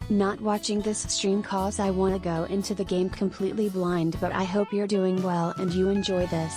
Not watching this stream cause I wanna go into the game completely blind, but I hope you're doing well and you enjoy this.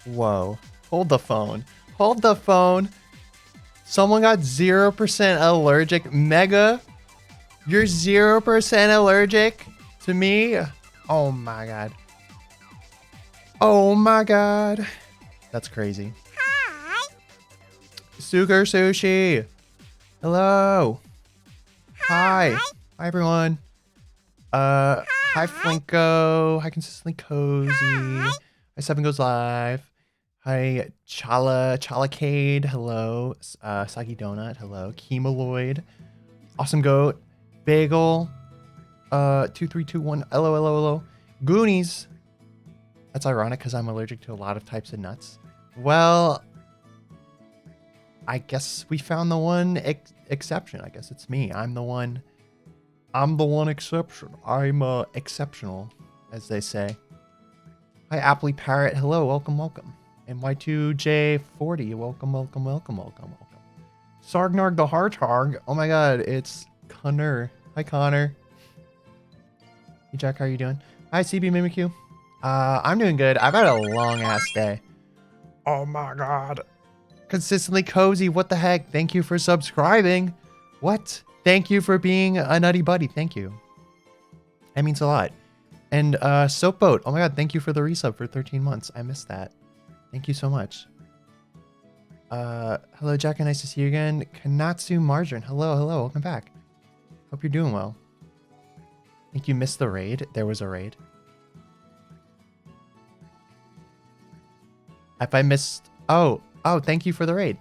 Whoa. Hold the phone. Hold the phone. Someone got 0% allergic. Mega, you're 0% allergic to me? Oh my god. Oh my god. That's crazy. Hi. Sugar Sushi. Hello. Hi. Hi. Hi everyone. Hi Flinko. Hi Consistently Cozy. Hi. Hi Seven Goes Live. Hi Chalacade. Hello. Sagi Donut. Hello. Chemaloid. Awesome Goat. Bagel. 2321. Hello. Goonies. That's ironic because I'm allergic to a lot of types of nuts. Well, I guess we found the one exception. I guess it's me. I'm the one exception. I'm exceptional, as they say. Hi, Appley Parrot. Hello, welcome. And Y2J40, welcome. Sargnarg the Hartarg. Oh my god, it's Connor. Hi, Connor. Hey, Jack, how are you doing? Hi, CB Mimikyu. I'm doing good. I've had a long ass day. Oh my god. Consistently Cozy, what the heck? Thank you for subscribing. What? Thank you for being a nutty buddy. Thank you. That means a lot. And Soapboat, oh my god, thank you for the resub for 13 months. I missed that. Thank you so much. Hello, Jack, nice to see you again. Kanatsu Margarine, hello, welcome back. Hope you're doing well. I think you missed the raid. There was a raid. If I missed... Oh, thank you for the raid.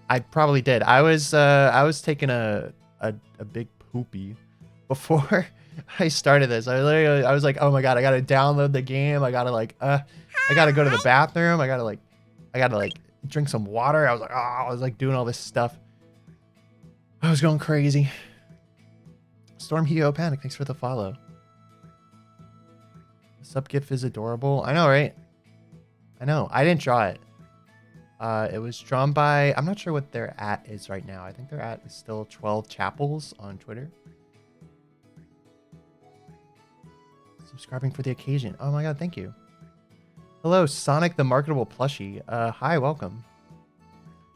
I probably did. I was taking a big poopy before I started this. I was like, oh my god, I gotta download the game. I gotta I gotta go to the bathroom. I gotta drink some water. I was like doing all this stuff. I was going crazy. Storm Heo Panic, thanks for the follow. The sub gif is adorable. I know, right? I know. I didn't draw it. It was drawn by, I'm not sure what their @ is right now. I think their @ is still 12 Chapels on Twitter. Subscribing for the occasion. Oh my god, thank you. Hello, Sonic the Marketable Plushie. Hi, welcome.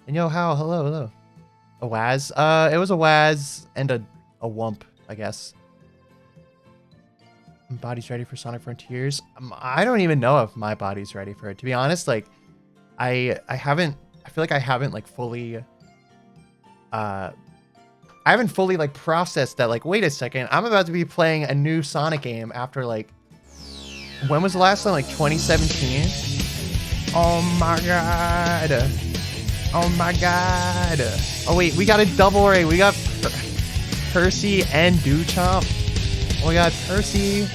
And yo, how? Hello. A Waz? It was a Waz and a Wump, I guess. My body's ready for Sonic Frontiers. I don't even know if my body's ready for it. To be honest, like, I feel like I haven't like fully like processed that, like, wait a second, I'm about to be playing a new Sonic game after like, when was the last time? Like 2017? Oh my god. Oh wait, we got a double raid. We got Percy and Duchamp. Oh my god, Percy,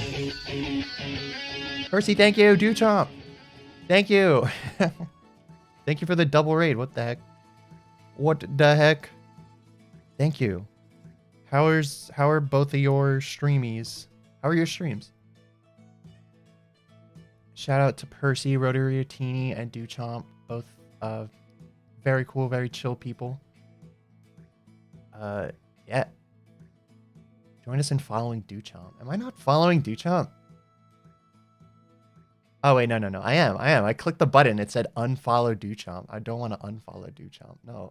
thank you. Duchamp, thank you. Thank you for the double raid. What the heck? Thank you. How are both of your streamies? How are your streams? Shout out to Percy, Rotariatini, and Duchamp. Both very cool, very chill people. Yeah. Join us in following Duchamp. Am I not following Duchamp? Oh wait, no. I am. I clicked the button. It said unfollow Duchamp. I don't want to unfollow Duchamp. No.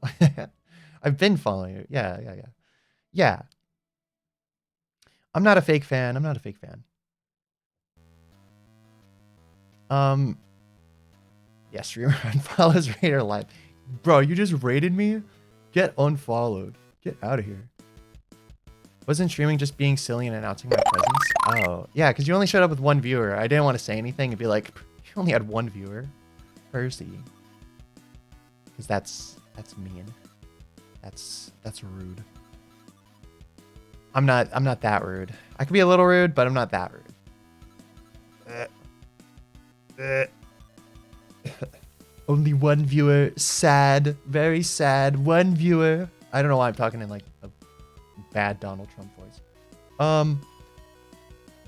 I've been following it. Yeah. I'm not a fake fan. Yeah, streamer unfollows Raider Live. Bro, you just raided me? Get unfollowed. Get out of here. Wasn't streaming just being silly and announcing my presence? Oh, yeah, because you only showed up with one viewer. I didn't want to say anything and be like, you only had one viewer. Percy. Because that's mean. That's rude. I'm not that rude. I could be a little rude, but I'm not that rude. Only one viewer. Sad. Very sad. One viewer. I don't know why I'm talking in like a bad Donald Trump voice.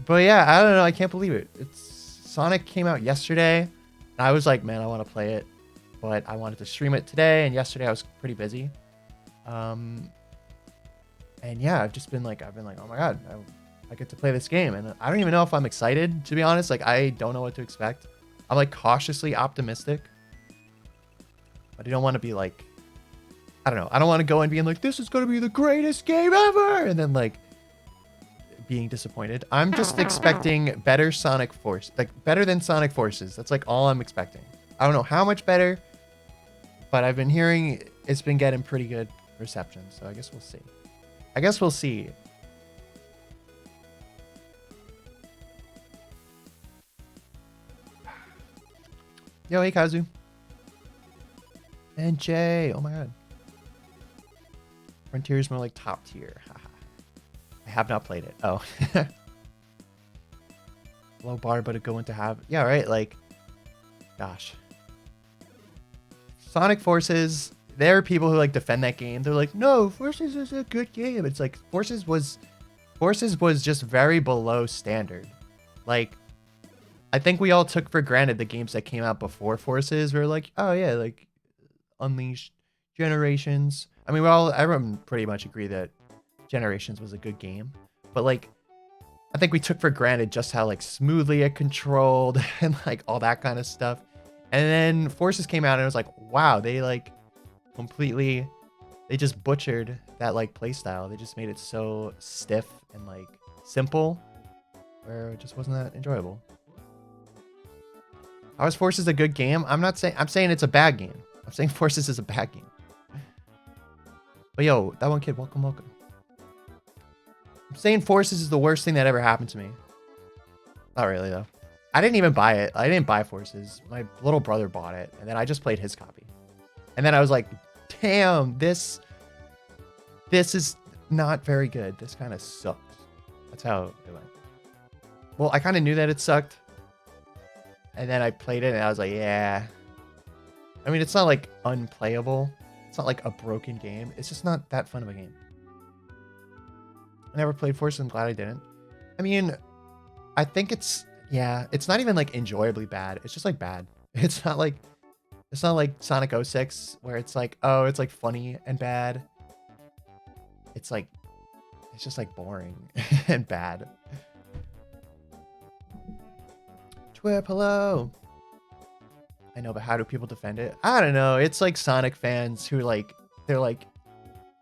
But yeah, I don't know. I can't believe it. Sonic came out yesterday. I was like, man, I want to play it, but I wanted to stream it today. And yesterday I was pretty busy. And yeah, I've been like, oh my god, I get to play this game, and I don't even know if I'm excited, to be honest. Like, I don't know what to expect. I'm like cautiously optimistic, but I don't want to be like, I don't know. I don't want to go in being like, this is going to be the greatest game ever. And then like being disappointed. I'm just expecting better Sonic Force, like better than Sonic Forces. That's like all I'm expecting. I don't know how much better, but I've been hearing it's been getting pretty good reception. So I guess we'll see. I guess we'll see. Yo, hey Kazu. And Jay. Oh my god. Frontier is more like top tier. I have not played it. Oh. Low bar, but it going to have. Yeah, right. Like, gosh. Sonic Forces. There are people who like defend that game. They're like, no, Forces is a good game. It's like Forces was just very below standard. Like, I think we all took for granted the games that came out before Forces. We were like, oh yeah, like Unleashed, Generations. I mean, everyone pretty much agree that Generations was a good game, but like, I think we took for granted just how like smoothly it controlled and like all that kind of stuff. And then Forces came out and it was like, wow, they like completely, they just butchered that like playstyle. They just made it so stiff and like simple, where it just wasn't that enjoyable. How is Forces a good game? I'm saying it's a bad game. I'm saying Forces is a bad game. But yo, that one kid, welcome. I'm saying Forces is the worst thing that ever happened to me. Not really though. I didn't even buy it. I didn't buy Forces. My little brother bought it, and then I just played his copy. And then I was like, damn, this is not very good. This kind of sucks. That's how it went. Well, I kind of knew that it sucked. And then I played it and I was like, yeah. I mean, it's not like unplayable. It's not like a broken game. It's just not that fun of a game. I never played Forces. I'm glad I didn't. I mean, I think it's not even like enjoyably bad. It's just like bad. It's not like Sonic 06 where it's like, oh, it's like funny and bad. It's like, it's just like boring and bad. Twip, hello. I know, but how do people defend it? I don't know. It's like Sonic fans who like, they're like,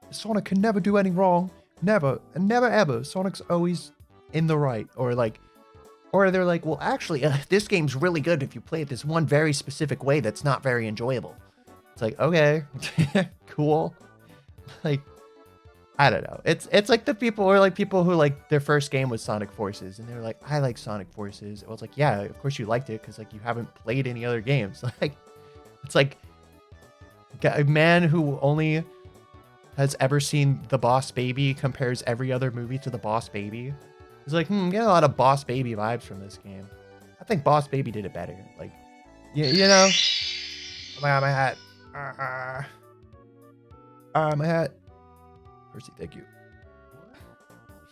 Sonic can never do any wrong. Never ever. Sonic's always in the right. Or they're like, well, actually, this game's really good if you play it this one very specific way that's not very enjoyable. It's like, okay, cool. Like, I don't know. It's like the people who like their first game was Sonic Forces and they're like, I like Sonic Forces. I was like, yeah, of course you liked it because like you haven't played any other games. Like, it's like a man who only has ever seen The Boss Baby compares every other movie to The Boss Baby. He's like, I'm getting a lot of Boss Baby vibes from this game. I think Boss Baby did it better. Like, you know. Oh my god, my hat. My hat. Percy, thank you.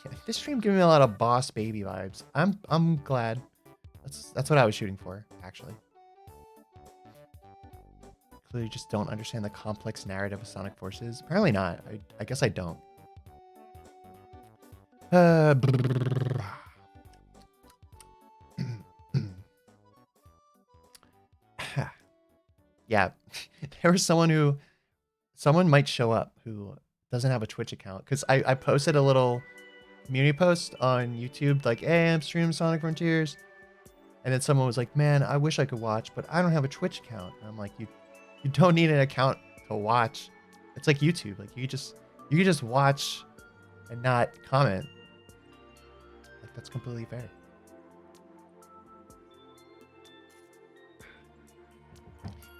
Yeah, this stream giving me a lot of Boss Baby vibes. I'm glad. That's what I was shooting for, actually. Clearly just don't understand the complex narrative of Sonic Forces. Apparently not. I guess I don't. Yeah, there was someone might show up who doesn't have a Twitch account because I posted a little community post on YouTube like, hey, I'm streaming Sonic Frontiers, and then someone was like, man, I wish I could watch, but I don't have a Twitch account. And I'm like, you don't need an account to watch. It's like YouTube. Like you can just watch and not comment. Like that's completely fair.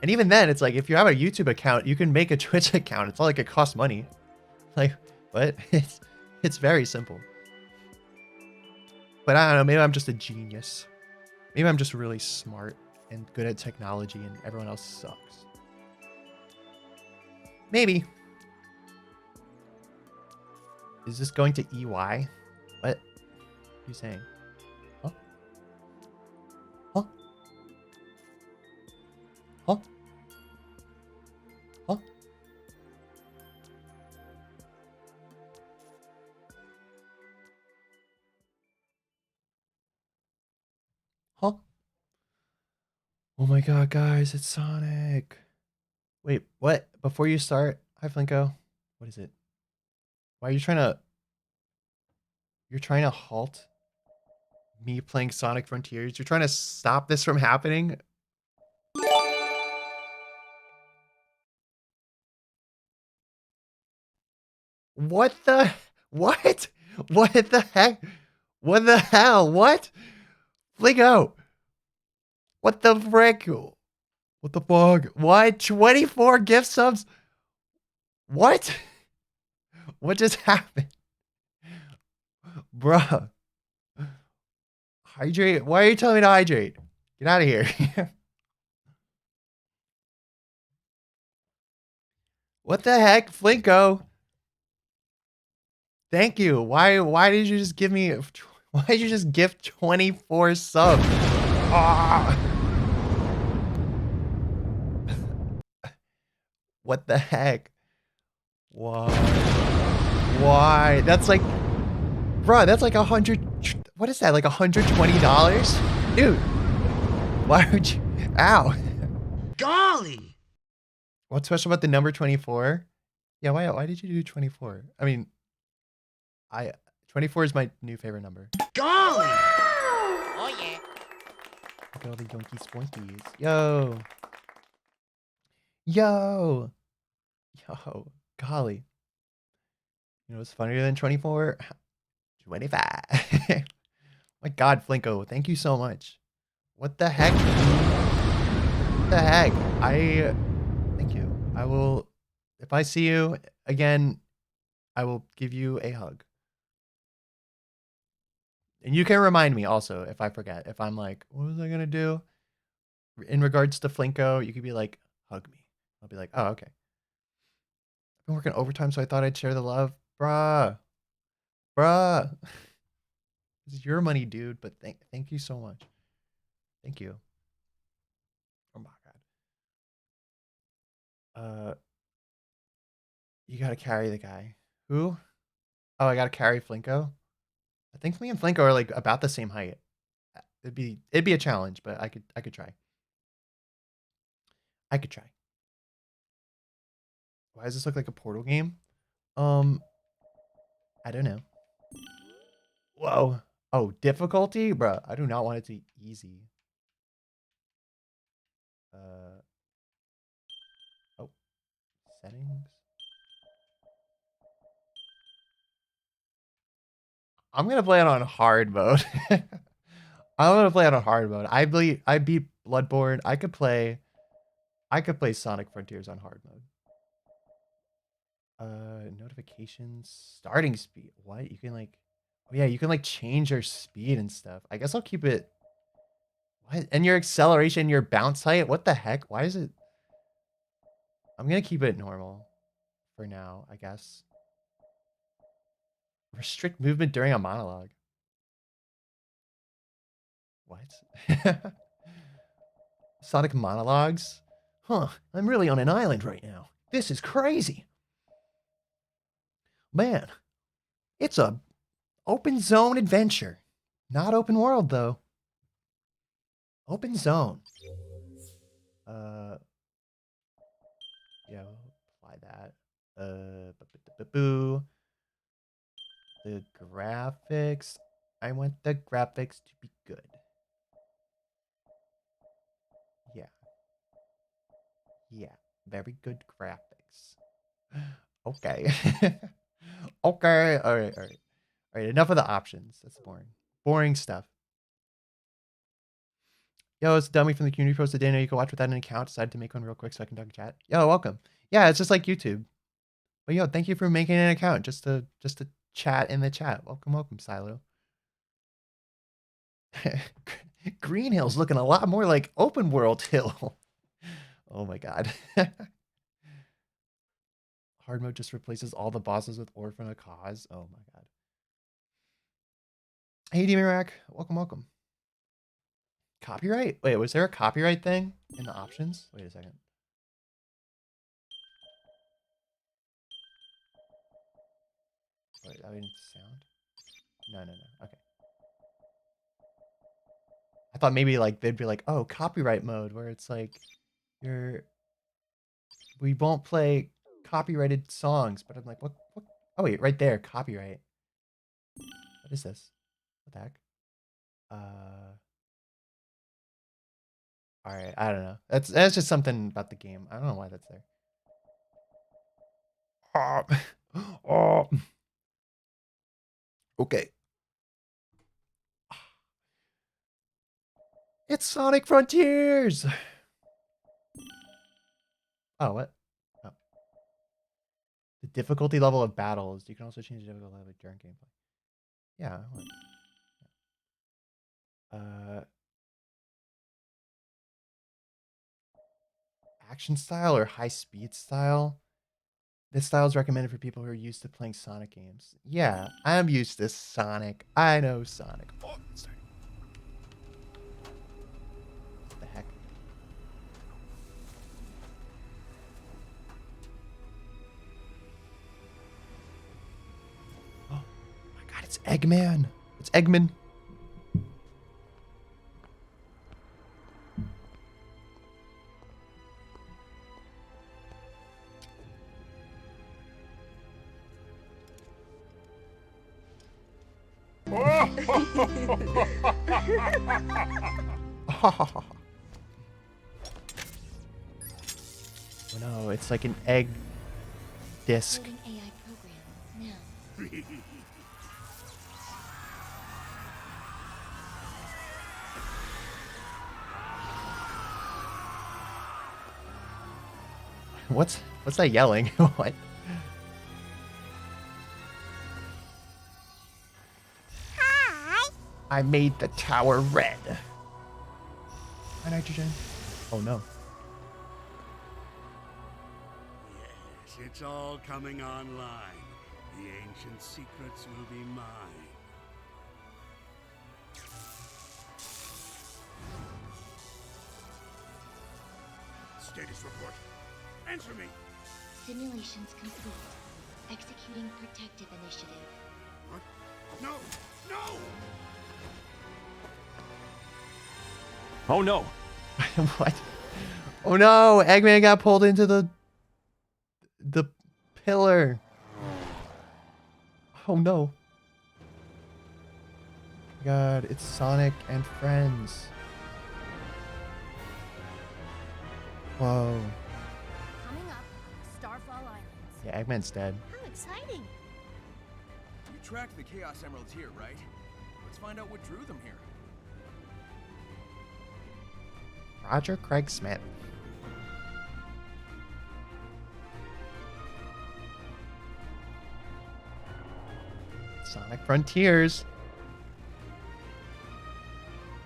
And even then, it's like if you have a YouTube account, you can make a Twitch account. It's not like it costs money. Like, what? It's very simple. But I don't know, maybe I'm just a genius. Maybe I'm just really smart and good at technology and everyone else sucks. Maybe. Is this going to EY? What are you saying? Huh? Huh? Huh? Huh? Huh? Oh my god, guys, it's Sonic. Wait, what? Before you start, hi Flinko. What is it? Why are you trying to? You're trying to halt me playing Sonic Frontiers? You're trying to stop this from happening? What the? What? What the heck? What the hell? What? Flinko! What the frick? What the fuck? What? 24 gift subs? What? What just happened? Bruh. Hydrate? Why are you telling me to hydrate? Get out of here. What the heck? Flinko. Thank you. Why did you just give me why did you just gift 24 subs? Ah. What the heck? Why? Why? That's like bruh, that's like 100 what is that? Like $120? Dude. Why would you ow. Golly! What's special about the number 24? Yeah, why did you do 24? I mean, 24 is my new favorite number. Golly! Oh yeah. Look at all the yoinky spoinkies. Yo. Yo. Yo. Golly. You know what's funnier than 24? 25. My god, Flinko, thank you so much. What the heck? What the heck? Thank you. I will, if I see you again, I will give you a hug. And you can remind me also if I forget. If I'm like, what was I gonna do? In regards to Flinko, you could be like, hug me. I'll be like, oh, okay. I've been working overtime, so I thought I'd share the love. Bruh. Bruh. This is your money, dude, but thank you so much. Thank you. Oh my god. You gotta carry the guy. Who? Oh, I gotta carry Flinko? I think me and Flinko are like about the same height. It'd be a challenge, but I could try. I could try. Why does this look like a Portal game? I don't know. Whoa. Oh, difficulty? Bruh, I do not want it to be easy. Oh, settings. I'm gonna play it on hard mode. I'm gonna play it on hard mode. I beat Bloodborne. I could play Sonic Frontiers on hard mode. Notifications, starting speed. What? You can like, oh yeah, you can like change your speed and stuff. I guess I'll keep it. What? And your acceleration, your bounce height. What the heck? Why is it? I'm gonna keep it normal for now, I guess. Restrict movement during a monologue. What? Sonic monologues? Huh, I'm really on an island right now. This is crazy. Man, it's a open zone adventure. Not open world though. Open zone. Yeah, we'll apply that. Boo. The graphics. I want the graphics to be good. Yeah. Yeah. Very good graphics. Okay. Okay. All right. All right. All right. Enough of the options. That's boring. Boring stuff. Yo, it's a dummy from the community post today. Now you can watch without an account. Decided to make one real quick so I can talk in chat. Yo, welcome. Yeah, it's just like YouTube. But yo, thank you for making an account just to chat in the chat. Welcome, Silo. Green Hill's looking a lot more like open world Hill. Oh my god. Hard mode just replaces all the bosses with Orphan of Cause. Oh my god. Hey Demon Rack, welcome. Copyright? Wait, was there a copyright thing in the options? Wait a second. Wait, that didn't sound? No. Okay. I thought maybe like they'd be like, oh, copyright mode, where it's like we won't play copyrighted songs. But I'm like, what? Oh wait, right there, copyright. What is this? What the heck? All right, I don't know. That's just something about the game. I don't know why that's there. Oh. Okay. It's Sonic Frontiers. Oh, what? Oh. The difficulty level of battles. You can also change the difficulty level during gameplay. Yeah. Action style or high speed style? This style is recommended for people who are used to playing Sonic games. Yeah, I'm used to Sonic. I know Sonic. Oh, sorry. What the heck? Oh my god, it's Eggman. It's Eggman. Oh no, it's like an egg disc. Loading AI program now. What's that yelling? What? Hi. I made the tower red. Hi, nitrogen. Oh no. Yes, it's all coming online. The ancient secrets will be mine. Status report. Answer me. Simulations complete. Executing protective initiative. What? No! No! Oh no! What? Oh no! Eggman got pulled into the pillar. Oh no! God, it's Sonic and friends. Whoa! Coming up, Starfall Islands. Yeah, Eggman's dead. How exciting! You tracked the Chaos Emeralds here, right? Let's find out what drew them here. Roger Craig Smith. Sonic Frontiers.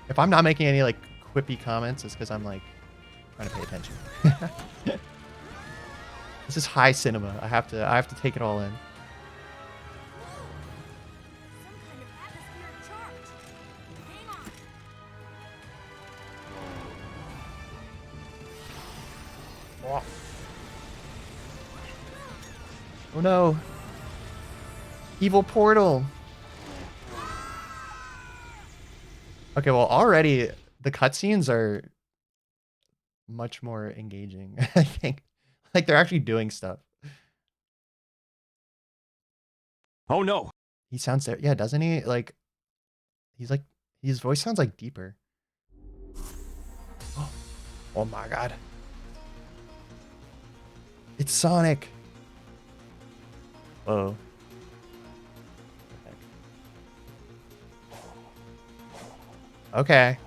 If I'm not making any like quippy comments, it's because I'm like trying to pay attention. This is high cinema. I have to take it all in. Some kind of atmospheric charge. Hang on. Oh no. Evil portal. Okay, well already the cutscenes are much more engaging, I think. Like they're actually doing stuff. Oh no! He sounds there. Yeah, doesn't he? Like he's like his voice sounds like deeper. Oh my god. It's Sonic. Whoa. Okay.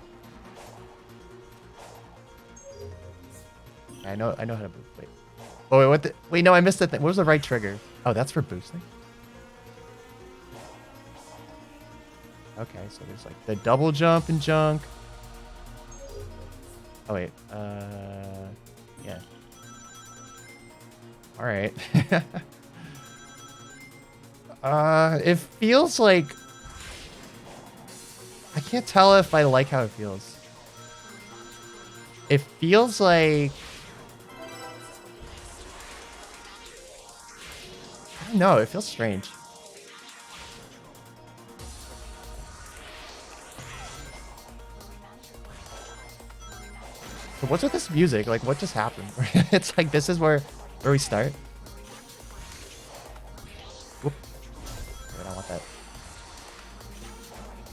I know how to move. Wait. Oh wait, what the wait, no, I missed the thing. What was the right trigger? Oh, that's for boosting. Okay, so there's like the double jump and junk. Oh wait, yeah. All right. It feels like I can't tell if I like how it feels. It feels like I don't know, it feels strange. What's with this music? Like, what just happened? It's like, this is where we start. Whoop. Wait, I want that.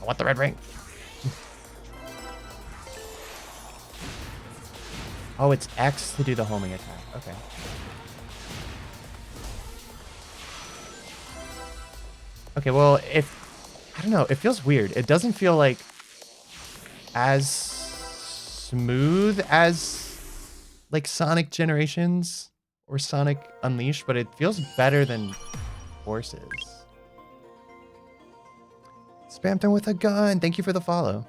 I want the red ring. Oh, it's X to do the homing attack. Okay. Okay, well, I don't know, it feels weird. It doesn't feel like as smooth as like Sonic Generations or Sonic Unleashed, but it feels better than Forces. Spammed him with a gun. Thank you for the follow.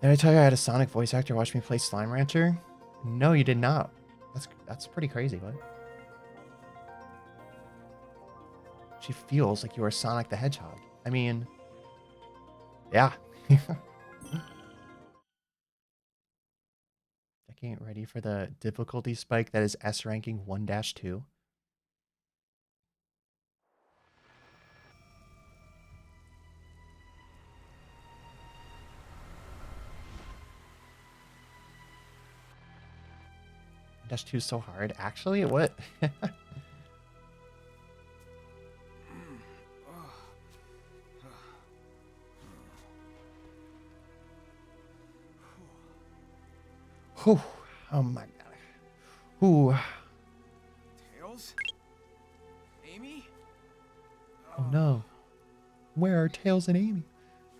Did I tell you I had a Sonic voice actor watch me play Slime Rancher? No, you did not. That's pretty crazy, what? She feels like you are Sonic the Hedgehog. I mean, yeah. Getting ready for the difficulty spike that is S ranking 1-2. Dash 2 is so hard. Actually, what? Whew. Oh my god. Ooh. Tails? Amy? Oh no. Where are Tails and Amy?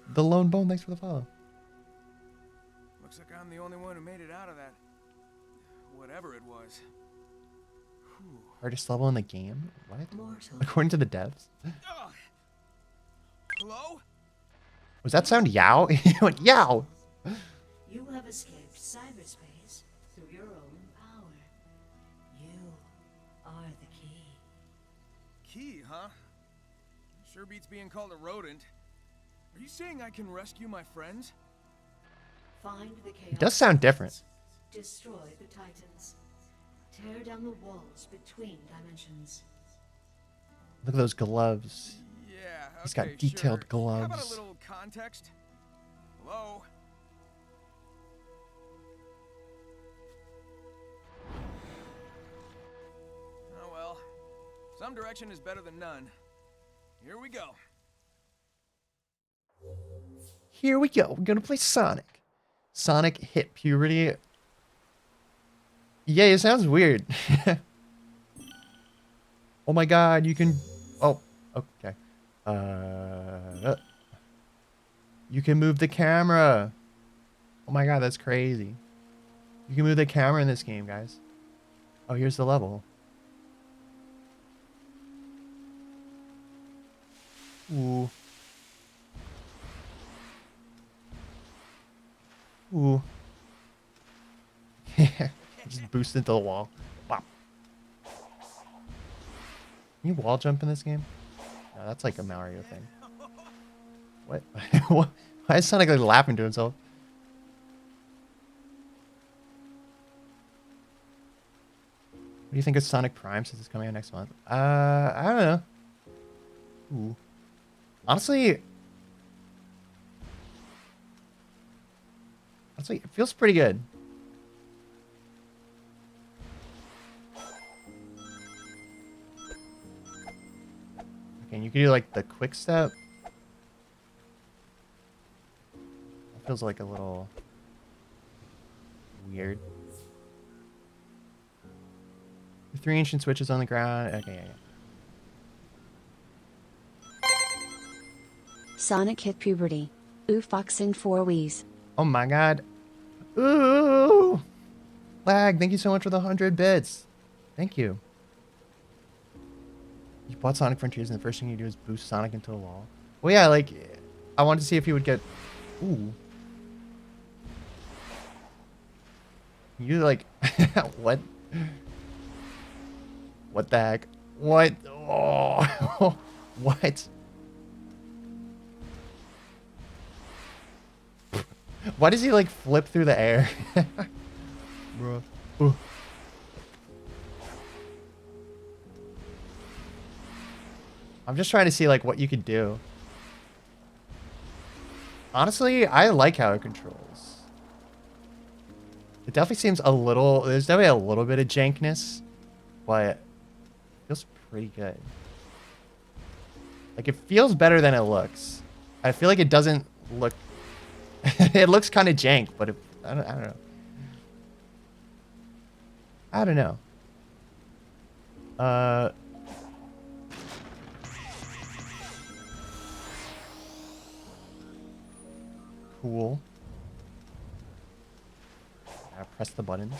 The Lone Bone, thanks for the follow. Looks like I'm the only one who made it out of that. Whatever it was. Whew. Hardest level in the game? What? According to the devs? Ugh. Hello? Was that sound yow? It went yow! You have escaped cyberspace through your own power. You are the key. Key, huh? Sure beats being called a rodent. Are you saying I can rescue my friends? Find the chaos. It does sound different. Destroy the Titans. Tear down the walls between dimensions. Look at those gloves. Yeah, okay, He's got detailed sure. How about a gloves. little context? Hello? Oh well. Some direction is better than none. Here we go. Here we go. We're gonna play Sonic. Sonic hit puberty. Yeah, it sounds weird. Oh my god, you can... Oh, okay. You can move the camera. Oh my god, that's crazy. You can move the camera in this game, guys. Oh, here's the level. Ooh. Ooh. Just boost into the wall. Bop. Can you wall jump in this game? No, that's like a Mario thing. What? What? Why is Sonic like laughing to himself? What do you think of Sonic Prime since it's coming out next month? I don't know. Ooh. Honestly, it feels pretty good. Okay, and you can do like the quick step. That feels like a little weird. The 3 ancient switches on the ground. Okay, yeah. Sonic hit puberty. Ooh, foxing 4 Wii's. Oh my god. Ooh! Lag, thank you so much for the 100 bits. Thank you. You bought Sonic Frontiers and the first thing you do is boost Sonic into a wall. Well, yeah, like, I wanted to see if he would get... Ooh. You, like... What? What the heck? What? Oh. What? Why does he like flip through the air? Bro. Ooh. I'm just trying to see like what you could do. Honestly, I like how it controls. It definitely seems a little, there's definitely a little bit of jankness, but it feels pretty good. Like, it feels better than it looks. I feel like it doesn't look, it looks kind of jank, but I don't know. I don't know. Cool. Press the buttons.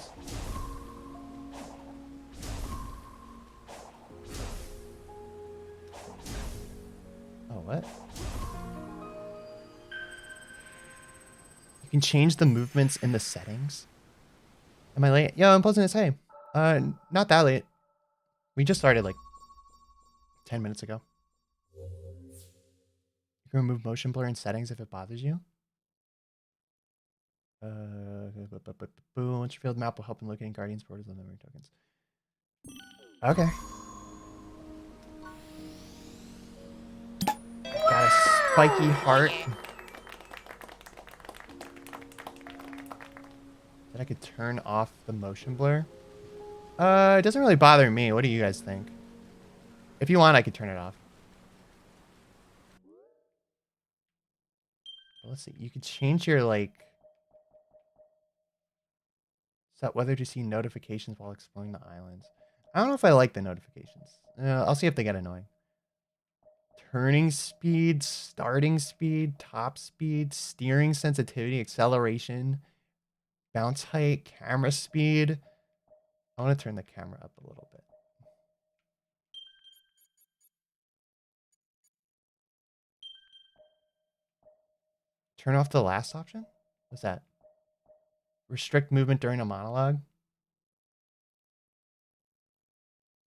Oh, what? You can change the movements in the settings. Am I late? Yeah, I'm posting this. Hey, not that late. We just started like 10 minutes ago. You can remove motion blur in settings if it bothers you. Once your field map will help in locating guardians, portals, and memory tokens. Okay. Got a spiky heart. That I could turn off the motion blur. It doesn't really bother me. What do you guys think? If you want, I could turn it off. But let's see. You could change your like set whether to see notifications while exploring the islands. I don't know if I like the notifications. I'll see if they get annoying. Turning speed, starting speed, top speed, steering sensitivity, acceleration, bounce height, camera speed. I want to turn the camera up a little bit. Turn off the last option? What's that? Restrict movement during a monologue?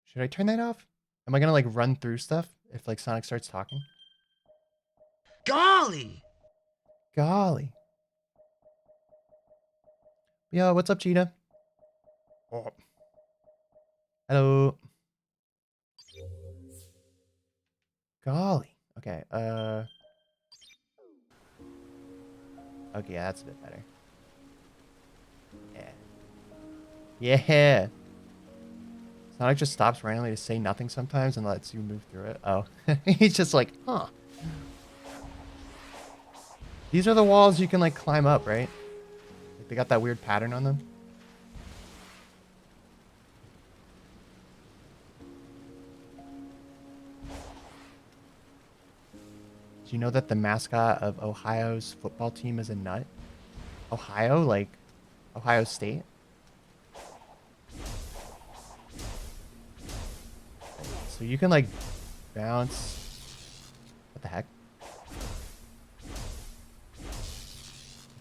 Should I turn that off? Am I gonna like run through stuff if like Sonic starts talking? Golly! Golly. Yo, what's up, Cheetah? Oh. Hello. Golly. Okay, okay, yeah, that's a bit better. Yeah. Yeah. Sonic just stops randomly to say nothing sometimes and lets you move through it. Oh. He's just like, huh. These are the walls you can like climb up, right? Like, they got that weird pattern on them. Do you know that the mascot of Ohio's football team is a nut? Ohio? Like Ohio State? So you can like bounce. What the heck?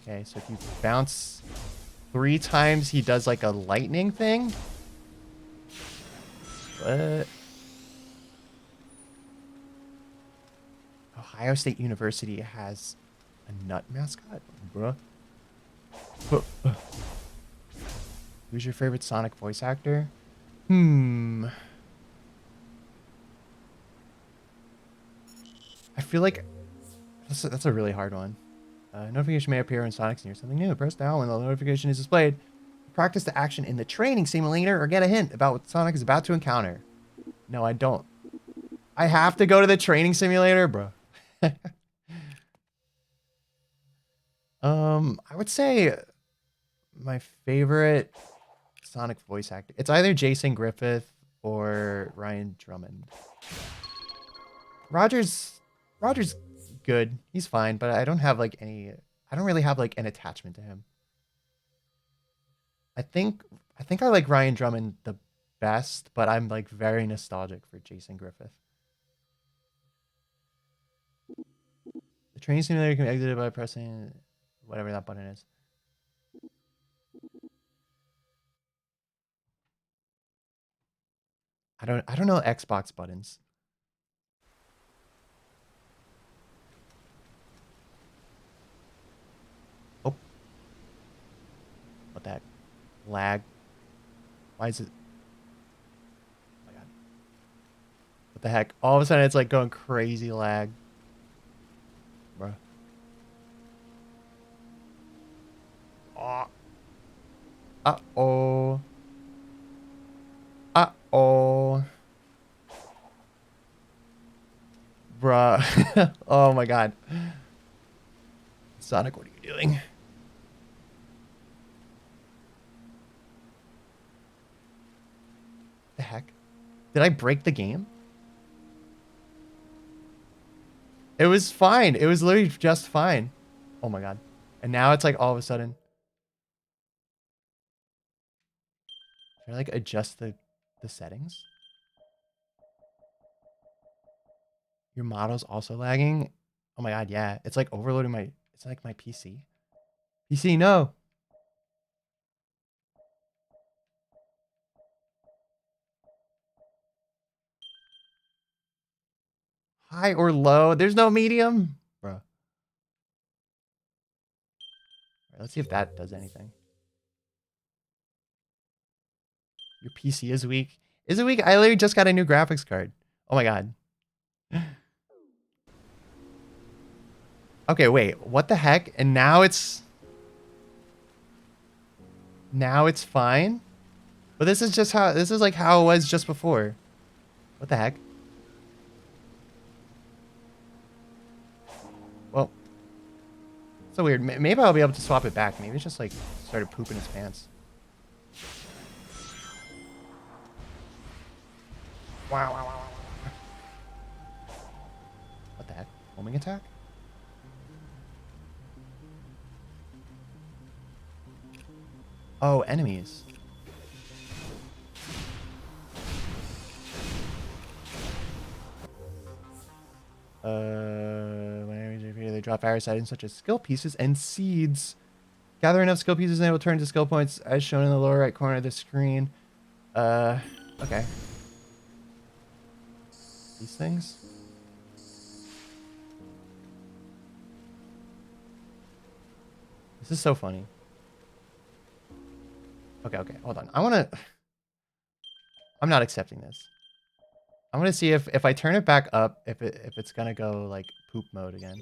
Okay, so if you bounce 3 times, he does like a lightning thing. What? Ohio State University has a nut mascot? Bruh. Who's your favorite Sonic voice actor? I feel like that's a really hard one. Notification may appear when Sonic's near something new. Press down when the notification is displayed. Practice the action in the training simulator or get a hint about what Sonic is about to encounter. No, I don't. I have to go to the training simulator, bro. I would say my favorite Sonic voice actor. It's either Jason Griffith or Ryan Drummond. Roger's good. He's fine, but I don't really have like an attachment to him. I think I like Ryan Drummond the best, but I'm like very nostalgic for Jason Griffith. The training simulator can be exited by pressing whatever that button is. I don't know Xbox buttons. Oh. What the heck? Lag. Why is it? Oh my god. What the heck? All of a sudden it's like going crazy lag. Bruh. Oh. Uh-oh. Uh-oh. Bruh. Oh my god. Sonic, what are you doing? The heck? Did I break the game? It was fine. It was literally just fine. Oh my god. And now it's like all of a sudden. Should I like adjust the settings? Your model's also lagging? Oh my god, yeah. It's like overloading my, it's like my PC. PC, no. High or low? There's no medium? Bro. All right, let's see if that does anything. Your PC is weak. Is it weak? I literally just got a new graphics card. Oh my god. Okay, wait. What the heck? And now it's fine? But this is just how, this is like how it was just before. What the heck? Well, so weird. Maybe I'll be able to swap it back. Maybe it's just like started pooping his pants. Wow, wow, wow, wow, wow. What the heck? Homing attack? Oh, enemies. When enemies appear, they drop various items such as skill pieces and seeds. Gather enough skill pieces and they will turn into skill points as shown in the lower right corner of the screen. Okay. These things? This is so funny. Okay, hold on. I'm not accepting this. I'm gonna see if I turn it back up, if it's gonna go like poop mode again.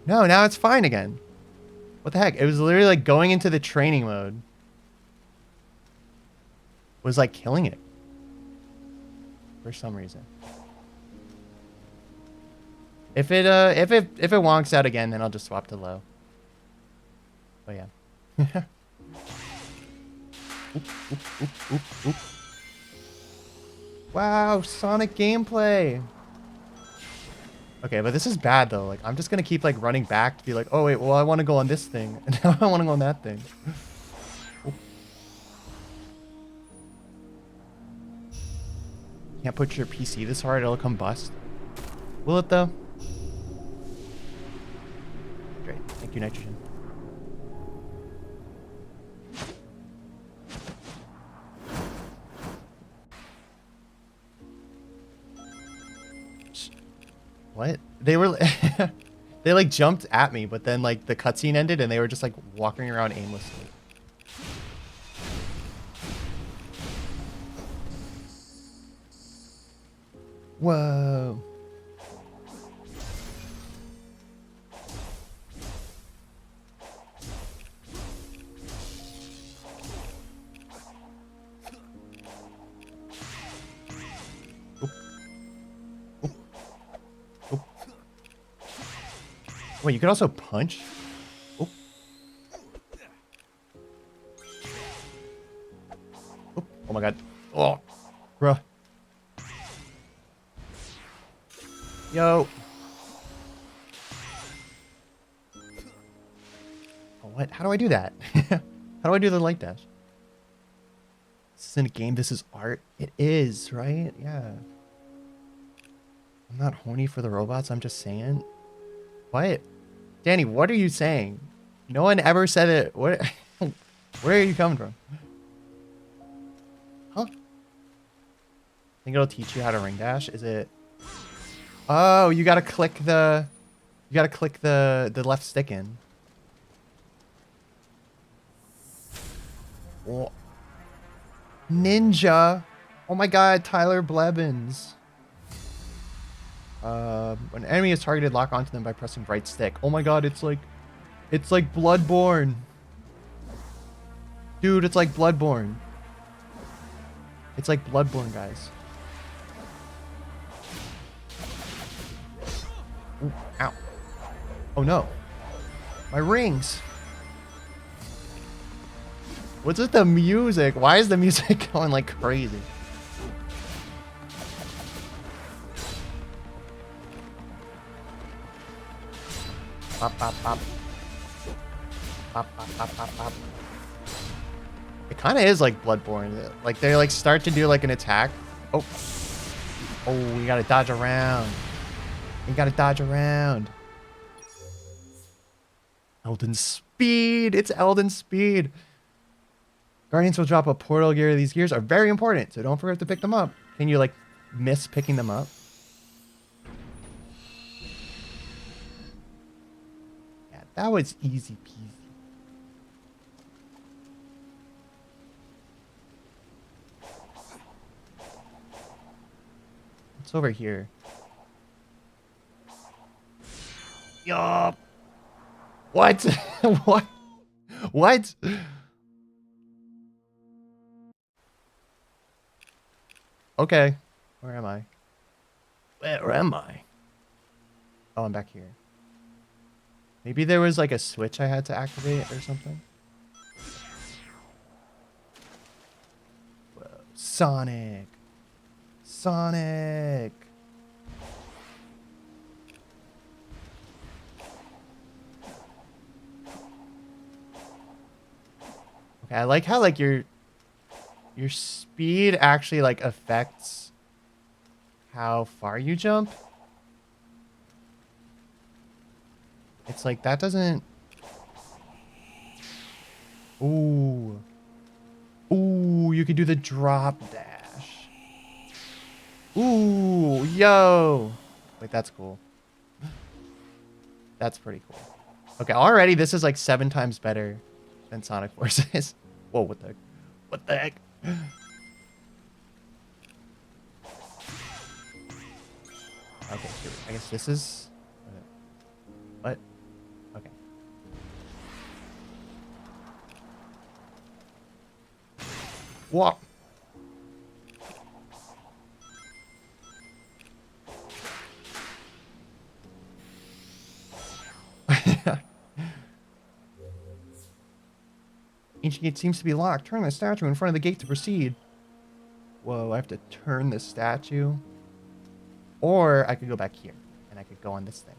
No, now it's fine again. What the heck? It was literally like going into the training mode. Was like killing it. For some reason. If it wonks out again, then I'll just swap to low. But yeah. Oop. Wow, Sonic gameplay. Okay, but this is bad though. Like I'm just gonna keep like running back to be like, oh wait, well I want to go on this thing, and now I want to go on that thing. Oop. Can't put your PC this hard; it'll combust. Will it though? Great, thank you, Nitrogen. What? They were they like jumped at me, but then like the cutscene ended and they were just like walking around aimlessly. Whoa. Wait, you could also punch? Oh. Oh my god. Oh. Bruh. Yo. Oh, what? How do I do that? How do I do the light dash? This isn't a game, this is art. It is, right? Yeah. I'm not horny for the robots, I'm just saying. What? Danny, what are you saying? No one ever said it. What? Where are you coming from? Huh? Think it'll teach you how to ring dash? Is it? Oh, you gotta click the. You gotta click the left stick in. Oh. Ninja. Oh my god, Tyler Blevins. When an enemy is targeted, lock onto them by pressing right stick. Oh my god, it's like Bloodborne. Dude, it's like Bloodborne. It's like Bloodborne, guys. Ooh, ow. Oh no. My rings. What's with the music? Why is the music going like crazy? Pop, pop, pop. Pop, pop, pop, pop, pop. It kind of is like Bloodborne. Like they like start to do like an attack. Oh. Oh, we gotta dodge around. We gotta dodge around. Elden Speed. It's Elden Speed. Guardians will drop a portal gear. These gears are very important, so don't forget to pick them up. Can you like miss picking them up? Yeah, that was easy peasy. What's over here? Yup. What? What? What? Okay. Where am I? Where am I? Oh, I'm back here. Maybe there was like a switch I had to activate or something. Whoa. Sonic. Sonic. Okay, I like how like your speed actually like affects how far you jump. It's like that doesn't. Ooh. Ooh, you could do the drop dash. Ooh, yo. Wait, that's cool. That's pretty cool. Okay, already this is like 7 times better than Sonic Forces. Whoa, what the heck? What the heck? Okay, here, I guess this is... What? Okay. What? Ancient gate seems to be locked. Turn the statue in front of the gate to proceed. Whoa, I have to turn the statue. Or I could go back here, and I could go on this thing.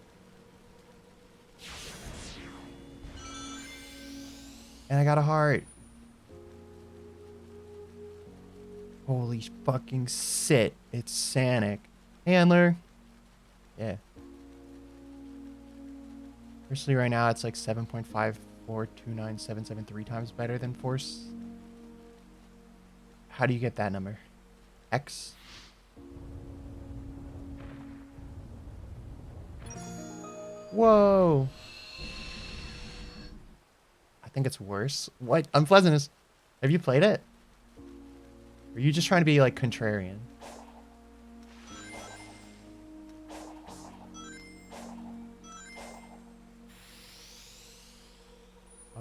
And I got a heart. Holy fucking shit. It's Sonic. Handler. Yeah. Personally, right now, it's like 7.5429773 times better than Force. How do you get that number? X? Whoa. I think it's worse. What? Unpleasantness. Have you played it? Or are you just trying to be like contrarian?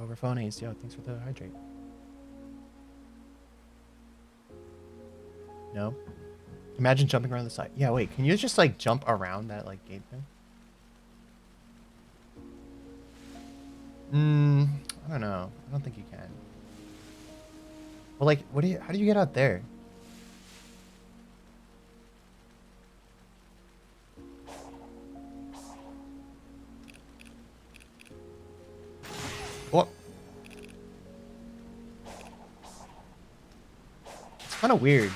Over phone A's. Yo, thanks for the hydrate. No? Imagine jumping around the side. Yeah, wait. Can you just like jump around that like gate thing? I don't know. I don't think you can. Well, like, how do you get out there? What? It's kind of weird.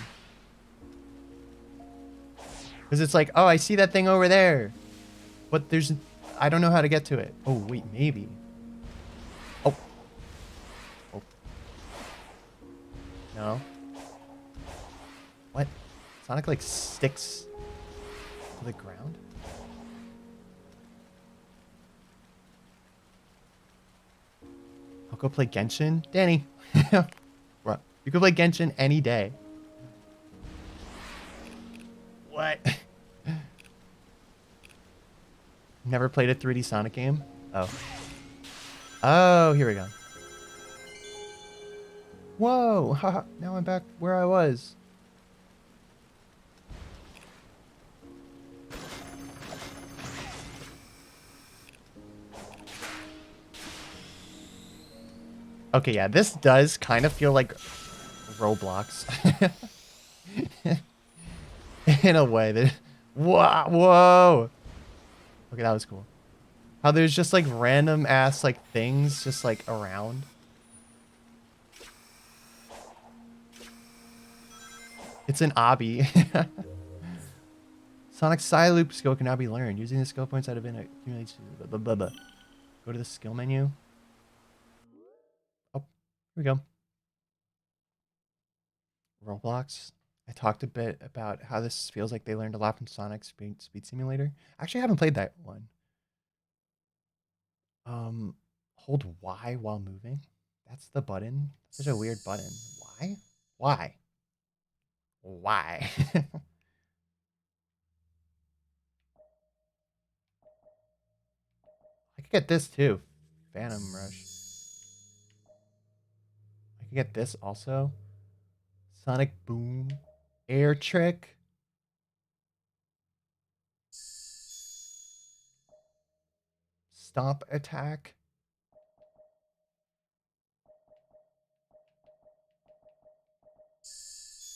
Because it's like, oh, I see that thing over there. But I don't know how to get to it. Oh, wait, maybe. Oh. Oh. No. What? Sonic, like, sticks to the ground? I'll go play Genshin. Danny. What? You can play Genshin any day. What? Never played a 3D Sonic game? Oh. Oh, here we go. Whoa! Haha, now I'm back where I was. Okay, yeah, this does kind of feel like Roblox. In a way that... Whoa! Whoa! Okay, that was cool. How there's just like random ass like things just like around. It's an obby. Sonic's side loop skill can now be learned. Using the skill points that have been accumulated. Blah, blah, blah. Go to the skill menu. Oh, here we go. Roblox. I talked a bit about how this feels like they learned a lot from Sonic Speed Simulator. Actually, I haven't played that one. Hold Y while moving. That's the button. Such a weird button. Why? Why? Why? I could get this too. Phantom Rush. I could get this also. Sonic Boom. Air Trick. Stomp Attack.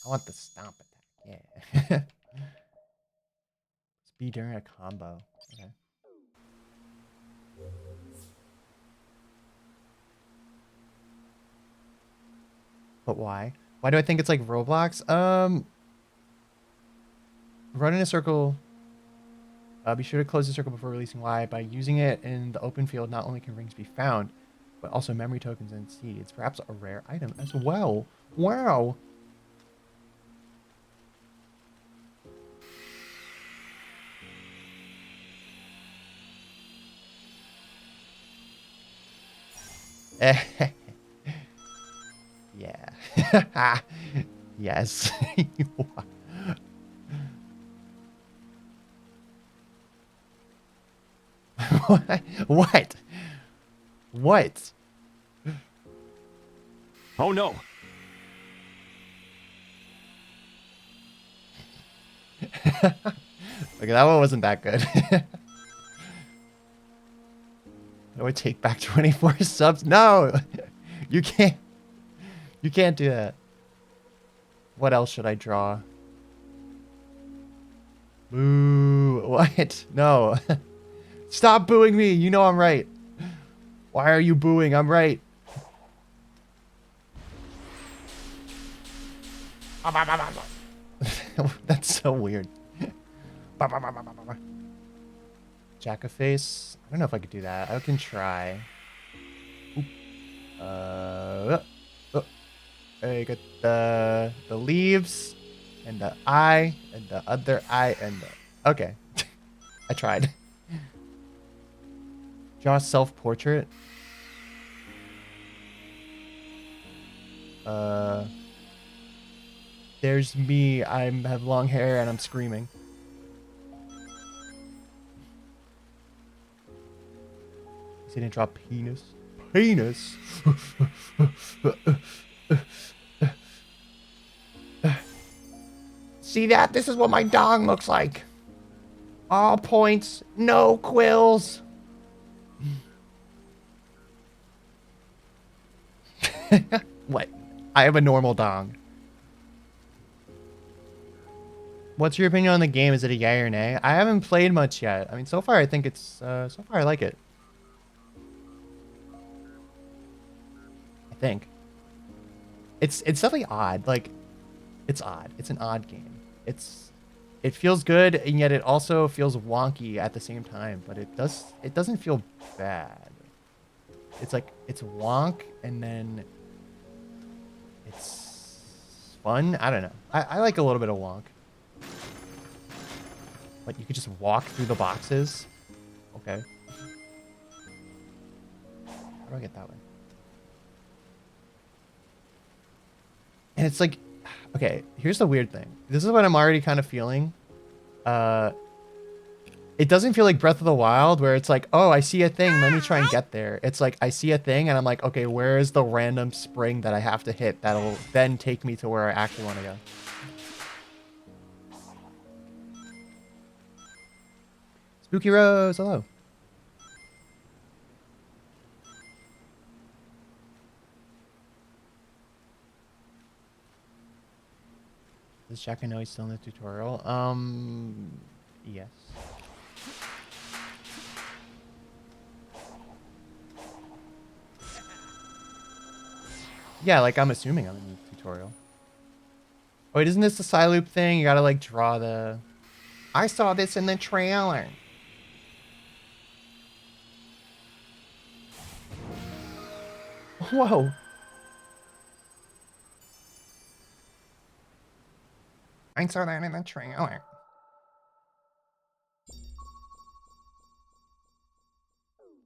I want the Stomp Attack. Yeah. Speed during a combo. Okay. But why? Why do I think it's like Roblox? Run in a circle. Be sure to close the circle before releasing Y. By using it in the open field, not only can rings be found, but also memory tokens and seeds. Perhaps a rare item as well. Wow. Yeah. Yes. What? What? Oh no. Okay, that one wasn't that good. Do I take back 24 subs? No! You can't. You can't do that. What else should I draw? Boo. What? No. Stop booing me. You know I'm right. Why are you booing? I'm right. That's so weird. Jack-a-face. I don't know if I could do that. I can try. I got the leaves and the eye and the other eye and the... Okay. I tried. Draw self-portrait. There's me. I have long hair and I'm screaming. He didn't draw penis. Penis. See that? This is what my dong looks like. All points, no quills. What? I have a normal dong. What's your opinion on the game? Is it a yay or nay? I haven't played much yet. I mean, so far I think it's, so far I like it. I think. It's definitely odd. Like, it's odd. It's an odd game. It feels good, and yet it also feels wonky at the same time, but it doesn't feel bad. It's like, it's wonk, and then it's fun. I don't know. I like a little bit of wonk. Like, you could just walk through the boxes. Okay. How do I get that way? And it's like, okay, here's the weird thing. This is what I'm already kind of feeling. it doesn't feel like Breath of the Wild where it's like, oh, I see a thing, let me try and get there. It's like I see a thing and I'm like, okay, where is the random spring that I have to hit that'll then take me to where I actually want to go. Spooky Rose, hello. Does Jack know he's still in the tutorial? Yes. Yeah, like I'm assuming I'm in the tutorial. Oh, wait, isn't this the Psyloop thing? You gotta like draw the... I saw this in the trailer. Whoa. I saw that in the trailer.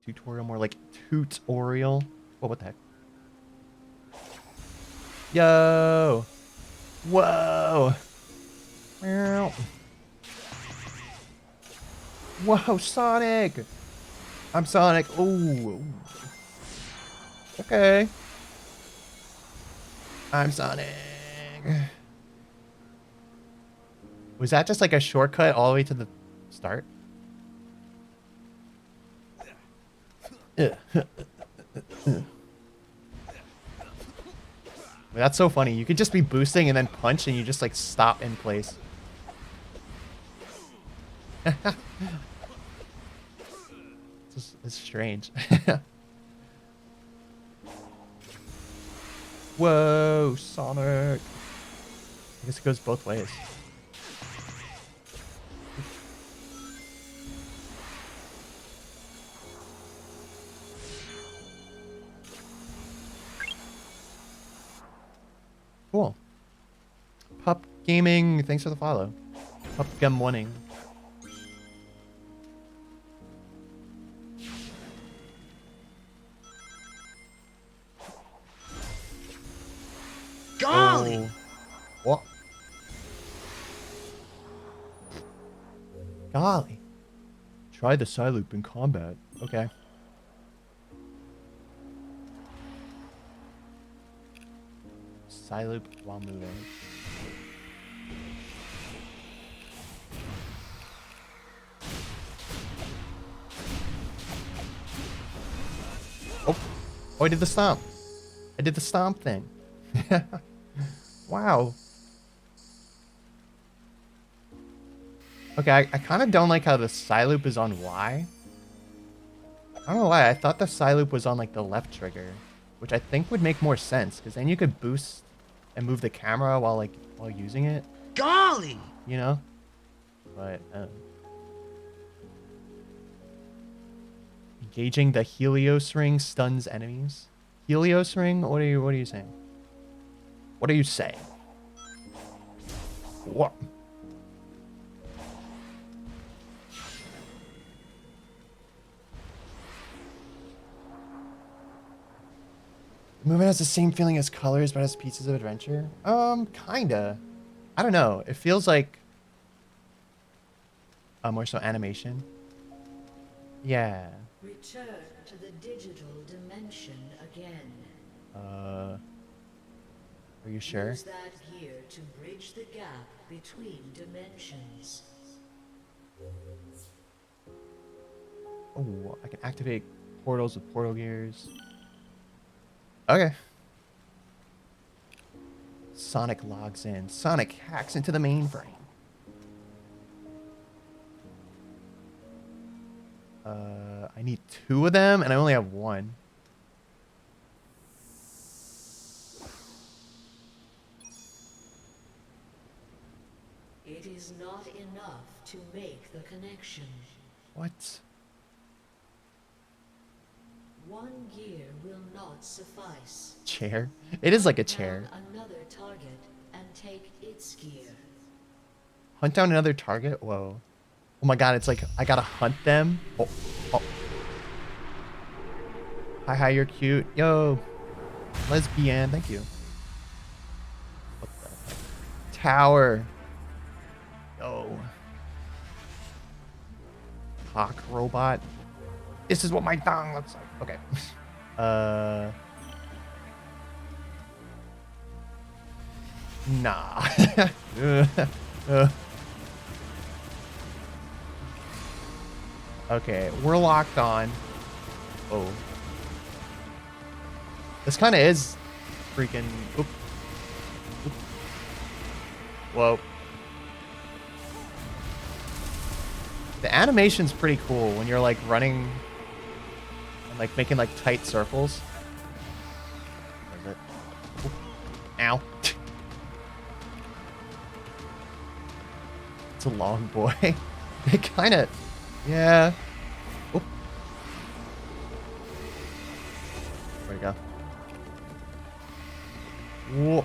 Tutorial, more like tutorial. Whoa, what the heck? Yo. Whoa. Meow. Whoa, Sonic. I'm Sonic. Ooh. Okay. I'm Sonic. Was that just like a shortcut all the way to the start? That's so funny. You could just be boosting and then punch and you just like stop in place. It's strange. Whoa, Sonic. I guess it goes both ways. Cool. Pup Gaming, thanks for the follow. Pup Gum Wanting. Golly! Oh. What? Golly. Try the Psyloop in combat. Okay. Psyloop while moving. Oh, I did the stomp. I did the stomp thing. Wow. Okay, I kind of don't like how the Psyloop is on Y. I don't know why. I thought the Psyloop was on like the left trigger, which I think would make more sense because then you could boost and move the camera while using it, Golly! you know? But engaging the Helios ring stuns enemies. Helios ring? What are you saying? What are you saying? What? The movement has the same feeling as Colors, but has pieces of adventure. Kinda. I don't know. It feels like more so animation. Yeah. Return to the digital dimension again. Are you sure? Use that gear to bridge the gap between dimensions. Oh, I can activate portals with portal gears. Okay. Sonic logs in. Sonic hacks into the mainframe. I need 2 of them, and I only have 1. It is not enough to make the connection. What? One gear will not suffice. Chair? It is like a chair. Down another target and take its gear. Hunt down another target? Whoa. Oh my god, it's like I gotta hunt them. Oh. Hi, you're cute. Yo. Lesbian, thank you. What the heck? Tower. Yo. cock robot. This is what my thong looks like. Okay. Nah. Okay, we're locked on. Oh. This kind of is freaking... Oop. Oop. Whoa. The animation's pretty cool when you're like running and like making like tight circles. Where is it? Oop. Ow. It's a long boy. It kind of... Yeah. Oop. Where'd it go? Whoa.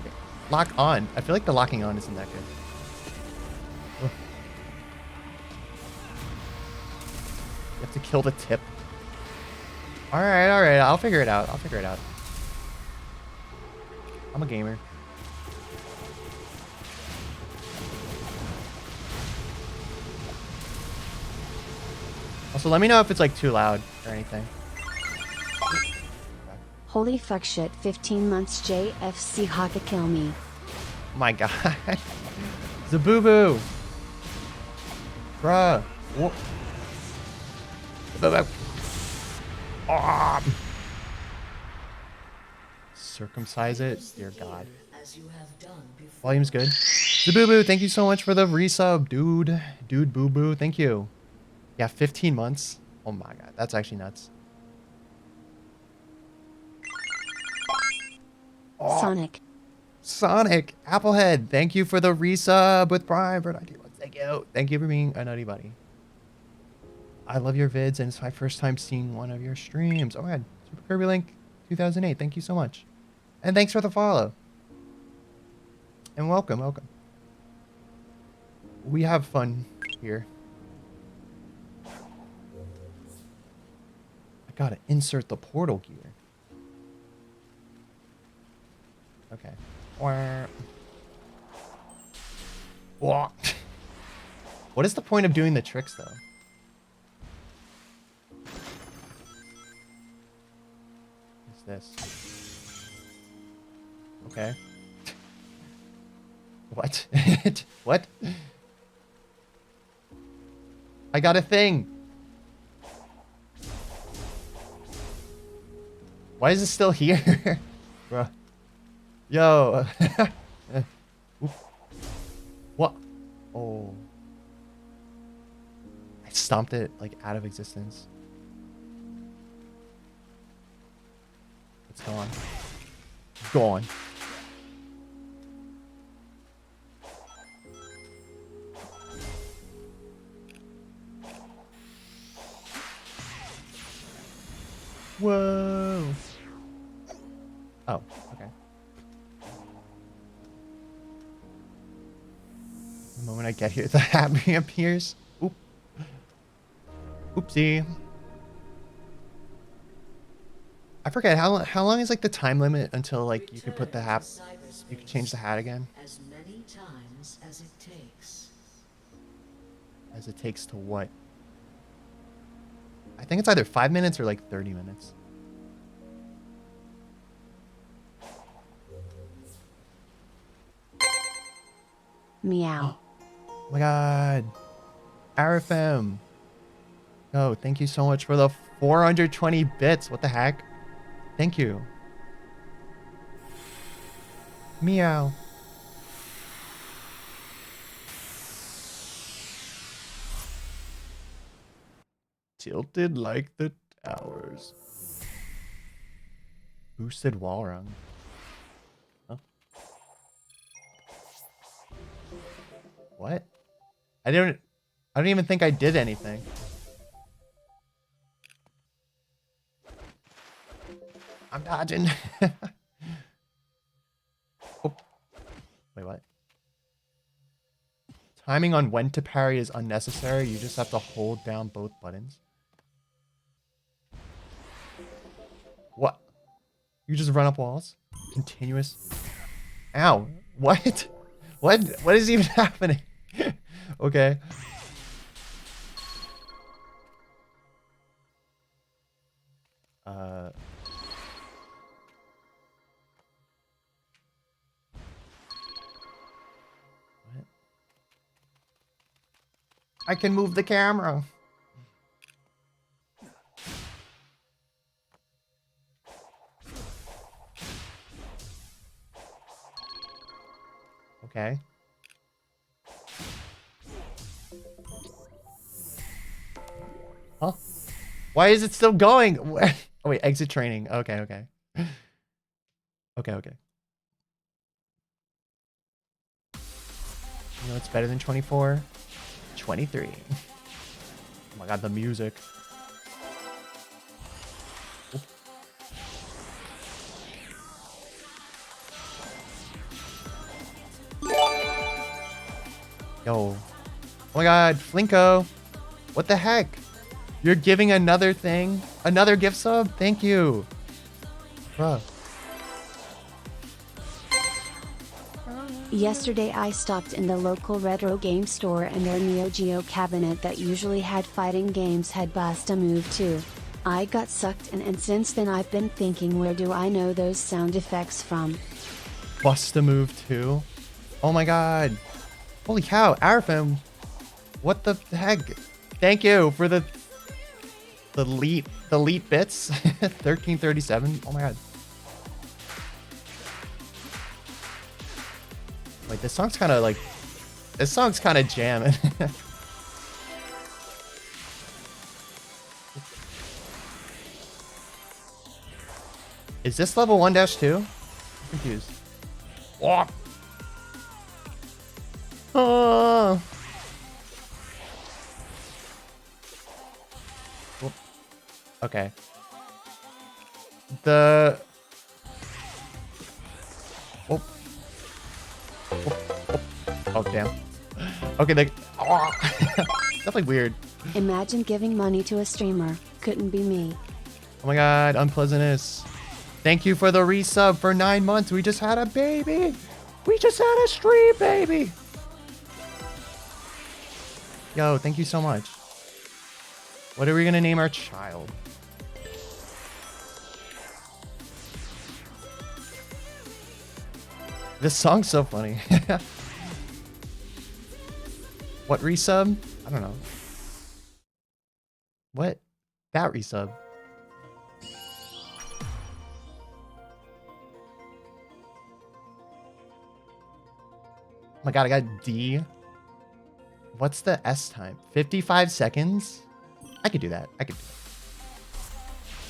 Okay. Lock on. I feel like the locking on isn't that good. Ugh. You have to kill the tip. Alright, alright. I'll figure it out. I'll figure it out. I'm a gamer. Also, let me know if it's like too loud or anything. Holy fuck shit, 15 months JFC Haka kill me. Oh my god. Zaboo. Bruh. Whoa. Oh. Circumcise it? Dear God. As you have done before. Volume's good. Zaboo, thank you so much for the resub, dude. Dude, boo, thank you. Yeah, 15 months. Oh my god, that's actually nuts. Oh, Sonic, Applehead, thank you for the resub with Prime for 90 months. Thank you. Thank you for being a nutty buddy. I love your vids, and it's my first time seeing one of your streams. Oh, god. Super Kirby Link 2008. Thank you so much. And thanks for the follow. And welcome. We have fun here. I gotta insert the portal gear. Okay. What is the point of doing the tricks, though? What's this? Okay. What? What? I got a thing. Why is it still here? Bruh. Yo. What? Oh. I stomped it like out of existence. It's gone. Gone. Whoa. Oh, okay. The moment I get here, the hat reappears. Oop. Oopsie. I forget how long is like the time limit until like you can put the hat, you can change the hat again. As many times as it takes. As it takes to what? I think it's either 5 minutes or like 30 minutes. Meow. Oh my god. RFM. Oh, thank you so much for the 420 bits. What the heck? Thank you. Meow. Tilted like the towers. Boosted wall run. Huh? What? I don't even think I did anything. I'm dodging. Oh. Wait, what? Timing on when to parry is unnecessary. You just have to hold down both buttons. What? You just run up walls? continuous. Ow. What? What is even happening? Okay. What? I can move the camera. Okay. Huh? Why is it still going? Oh wait, exit training. Okay, okay. Okay, okay. You know what's better than 24? 23. Oh my god, the music. Oop. Yo. Oh my god, Flinko. What the heck? You're giving another thing? Another gift sub? Thank you. Bruh. Yesterday I stopped in the local retro game store and their Neo Geo cabinet that usually had fighting games had Bust a Move too. I got sucked in and since then I've been thinking where do I know those sound effects from? Bust a Move too? Oh my god. Holy cow, Arafim. What the heck? Thank you for the elite bits. 1337. Oh my god. Wait, this song's kind of jamming. Is this level 1-2? I'm confused. Oh. Oh. Whoop. Okay. The... Oh. Oh, damn. Okay, oh. Definitely weird. Imagine giving money to a streamer. Couldn't be me. Oh my god, Unpleasantness. Thank you for the resub for 9 months. We just had a baby. We just had a stream baby. Yo, thank you so much. What are we gonna name our child? This song's so funny. What resub? I don't know. What? That resub. Oh my god, I got D. What's the S time? 55 seconds? I could do that. I could do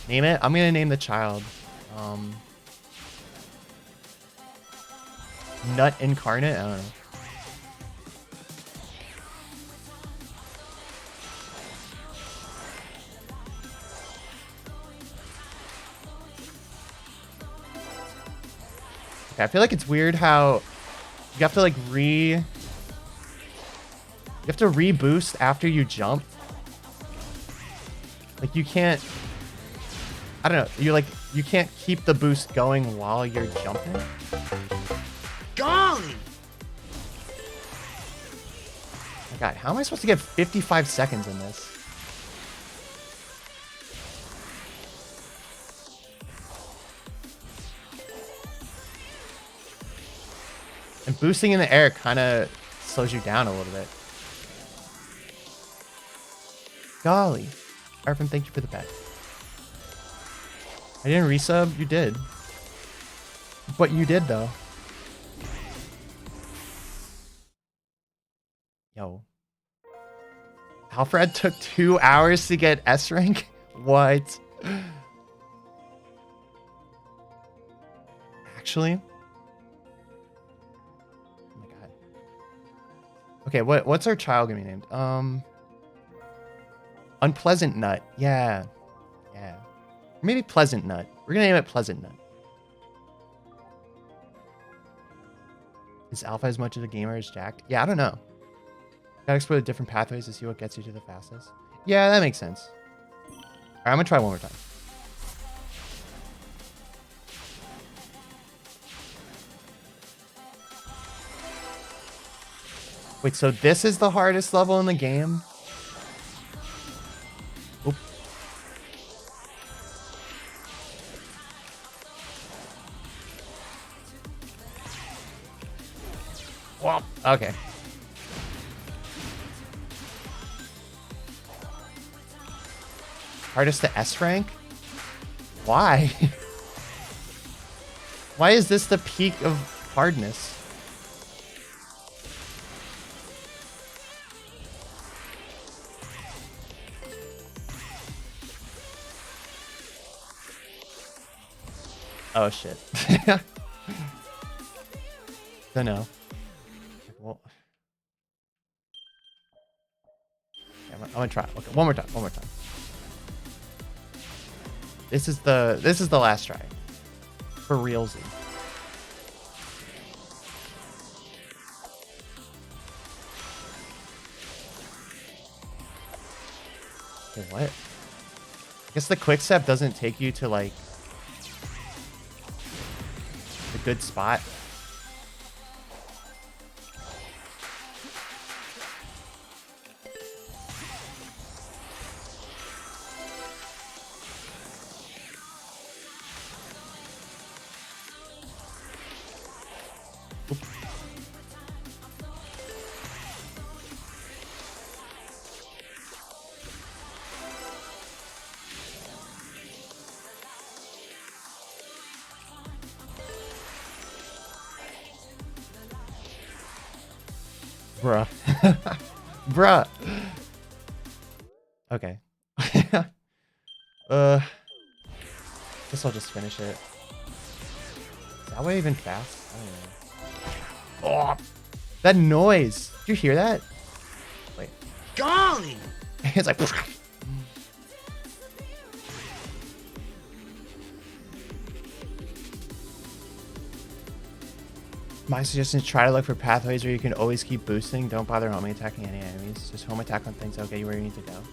that. Name it? I'm gonna name the child. Nut Incarnate? I don't know. Okay, I feel like it's weird how you have to like you have to reboost after you jump. Like you can't, I don't know, you can't keep the boost going while you're jumping. Golly! Oh my god, how am I supposed to get 55 seconds in this? And boosting in the air kind of slows you down a little bit. Golly. Arvin, thank you for the bet. I didn't resub. You did. But you did, though. Yo. Alfred took 2 hours to get S rank? What? Actually? Oh my god. Okay, what's our child gonna be named? Unpleasant Nut. Yeah. Yeah. Or maybe Pleasant Nut. We're gonna name it Pleasant Nut. Is Alpha as much of a gamer as Jack? Yeah, I don't know. Gotta explore the different pathways to see what gets you to the fastest. Yeah, that makes sense. Alright, I'm gonna try one more time. Wait, so this is the hardest level in the game? Oop. Well, okay. Hardest to S rank? Why? Why is this the peak of hardness? Oh shit. Don't know. Well, yeah, I'm gonna try. Okay, one more time. One more time. This is the last try. For realsy. Okay, what? I guess the quick step doesn't take you to like a good spot. Bruh. Bruh. Okay. Guess I'll just finish it. Is that way even fast? I don't know. Oh, that noise. Did you hear that? Wait. Golly! It's like. My suggestion is try to look for pathways where you can always keep boosting. Don't bother homing attacking any enemies. Just home attack on things that'll get you where you need to go.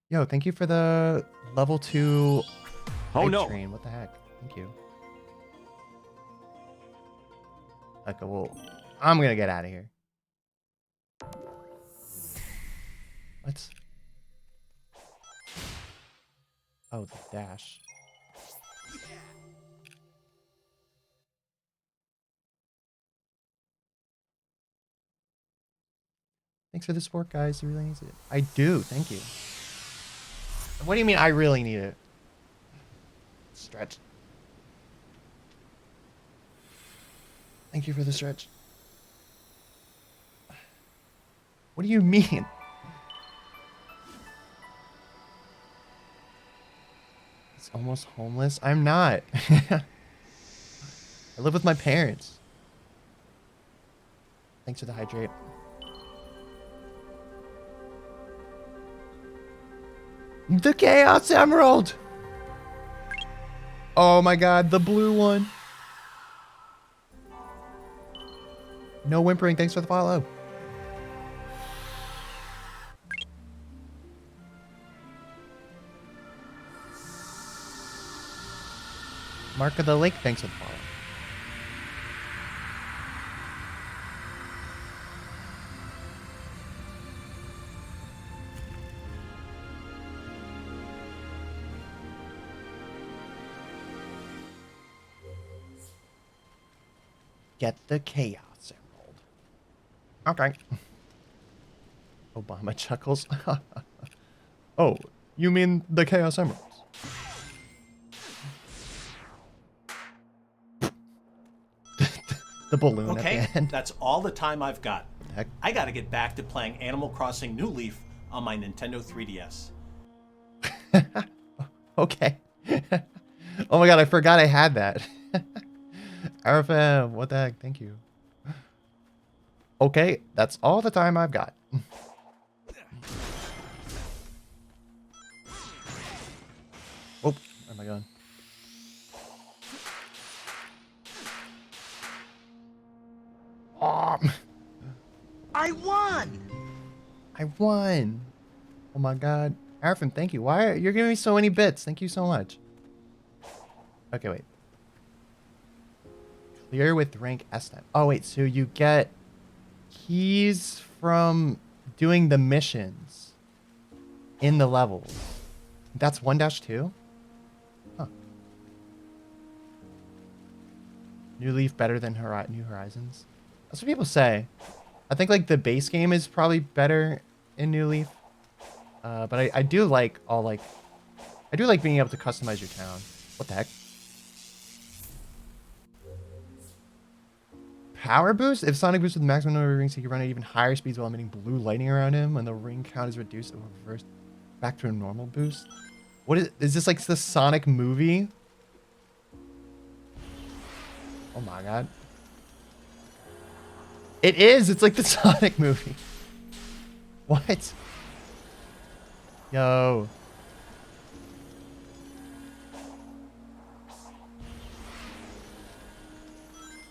Yo, thank you for the level 2 hype train. What the heck? Thank you. Okay, well, I'm gonna get out of here. What? Oh, the dash. Thanks for the support, guys. He really needs it. I do. Thank you. What do you mean I really need it? Stretch. Thank you for the stretch. What do you mean? It's almost homeless. I'm not. I live with my parents. Thanks for the hydrate. The Chaos Emerald! Oh my god, the blue one. No whimpering, thanks for the follow. Mark of the Lake, thanks for the follow. Get the Chaos Emerald. Okay. Obama chuckles. Oh, you mean the Chaos Emeralds? The balloon Okay, at the end. that's all the time I've got. Heck? I gotta get back to playing Animal Crossing New Leaf on my Nintendo 3DS. Okay. Oh my god, I forgot I had that. RFM, what the heck? Thank you. Okay, that's all the time I've got. Oh, where am I going? Oh, I won! I won. Oh my god. Arfin, thank you. Why you're giving me so many bits? Thank you so much. Okay, wait. Clear with rank S time. Oh wait, so you get keys from doing the missions in the levels. That's 1-2? Huh. New Leaf better than New Horizons? That's what people say. I think like the base game is probably better in New Leaf. But I do like I do like being able to customize your town. What the heck? Power boost? If Sonic boosts with the maximum number of rings, he can run at even higher speeds while emitting blue lightning around him. When the ring count is reduced, it will reverse back to a normal boost. What is this like the Sonic movie? Oh my god. It is! It's like the Sonic movie. What? Yo.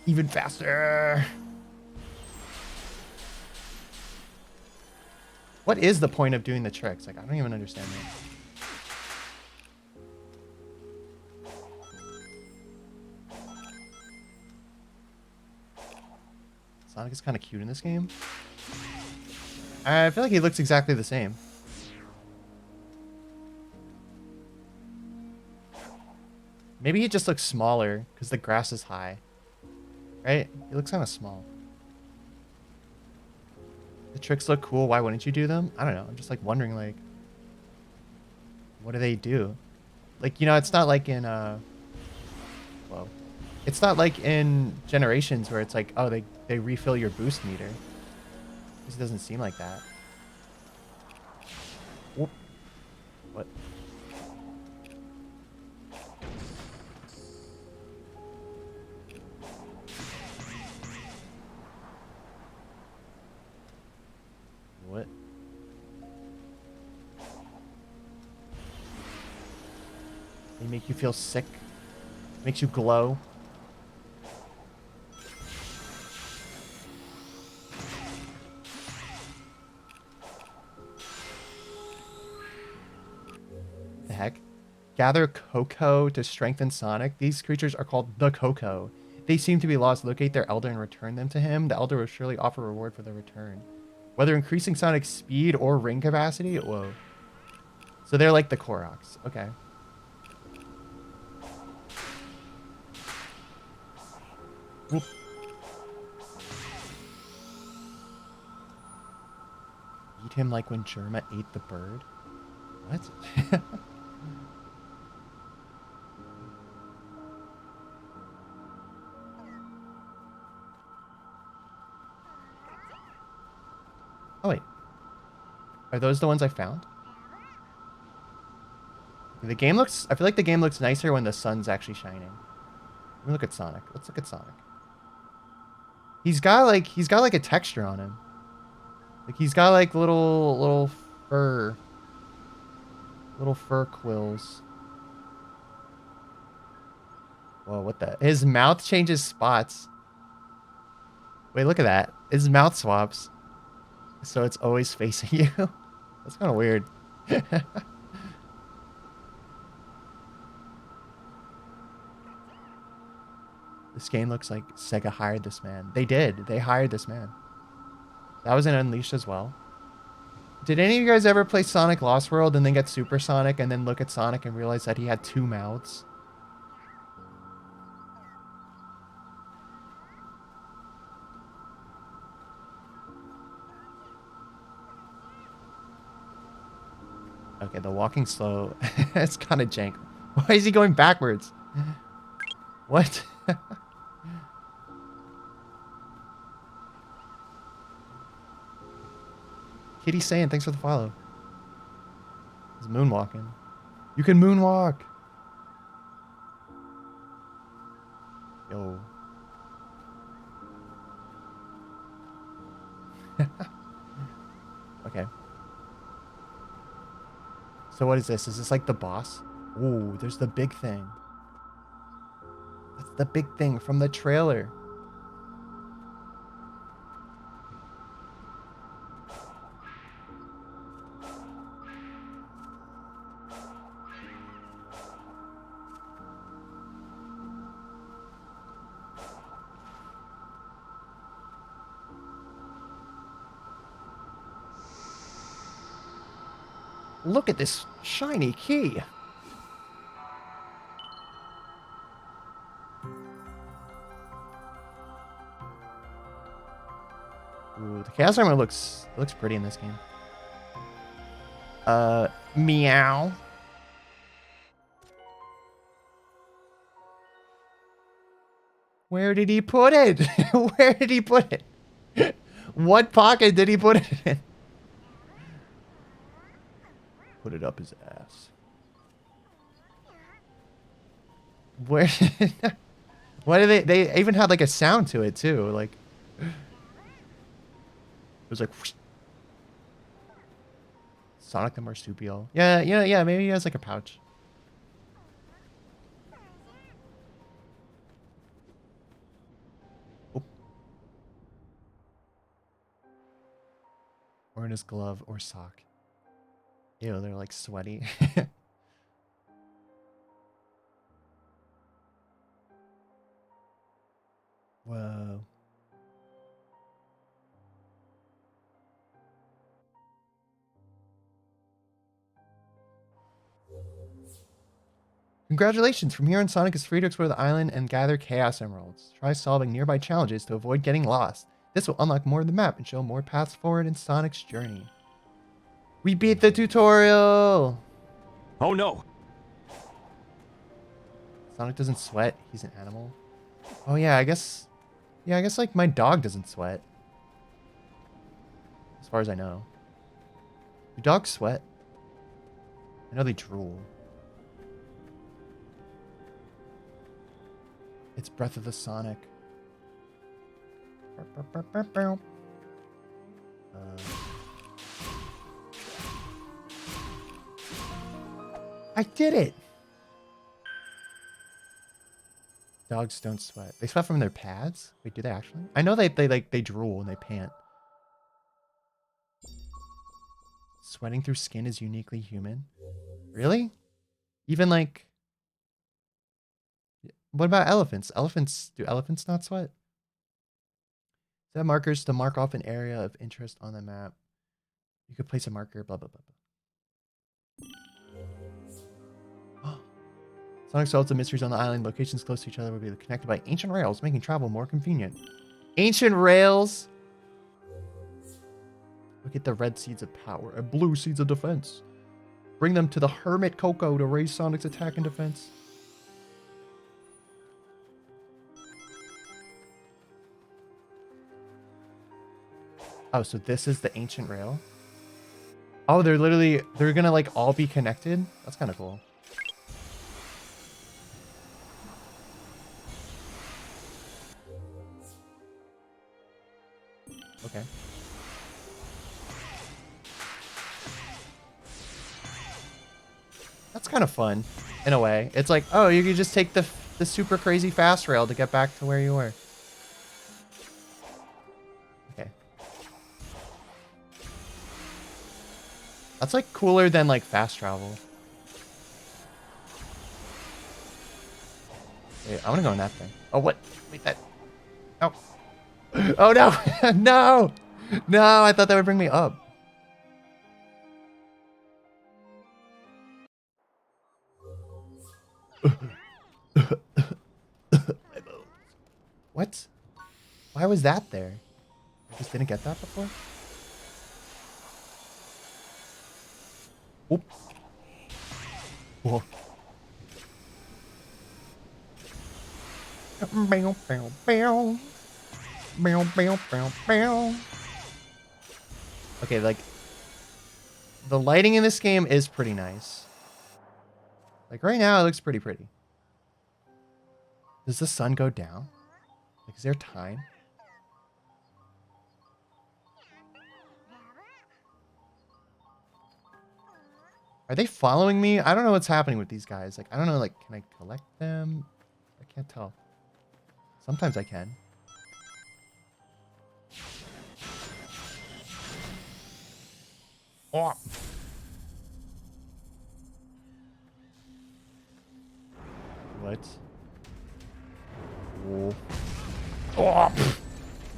Even faster. What is the point of doing the tricks? Like, I don't even understand that. Sonic is kind of cute in this game. I feel like he looks exactly the same. Maybe he just looks smaller because the grass is high. Right? He looks kind of small. The tricks look cool. Why wouldn't you do them? I don't know. I'm just like wondering, like, what do they do? Like, you know, it's not like in whoa. It's not like in Generations where it's like, oh, they refill your boost meter. This doesn't seem like that. Whoop. What? What? They make you feel sick. Makes you glow. The heck? Gather Coco to strengthen Sonic. These creatures are called the Coco. They seem to be lost. Locate their elder and return them to him. The elder will surely offer a reward for their return. Whether increasing Sonic's speed or ring capacity. Whoa. So they're like the Koroks. Okay. Whoop. Eat him like when Germa ate the bird? What? Oh, wait. Are those the ones I found? The game looks... I feel like the game looks nicer when the sun's actually shining. Let me look at Sonic. Let's look at Sonic. He's got like a texture on him. Like he's got like little fur quills. Whoa, what the? His mouth changes spots. Wait, look at that. His mouth swaps. So it's always facing you. That's kind of weird. This game looks like Sega hired this man. They did. They hired this man. That was in Unleashed as well. Did any of you guys ever play Sonic Lost World and then get Super Sonic and then look at Sonic and realize that he had 2 mouths? Okay, the walking slow. It's kind of jank. Why is he going backwards? What? Kitty saying, thanks for the follow. He's moonwalking. You can moonwalk. Yo. Okay. So what is this? Is this like the boss? Ooh, there's the big thing. That's the big thing from the trailer. Look at this shiny key. Ooh, the Chaos Armor looks pretty in this game. Meow. Where did he put it? Where did he put it? What pocket did he put it in? Put it up his ass. Where? Why do they even had like a sound to it too? Like it was like whoosh. Sonic the Marsupial. Yeah. Maybe he has like a pouch. Oh. Or in his glove or sock. Ew, they're like sweaty. Whoa. Congratulations! From here on, Sonic is free to explore the island and gather Chaos Emeralds. Try solving nearby challenges to avoid getting lost. This will unlock more of the map and show more paths forward in Sonic's journey. We beat the tutorial! Oh no! Sonic doesn't sweat. He's an animal. Oh yeah, I guess like my dog doesn't sweat. As far as I know. Do dogs sweat? I know they drool. It's Breath of the Sonic. I did it! Dogs don't sweat. They sweat from their pads? Wait, do they actually? I know they drool and they pant. Sweating through skin is uniquely human. Really? Even like... What about elephants? Do elephants not sweat? Set markers to mark off an area of interest on the map. You could place a marker, blah, blah, blah, blah. Sonic solves the mysteries on the island. Locations close to each other will be connected by ancient rails, making travel more convenient. Ancient rails? Look at the red seeds of power and blue seeds of defense. Bring them to the Hermit Coco to raise Sonic's attack and defense. Oh, so this is the ancient rail? Oh, they're gonna like all be connected? That's kind of cool. Okay. That's kind of fun, in a way. It's like, oh, you could just take the super crazy fast rail to get back to where you were. Okay. That's like cooler than like fast travel. Wait, I want to go in that thing. Oh, what? Wait, that... Oh. Oh, no. No. No, I thought that would bring me up. What? Why was that there? I just didn't get that before? Oop. Whoa. Bow, bow, bow. Bow, bow, bow, bow. Okay, like, the lighting in this game is pretty nice. Like, right now, it looks pretty pretty. Does the sun go down? Like, is there time? Are they following me? I don't know what's happening with these guys. Like, I don't know, like, can I collect them? I can't tell. Sometimes I can. Oh. What? Oh. Oh.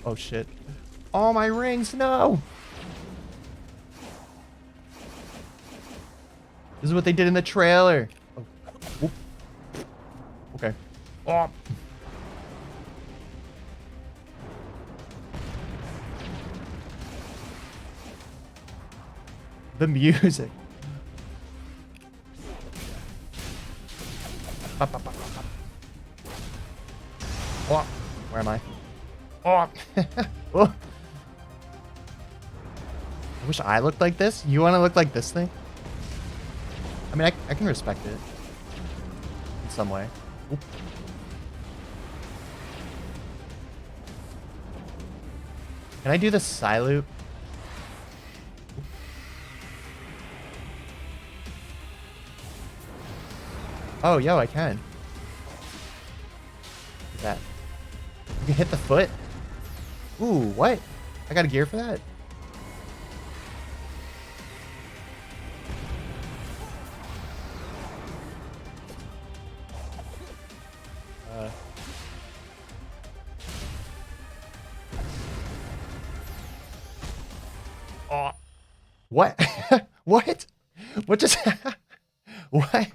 Oh shit. Oh, my rings, no! This is what they did in the trailer. Oh. Whoop. Okay. Oh. The music. Up, up, up, up, up. Oh. Where am I? Oh. Oh. I wish I looked like this. You want to look like this thing? I mean, I can respect it in some way. Oop. Can I do the side loop? Oh, yo, I can. What's that? You can hit the foot? Ooh, what? I got a gear for that? Oh. What? What? What just what?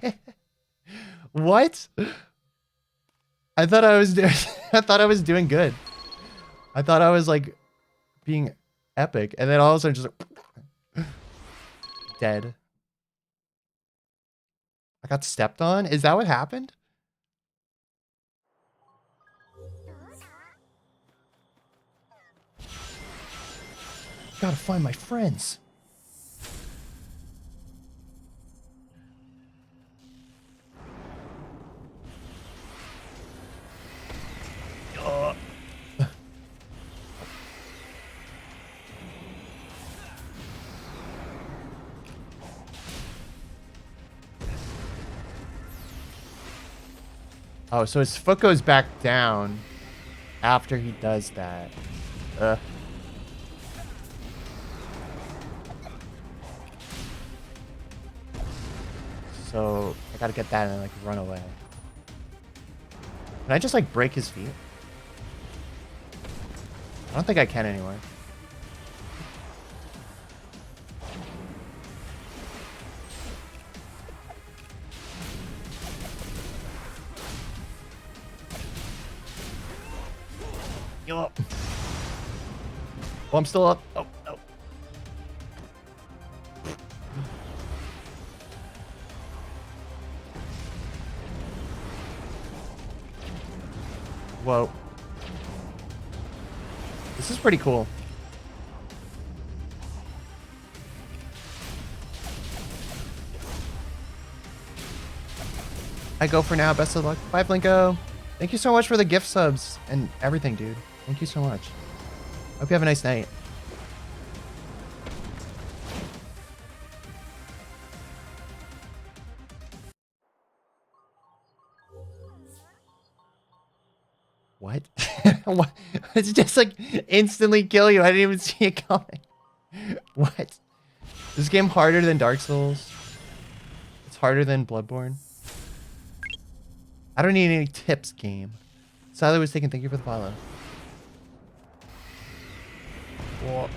What? I thought I was doing I thought I was doing good. I thought I was like being epic, and then all of a sudden just like dead. I got stepped on? Is that what happened? Gotta find my friends. Oh, so his foot goes back down after he does that. So I gotta get that and like run away. Can I just like break his feet? I don't think I can anymore. Yo. Well, I'm still up. Oh, no. Whoa. This is pretty cool. I go for now. Best of luck. Bye, Blinko. Thank you so much for the gift subs and everything, dude. Thank you so much. Hope you have a nice night. What? What? It's just like instantly kill you. I didn't even see it coming. What? This game harder than Dark Souls? It's harder than Bloodborne? I don't need any tips, game. Silo was taken. Thank you for the follow. Whoa.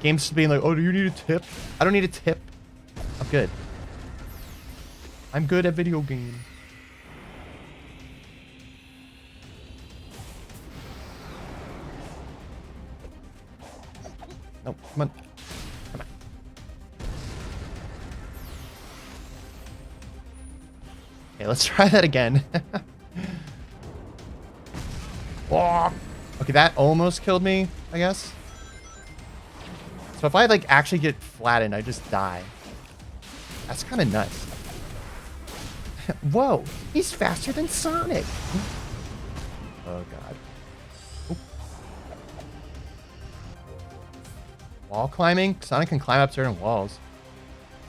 Game's just being like, oh, do you need a tip? I don't need a tip. I'm good. I'm good at video games. No, come on. Come on. Okay, let's try that again. Whoa. Okay, that almost killed me, I guess. So if I like actually get flattened, I just die. That's kind of nuts. Whoa, he's faster than Sonic. Oh god. Oop. Wall climbing? Sonic can climb up certain walls.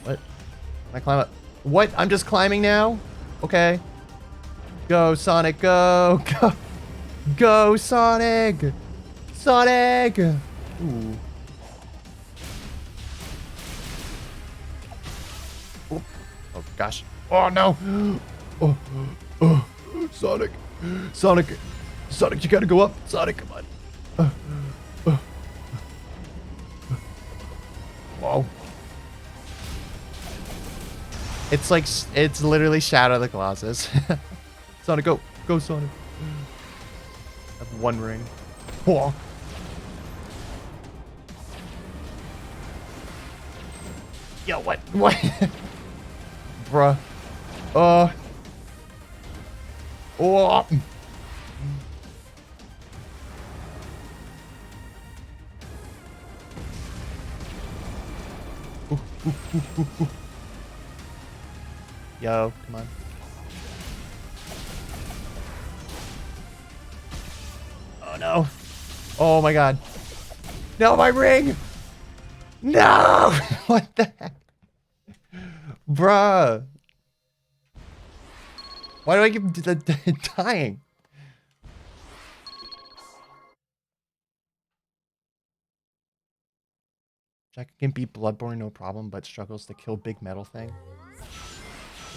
What? Can I climb up? What? I'm just climbing now? Okay. Go, Sonic, go. Go. Go, Sonic! Sonic! Ooh. Oh, oh gosh. Oh no! Oh, oh, Sonic! Sonic! Sonic, you gotta go up! Sonic, come on! Whoa. It's like, it's literally Shadow of the Colossus. Sonic, go. Go, Sonic. I have one ring. Whoa. Yo, what? What? Bruh. Oh. Yo, come on. Oh no. Oh my god. No, my ring! No! What the heck? Bruh. Why do I keep dying? Jack can beat Bloodborne no problem, but struggles to kill Big Metal Thing.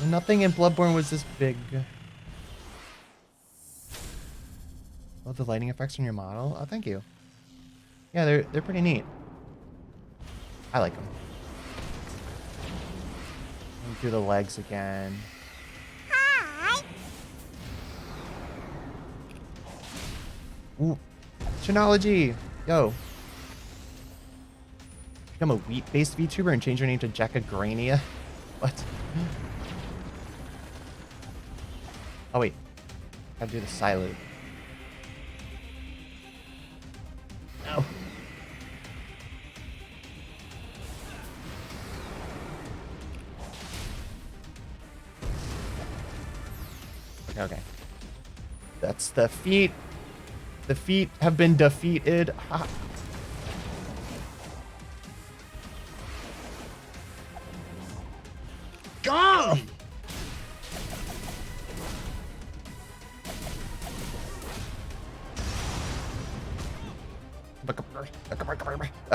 Nothing in Bloodborne was this big. Oh, the lighting effects on your model? Oh, thank you. Yeah, they're pretty neat. I like them. Do the legs again. Hi. Ooh. Chinology! Yo. Become a wheat-based VTuber and change your name to Jackagrania? What? Oh wait. Gotta do the Siloop. No. Okay. That's the feet. The feet have been defeated. Ha. Golly!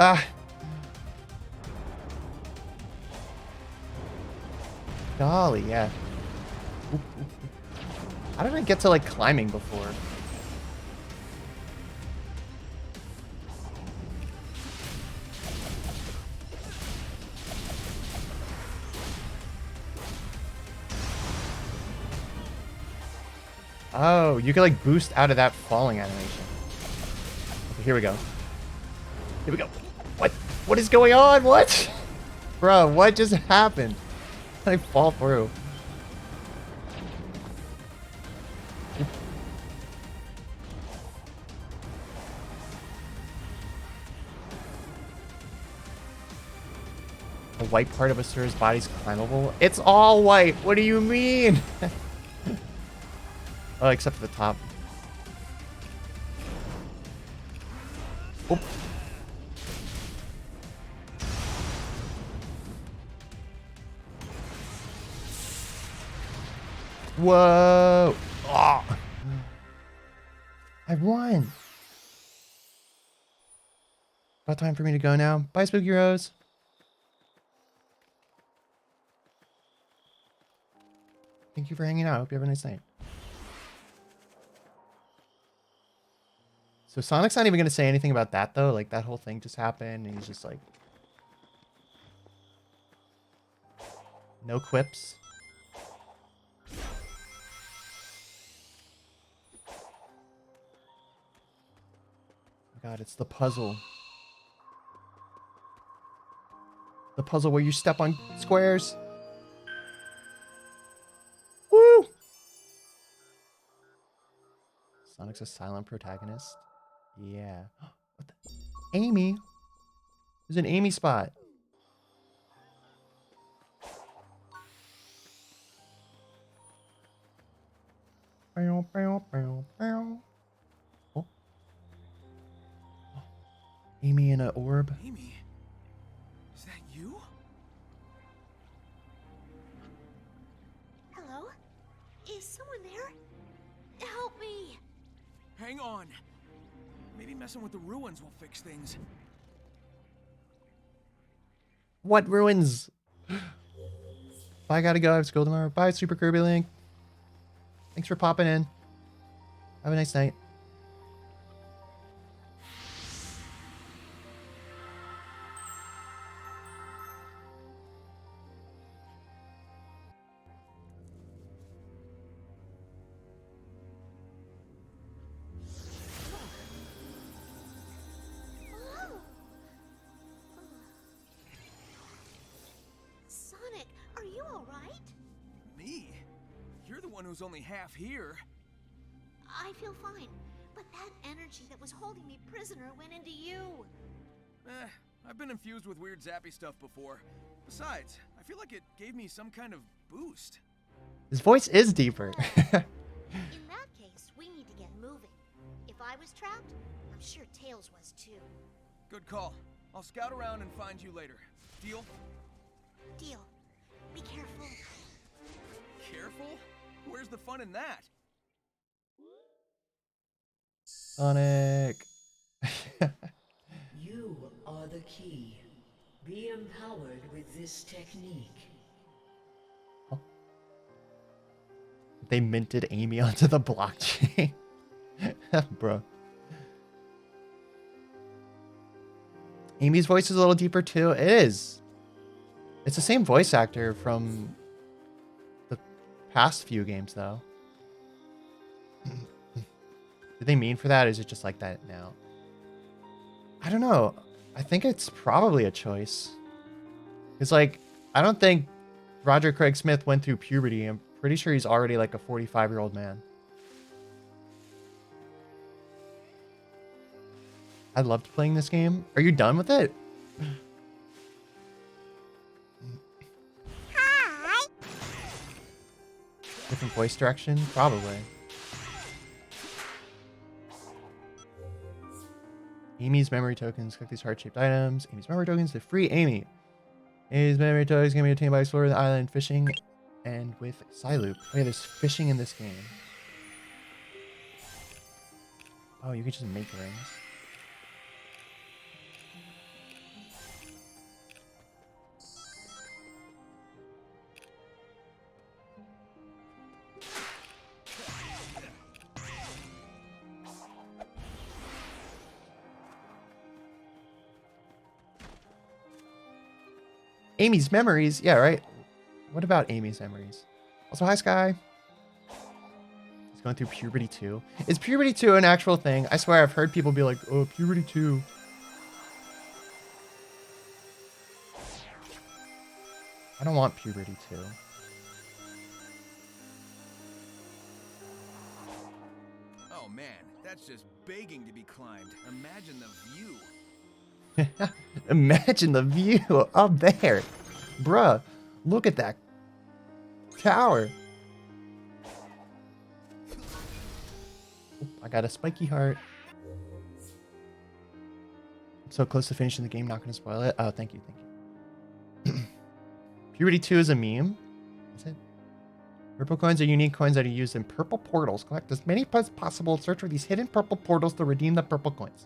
Ah. Golly, yeah. How did I get to like climbing before? Oh, you can like boost out of that falling animation. Okay, here we go. Here we go. What? What is going on? What? Bro, what just happened? I fall through. The white part of Asura's body is climbable? It's all white. What do you mean? Oh, except for the top. Oop. Whoa. Oh. I won. About time for me to go now. Bye, Spooky Rose. Thank you for hanging out. Hope you have a nice night. So Sonic's not even going to say anything about that, though. Like, that whole thing just happened, and he's just like... No quips. Oh God, it's the puzzle. The puzzle where you step on squares. Woo! Sonic's a silent protagonist. Yeah. What the? Amy? There's an Amy spot. Bow, bow, bow, bow. Oh. Amy in an orb. Amy, is that you? Hello? Is someone there? Help me! Hang on. Maybe messing with the ruins will fix things. What ruins? I gotta go. I have school tomorrow. Bye, Super Kirby Link. Thanks for popping in. Have a nice night. someone who's only half here. I feel fine, but that energy that was holding me prisoner went into you. I've been infused with weird zappy stuff before. Besides, I feel like it gave me some kind of boost. His voice is deeper. In that case, we need to get moving. If I was trapped, I'm sure Tails was too. Good call. I'll scout around and find you later. Deal? Deal. Be careful. Careful? Where's the fun in that? Sonic. You are the key. Be empowered with this technique. They minted Amy onto the blockchain. Bro. Amy's voice is a little deeper too. It is. It's the same voice actor from the past few games though. Did they mean for that? Or is it just like that now? I don't know. I think it's probably a choice. It's like, I don't think Roger Craig Smith went through puberty. I'm pretty sure he's already like a 45-year-old man. I loved playing this game. Are you done with it? Hi. Different voice direction? Probably. Amy's memory tokens. Collect these heart-shaped items. Amy's memory tokens to free Amy. Amy's memory tokens can be obtained by exploring the island, fishing, and with Psyloop. Oh yeah, there's fishing in this game. Oh, you can just make rings. Amy's memories? Yeah, right. What about Amy's memories? Also, hi, Sky. He's going through puberty 2. Is puberty 2 an actual thing? I swear I've heard people be like, oh, puberty 2. I don't want puberty 2. Oh man, that's just begging to be climbed. Imagine the view. Imagine the view up there. Bruh, look at that tower. Oop, I got a spiky heart. I'm so close to finishing the game, not going to spoil it. Oh, thank you, thank you. Puberty 2 is a meme? Is it? Purple coins are unique coins that are used in purple portals. Collect as many as possible. Search for these hidden purple portals to redeem the purple coins.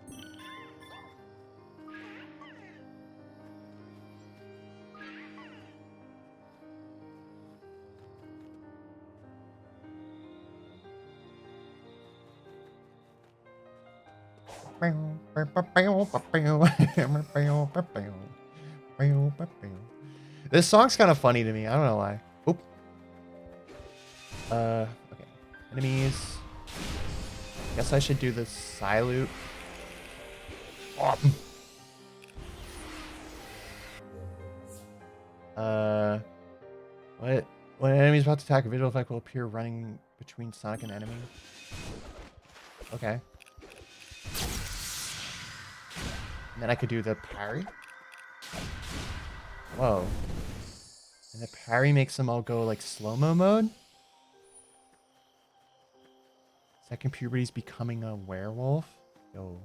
This song's kind of funny to me. I don't know why. Oop. Okay. Enemies. Guess I should do the Psyloop. What? When an enemy is about to attack, a visual effect will appear running between Sonic and enemy. Okay. And then I could do the parry. Whoa. And the parry makes them all go like slow-mo mode. Second puberty's becoming a werewolf. Yo.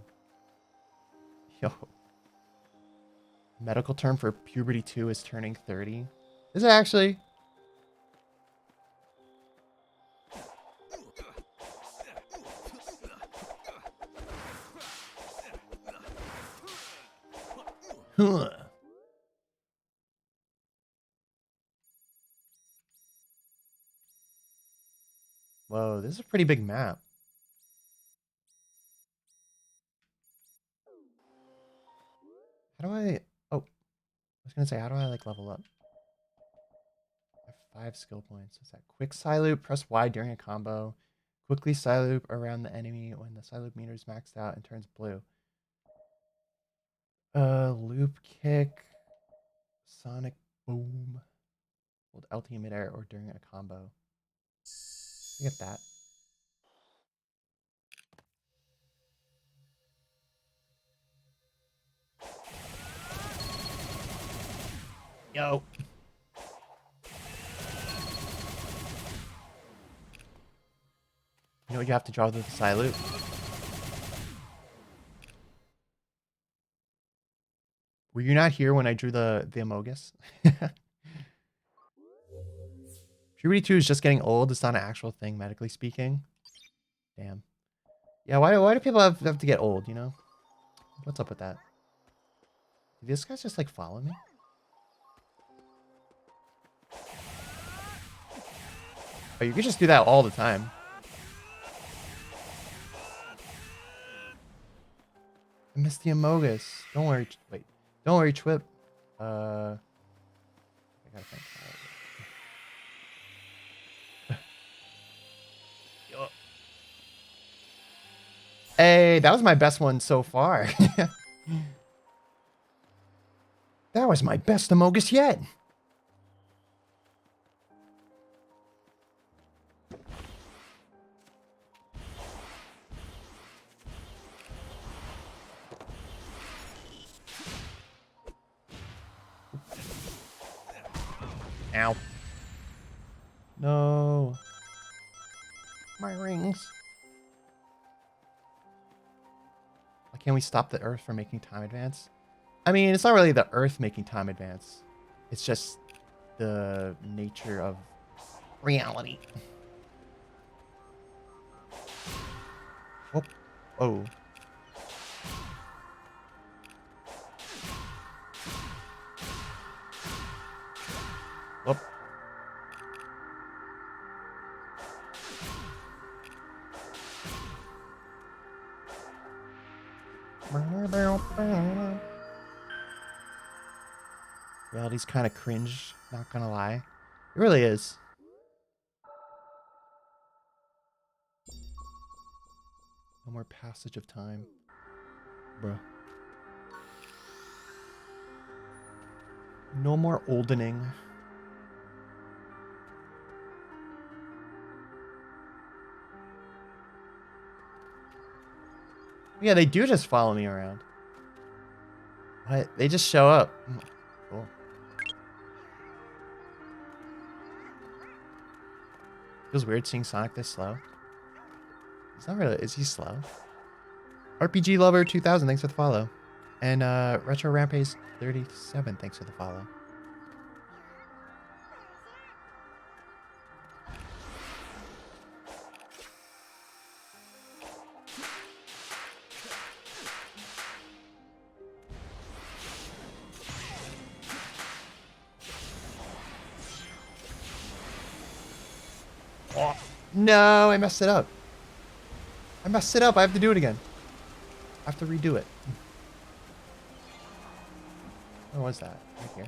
Yo. Medical term for puberty 2 is turning 30. Is it actually? Huh. Whoa, this is a pretty big map. How do I... Oh, I was going to say, how do I like level up? I have 5 skill points. What's that? Quick Psyloop, press Y during a combo. Quickly Psyloop around the enemy when the Psyloop meter is maxed out and turns blue. Loop kick, Sonic boom. Hold LT in midair or during a combo. You get that. Yo. You know what you have to draw with the side loop? Were you not here when I drew the Amogus? Puberty 2 is just getting old. It's not an actual thing, medically speaking. Damn. Yeah, why do people have to get old, you know? What's up with that? Did this guy's just like follow me? Oh, you could just do that all the time. I missed the Amogus. Don't worry. Wait. Don't worry, Chwip. I gotta think. Hey, that was my best one so far. That was my best Amogus yet. Ow. No. My rings. Why can't we stop the Earth from making time advance? I mean, it's not really the Earth making time advance. It's just the nature of reality. Oh. Oh. Whoop. Reality's kind of cringe, not gonna lie. It really is. No more passage of time. Bro. No more oldening. Yeah, they do just follow me around. What? They just show up. Cool. Feels weird seeing Sonic this slow. He's not really. Is he slow? RPG Lover 2000, thanks for the follow. And Retro Rampage 37, thanks for the follow. Oh, no, I messed it up. I messed it up. I have to do it again. I have to redo it. Where was that? Right here.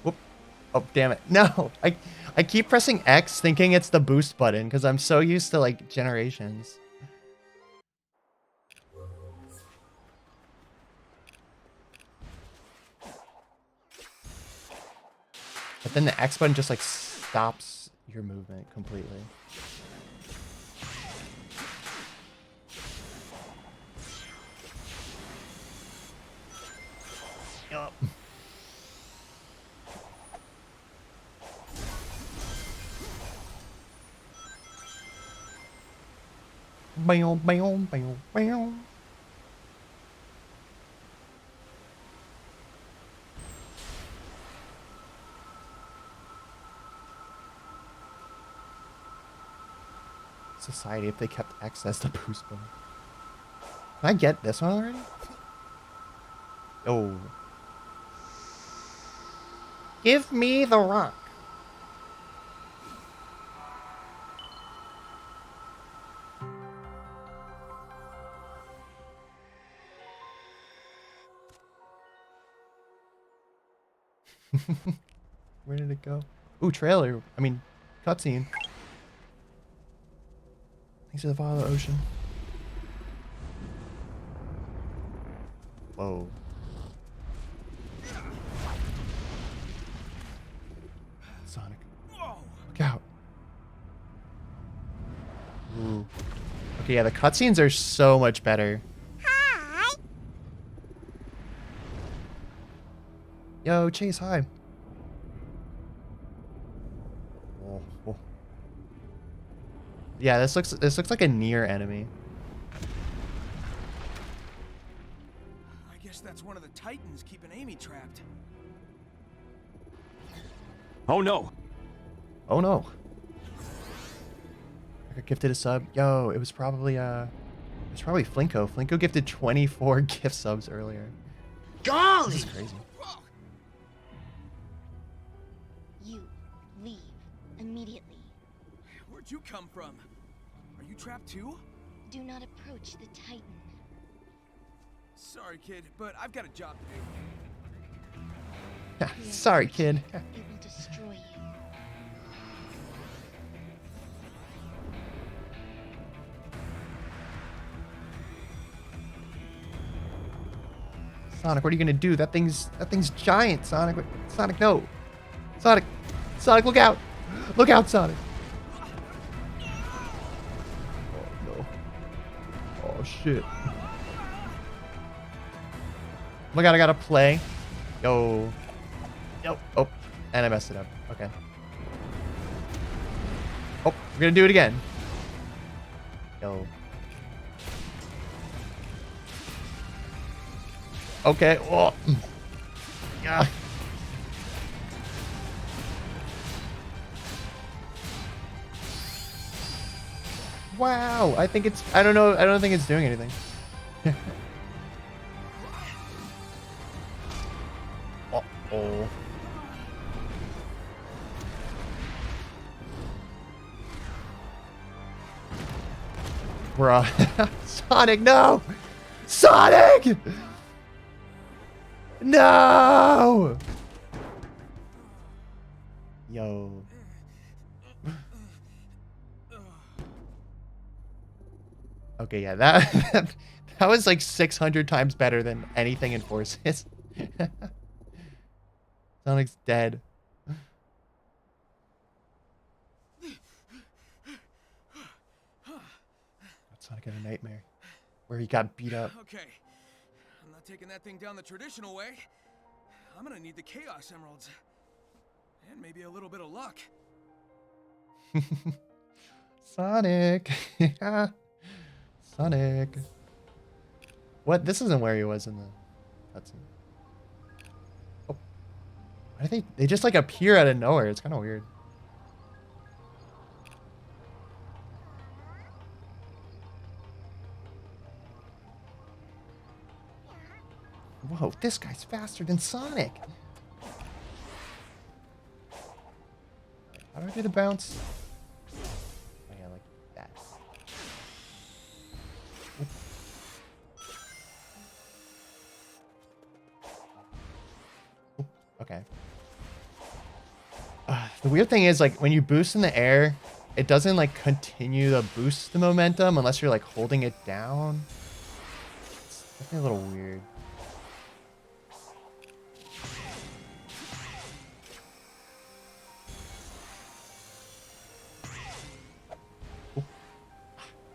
Whoop. Oh, damn it. No. I keep pressing X thinking it's the boost button because I'm so used to like generations. But then the X button just like stops your movement completely. Yup. Bam, bam, bam, bam. Society if they kept X as the boost button. Can I get this one already? Oh. Give me the rock. Where did it go? Ooh, trailer. I mean, cutscene. Thanks for the follow, Ocean. Whoa. Sonic. Look out. Ooh. Okay, yeah, the cutscenes are so much better. Hi. Yo, Chase, hi. Oh, oh. Yeah, this looks like a near enemy. I guess that's one of the Titans keeping Amy trapped. Oh no! Oh no. I got gifted a sub. Yo, it was probably Flinko. Flinko gifted 24 gift subs earlier. Golly! This is crazy. You leave immediately. Where'd you come from? Are you trapped too? Do not approach the Titan. Sorry, kid, but I've got a job to do. Sorry, kid. It will destroy you. Sonic, what are you gonna do? That thing's giant, Sonic. Sonic, no. Sonic, look out! Look out, Sonic! Oh no! Oh shit! Oh my god, I gotta play. Yo. Oh, and I messed it up. Okay. Oh, we're gonna do it again. Yo. Okay. Oh. Yeah. Wow. I think it's. I don't know. I don't think it's doing anything. Oh. Bruh. Sonic, no! Sonic! No! Yo. Okay, yeah, that that was like 600 times better than anything in Forces. Sonic's dead. Sonic had a nightmare where he got beat up. Okay. I'm not taking that thing down the traditional way. I'm gonna need the Chaos Emeralds. And maybe a little bit of luck. Sonic. Yeah. Sonic. What? This isn't where he was in the cutscene. Oh. Why do they just like appear out of nowhere? It's kind of weird. Whoa, this guy's faster than Sonic. How do I do the bounce? Oh yeah, like that. Oop. Okay. The weird thing is, like, when you boost in the air, it doesn't, like, continue to boost the momentum unless you're, like, holding it down. It's definitely a little weird.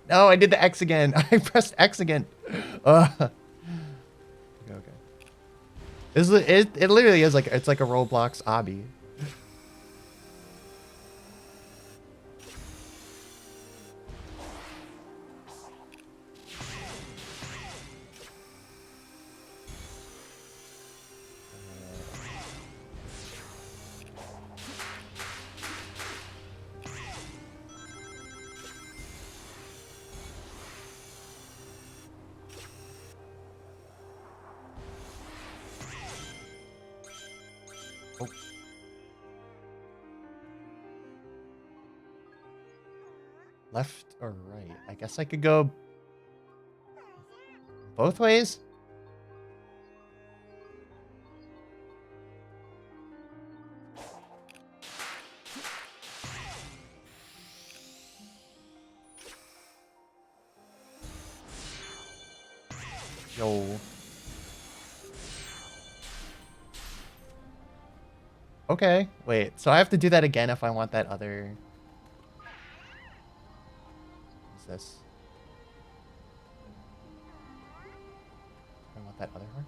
No, I did the X again. I pressed X again. Okay. It literally is like, it's like a Roblox obby. Left or right? I guess I could go both ways. Yo. Okay, wait. So I have to do that again if I want that other... What's this? I want that other one.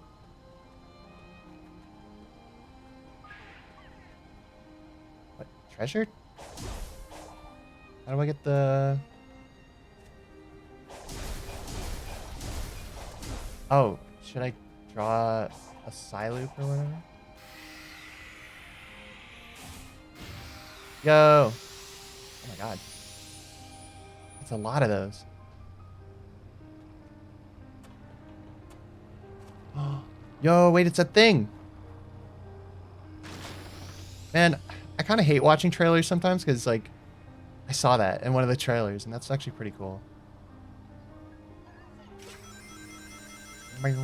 What? Treasure? How do I get the... Oh, should I draw a Psyloop or whatever? Yo! Oh my god. That's a lot of those. Yo, wait, it's a thing! Man, I kind of hate watching trailers sometimes because, like, I saw that in one of the trailers, and that's actually pretty cool. Sonic,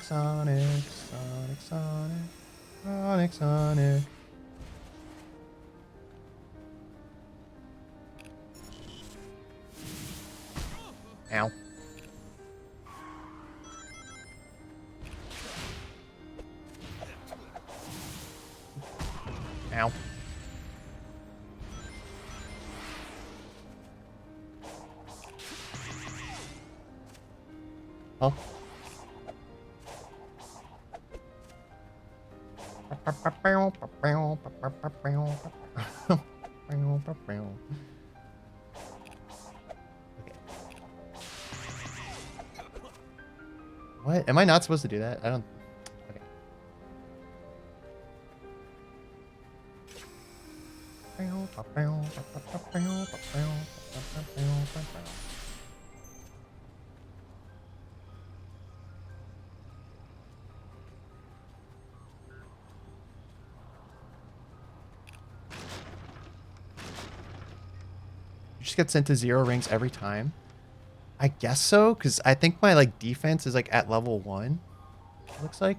Sonic, Sonic, Sonic, Sonic, Sonic. Ow. Ow. Oh. What? Am I not supposed to do that? I don't... Okay. You just get sent to 0 rings every time? I guess so, because I think my like defense is like at level 1. It looks like.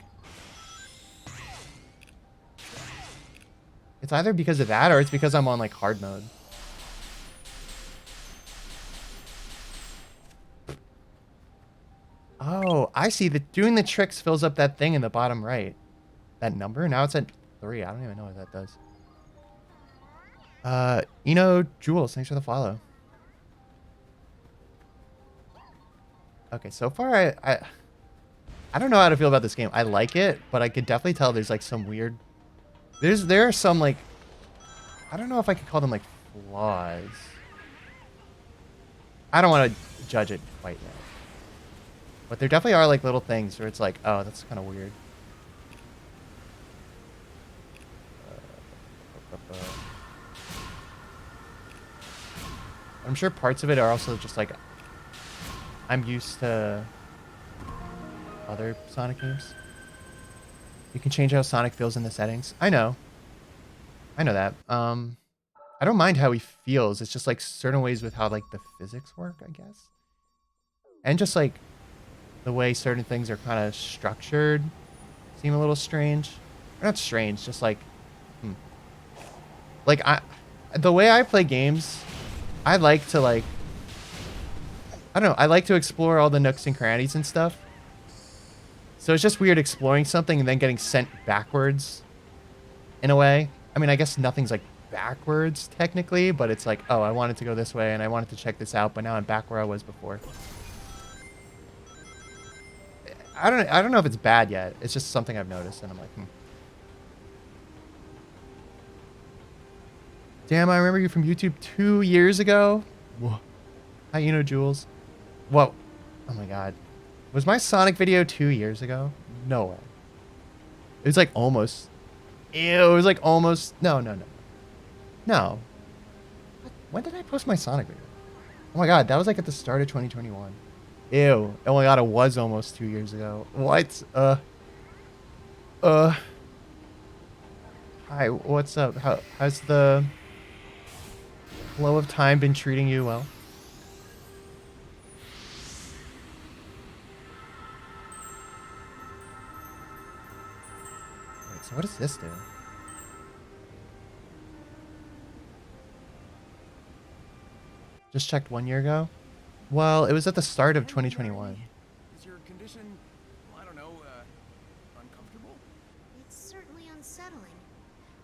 It's either because of that or it's because I'm on like hard mode. Oh, I see. Doing the tricks fills up that thing in the bottom right. That number? Now it's at 3. I don't even know what that does. Jules, thanks for the follow. Okay, so far I don't know how to feel about this game. I like it, but I could definitely tell there's like some weird... There are some like... I don't know if I could call them like flaws. I don't want to judge it quite yet. But there definitely are like little things where it's like, oh, that's kind of weird. I'm sure parts of it are also just like... I'm used to other Sonic games. You can change how Sonic feels in the settings. I know that. I don't mind how he feels. It's just like certain ways with how like the physics work, I guess. And just like the way certain things are kind of structured seem a little strange. Or not strange, just like like the way I play games, I like to like I don't know, I like to explore all the nooks and crannies and stuff. So it's just weird exploring something and then getting sent backwards in a way. I mean, I guess nothing's like backwards technically, but it's like, oh, I wanted to go this way and I wanted to check this out, but now I'm back where I was before. I don't know if it's bad yet. It's just something I've noticed and I'm like, Damn, I remember you from YouTube 2 years ago. Whoa. How you know Jules? Whoa. Oh my god. Was my Sonic video 2 years ago? No way. It was like almost. Ew, it was like almost. No. No. When did I post my Sonic video? Oh my god, that was like at the start of 2021. Ew. Oh my god, it was almost 2 years ago. What? Hi, what's up? How's the flow of time been treating you well? Wait, so what does this do? Just checked 1 year ago? Well, it was at the start of 2021. Is your condition, I don't know, uncomfortable? It's certainly unsettling.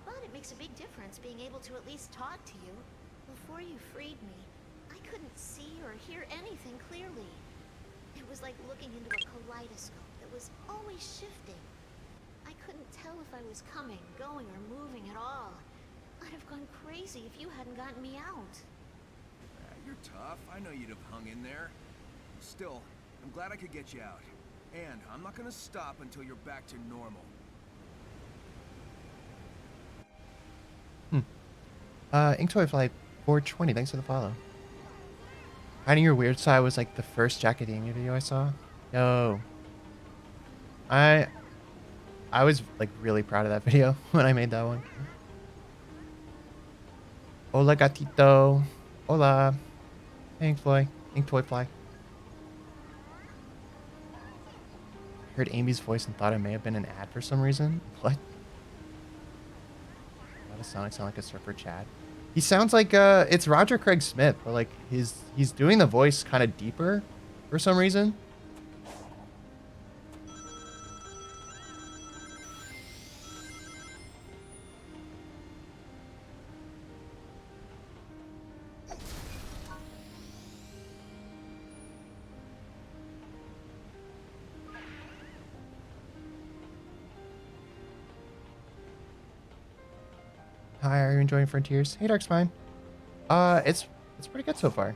But it makes a big difference being able to at least talk to you. Before you freed me, I couldn't see or hear anything clearly. It was like looking into a kaleidoscope that was always shifting. I couldn't tell if I was coming, going, or moving at all. I'd have gone crazy if you hadn't gotten me out. You're tough. I know you'd have hung in there. Still, I'm glad I could get you out. And I'm not gonna stop until you're back to normal. Inktoyfly 420, thanks for the follow. Hiding Your Weird Side was like the first Jackademia video I saw. Yo. I was like really proud of that video when I made that one. Hola gatito. Hola. Hey Inktoyfly. Heard Amy's voice and thought it may have been an ad for some reason. What? Why does Sonic sound like a surfer Chad? He sounds like it's Roger Craig Smith, but like he's doing the voice kind of deeper for some reason. Hi, are you enjoying Frontiers? Hey, Darkspine. It's pretty good so far.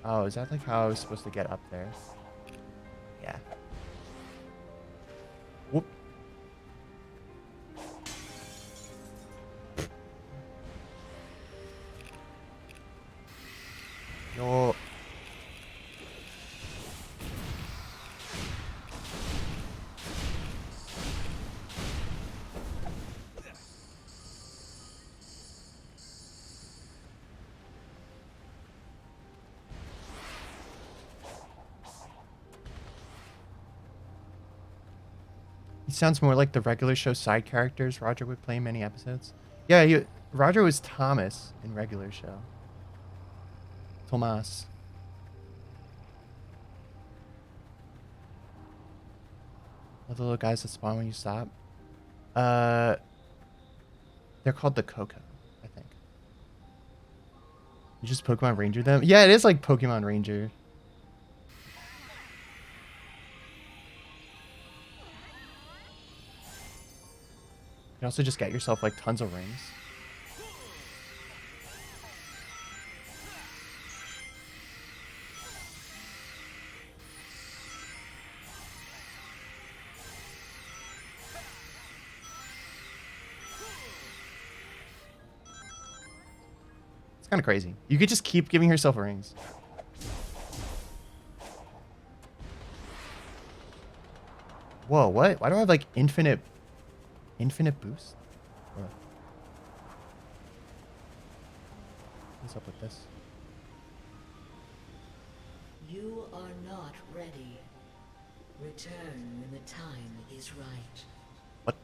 Oh, is that like how I was supposed to get up there? Yeah. Whoop. Yo. He sounds more like the regular show side characters Roger would play in many episodes. Yeah, Roger was Thomas in regular show. Tomas. All the little guys that spawn when you stop. They're called the Coco, I think. You just Pokemon Ranger them? Yeah, it is like Pokemon Ranger. You can also just get yourself like tons of rings. It's kind of crazy. You could just keep giving yourself rings. Whoa, what? Why do I have like infinite boost? What's up with this? You are not ready. Return when the time is right. What?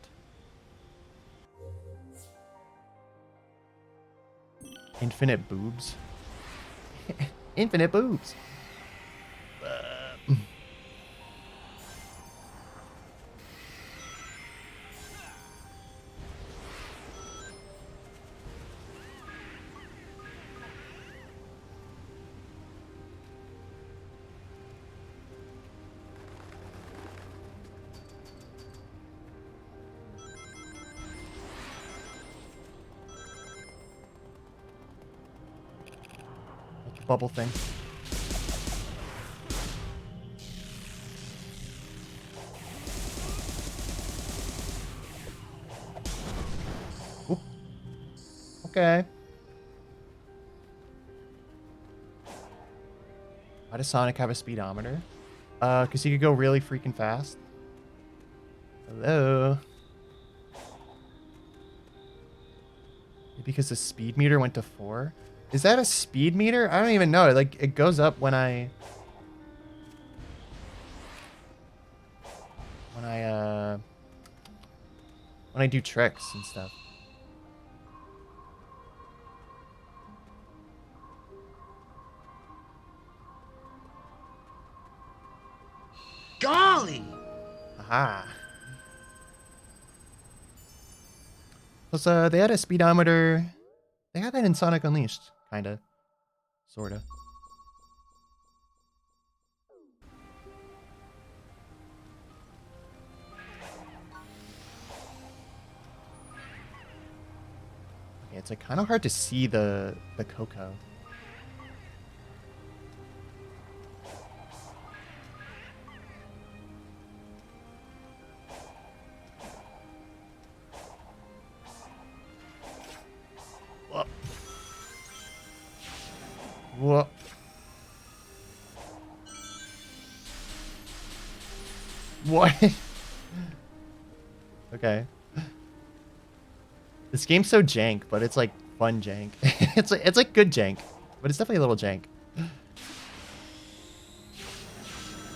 Infinite boobs? Infinite boobs. Bubble thing. Oop. Okay. Why does Sonic have a speedometer? Because he could go really freaking fast. Hello. Because the speed meter went to 4. Is that a speed meter? I don't even know. Like, it goes up when I do tricks and stuff. Golly! Aha. Plus, they had a speedometer. They had that in Sonic Unleashed, kinda. Sorta. Okay, it's like kind of hard to see the Coco. Whoa. Whoa. What? Okay. This game's so jank, but it's like fun jank. it's like good jank, but it's definitely a little jank. But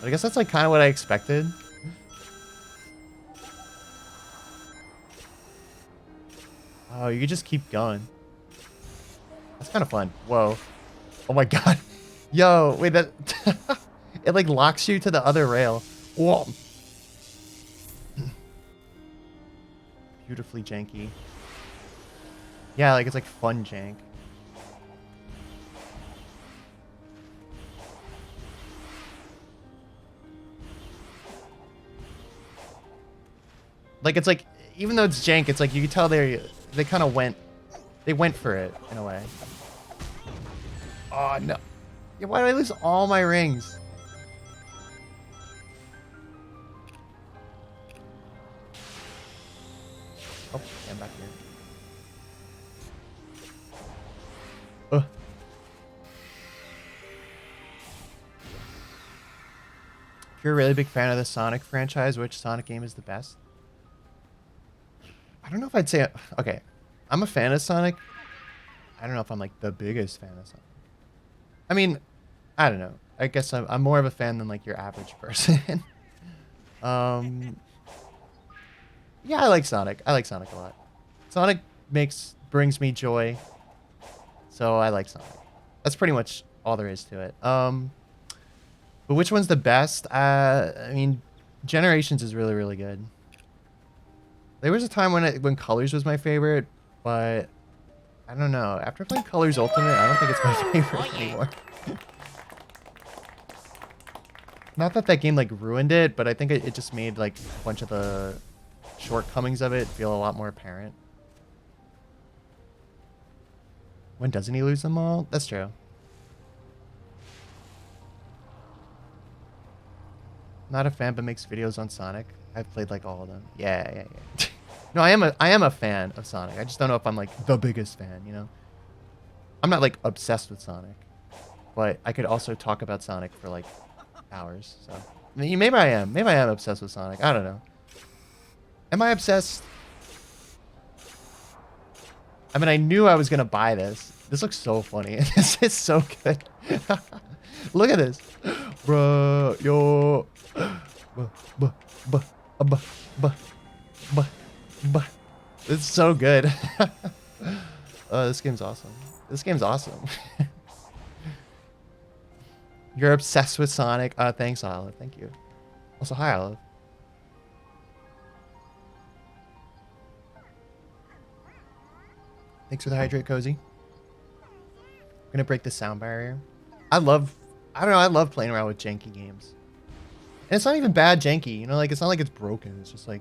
I guess that's like kind of what I expected. Oh, you could just keep going. That's kind of fun. Whoa. Oh my god. Yo, wait, that... it like locks you to the other rail. Whoa. Beautifully janky. Yeah, like it's like fun jank. Like it's like, even though it's jank, it's like you can tell they kind of went for it in a way. Oh no! Yeah, why did I lose all my rings? Oh, yeah, I'm back here. Ugh. If you're a really big fan of the Sonic franchise, which Sonic game is the best? I don't know if I'd say... Okay, I'm a fan of Sonic. I don't know if I'm like the biggest fan of Sonic. I mean, I don't know. I guess I'm more of a fan than like your average person. Yeah, I like Sonic. I like Sonic a lot. Sonic brings me joy. So I like Sonic. That's pretty much all there is to it. But which one's the best? I mean, Generations is really, really good. There was a time when Colors was my favorite, but I don't know. After playing Colors Ultimate, I don't think it's my favorite anymore. Not that that game like ruined it, but I think it just made like a bunch of the shortcomings of it feel a lot more apparent. When doesn't he lose them all? That's true. Not a fan, but makes videos on Sonic. I've played like all of them. Yeah. No, I am a fan of Sonic. I just don't know if I'm like the biggest fan, you know? I'm not like obsessed with Sonic, but I could also talk about Sonic for like hours. So maybe I am. Maybe I am obsessed with Sonic. I don't know. Am I obsessed? I mean, I knew I was gonna buy this. This looks so funny. This is so good. Look at this, bro. Yo, it's so good. This game's awesome. This game's awesome. You're obsessed with Sonic. Thanks, Olive. Thank you. Also, hi, Olive. Thanks for the hydrate, Cozy. I'm gonna break the sound barrier. I love playing around with janky games. And it's not even bad janky, you know, like it's not like it's broken. It's just like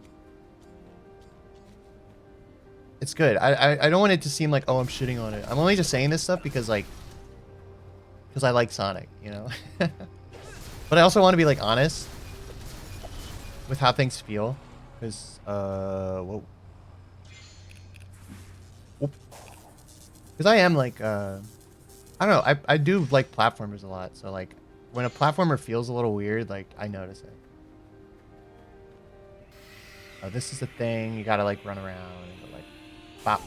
it's good. I don't want it to seem like, oh, I'm shitting on it. I'm only just saying this stuff because I like Sonic, you know. But I also want to be like honest with how things feel. Because whoa. Because I am like, I don't know, I do like platformers a lot. So like, when a platformer feels a little weird, like, I notice it. Oh, this is the thing. You gotta like run around and like, bop.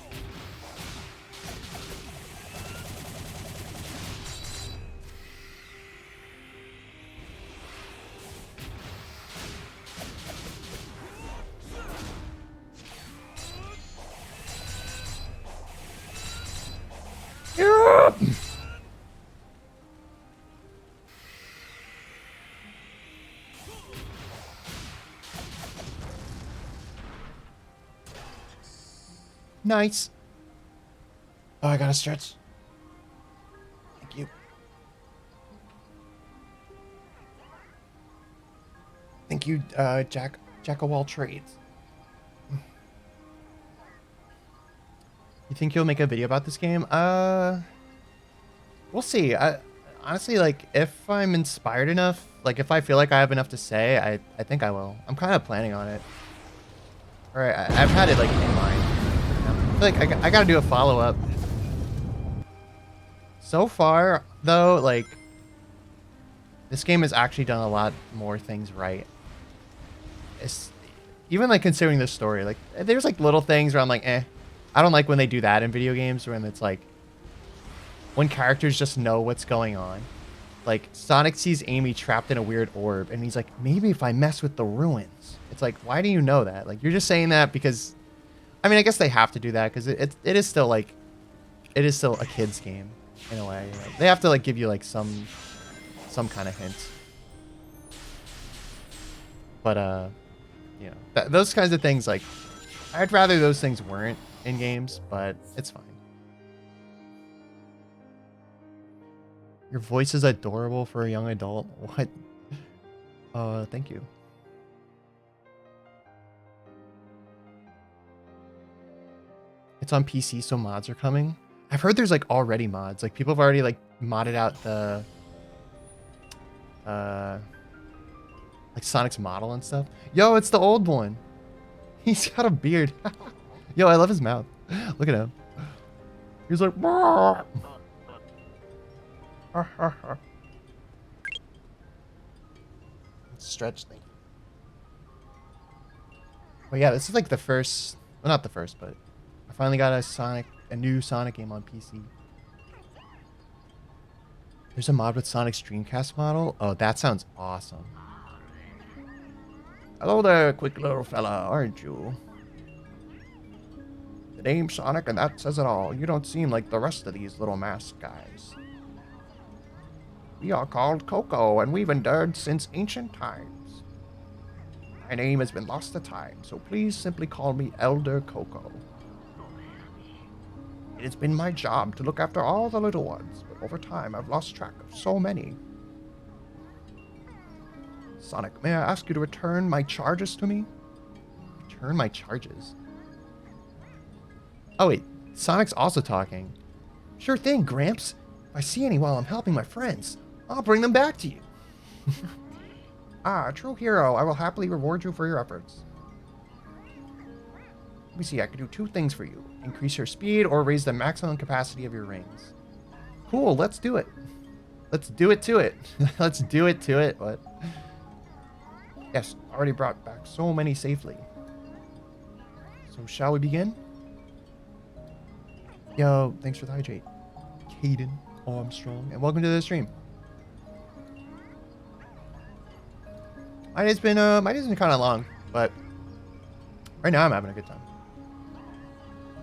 Nice. Oh, I gotta stretch. Thank you. Thank you, Jack of all trades. You think you'll make a video about this game? We'll see. Honestly, like, if I'm inspired enough, like, if I feel like I have enough to say, I think I will. I'm kind of planning on it. All right, I've had it, like, in mind. I feel like I gotta do a follow-up. So far, though, like, this game has actually done a lot more things right. It's, even, like, considering the story, like, there's, like, little things where I'm like, eh. I don't like when they do that in video games, when it's like, when characters just know what's going on. Like, Sonic sees Amy trapped in a weird orb, and he's like, maybe if I mess with the ruins. It's like, why do you know that? Like, you're just saying that because, I mean, I guess they have to do that because it is still, like, it is still a kid's game, in a way. Like, they have to, like, give you, like, some kind of hint. But, you know, those kinds of things, like, I'd rather those things weren't in games, but it's fine. Your voice is adorable for a young adult. What? Thank you. It's on PC, so mods are coming. I've heard there's like already mods. Like people have already like modded out the like Sonic's model and stuff. Yo, it's the old one. He's got a beard. Yo, I love his mouth. Look at him. He's like, stretch thing. Well, yeah, this is like the first, well, not the first, but I finally got a new Sonic game on PC. There's a mod with Sonic's Dreamcast model. Oh, that sounds awesome. Hello there, quick little fella, aren't you? The name's Sonic, and that says it all. You don't seem like the rest of these little masked guys. We are called Coco, and we've endured since ancient times. My name has been lost to time, so please simply call me Elder Coco. It has been my job to look after all the little ones, but over time I've lost track of so many. Sonic, may I ask you to return my charges to me? Return my charges? Oh wait, Sonic's also talking. Sure thing, Gramps. If I see any while I'm helping my friends, I'll bring them back to you. Ah, true hero, I will happily reward you for your efforts. Let me see, I can do two things for you. Increase your speed or raise the maximum capacity of your rings. Cool, let's do it. Let's do it to it. Let's do it to it. What? Yes, already brought back so many safely. So shall we begin? Yo, thanks for the hydrate. Caden Armstrong, and welcome to the stream. My day's been kind of long, but right now I'm having a good time.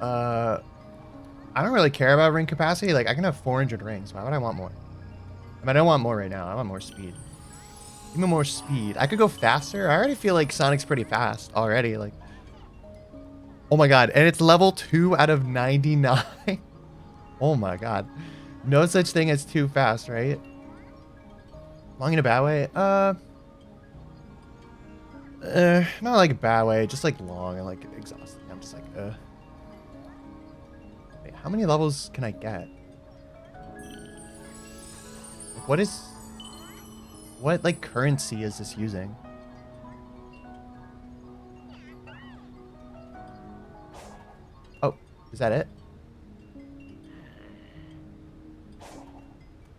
I don't really care about ring capacity. Like, I can have 400 rings. Why would I want more? I mean, I don't want more right now. I want more speed. Give me more speed. I could go faster. I already feel like Sonic's pretty fast already. Like, oh my god. And it's level 2 out of 99. Oh my god. No such thing as too fast, right? Long in a bad way? Not like a bad way. Just like long and like exhausting. I'm just like, Wait, how many levels can I get? What like currency is this using? Oh, is that it?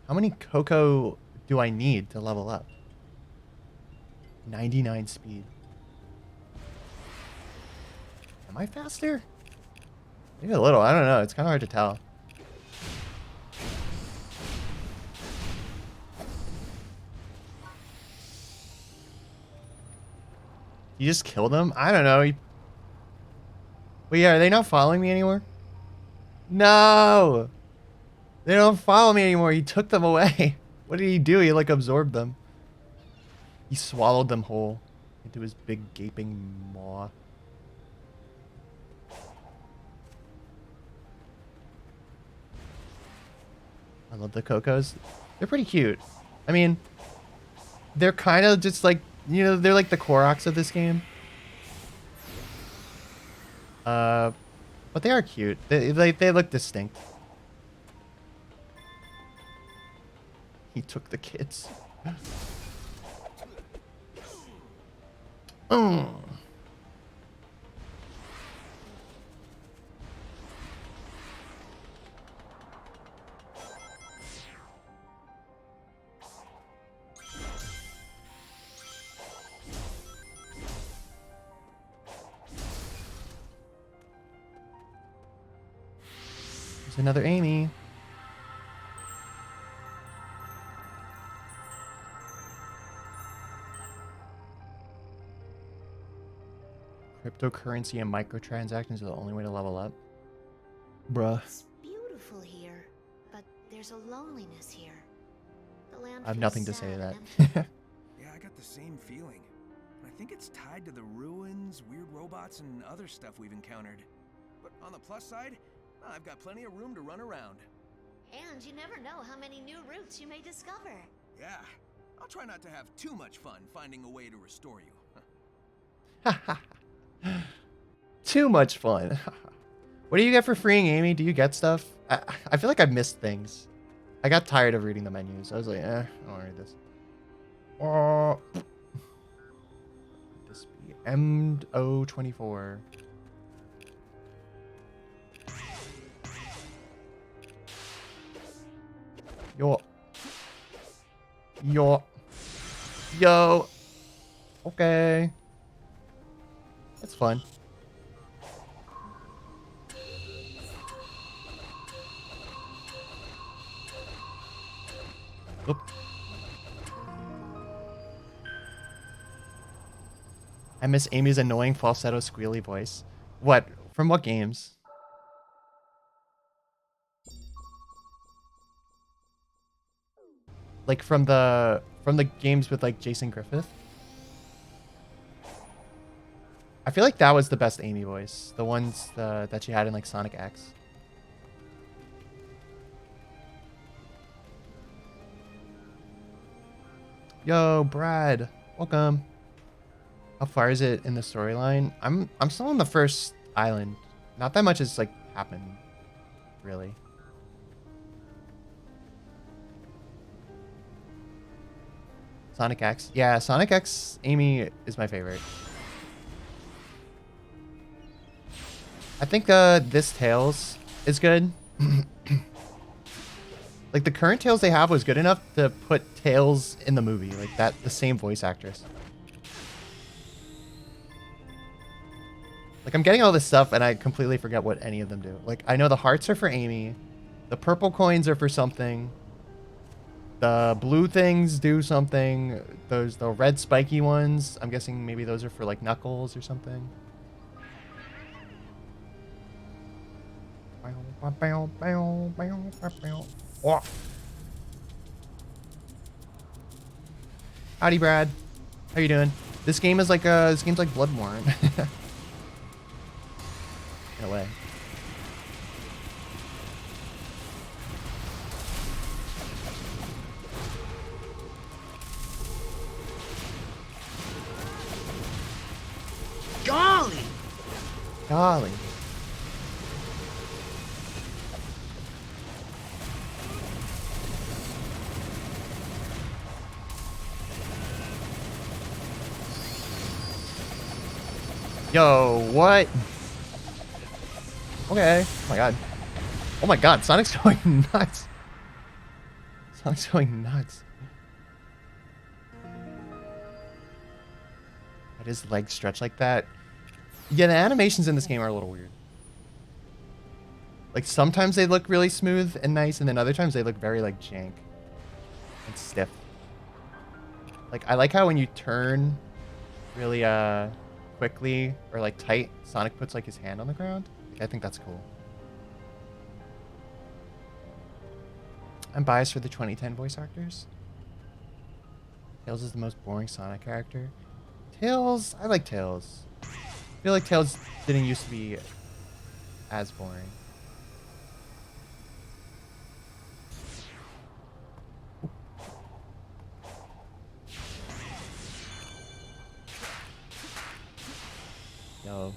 How many Coco do I need to level up? 99 speed. Am I faster? Maybe a little. I don't know. It's kind of hard to tell. You just killed them? I don't know. Wait, yeah, are they not following me anymore? No! They don't follow me anymore. He took them away. What did he do? He, like, absorbed them. He swallowed them whole into his big, gaping maw. love the Cocos. They're pretty cute. I mean, they're kind of just like, you know, they're like the Koroks of this game. But they are cute. They look distinct. He took the kids. Mm. There's another Amy. Cryptocurrency and microtransactions are the only way to level up. Bruh. It's beautiful here, but there's a loneliness here. The land I have feels nothing to say to sad that. and empty. Yeah, I got the same feeling. I think it's tied to the ruins, weird robots, and other stuff we've encountered. But on the plus side, I've got plenty of room to run around. And you never know how many new routes you may discover. Yeah, I'll try not to have too much fun finding a way to restore you. Too much fun. What do you get for freeing Amy? Do you get stuff? I feel like I missed things. I got tired of reading the menus. I was like, I don't want to read this. Oh. This be MO24. Yo. Yo. Yo. Okay. That's fun. Oop. I miss Amy's annoying falsetto squealy voice. What? From what games? Like from the games with like Jason Griffith? I feel like that was the best Amy voice. The ones that she had in like Sonic X. Yo, Brad. Welcome. How far is it in the storyline? I'm still on the first island. Not that much has like happened, really. Sonic X. Yeah, Sonic X Amy is my favorite. I think this Tails is good. Like the current Tails they have was good enough to put Tails in the movie, like that, the same voice actress. Like I'm getting all this stuff and I completely forget what any of them do. Like I know the hearts are for Amy, the purple coins are for something, the blue things do something, the red spiky ones, I'm guessing maybe those are for like Knuckles or something. Oh. Howdy, Brad. How you doing? This game is like this game's like Bloodborne. In a way. Golly! Golly. Yo, what? Okay. Oh my god. Oh my god, Sonic's going nuts. Sonic's going nuts. Why does his legs stretch like that? Yeah, the animations in this game are a little weird. Like sometimes they look really smooth and nice, and then other times they look very like jank and stiff. Like I like how when you turn really quickly or like tight, Sonic puts like his hand on the ground. I think that's cool. I'm biased for the 2010 voice actors. Tails is the most boring Sonic character. Tails, I like Tails. I feel like Tails didn't used to be as boring. Yo.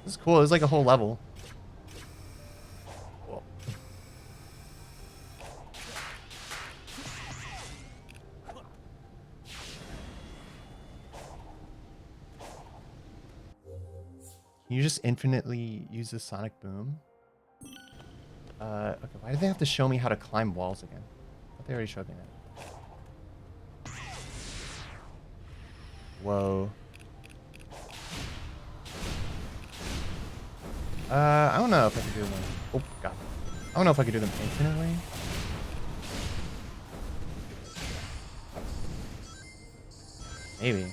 This is cool. It's like a whole level. Whoa. Can you just infinitely use the sonic boom? Okay, why do they have to show me how to climb walls again? I thought they already showed me that. Whoa. I don't know if I can do them. Oh, God. I don't know if I can do them infinitely. Maybe.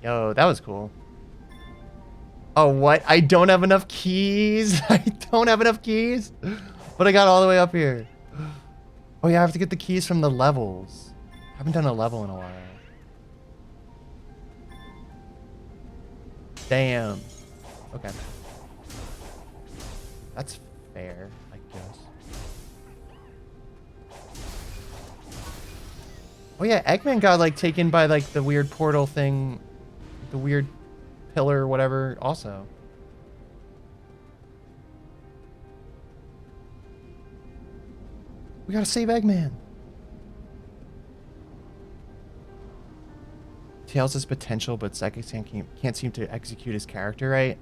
Yo, that was cool. Oh, what? I don't have enough keys. I don't have enough keys. But I got all the way up here. Oh, yeah, I have to get the keys from the levels. I haven't done a level in a while. Damn. Okay. That's fair, I guess. Oh, yeah, Eggman got, like, taken by, like, the weird portal thing. The weird pillar or whatever also. We gotta save Eggman. Tails has potential, but Seki-san can't seem to execute his character right.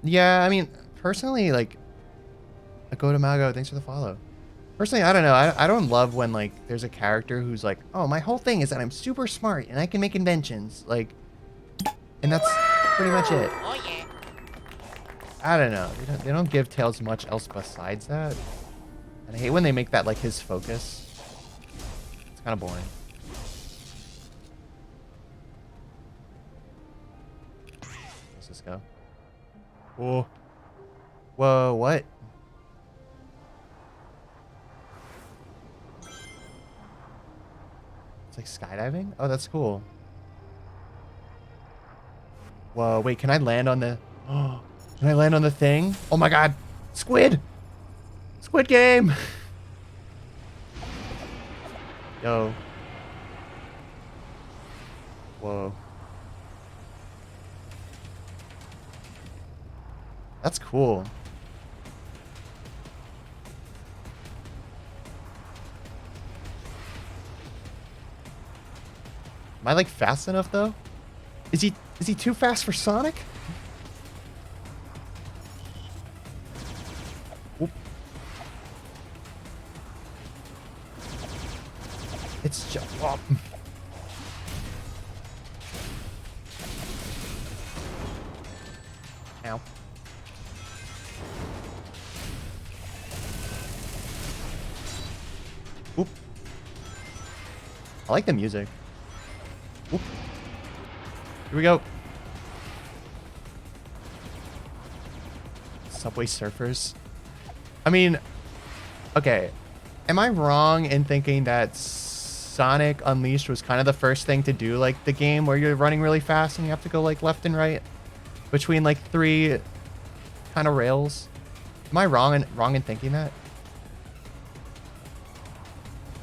Yeah, I mean, personally, like, Agotomago, thanks for the follow. Personally, I don't know. I don't love when, like, there's a character who's like, oh, my whole thing is that I'm super smart and I can make inventions. Like, and that's pretty much it. Oh yeah. I don't know. They don't give Tails much else besides that. And I hate when they make that, like, his focus. It's kind of boring. Let's just go. Whoa. Whoa, what? It's like skydiving? Oh, that's cool. Whoa, wait, can I land on the... Oh, can I land on the thing? Oh my god! Squid! Squid Game! Yo. Whoa. That's cool. Am I like fast enough though? Is he too fast for Sonic? Whoop. It's just oh. Ow. Oop. I like the music. Oop. Here we go. Subway Surfers. I mean, okay. Am I wrong in thinking that Sonic Unleashed was kind of the first thing to do, like, the game where you're running really fast and you have to go, like, left and right between, like, 3 kind of rails? Am I wrong in thinking that?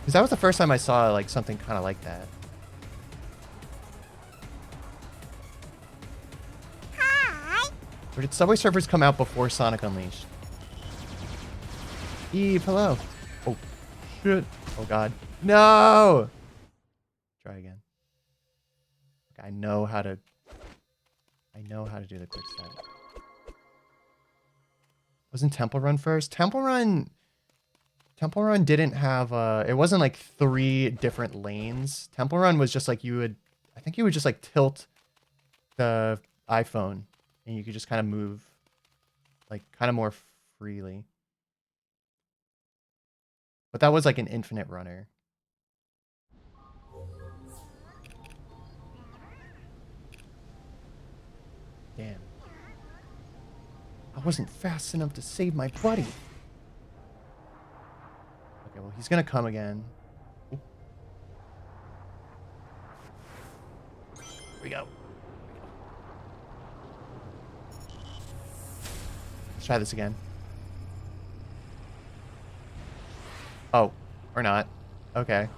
Because that was the first time I saw, like, something kind of like that. Or did Subway Surfers come out before Sonic Unleashed? Eve, hello. Oh, shit. Oh, God. No! Try again. I know how to do the quick step. Wasn't Temple Run first? Temple Run didn't have, it wasn't like 3 different lanes. Temple Run was just like I think you would just like tilt the iPhone and you could just kind of move like kind of more freely. But that was like an infinite runner. Damn. I wasn't fast enough to save my buddy. Okay, well, he's gonna come again. Oop. Here we go. Let's try this again. Oh, or not. Okay.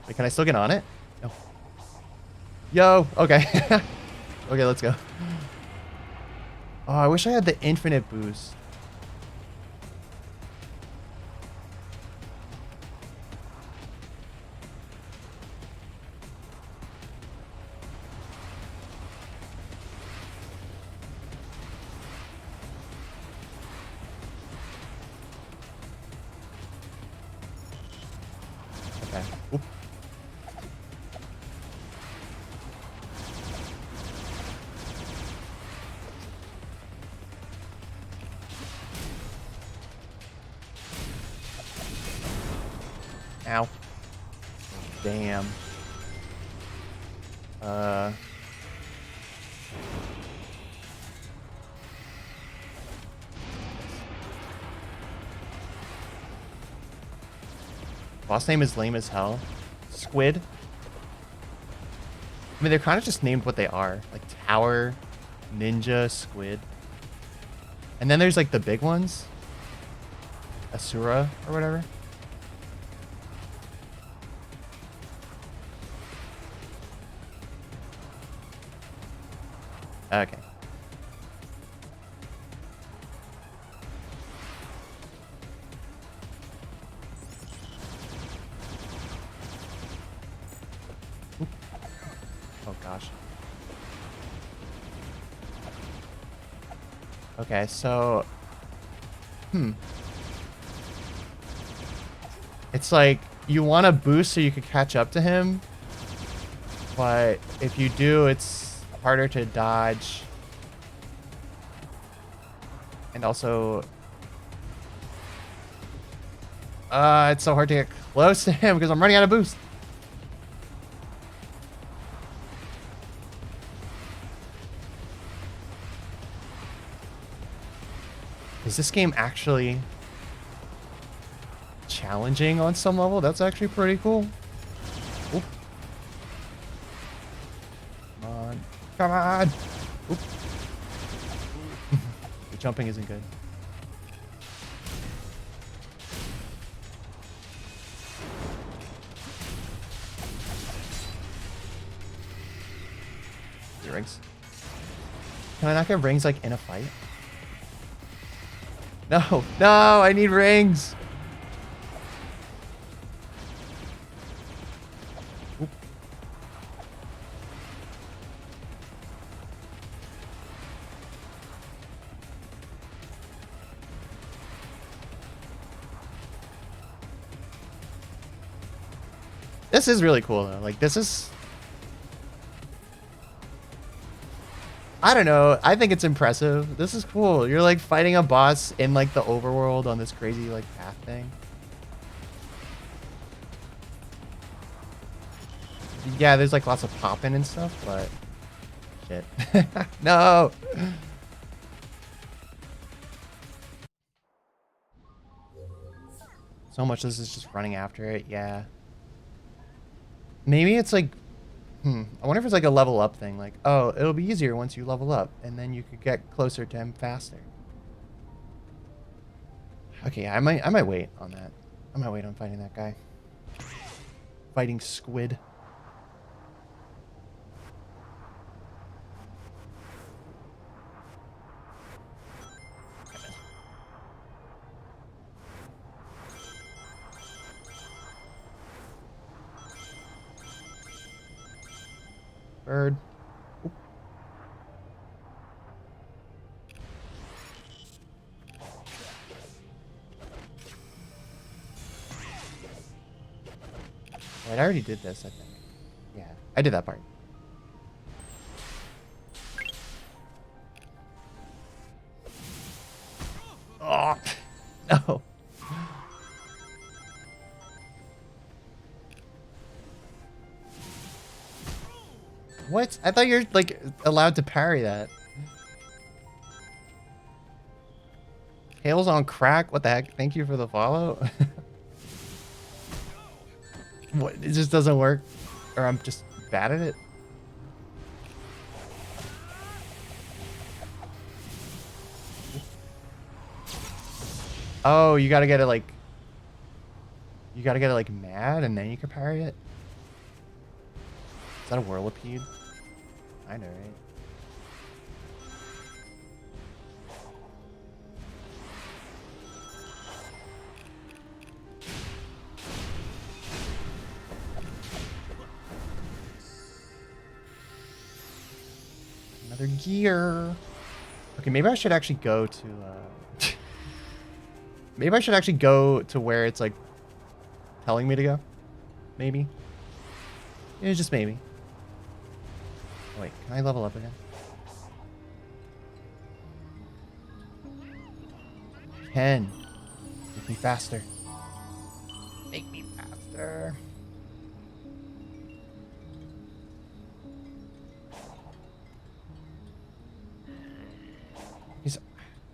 Wait, can I still get on it? No. Yo, okay. Okay, let's go. Oh, I wish I had the infinite boost. Okay. Oop. Ow. Damn. Boss name is lame as hell. Squid. I mean, they're kind of just named what they are. Like Tower, Ninja, Squid. And then there's like the big ones. Asura or whatever. Okay. Oop. Oh gosh. Okay, so it's like you want to boost so you could catch up to him, but if you do, it's harder to dodge. And also it's so hard to get close to him because I'm running out of boost. Is this game actually challenging on some level? That's actually pretty cool. Oop. Come on. Come on. Oop. The jumping isn't good. Get rings. Can I not get rings like in a fight? No, no, I need rings. Oop. This is really cool though. Like this is, I don't know. I think it's impressive. This is cool. You're like fighting a boss in like the overworld on this crazy like path thing. Yeah, there's like lots of popping and stuff, but shit. No. So much this is just running after it. Yeah. Maybe it's like, I wonder if it's like a level up thing. Like, oh, it'll be easier once you level up, and then you could get closer to him faster. Okay, I might wait on that. I might wait on fighting that guy. Fighting Squid. Bird. Oop. Wait, I already did this, I think. Yeah, I did that part. Oh, no. What? I thought you're like allowed to parry that. Tails on crack? What the heck? Thank you for the follow. What? It just doesn't work? Or I'm just bad at it? Oh, you gotta get it like... You gotta get it like mad and then you can parry it? Is that a Whirlipede? I know, right? Another gear. Okay, maybe I should actually go to maybe I should actually go to where it's like telling me to go. Maybe. Yeah, just maybe. Oh, wait, can I level up again? Can. Make me faster. Make me faster.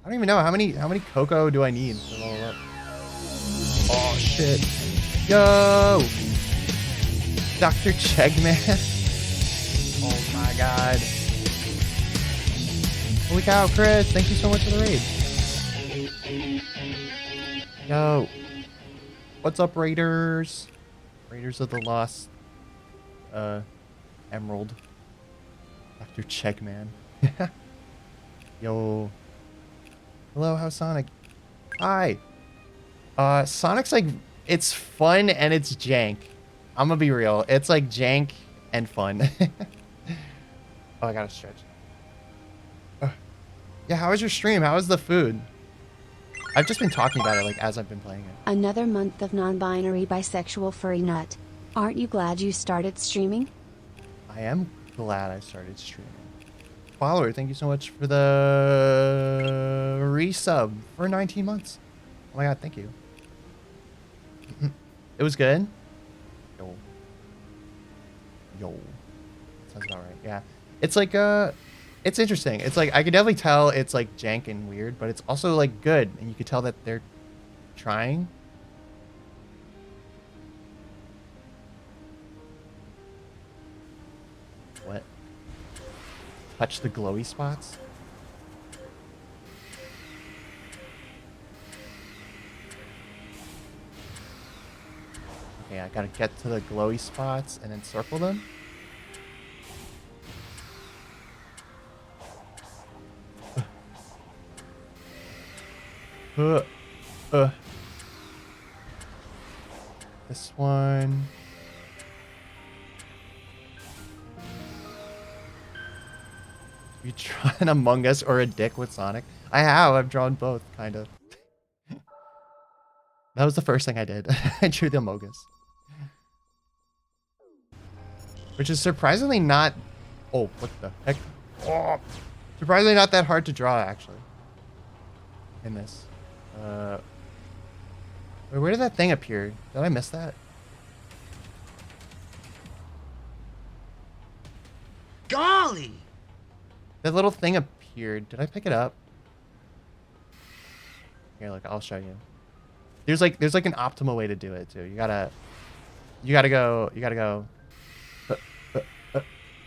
I don't even know how many cocoa do I need to level up. Oh shit. Yo! Dr. Chegman. Oh my god. Holy cow, Chris, thank you so much for the raid. Yo. What's up, Raiders? Raiders of the Lost Emerald. Dr. Chegman. Yo. Hello, how's Sonic? Hi. Sonic's like, it's fun and it's jank. I'm gonna be real. It's like jank and fun. Oh, I gotta stretch. Yeah, how was your stream? How was the food? I've just been talking about it like as I've been playing it. Another month of non-binary bisexual furry nut. Aren't you glad you started streaming? I am glad I started streaming. Follower, thank you so much for the resub for 19 months. Oh my god, thank you. It was good. Yo. Sounds about right. Yeah. It's like it's interesting. It's like I could definitely tell it's like jank and weird, but it's also like good, and you could tell that they're trying. What? Touch the glowy spots? Okay, I gotta get to the glowy spots and then circle them. This one. You draw an Among Us or a dick with Sonic? I have. I've drawn both, kind of. That was the first thing I did. I drew the Among Us. Which is surprisingly not... Oh, what the heck? Oh, surprisingly not that hard to draw, actually. In this. Wait, where did that thing appear? Did I miss that? Golly! That little thing appeared. Did I pick it up? Here, look, I'll show you. There's like an optimal way to do it too. You gotta go, and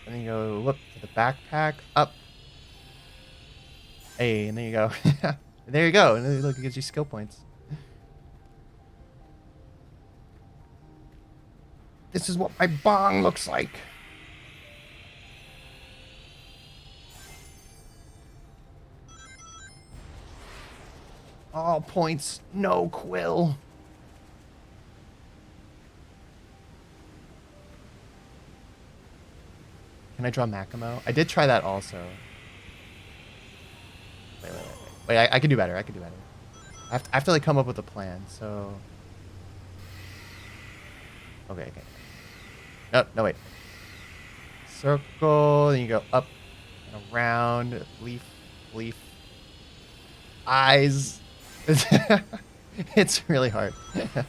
then you go look to the backpack up. Hey, and then you go. And there you go. And then look, it gives you skill points. This is what my bong looks like. All points, no quill. Can I draw Makimo? I did try that also. Wait, I can do better. I can do better. I have to like come up with a plan. So. Okay. No, wait. Circle, then you go up and around. Leaf. Eyes. It's really hard. I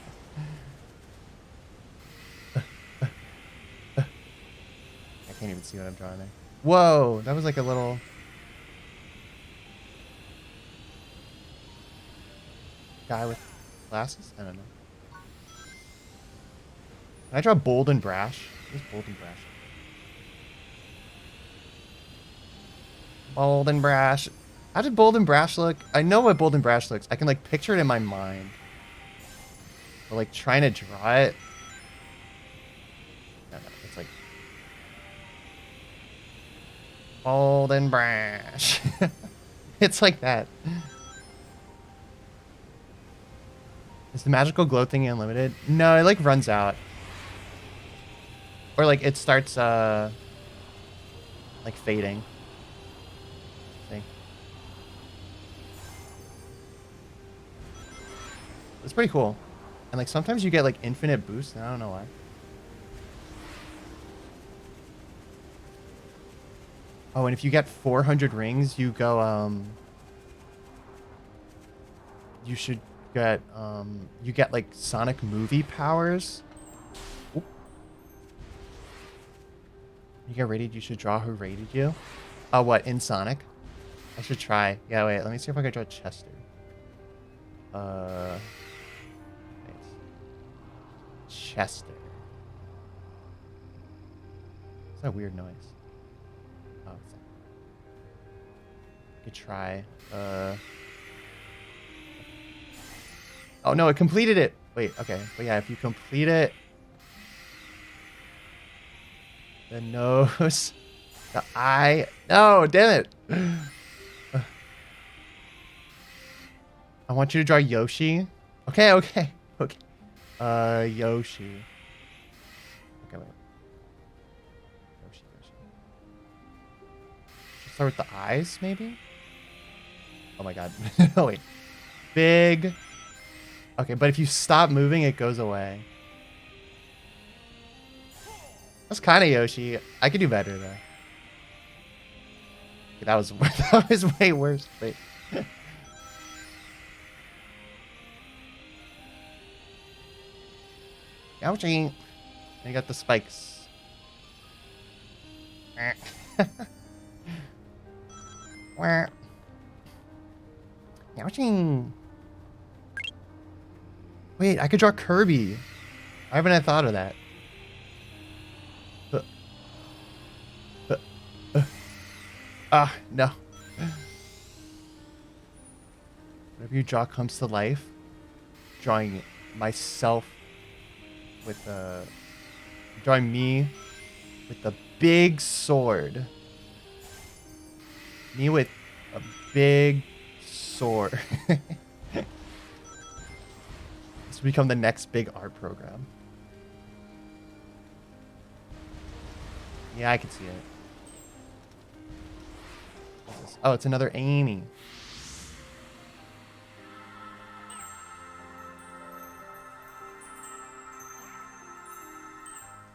can't even see what I'm drawing there. Whoa, that was like a little... guy with glasses? I don't know. Can I draw bold and brash? Where's bold and brash? Bold and brash. How did bold and brash look? I know what bold and brash looks. I can like picture it in my mind. But like trying to draw it. No, it's like bold and brash. It's like that. Is the magical glow thing unlimited? No, it like runs out. Or like it starts like fading. See? It's pretty cool. And like sometimes you get like infinite boost, and I don't know why. Oh, and if you get 400 rings, you go you should get you get like Sonic movie powers. Oop. You get rated, you should draw who rated you. Oh, what, in Sonic? I should try. Yeah, wait, let me see if I can draw Chester. Nice. Chester. What's that weird noise? Oh, it's I could try. Oh no, it completed it. Wait, okay. But yeah, if you complete it, the nose, the eye. No, damn it. I want you to draw Yoshi. Okay. Yoshi. Okay, wait. Yoshi. Start with the eyes, maybe? Oh my god. Oh wait. Big. Okay, but if you stop moving, it goes away. That's kind of Yoshi. I could do better though. Okay, that was way worse. Wait. Yoshi. You got the spikes. Yoshi. Wait, I could draw Kirby. Why haven't I thought of that? No. Whatever you draw comes to life. Drawing myself with drawing me with the big sword. Me with a big sword. This will become the next big art program. Yeah, I can see it. Oh, it's another Amy.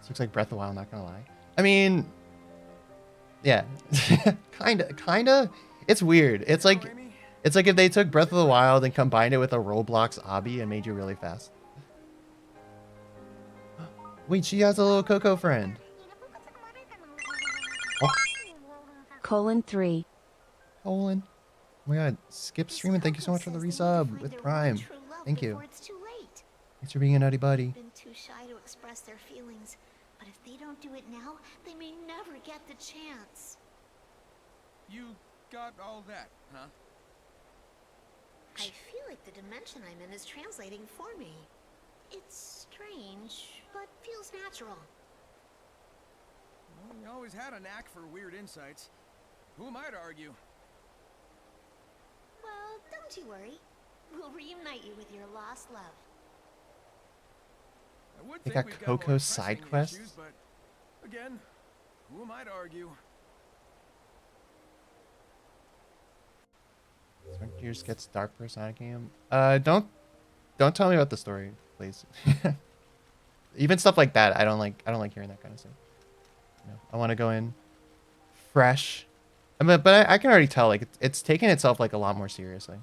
This looks like Breath of the Wild, not gonna lie. I mean, yeah, kinda. It's weird. It's like if they took Breath of the Wild and combined it with a Roblox obby and made you really fast. Wait, she has a little Coco friend. Oh. :3. Oh my god, skip streaming. Thank you so much for the resub with Prime. Thank you. Thanks for being a nutty buddy. Been too shy to express their feelings, but if they don't do it now, they may never get the chance. You got all that, huh? I feel like the dimension I'm in is translating for me. It's strange, but feels natural. Well, you always had a knack for weird insights. Who am I to argue? Well, don't you worry. We'll reunite you with your lost love. I would They think got we've got more Coco side pressing quests? issues, but again, who am I to argue? Frontiers gets dark for a Sonic game. Don't tell me about the story, please. Even stuff like that, I don't like hearing that kind of stuff. You know, I want to go in fresh. I mean, but I can already tell like it's taking itself like a lot more seriously.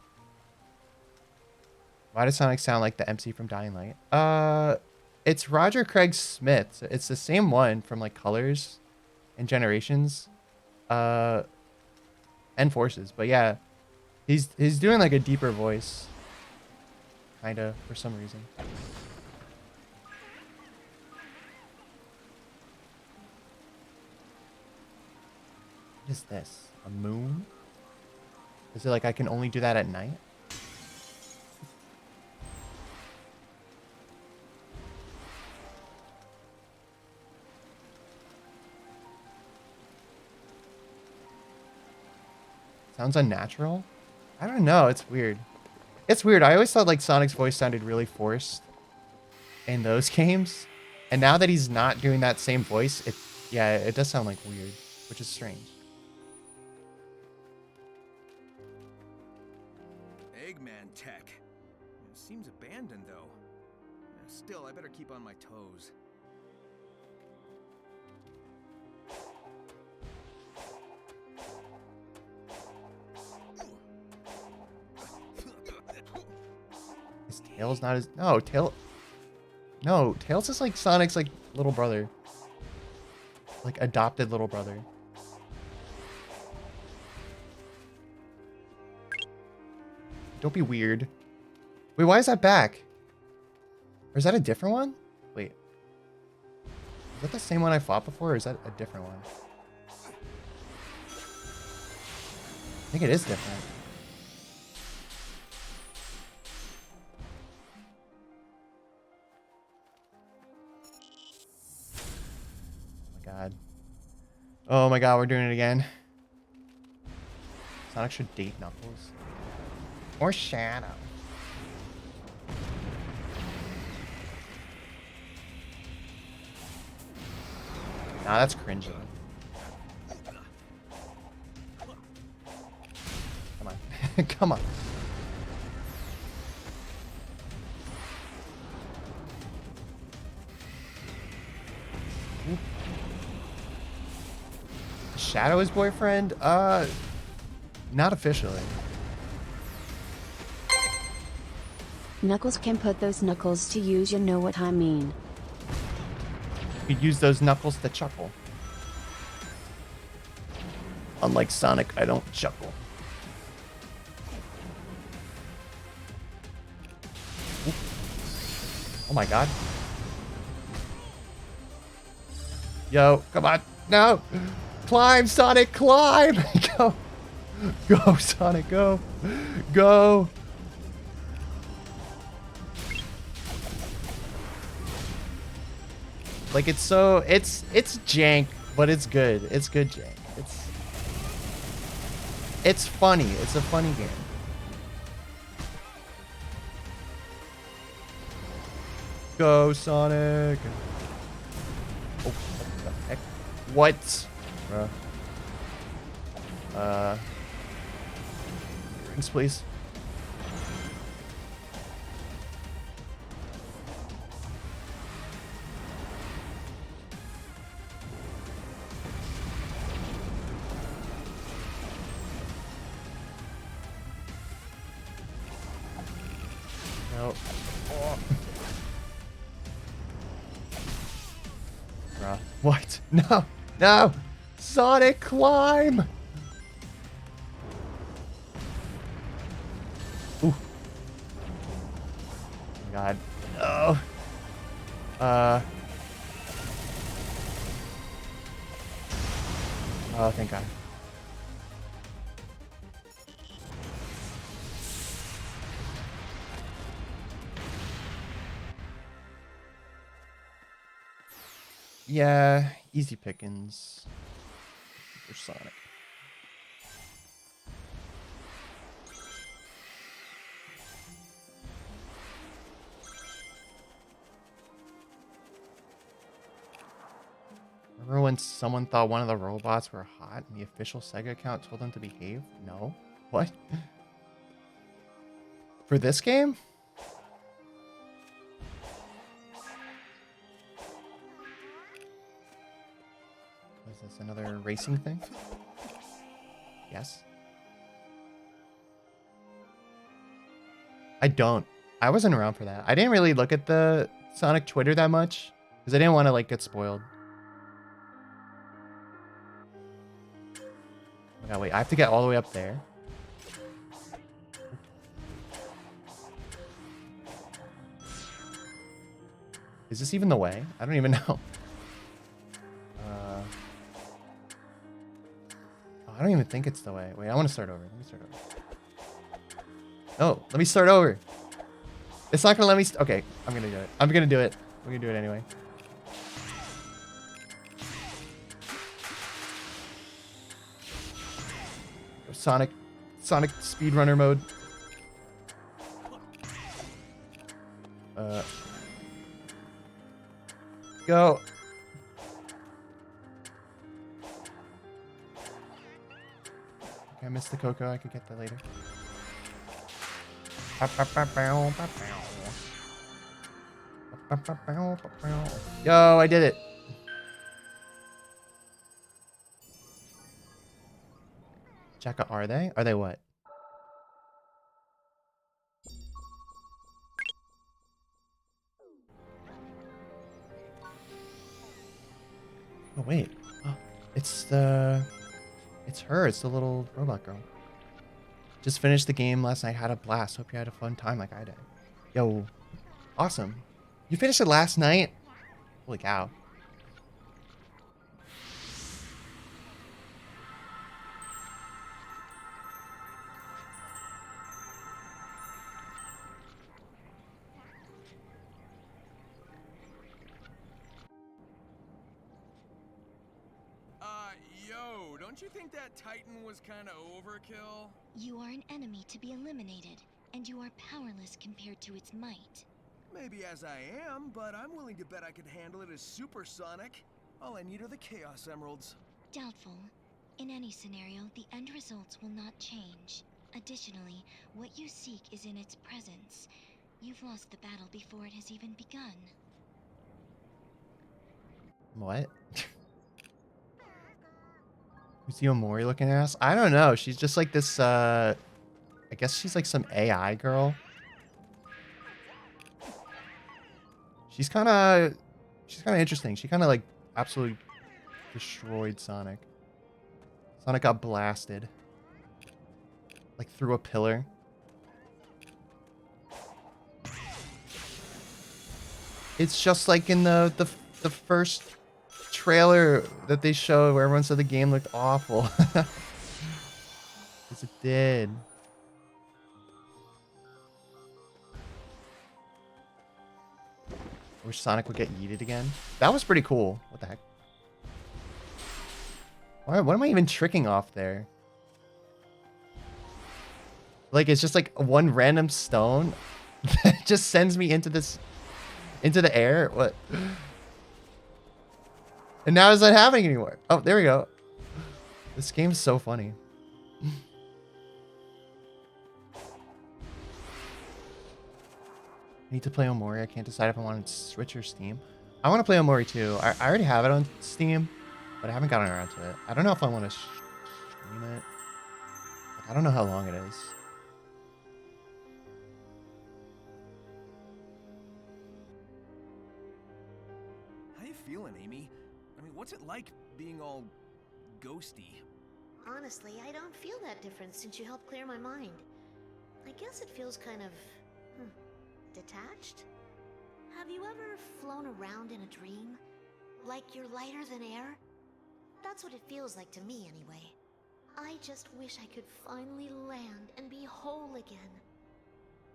Why does Sonic sound like the MC from Dying Light? It's Roger Craig Smith. It's the same one from like Colors and Generations, and Forces. But yeah, he's doing like a deeper voice. kinda, for some reason. What is this? A moon? Is it like I can only do that at night? Sounds unnatural? I don't know. It's weird. It's weird. I always thought like Sonic's voice sounded really forced in those games. And now that he's not doing that same voice, yeah, it does sound like weird, which is strange. Eggman tech. It seems abandoned, though. Still, I better keep on my toes. His Tails not his... No, Tails is like Sonic's like little brother. Like adopted little brother. Don't be weird. Wait, why is that back? Or is that a different one? Wait. Is that the same one I fought before, or is that a different one? I think it is different. Oh my god. Oh my god, we're doing it again. Sonic should date Knuckles. Or Shadow. Nah, that's cringy. Come on. Come on. Ooh. Shadow his boyfriend? Not officially. Knuckles can put those knuckles to use, you know what I mean. You could use those knuckles to chuckle. Unlike Sonic, I don't chuckle. Ooh. Oh my god. Yo, come on. No! Climb, Sonic, climb! Go! Go, Sonic, go! Go! Like it's so it's jank, but it's good. It's good jank. It's funny. It's a funny game. Go Sonic. Oh, what the heck? What? Drinks, please. No. Oh. Bruh. What? No! No! Sonic, climb! Ooh. Oh my god. No. Oh, thank god. Yeah, easy pickings for Sonic. Remember when someone thought one of the robots were hot and the official Sega account told them to behave? No. What? For this game? Is this another racing thing? Yes. I wasn't around for that. I didn't really look at the Sonic Twitter that much because I didn't want to like get spoiled. Oh my god, wait, I have to get all the way up there. Is this even the way? I don't even know. I don't even think it's the way. Wait, I want to start over. Let me start over. No, let me start over. It's not gonna let me. Okay, I'm gonna do it. I'm gonna do it. We're gonna do it anyway. Sonic speedrunner mode. Go. Okay, I missed the Coco. I could get that later. Yo, I did it. Jacka, are they? Are they what? Oh, wait. Oh, it's her. It's the little robot girl. Just finished the game last night. Had a blast. Hope you had a fun time like I did. Yo. Awesome. You finished it last night? Holy cow. Yo, don't you think that Titan was kinda overkill? You are an enemy to be eliminated, and you are powerless compared to its might. Maybe as I am, but I'm willing to bet I could handle it as supersonic. All I need are the Chaos Emeralds. Doubtful. In any scenario, the end results will not change. Additionally, what you seek is in its presence. You've lost the battle before it has even begun. What? Who's the Omori looking ass? I don't know. She's just like this, I guess she's like some AI girl. She's kind of interesting. She kind of like absolutely destroyed Sonic. Sonic got blasted. Like through a pillar. It's just like in the first trailer that they showed where everyone said the game looked awful. Yes, it did. I wish Sonic would get yeeted again. That was pretty cool. What the heck? What am I even tricking off there? Like, it's just like one random stone that just sends me into the air. What? And now it's not happening anymore. Oh, there we go. This game's so funny. I need to play Omori. I can't decide if I want to Switch or Steam. I want to play Omori too. I already have it on Steam, but I haven't gotten around to it. I don't know if I want to stream it. Like, I don't know how long it is. How you feeling, Amy? I mean, what's it like being all ghosty? Honestly, I don't feel that different since you helped clear my mind. I guess it feels kind of... detached? Have you ever flown around in a dream? Like you're lighter than air? That's what it feels like to me anyway. I just wish I could finally land and be whole again.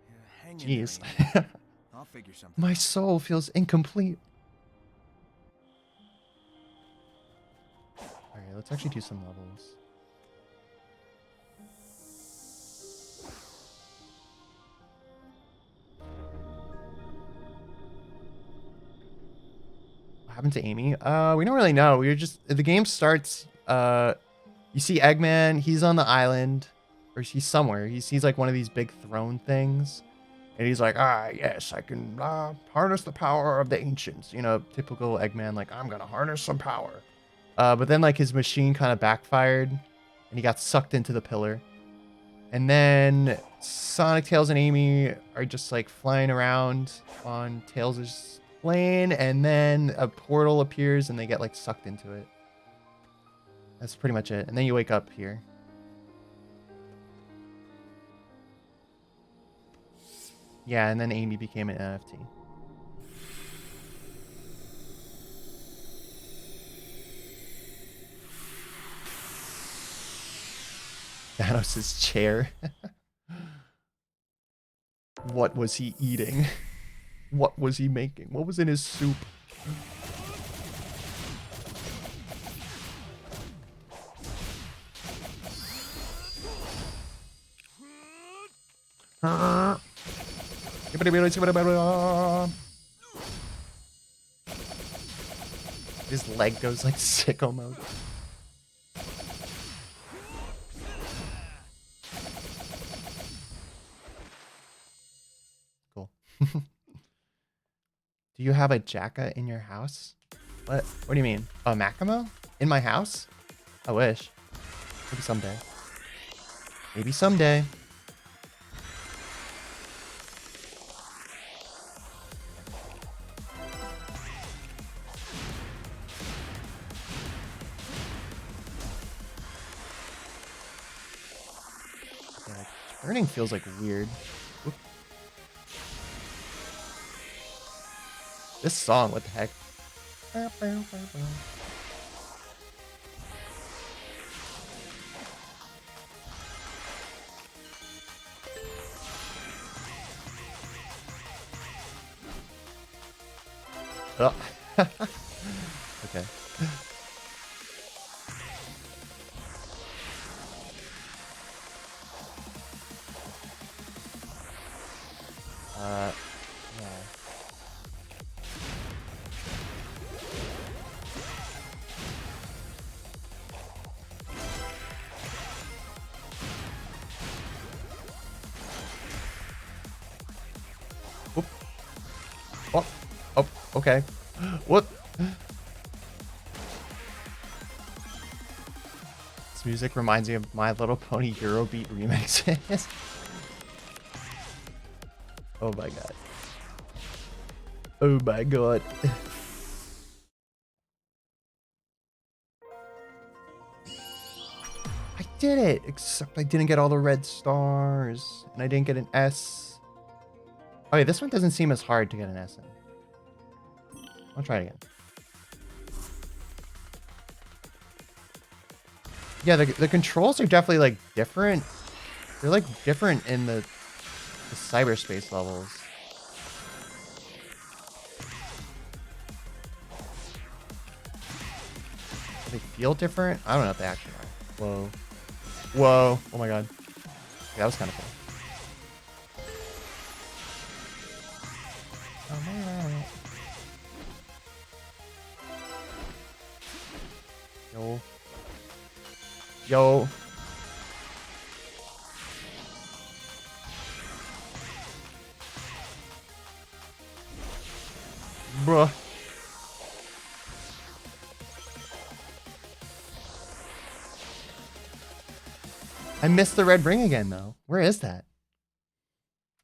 Yeah, hang in Jeez. there, Amy. I'll figure something My out. soul feels incomplete. Alright, let's actually do some levels. What happened to Amy? We don't really know. The game starts, you see Eggman, he's on the island, or he's somewhere. He's like one of these big throne things. And he's like, yes, I can harness the power of the ancients. You know, typical Eggman, like, I'm gonna harness some power. But then, like, his machine kind of backfired, and he got sucked into the pillar. And then Sonic, Tails, and Amy are just, like, flying around on Tails' plane, and then a portal appears, and they get, like, sucked into it. That's pretty much it. And then you wake up here. Yeah, and then Amy became an NFT. Thanos' chair. What was he eating? What was he making? What was in his soup? His leg goes like sicko mode. Cool. Do you have a Jacka in your house? What? What do you mean? A Makamo? In my house? I wish. Maybe someday. Maybe someday. Yeah, like, turning feels like weird. Whoop. This song, what the heck? Oh. Okay. Yeah. Oop. Oh. Oh. Okay. What? This music reminds me of My Little Pony Eurobeat remixes. Oh my god. Oh my god. I did it! Except I didn't get all the red stars. And I didn't get an S. Okay, this one doesn't seem as hard to get an S in. I'll try it again. Yeah, the controls are definitely like different. They're like different in the cyberspace levels. Do they feel different? I don't know if they actually are. Whoa. Whoa. Oh my god. Yeah, that was kind of cool. Yo. Yo. Bruh. I missed the red ring again, though. Where is that?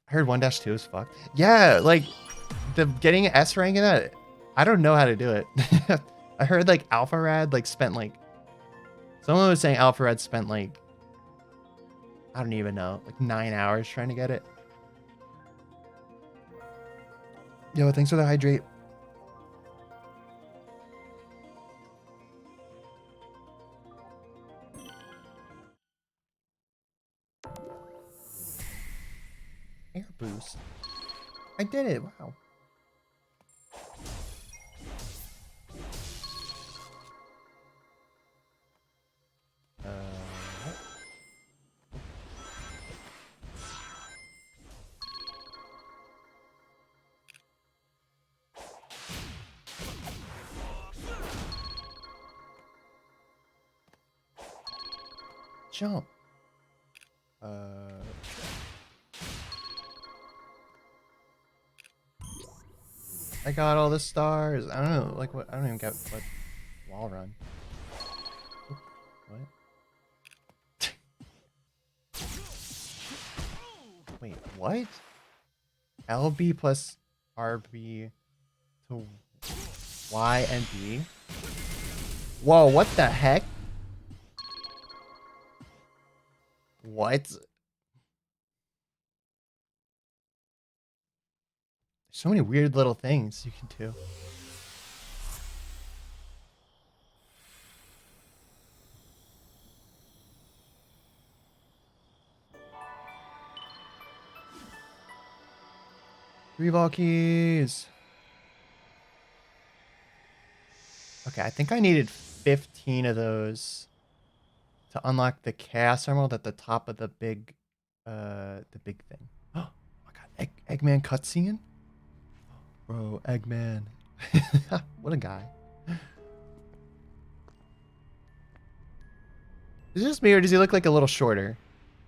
I heard 1-2 is fucked. Yeah, like, the getting S rank in that, I don't know how to do it. I heard, like, Alpha Rad, like, spent, like... Someone was saying Alpha Rad spent, like... I don't even know. Like, 9 hours trying to get it. Yo, thanks for the hydrate. Air boost. I did it. Wow. Jump. I got all the stars. I don't know, like what? I don't even get what wall run. Oop, what? Wait, what? LB plus RB to Y and B. Whoa, what the heck? What? So many weird little things you can do. 3 vault keys. Okay, I think I needed 15 of those to unlock the Chaos Emerald at the top of the big thing. Oh my god, Eggman cutscene? Bro, Eggman. What a guy. Is it just me or does he look like a little shorter?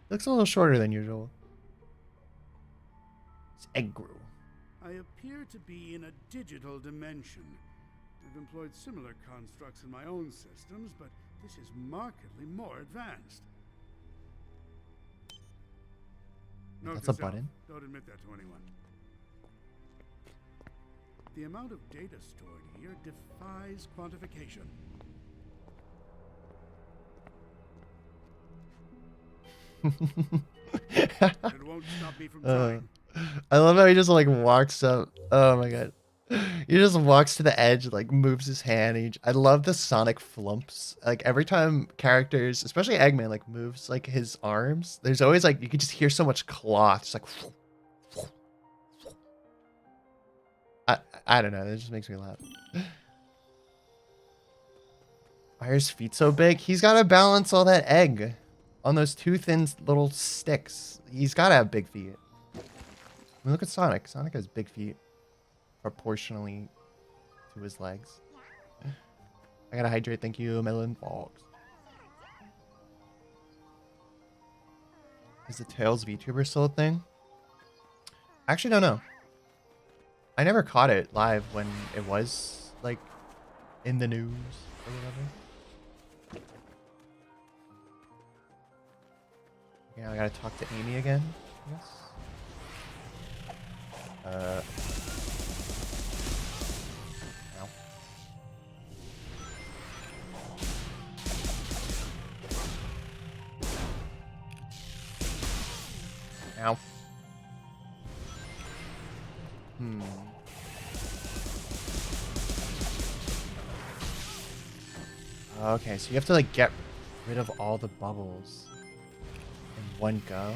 He looks a little shorter than usual. It's Egg Grew. I appear to be in a digital dimension. I've employed similar constructs in my own systems, but this is markedly more advanced. Note That's a to self, button. don't admit that to anyone. The amount of data stored here defies quantification. It won't stop me from trying. I love how he just like walks up. Oh my god. He just walks to the edge, like moves his hand. I love the sonic flumps. Like every time characters, especially Eggman, like moves like his arms, there's always like, you can just hear so much cloth. It's like, I don't know. That just makes me laugh. Why are his feet so big? He's got to balance all that egg on those two thin little sticks. He's got to have big feet. I mean, look at Sonic. Sonic has big feet proportionally to his legs. I gotta hydrate. Thank you, Melon Fox. Is the Tails VTuber still a thing? I actually don't know. I never caught it live when it was like in the news or whatever. Okay, now I gotta talk to Amy again, I guess. Ow. Ow. Okay, so you have to like get rid of all the bubbles in one go.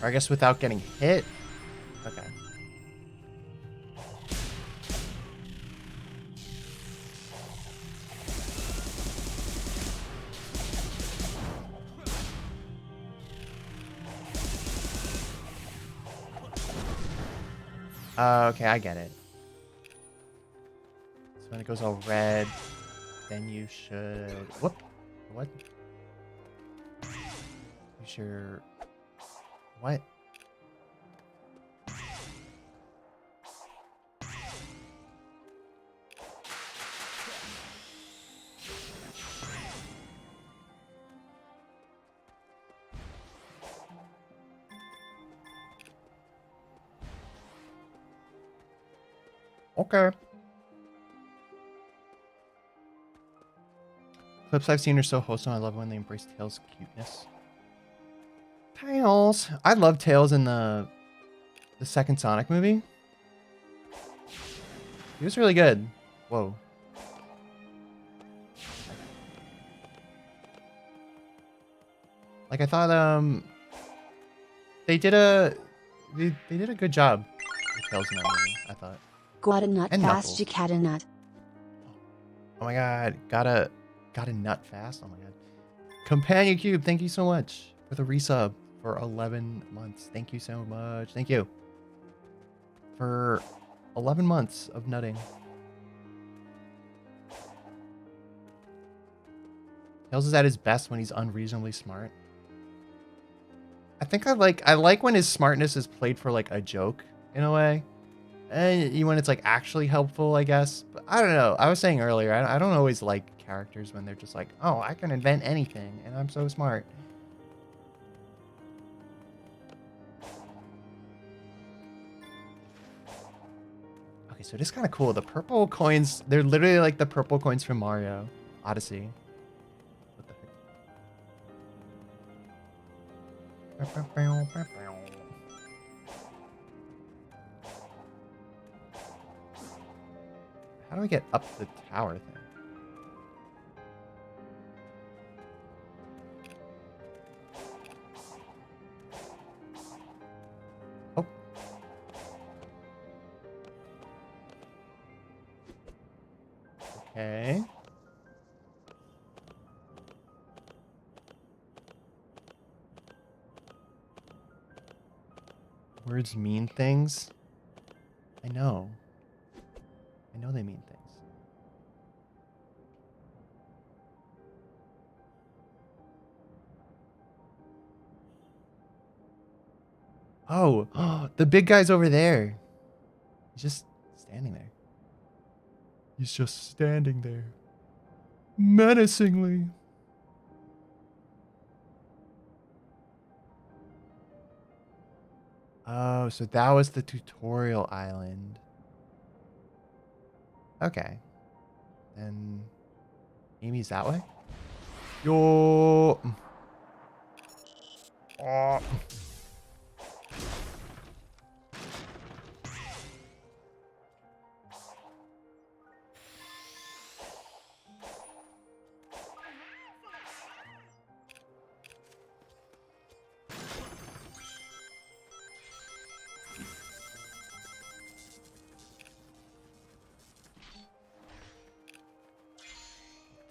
Or I guess without getting hit. Okay. Okay, I get it. So when it goes all red, then you should... Whoop! What? You sure... What? Okay. Clips I've seen are so wholesome. I love when they embrace Tails' cuteness. Tails! I love Tails in the second Sonic movie. He was really good. Whoa. Like I thought they did a good job with Tails in that movie, I thought. Got a nut And fast, Knuckles. you cat a nut. Oh my god, got a nut fast. Oh my god. Companion Cube, thank you so much for the resub for 11 months. Thank you so much. Thank you for 11 months of nutting. Tails is at his best when he's unreasonably smart. I think I like when his smartness is played for like a joke in a way. And when it's like actually helpful, I guess. But I don't know. I was saying earlier, I don't always like characters when they're just like, oh, I can invent anything and I'm so smart. Okay, so this is kind of cool. The purple coins, they're literally like the purple coins from Mario Odyssey. What the heck? How do I get up the tower thing? Oh. Okay. Words mean things. I know. I know they mean things. Oh, the big guy's over there. He's just standing there. He's just standing there. Menacingly. Oh, so that was the tutorial island. Okay. Then Amy's that way? Yo. Oh.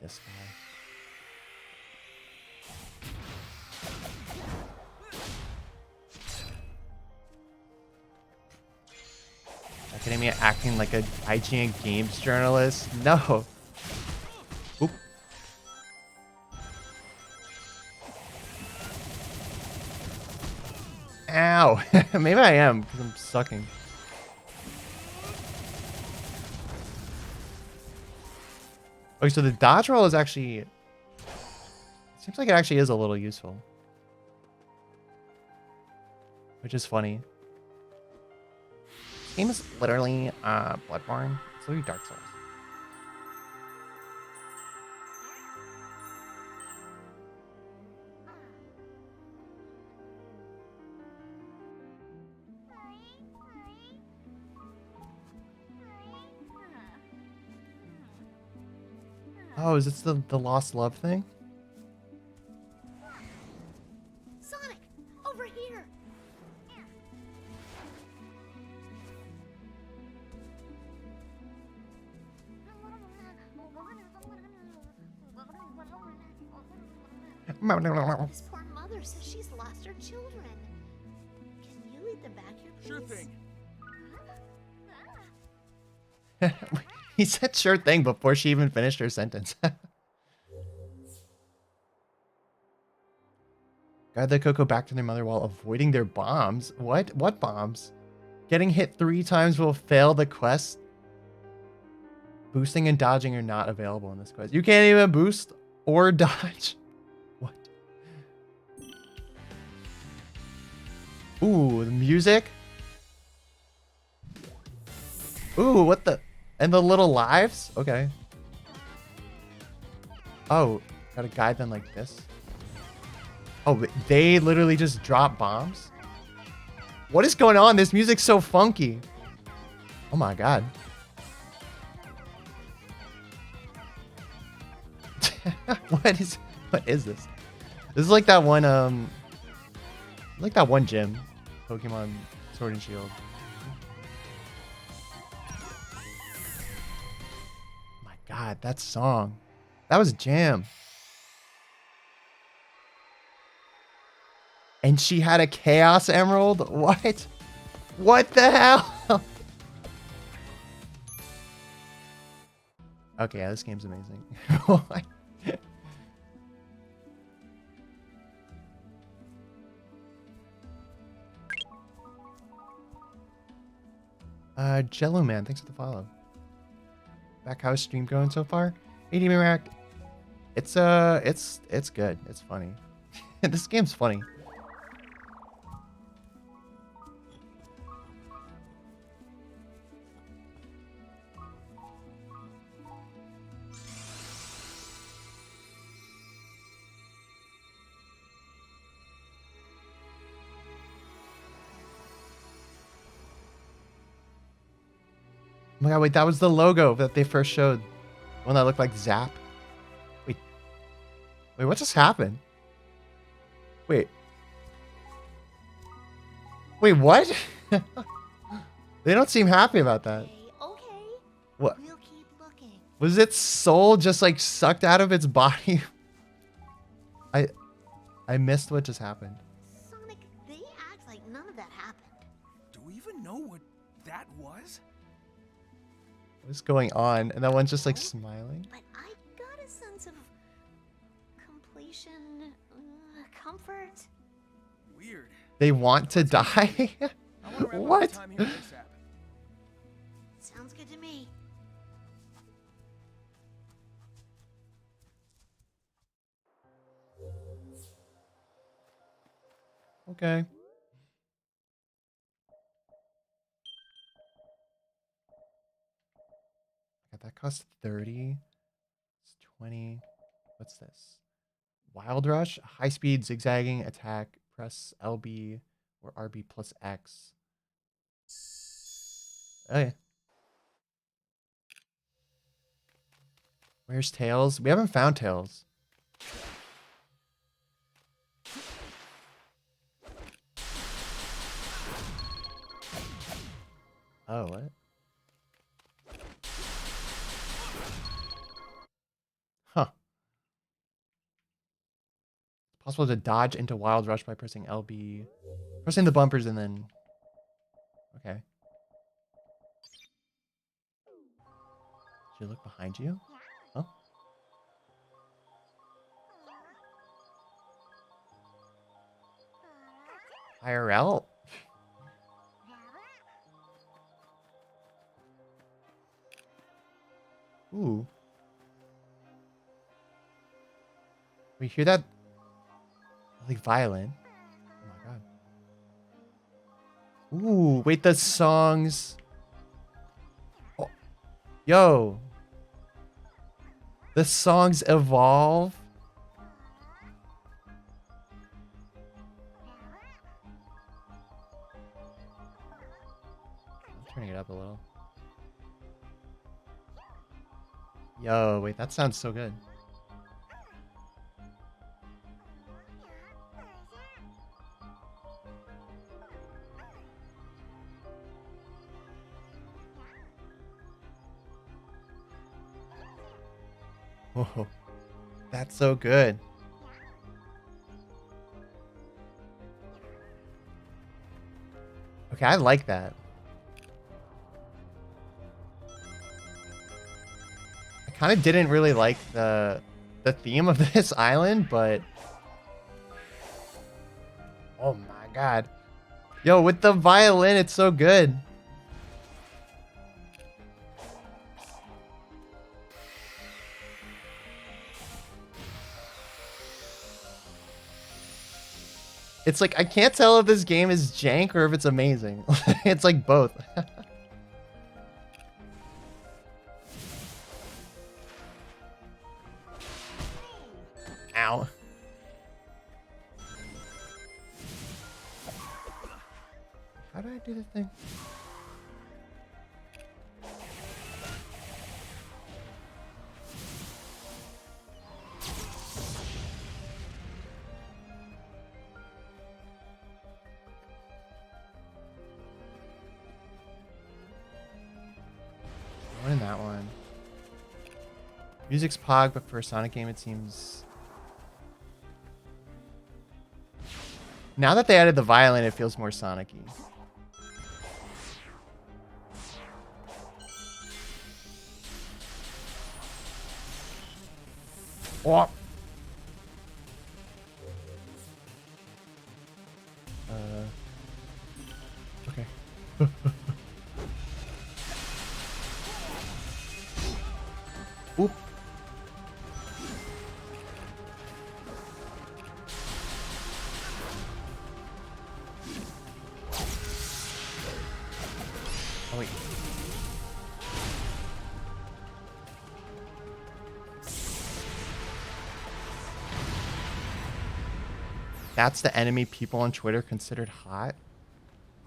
This guy. Academia acting like a IGN games journalist? No. Oop. Ow. Maybe I am because I'm sucking. Okay, so the dodge roll is actually... Seems like it actually is a little useful. Which is funny. This game is literally Bloodborne. It's literally Dark Souls. Oh, is this the lost love thing? Sonic, over here. This poor mother says she's lost her children. Can you lead them back here, please? Sure thing. He said sure thing before she even finished her sentence. Guide the Coco back to their mother while avoiding their bombs. What? What bombs? Getting hit 3 times will fail the quest. Boosting and dodging are not available in this quest. You can't even boost or dodge. What? Ooh, the music. Ooh, what the? And the little lives? Okay. Oh, gotta guide them like this. Oh, they literally just drop bombs? What is going on? This music's so funky. Oh my god. What is this? This is like that one gym. Pokemon Sword and Shield. My god, that song. That was jam. And she had a Chaos Emerald? What? What the hell? Okay, yeah, this game's amazing. Jello Man, thanks for the follow. Back, how's stream going so far? AD Mirac, it's good. It's funny. This game's funny. my god, wait, that was the logo that they first showed. One that looked like Zap. Wait. Wait, what just happened? Wait. Wait, what? They don't seem happy about that. Okay. What? We'll keep looking. Was its soul just like sucked out of its body? I missed what just happened. Sonic, they act like none of that happened. Do we even know what that was? What's going on? And that one's just like smiling. But I got a sense of completion, comfort. Weird. They want to die? I wanna wrap up our What? time here ASAP. Sounds good to me. Okay. God, that costs 30. It's 20. What's this? Wild Rush, high speed zigzagging attack. Press LB or RB plus X. Oh yeah. Where's Tails? We haven't found Tails. Oh, what? Huh. It's possible to dodge into Wild Rush by pressing LB. Pressing the bumpers and then... Okay. Did you look behind you? Huh? IRL? Ooh. We hear that? Like violin. Oh my god. Ooh, wait, the songs. Oh. Yo. The songs evolve. I'm turning it up a little. Yo, wait, that sounds so good. Whoa, that's so good. Okay, I like that. I kind of didn't really like the theme of this island, but oh my god. Yo, with the violin, it's so good. It's like, I can't tell if this game is jank or if it's amazing. It's like both. Ow. How do I do the thing? What in that one? Music's Pog, but for a Sonic game it seems... Now that they added the violin, it feels more Sonic-y. Oh. Okay. Oop. Oh wait. That's the enemy people on Twitter considered hot?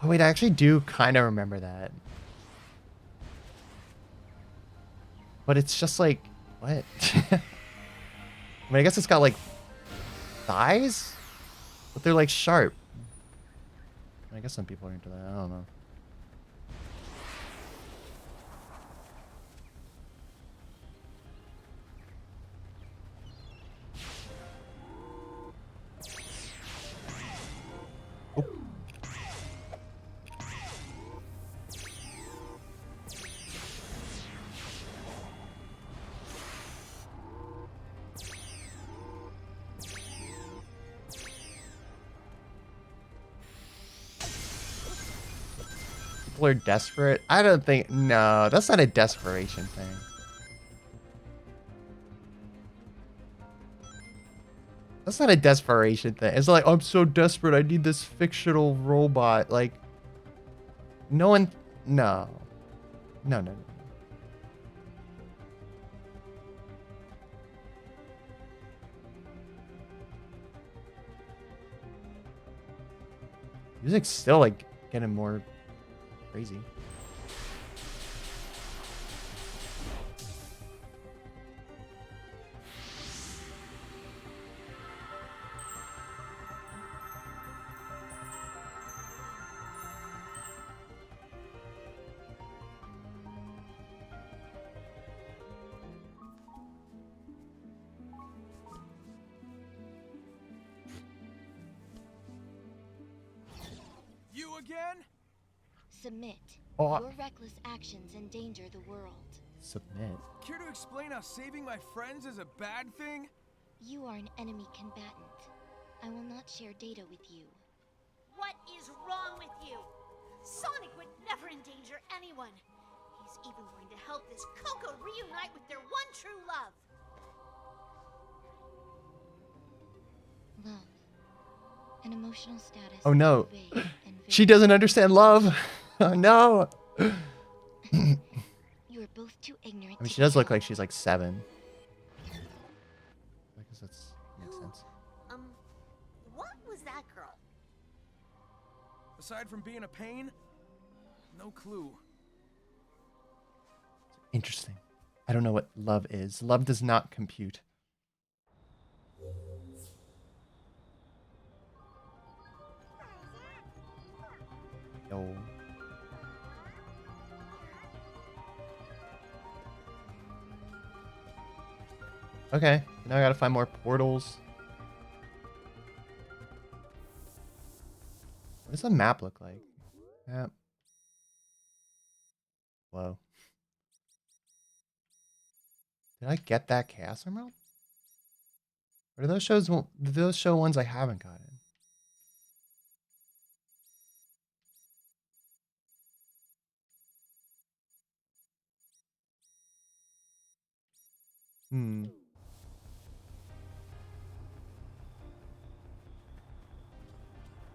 Oh wait, I actually do kind of remember that. But it's just like, what? I mean, I guess it's got like thighs, but they're like sharp. I guess some people are into that. I don't know. People are desperate. I don't think. No, that's not a desperation thing. That's not a desperation thing. It's like, I'm so desperate. I need this fictional robot. Like, no one. No. No, no, no. Music's still like getting more crazy. You again? Submit. Oh. Your reckless actions endanger the world. Submit. Care to explain how saving my friends is a bad thing? You are an enemy combatant. I will not share data with you. What is wrong with you? Sonic would never endanger anyone. He's even going to help this Coco reunite with their one true love. Love. An emotional status. Oh no. vague and She vague. doesn't understand love. Oh no. You are both too ignorant. I mean, to she does look tell. like she's like 7. I guess that makes sense. What was that girl? Aside from being a pain, no clue. Interesting. I don't know what love is. Love does not compute. No. Okay, now I gotta find more portals. What does the map look like? Map. Whoa. Did I get that Chaos Emerald? Or do those show ones I haven't gotten? Hmm.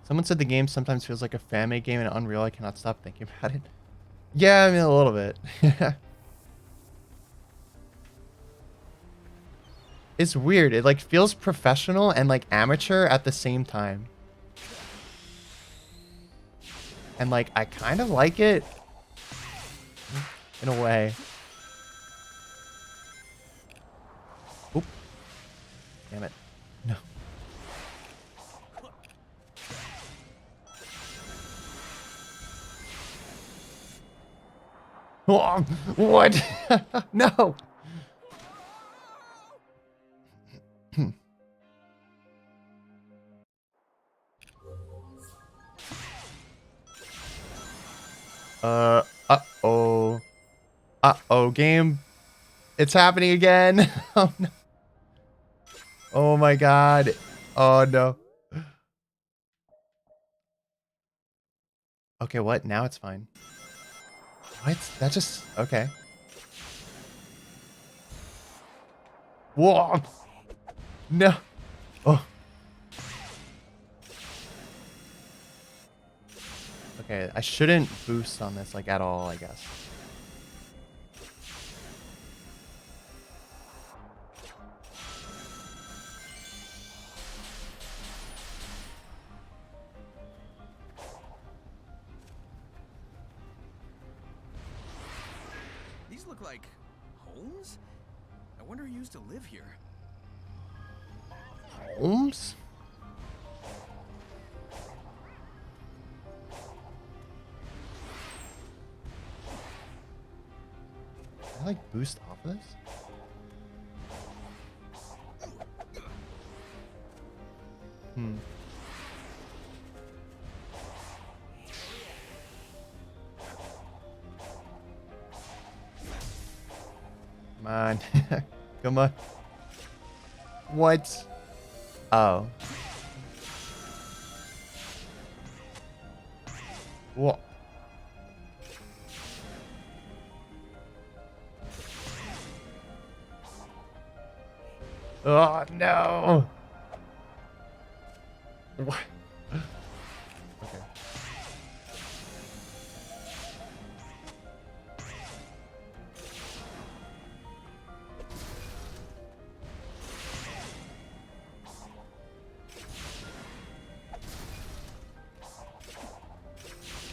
Someone said the game sometimes feels like a fan-made game and Unreal. I cannot stop thinking about it. Yeah, I mean, a little bit. It's weird. It like feels professional and like amateur at the same time. And like I kind of like it in a way. Oop. Damn it. No. Oh, what? No. Uh-oh. Uh-oh, game. It's happening again. Oh, no. Oh, my God. Oh, no. Okay, what? Now it's fine. What? That just... Okay. Whoa. No. Oh. Okay, I shouldn't boost on this, like, at all, I guess. These look like Holmes? I wonder who used to live here. Holmes? Can I like boost off of this? Hmm. Come on. Come on. What? Oh. What? Oh no. What? Okay.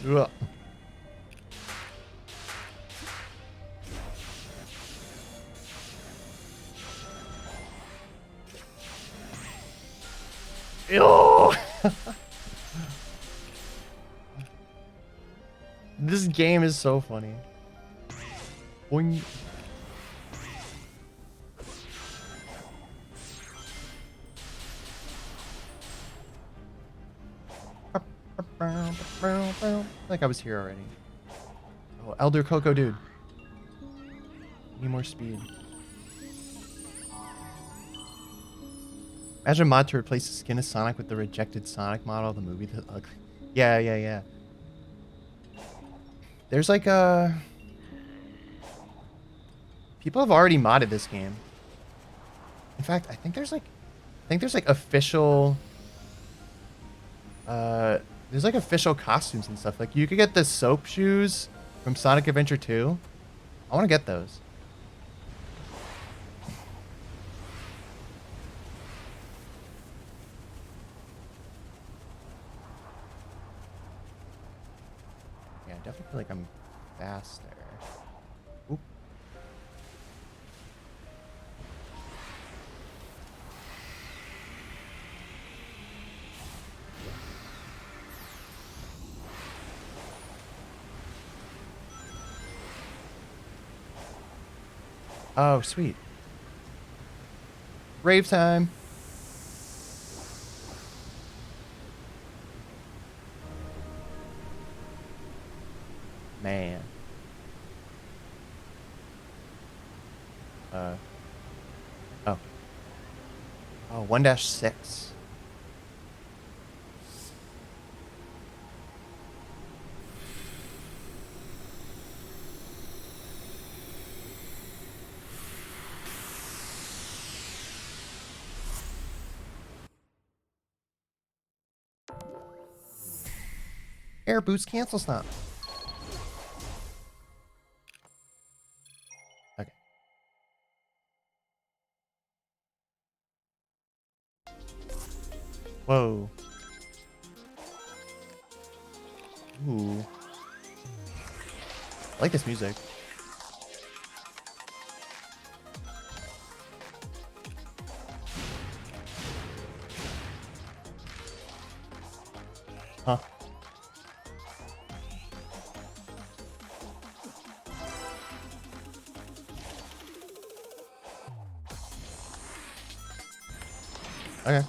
Ugh. Ew. This game is so funny. Boing. Like I was here already. Oh, Elder Coco dude. Need more speed. Imagine a mod to replace the skin of Sonic with the rejected Sonic model of the movie. Yeah. There's like a... People have already modded this game. In fact, I think there's like official... there's like official costumes and stuff. Like you could get the soap shoes from Sonic Adventure 2. I want to get those. Yeah, I definitely feel like I'm faster. Oop. Oh, sweet. Rave time. Man. Oh. Oh, 1-6. Air boost cancel stop. Okay. Whoa. Ooh. I like this music. Huh. Okay.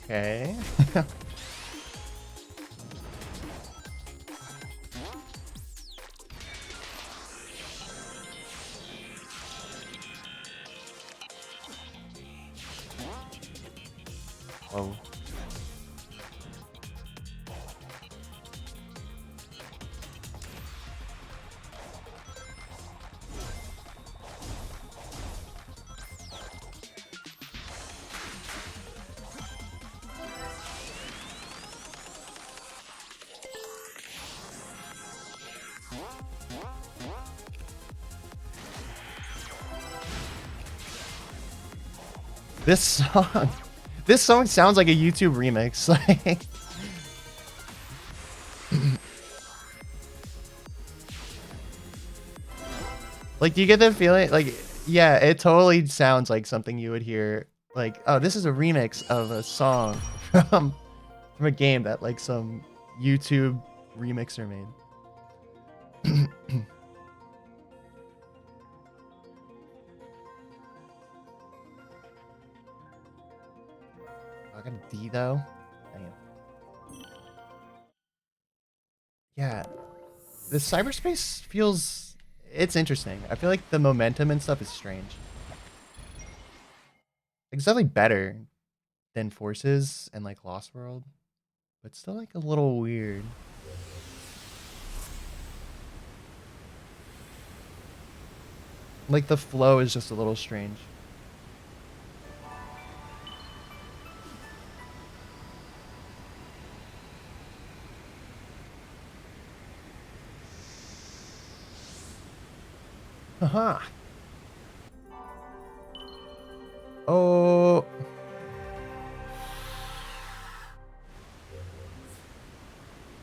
Okay. Whoa. This song, this song sounds like a YouTube remix. Like, do you get the feeling? Like, yeah, it totally sounds like something you would hear. Like, oh, this is a remix of a song from a game that like some YouTube remixer made. I got a D though. Damn. Yeah, the cyberspace feels, it's interesting. I feel like the momentum and stuff is strange. It's definitely better than Forces and like Lost World, but still like a little weird. Like the flow is just a little strange. Haha. Oh.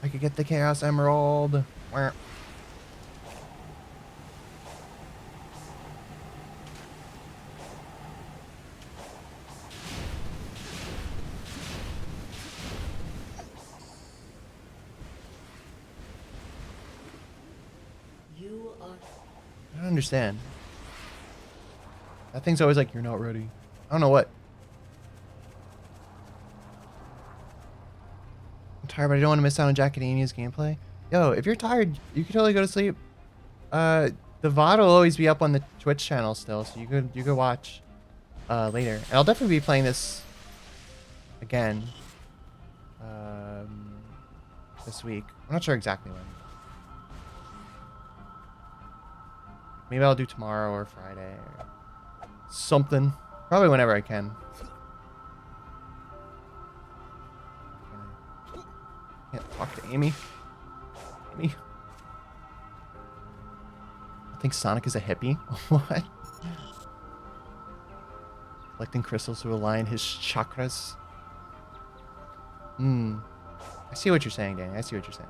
I could get the Chaos Emerald. Wah. You are. I don't understand. That thing's always like, you're not ready. I don't know what. I'm tired, but I don't want to miss out on Jackademia's gameplay. Yo, if you're tired, you can totally go to sleep. The VOD will always be up on the Twitch channel still, so you could watch later. And I'll definitely be playing this again this week. I'm not sure exactly when. Maybe I'll do tomorrow or Friday or something. Probably whenever I can. Can't talk to Amy. Amy. I think Sonic is a hippie. What? Collecting crystals to align his chakras. I see what you're saying, Danny. I see what you're saying.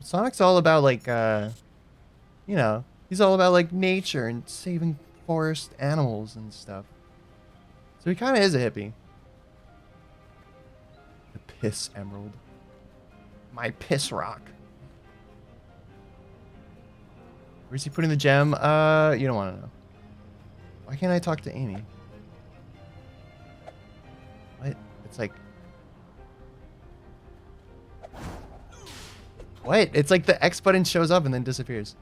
Sonic's all about like you know, he's all about like nature and saving forest animals and stuff. So he kind of is a hippie. The piss emerald. My piss rock. Where's he putting the gem? You don't want to know. Why can't I talk to Amy? What? It's like... What? It's like the X button shows up and then disappears.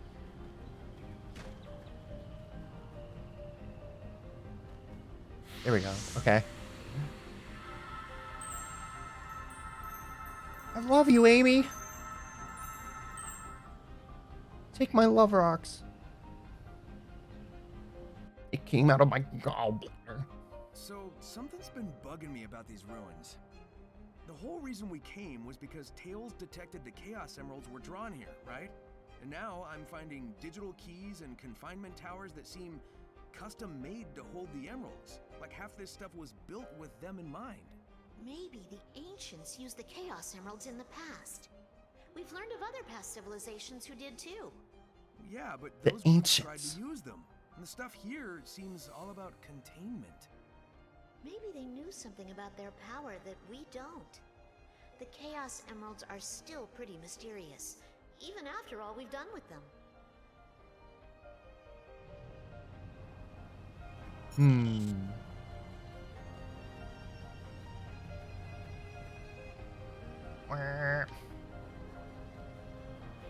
There we go. Okay. I love you, Amy. Take my love rocks. It came out of my gallbladder. So, something's been bugging me about these ruins. The whole reason we came was because Tails detected the Chaos Emeralds were drawn here, right? And now I'm finding digital keys and confinement towers that seem custom-made to hold the emeralds. Like half this stuff was built with them in mind. Maybe the ancients used the Chaos Emeralds in the past. We've learned of other past civilizations who did too. Yeah, but The those people tried ancients. to use them. And the stuff here seems all about containment. Maybe they knew something about their power that we don't. The Chaos Emeralds are still pretty mysterious, even after all we've done with them.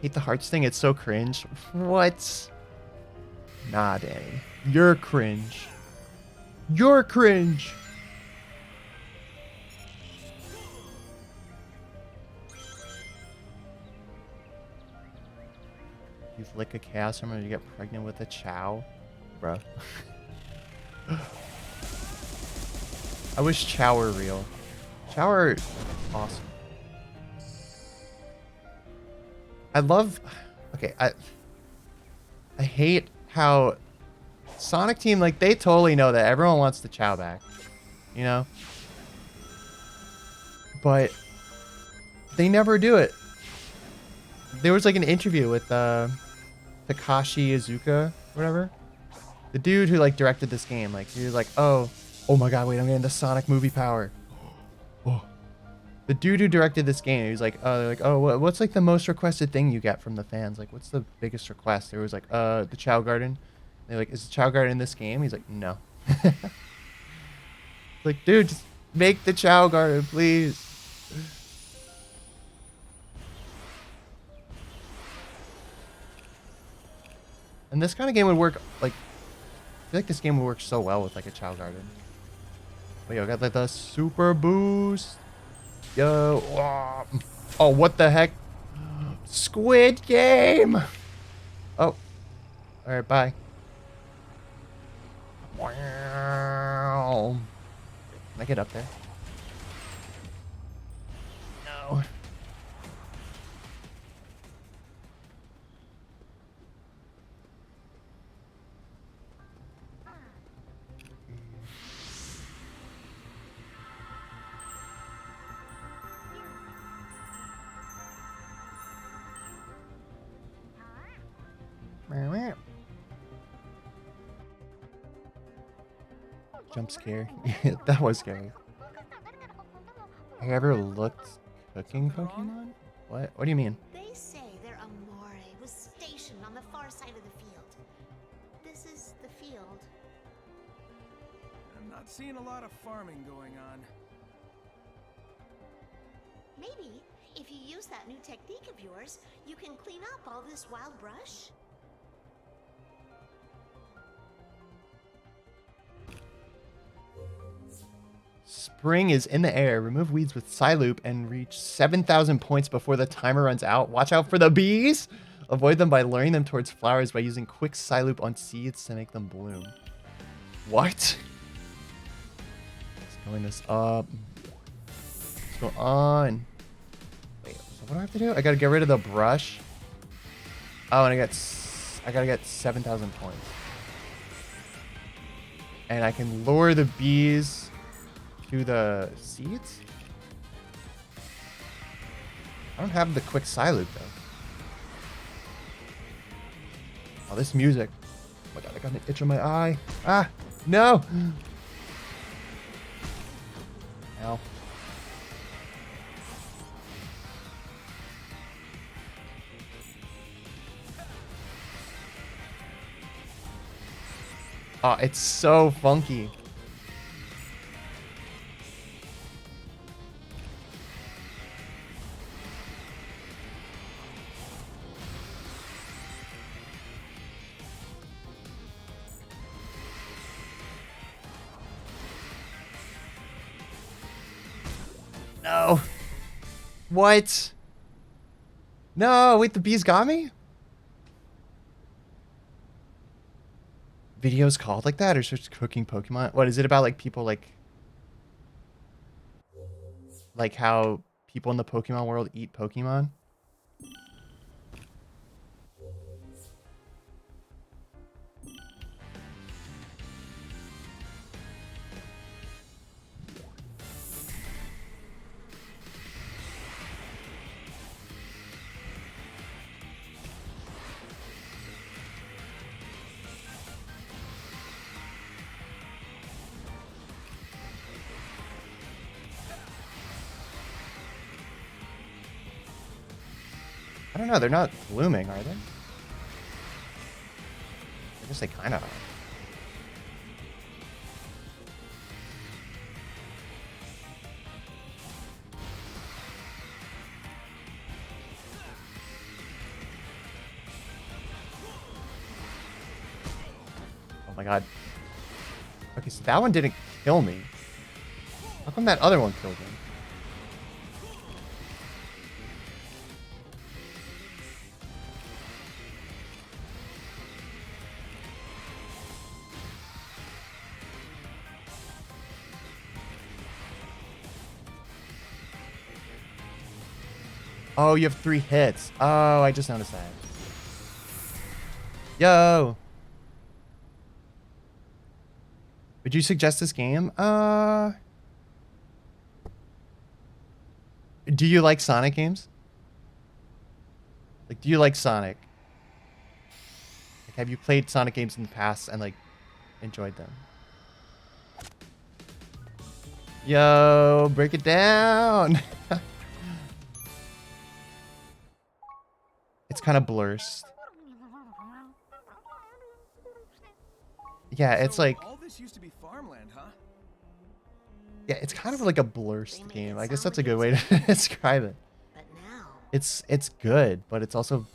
Hate the hearts thing. It's so cringe. What? Nah, Danny. You're cringe. You're cringe. You lick a chaos emerald, you get pregnant with a Chow. Bro. I wish Chow were real. Chow are awesome. I love... Okay, I hate how Sonic Team, like, they totally know that everyone wants the Chow back. You know? But they never do it. There was, like, an interview with Takashi Iizuka, whatever. The dude who, like, directed this game. Like, he was like, oh my god, wait, I'm getting the Sonic movie power. Oh. The dude who directed this game, he was like, what's like the most requested thing you get from the fans? Like, what's the biggest request? There was like, the Chow Garden. They're like, is the Chow Garden in this game? He's like, no. Like, dude, just make the Chow Garden, please. And this kind of game would work, like, I feel like this game would work so well with like a Chow Garden. But yo, got like the super boost. Yo, oh, what the heck? Squid Game. Oh, all right, bye. Wow. Can I get up there? No. Jump scare. That was scary. Have you ever looked cooking Pokemon? What? What do you mean? They say their Amore was stationed on the far side of the field. This is the field. I'm not seeing a lot of farming going on. Maybe, if you use that new technique of yours, you can clean up all this wild brush. Spring is in the air. Remove weeds with Psyloop and reach 7,000 points before the timer runs out. Watch out for the bees. Avoid them by luring them towards flowers by using quick Psyloop on seeds to make them bloom. What? Let's going this up. What's going on? Wait, so what do I have to do? I gotta get rid of the brush. Oh, and I gotta get 7,000 points. And I can lure the bees to the seeds? I don't have the quick Psyloop though. Oh, this music. Oh my god, I got an itch on my eye. Ah, no! Ow. Oh, it's so funky. No. What? No, wait, the bees got me? Videos called like that or just cooking Pokemon? What is it about, like people like how people in the Pokemon world eat Pokemon? I don't know, they're not blooming, are they? I guess they kind of are. Oh my god. Okay, so that one didn't kill me. How come that other one killed me? Oh, you have 3 hits. Oh, I just noticed that. Yo. Would you suggest this game? Do you like Sonic games? Like, do you like Sonic? Like, have you played Sonic games in the past and, like, enjoyed them? Yo, break it down. It's kind of blurs. Yeah, it's So, like, all this used to be farmland, huh? yeah, it's kind of like a blurst game. I guess that's a good way to describe it. But now, It's good, but it's also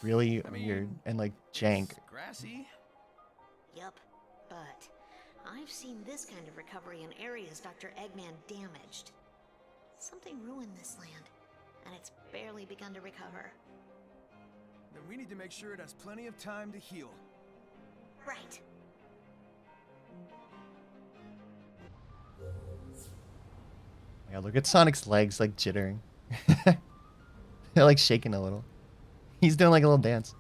really I mean, weird and like jank. It's grassy. yup. But I've seen this kind of recovery in areas Dr. Eggman damaged. Something ruined this land, and it's barely begun to recover. Then we need to make sure it has plenty of time to heal. Right. Yeah, look at Sonic's legs like jittering. They're like shaking a little. He's doing like a little dance.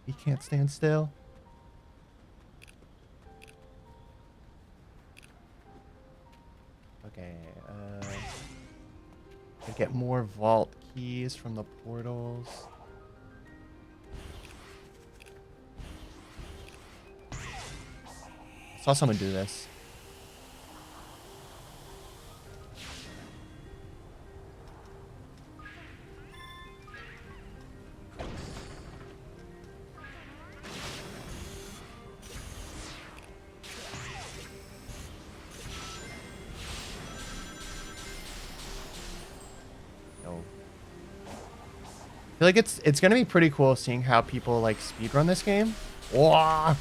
He can't stand still. Okay, get more vault keys from the portals. I saw someone do this. I feel like it's gonna be pretty cool seeing how people like speedrun this game. Whoa.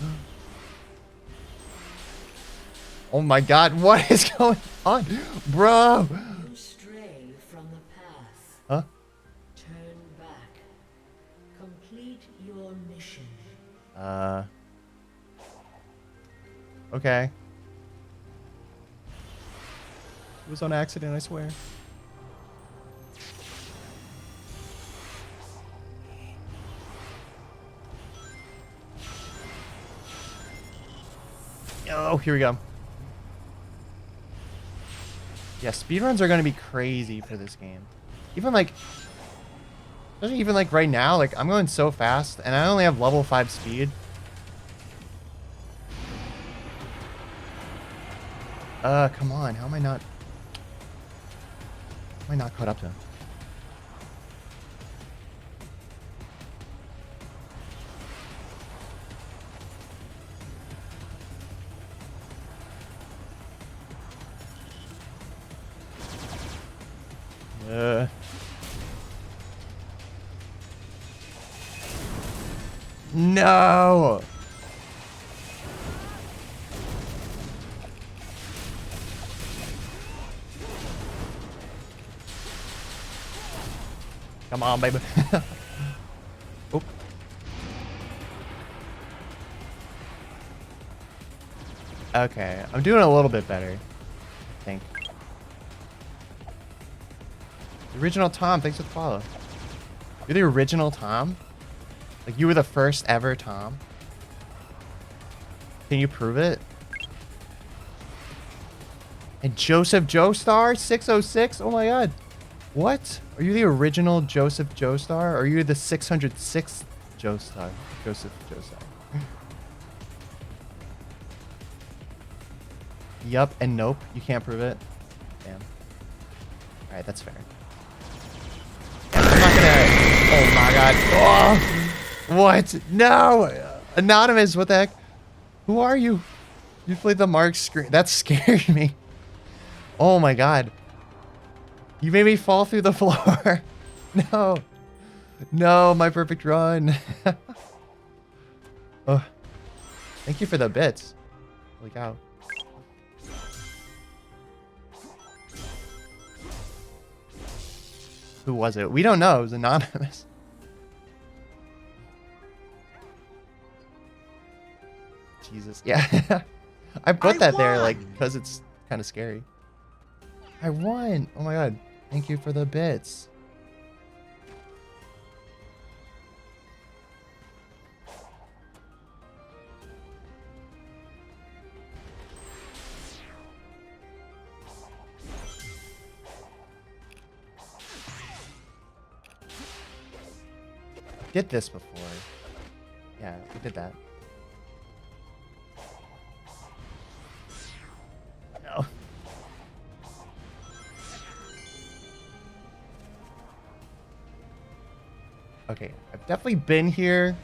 Oh my god, what is going on? Bro! You stray from the path. Huh? Turn back. Complete your mission. Okay. It was on accident, I swear. Oh, here we go. Yeah, speedruns are gonna be crazy for this game. Even like, especially even like right now, like I'm going so fast and I only have level 5 speed. Come on, how am I not caught up to him? No! Come on, baby. Oop. Okay, I'm doing a little bit better, I think. The original Tom, thanks for the follow. You're the original Tom? Like, you were the first ever Tom? Can you prove it? And Joseph Joestar 606? Oh my god. What? Are you the original Joseph Joestar? Or are you the 606th Joestar? Joseph Joestar. Yup and nope. You can't prove it. Damn. Alright, that's fair. I'm not gonna... Oh my god. Oh! What? No! Anonymous, what the heck? Who are you? You played the Mark screen. That scared me. Oh my god. You made me fall through the floor. No. No, my perfect run. Oh. Thank you for the bits. Holy cow. Who was it? We don't know. It was anonymous. Jesus. Yeah. I put that there won! like because it's kind of scary. I won. Oh my god. Thank you for the bits. Did this before. Yeah, we did that. No. Okay, I've definitely been here.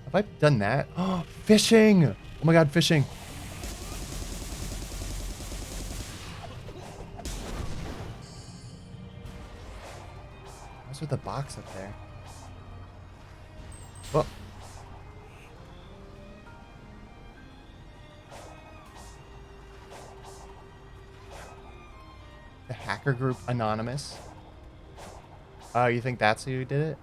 Have I done that? Oh, fishing! Oh my god, fishing! What's with the box up there? Oh. The hacker group Anonymous. Oh, you think that's who did it?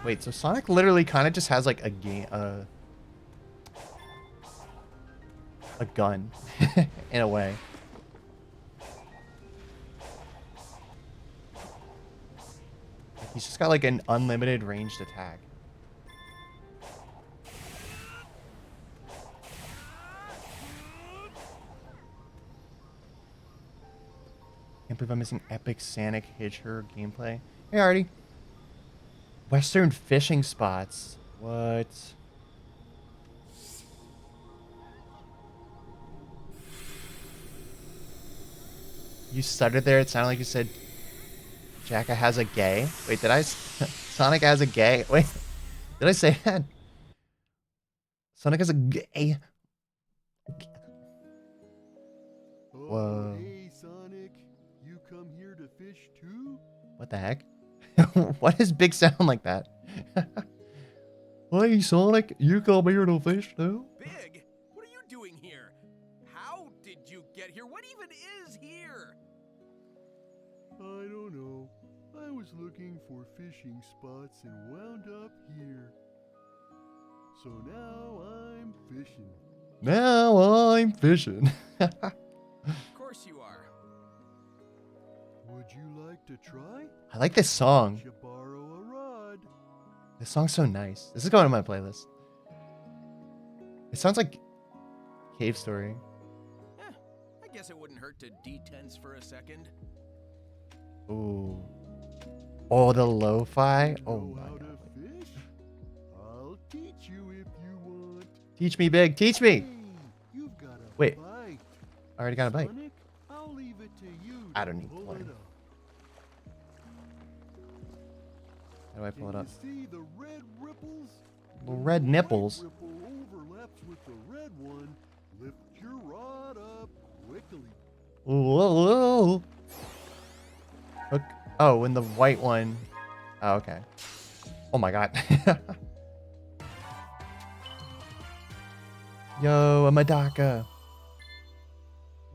Wait, so Sonic literally kind of just has like a game, a gun, in a way. He's just got like an unlimited ranged attack. Can't believe I'm missing epic Sonic Hedgehog gameplay. Hey, Artie. Western fishing spots. What? You stuttered there. It sounded like you said Jacka has a gay. Wait, did I? Sonic has a gay. Wait, did I say that? Sonic has a gay. Whoa. Hey, Sonic, you come here to fish too? What the heck? Why does Big sound like that? Hey, Sonic, you come here to fish too? Big, what are you doing here? How did you get here? What even is here? I don't know. I was looking for fishing spots and wound up here. So now I'm fishing. Now I'm fishing. Of course you are. Would you like to try? I like this song. You borrow a rod. This song's so nice. This is going on my playlist. It sounds like Cave Story. I guess it wouldn't hurt to detense for a second. Ooh. Oh, the lo-fi. Oh Know my how god. to fish? I'll teach you if you want. Teach me, Big. Teach me. Hey, you've got a Wait. bite. I already got a bite. Sonic, I'll leave it to you. I don't need to pull plenty. it up. How do I pull it Can up? you see the red ripples? Well, When red the white nipples. ripple overlaps with the red one. Lift your rod up quickly. Whoa. Hook. Oh, when the white one. Oh, okay. Oh my god. Yo, a Medaka.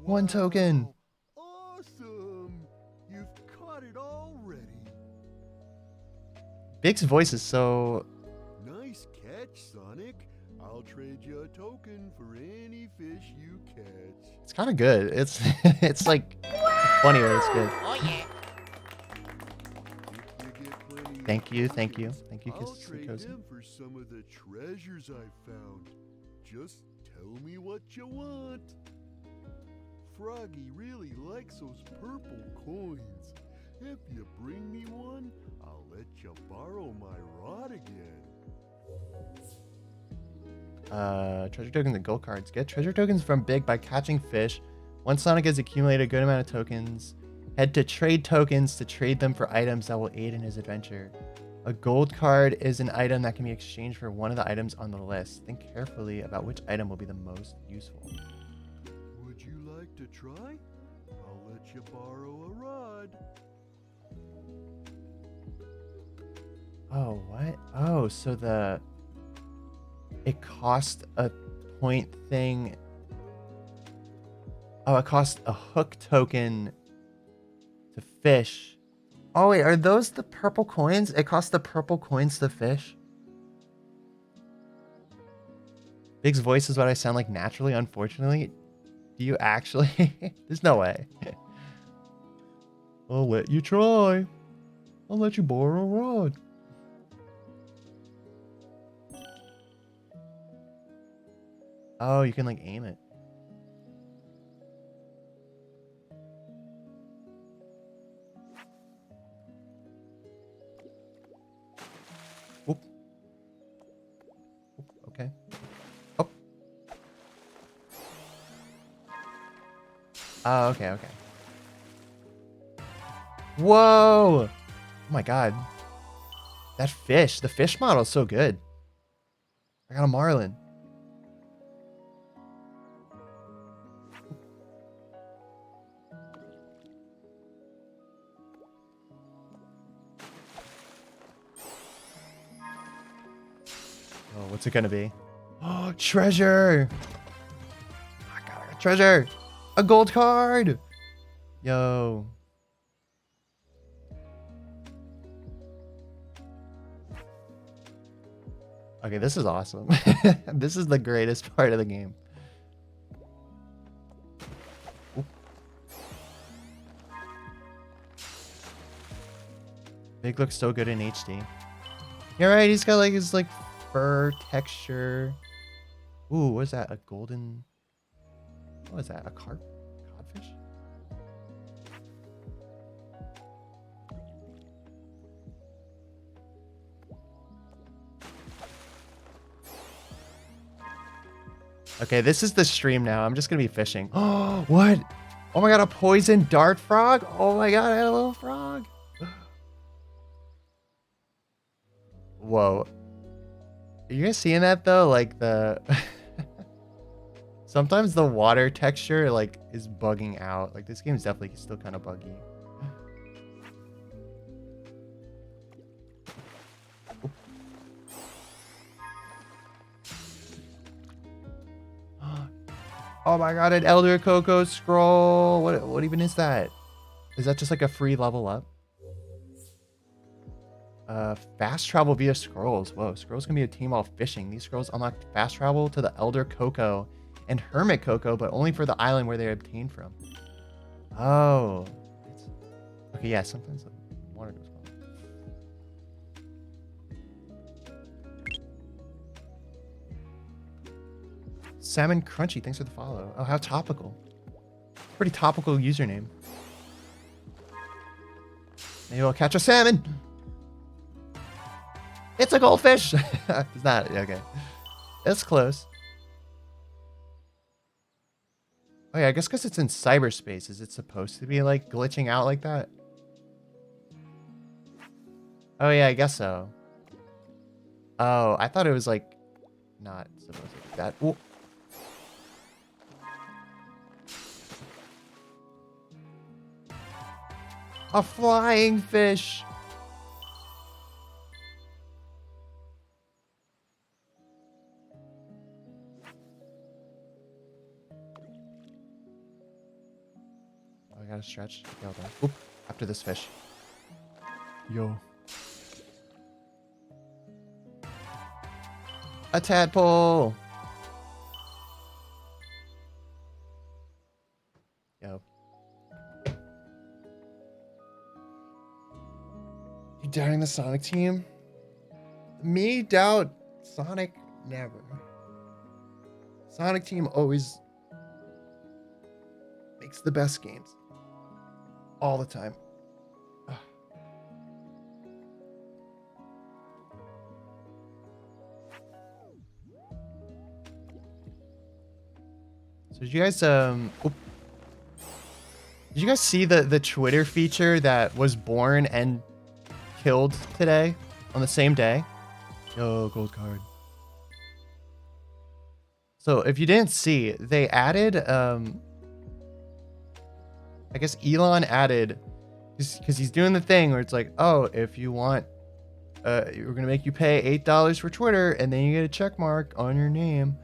One token. Awesome! You've caught it already. Big's voice is so. Nice catch, Sonic. I'll trade you a token for any fish you catch. It's kind of good. It's it's like funny, but it's good. Oh yeah. If you get plenty of Thank you, tokens, thank you, I'll Kiss trade Cozy. them for some of the treasures I found. Just tell me what you want. Froggy really likes those purple coins. If you bring me one, I'll let you borrow my rod again. Treasure tokens and gold cards. Get treasure tokens from Big by catching fish. Once Sonic has accumulated a good amount of tokens, head to trade tokens to trade them for items that will aid in his adventure. A gold card is an item that can be exchanged for one of the items on the list. Think carefully about which item will be the most useful. Would you like to try? I'll let you borrow a rod. Oh, what? Oh, so it cost a point thing. Oh, it costs a hook token to fish. Oh, wait, are those the purple coins? It costs the purple coins to fish? Big's voice is what I sound like naturally, unfortunately. Do you actually? There's no way. I'll let you try. I'll let you borrow a rod. Oh, you can like aim it. Oop. Oop, okay. Oh. Oh, okay, okay. Whoa! Oh my god. That fish, the fish model is so good. I got a marlin. Oh, what's it gonna be? Oh, treasure! I got a treasure! A gold card! Yo. Okay, this is awesome. This is the greatest part of the game. Oop. Big looks so good in HD. You're right, he's got like his like fur texture. Ooh, what is that? A golden... What is that? A carp? Codfish? Okay, this is the stream now. I'm just gonna be fishing. Oh, what? Oh my god, a poison dart frog? Oh my god, I had a little frog. Whoa. Are you guys seeing that though? Like the... Sometimes the water texture like is bugging out. Like this game is definitely still kind of buggy. Oh my god, an Elder Coco scroll. What even is that? Is that just like a free level up? Fast travel via scrolls. Whoa, scrolls can be a team while fishing. These scrolls unlock fast travel to the Elder Coco and Hermit Coco, but only for the island where they obtained from. Oh. Okay, yeah, sometimes the water goes well. Salmon Crunchy, thanks for the follow. Oh, how topical. Pretty topical username. Maybe we'll catch a salmon. It's a goldfish. It's not. Okay. It's close. Oh yeah, I guess because it's in cyberspace. Is it supposed to be like glitching out like that? Oh yeah, I guess so. Oh, I thought it was like not supposed to be that. Ooh. A flying fish. Oh, I gotta stretch. Hold on. Oop, after this fish. Yo. A tadpole. Yo. You doubting the Sonic team? Me doubt Sonic never. Sonic team always makes the best games. All the time. Ugh. So did you guys did you guys see the Twitter feature that was born and killed today on the same day? Yo, gold card. So if you didn't see, they added I guess Elon added, because he's doing the thing where it's like, oh, if you want, we're gonna make you pay $8 for Twitter, and then you get a check mark on your name,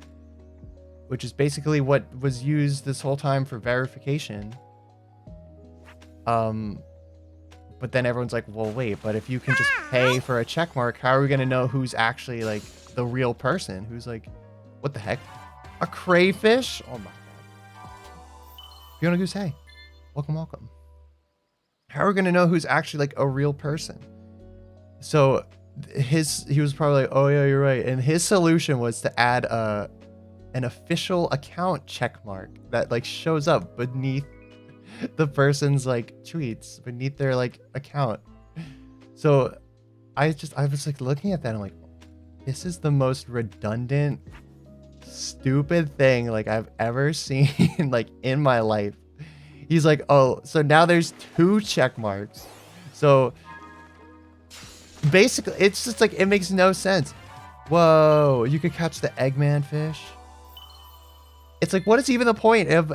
which is basically what was used this whole time for verification. But then everyone's like, well, wait, but if you can just pay for a check mark, how are we going to know who's actually like the real person? Who's like, what the heck? A crayfish? Oh my God. Fiona Goose, hey, welcome, welcome. How are we going to know who's actually like a real person? So he was probably like, oh yeah, you're right. And his solution was to add an official account check mark that like shows up beneath the person's like tweets, beneath their like account. So I was like looking at that, I'm like, this is the most redundant, stupid thing like I've ever seen like in my life. He's like, oh, so now there's 2 check marks. So basically it's just like, it makes no sense. Whoa, you could catch the Eggman fish. It's like, what is even the point of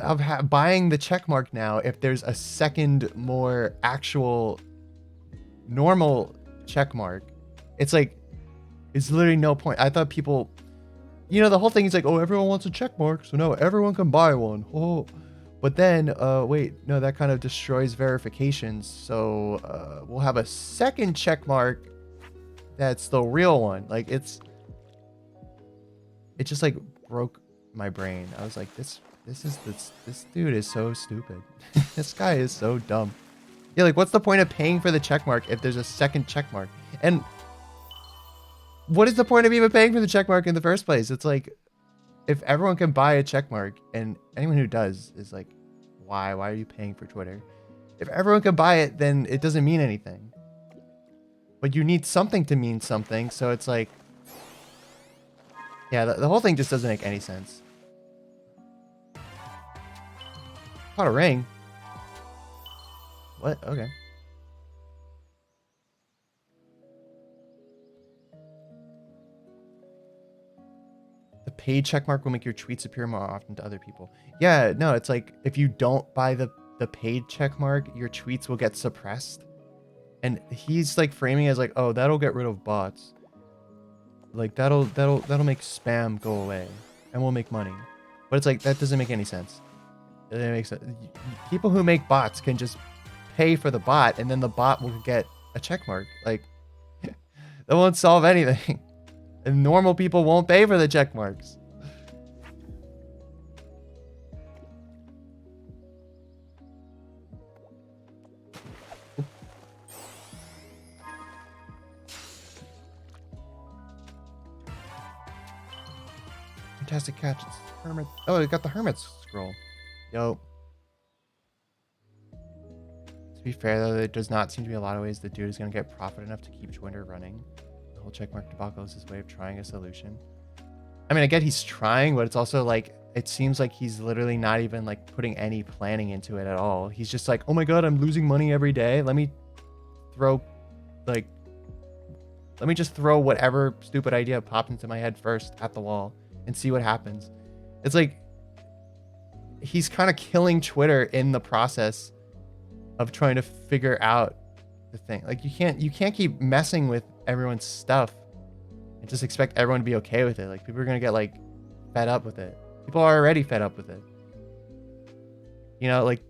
buying the check mark now if there's a second more actual normal check mark? It's like, it's literally no point. I thought people, you know, the whole thing is like, oh, everyone wants a check mark, so now everyone can buy one. Oh, but then, wait, no, that kind of destroys verifications. So we'll have a second check mark that's the real one. Like it just like broke my brain. I was like, this dude is so stupid. This guy is so dumb. Yeah, like what's the point of paying for the check mark if there's a second check mark? And what is the point of even paying for the check mark in the first place? It's like, if everyone can buy a check mark, and anyone who does is like, why are you paying for Twitter? If everyone can buy it, then it doesn't mean anything. But you need something to mean something, so it's like, yeah, the whole thing just doesn't make any sense. Caught a ring. What? Okay. The paid checkmark will make your tweets appear more often to other people. Yeah, no, it's like if you don't buy the paid checkmark, your tweets will get suppressed. And he's like framing it as like, oh, that'll get rid of bots. Like that'll make spam go away, and we'll make money. But it's like, that doesn't make any sense. It doesn't make sense. People who make bots can just pay for the bot, and then the bot will get a check mark. Like, that won't solve anything. And normal people won't pay for the check marks. Fantastic catch. It's Hermit. Oh, it got the Hermit's scroll. Yo. To be fair, though, there does not seem to be a lot of ways the dude is going to get profit enough to keep Twitter running. The whole checkmark debacle is his way of trying a solution. I mean, I get he's trying, but it's also like, it seems like he's literally not even like putting any planning into it at all. He's just like, oh my God, I'm losing money every day. Let me just throw whatever stupid idea popped into my head first at the wall and see what happens. It's like, he's kind of killing Twitter in the process of trying to figure out the thing. Like, you can't keep messing with everyone's stuff and just expect everyone to be okay with it. Like, people are gonna get like fed up with it. People are already fed up with it. You know, like,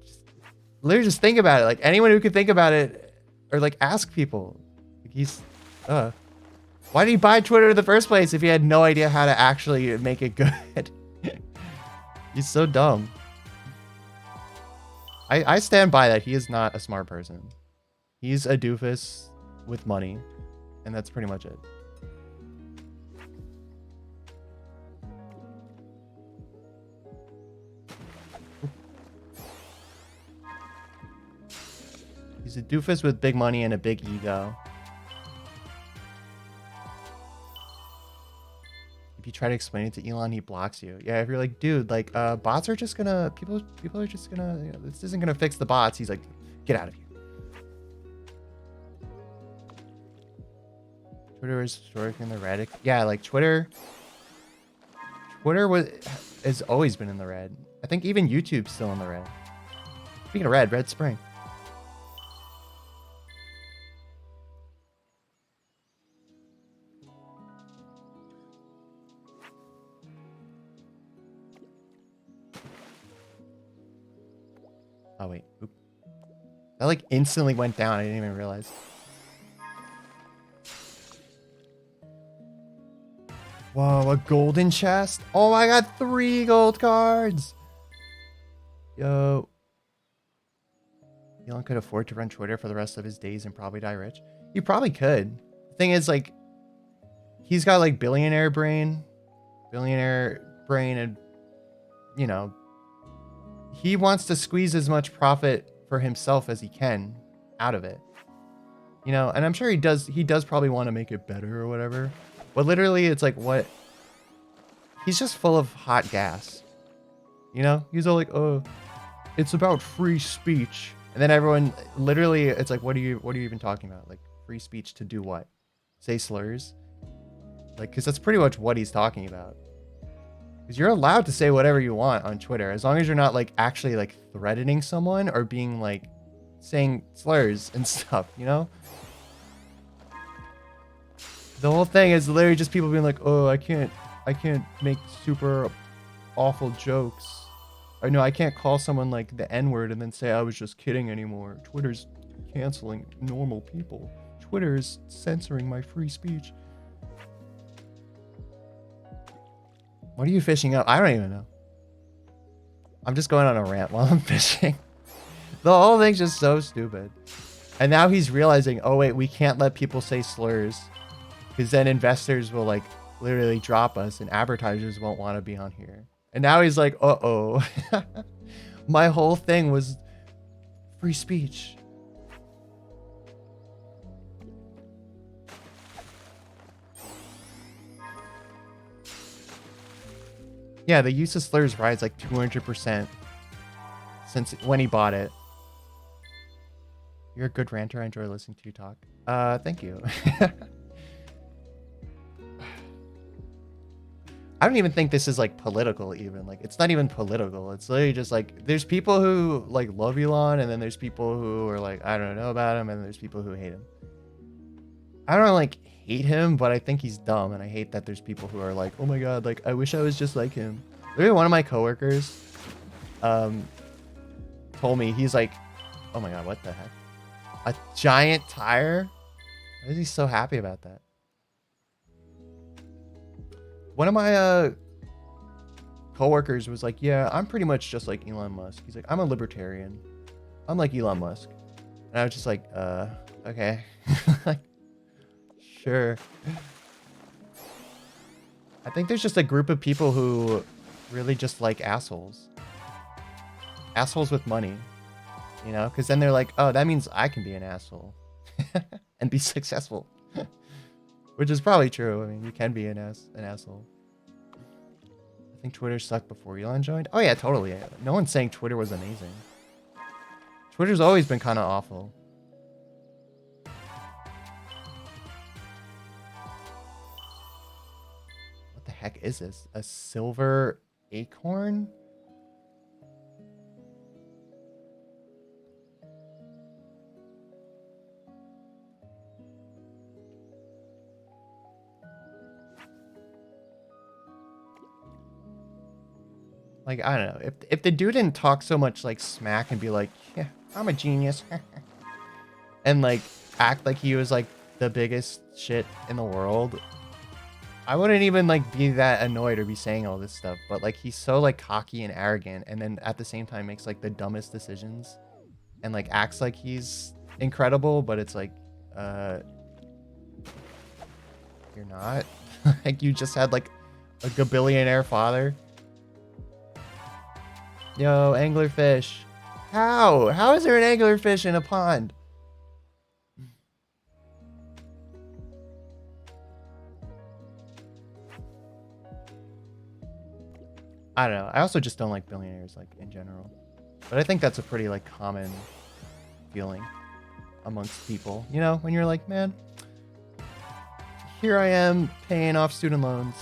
literally just think about it. Like, anyone who could think about it, or like ask people. Like, he's why did he buy Twitter in the first place if he had no idea how to actually make it good? He's so dumb. I stand by that. He is not a smart person. He's a doofus with money, and that's pretty much it. He's a doofus with big money and a big ego. If you try to explain it to Elon, he blocks you. Yeah, if you're like, dude, like, bots are just gonna, people are just gonna, you know, this isn't gonna fix the bots. He's like, get out of here. Twitter is historically in the red. Yeah, like Twitter has always been in the red. I think even YouTube's still in the red. Speaking of red spring. Oh, wait. Oop. That like instantly went down. I didn't even realize. Whoa, a golden chest. Oh, I got 3 gold cards. Yo. Elon could afford to run Twitter for the rest of his days and probably die rich. He probably could. The thing is, like, he's got like billionaire brain, and, you know, he wants to squeeze as much profit for himself as he can out of it. You know, and I'm sure he does probably want to make it better or whatever. But literally, it's like, what? He's just full of hot gas. You know? He's all like, oh, it's about free speech. And then everyone, literally, it's like, what are you even talking about? Like, free speech to do what? Say slurs? Like, because that's pretty much what he's talking about. Because you're allowed to say whatever you want on Twitter, as long as you're not, like, actually, like, threatening someone or being, like, saying slurs and stuff, you know? The whole thing is literally just people being like, oh, I can't make super awful jokes. Or no, I can't call someone like the N-word and then say I was just kidding anymore. Twitter's canceling normal people. Twitter is censoring my free speech. What are you fishing up? I don't even know. I'm just going on a rant while I'm fishing. The whole thing's just so stupid. And now he's realizing, oh wait, we can't let people say slurs. Because then investors will like literally drop us and advertisers won't want to be on here. And now he's like, uh-oh. My whole thing was free speech. Yeah, the use of slurs rise like 200% since when he bought it. You're a good ranter. I enjoy listening to you talk. Thank you. I don't even think this is like political even. Like, it's not even political. It's literally just like, there's people who like love Elon and then there's people who are like, I don't know about him, and then there's people who hate him. I don't like hate him, but I think he's dumb, and I hate that there's people who are like, oh my god, like I wish I was just like him. Literally one of my coworkers told me, he's like, oh my god, what the heck? A giant tire? Why is he so happy about that? One of my coworkers was like, yeah, I'm pretty much just like Elon Musk. He's like, I'm a libertarian. I'm like Elon Musk. And I was just like, okay. Like, sure. I think there's just a group of people who really just like assholes. Assholes with money. You know? Because then they're like, oh, that means I can be an asshole. And be successful. Which is probably true. I mean, you can be an asshole. I think Twitter sucked before Elon joined. Oh yeah, totally. No one's saying Twitter was amazing. Twitter's always been kind of awful. What the heck is this? A silver acorn? Like, I don't know. If the dude didn't talk so much like smack and be like, yeah, I'm a genius. And like act like he was like the biggest shit in the world, I wouldn't even like be that annoyed or be saying all this stuff. But like he's so like cocky and arrogant, and then at the same time makes like the dumbest decisions and like acts like he's incredible, but it's like you're not. Like you just had like a gabillionaire father. Yo, anglerfish. How? How is there an anglerfish in a pond? I don't know. I also just don't like billionaires, like, in general. But I think that's a pretty, like, common feeling amongst people. You know, when you're like, man, here I am paying off student loans.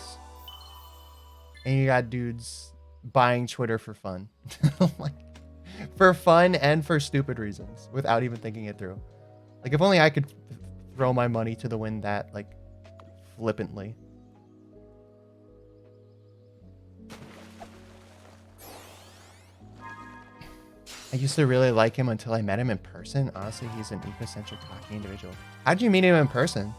And you got dudes buying Twitter for fun. Like, for fun and for stupid reasons without even thinking it through. Like, if only I could throw my money to the wind that, like, flippantly. I used to really like him until I met him in person. Honestly, he's an egocentric, cocky individual. How'd you meet him in person?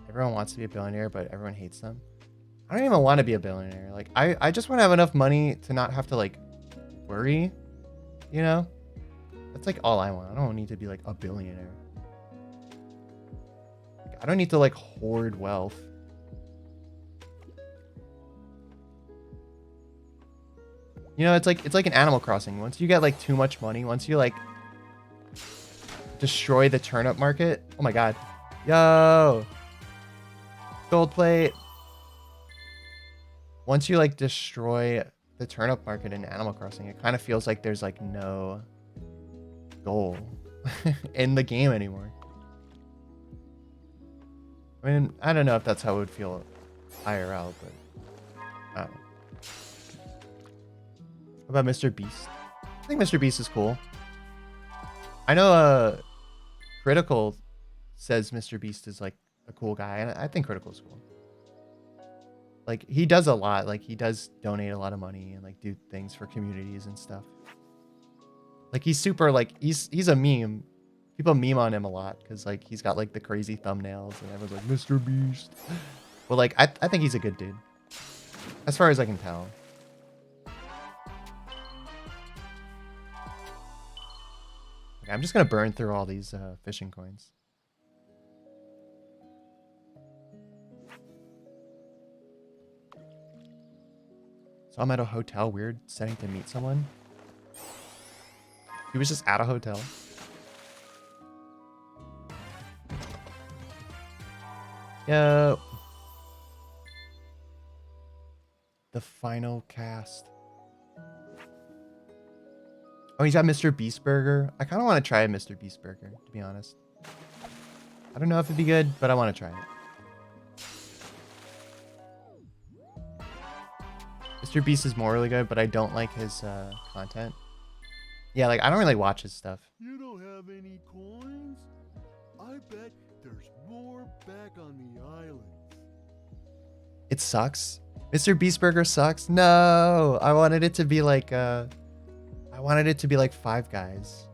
Everyone wants to be a billionaire, but everyone hates them. I don't even want to be a billionaire. Like, I just want to have enough money to not have to, like, worry, you know? That's, like, all I want. I don't need to be, like, a billionaire. Like, I don't need to, like, hoard wealth. You know, it's like an Animal Crossing. Once you get, like, too much money, once you, like, destroy the turnip market. Oh, my God. Yo! Gold plate. Once you like destroy the turnip market in Animal Crossing, it kind of feels like there's like no goal in the game anymore. I mean, I don't know if that's how it would feel IRL, but I don't know. What about Mr. Beast? I think Mr. Beast is cool. I know Critical says Mr. Beast is like a cool guy, and I think Critical is cool. Like, he does a lot. Like, he does donate a lot of money and like do things for communities and stuff. Like, he's super, like, he's a meme. People meme on him a lot because like he's got like the crazy thumbnails and everyone's like Mr. Beast. But like I think he's a good dude, as far as I can tell. Okay, I'm just gonna burn through all these fishing coins. So I'm at a hotel, weird setting to meet someone. He was just at a hotel. Yo. The final cast. Oh, he's got Mr. Beast Burger. I kind of want to try a Mr. Beast Burger, to be honest. I don't know if it'd be good, but I want to try it. Mr. Beast is morally good, but I don't like his content. Yeah, like, I don't really watch his stuff. You don't have any coins? I bet there's more back on the island. It sucks. Mr. Beast Burger sucks. No, I wanted it to be like Five Guys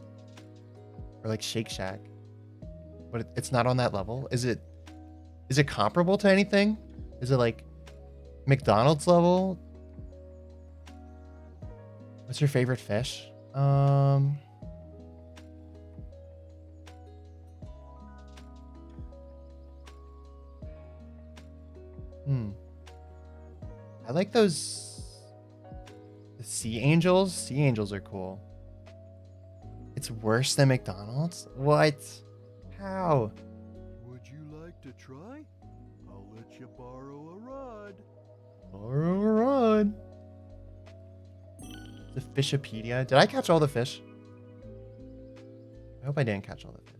or like Shake Shack, but it's not on that level. Is it comparable to anything? Is it like McDonald's level? What's your favorite fish? I like those sea angels. Sea angels are cool. It's worse than McDonald's? What? How? Would you like to try? I'll let you borrow a rod. Borrow a rod. The Fishopedia. Did I catch all the fish? I hope I didn't catch all the fish.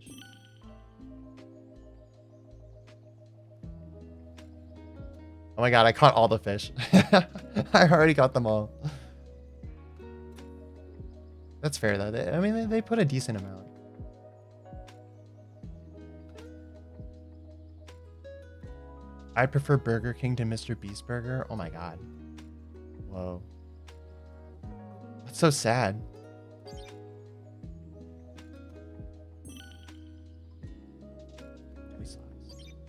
Oh my god, I caught all the fish. I already caught them all. That's fair though. They put a decent amount. I prefer Burger King to Mr. Beast Burger. Oh my god. Whoa. That's so sad.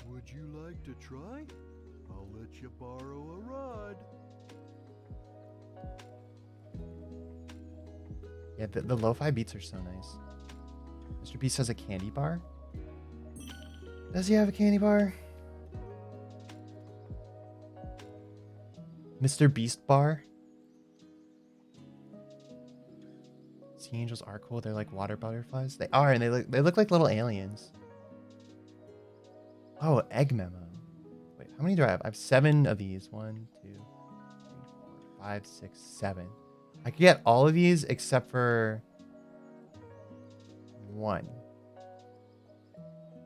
Would you like to try? I'll let you borrow a rod. Yeah, the lo-fi beats are so nice. Mr. Beast has a candy bar? Does he have a candy bar? Mr. Beast bar? Sea angels are cool. They're like water butterflies. They are, and they look like little aliens. Oh, egg memo. Wait, how many do I have? I have 7 of these. 1, 2, 3, 4, 5, 6, 7. I could get all of these except for 1.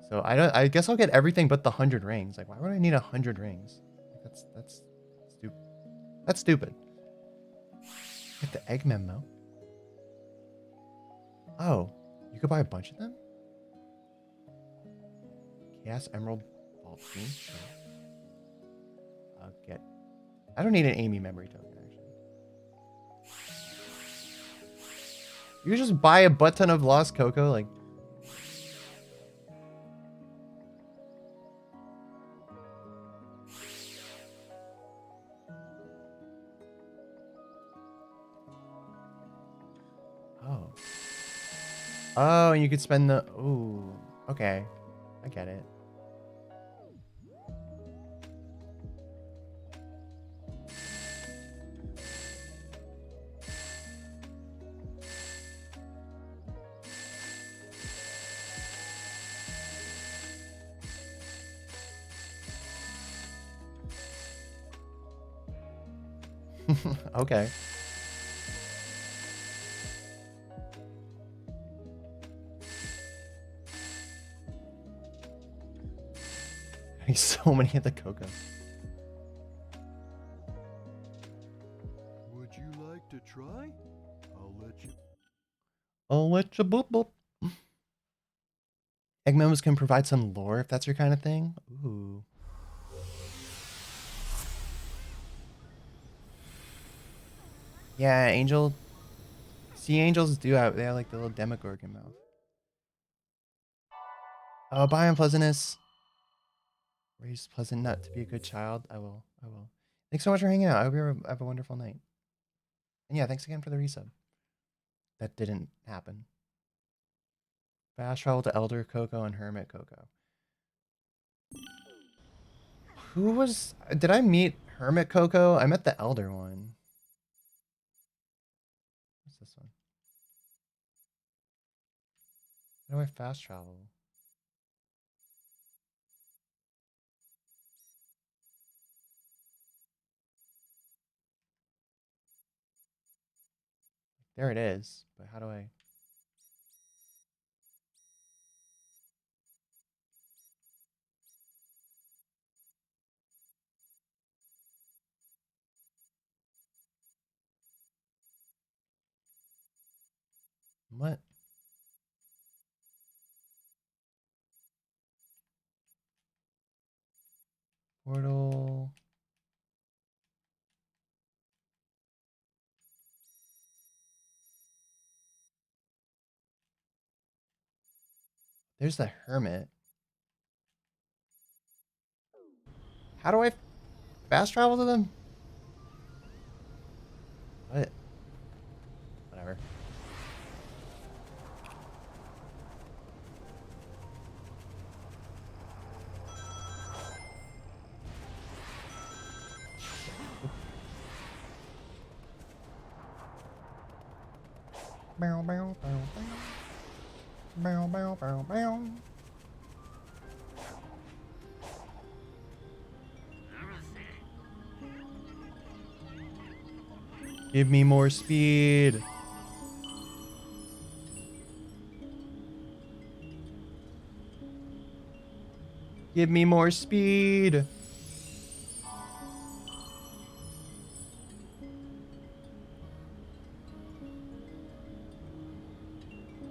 So I guess I'll get everything but the 100 rings. Like, why would I need 100 rings? That's stupid. That's stupid. Get the egg memo. Oh, you could buy a bunch of them? Chaos Emerald Vault Key. Sure. I'll get. I don't need an Amy memory token, actually. You just buy a butt ton of lost cocoa, like. Oh. Oh, and you could spend the. Ooh. Okay. I get it. Okay. So many of the cocoa. Would you like to try? I'll let you. I'll let you boop boop. Egg memos can provide some lore if that's your kind of thing. Ooh. Yeah, angel. Sea angels do have, they have like the little demogorgon mouth. Oh, bye, unpleasantness. Raise pleasant nut to be a good child. I will. I will. Thanks so much for hanging out. I hope you have a wonderful night. And yeah, thanks again for the resub. That didn't happen. Fast travel to Elder Coco and Hermit Coco. Who was... Did I meet Hermit Coco? I met the Elder one. What's this one? How do I fast travel? There it is. But how do I... What? Portal... There's the Hermit. How do I fast travel to them? What? Whatever. Bow, bow, bow, bow. Bow, bow, bow, bow. Give me more speed. Give me more speed.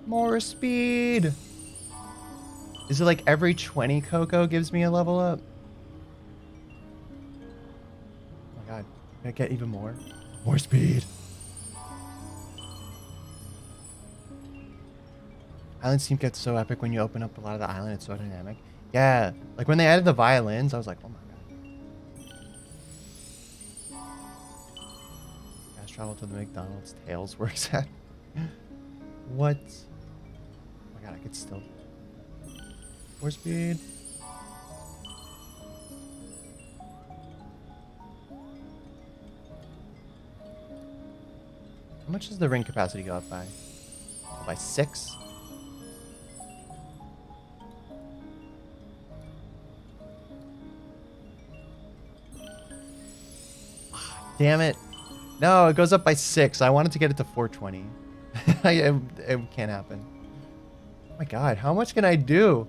More speed. Is it like every 20 cocoa gives me a level up? Oh my god. Can I get even more? More speed. Islands seem to get so epic when you open up a lot of the island. It's so dynamic. Yeah. Like when they added the violins, I was like, oh my god. Fast travel to the McDonald's Tails works at. What? Oh my god, I could still... More speed. How much does the ring capacity go up by? By 6? Damn it. No, it goes up by 6. I wanted to get it to 420. It can't happen. Oh my god, how much can I do?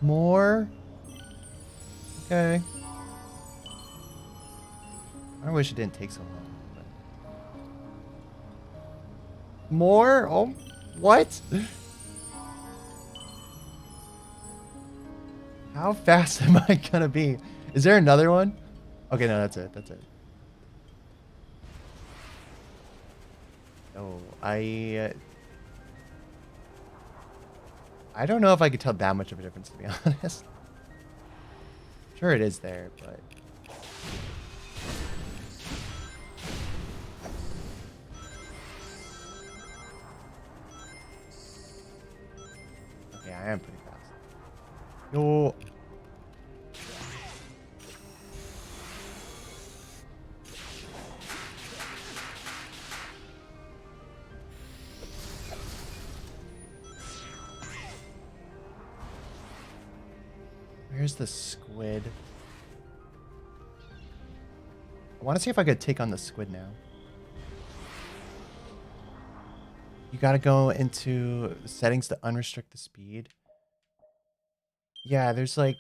More? Okay. I wish it didn't take so long. But... More? Oh, what? How fast am I gonna be? Is there another one? Okay, no, that's it. That's it. No, I don't know if I could tell that much of a difference, to be honest. Sure, it is there, but. Okay, I am pretty fast. No. Where's the squid? I want to see if I could take on the squid now. You gotta go into settings to unrestrict the speed. Yeah, there's like,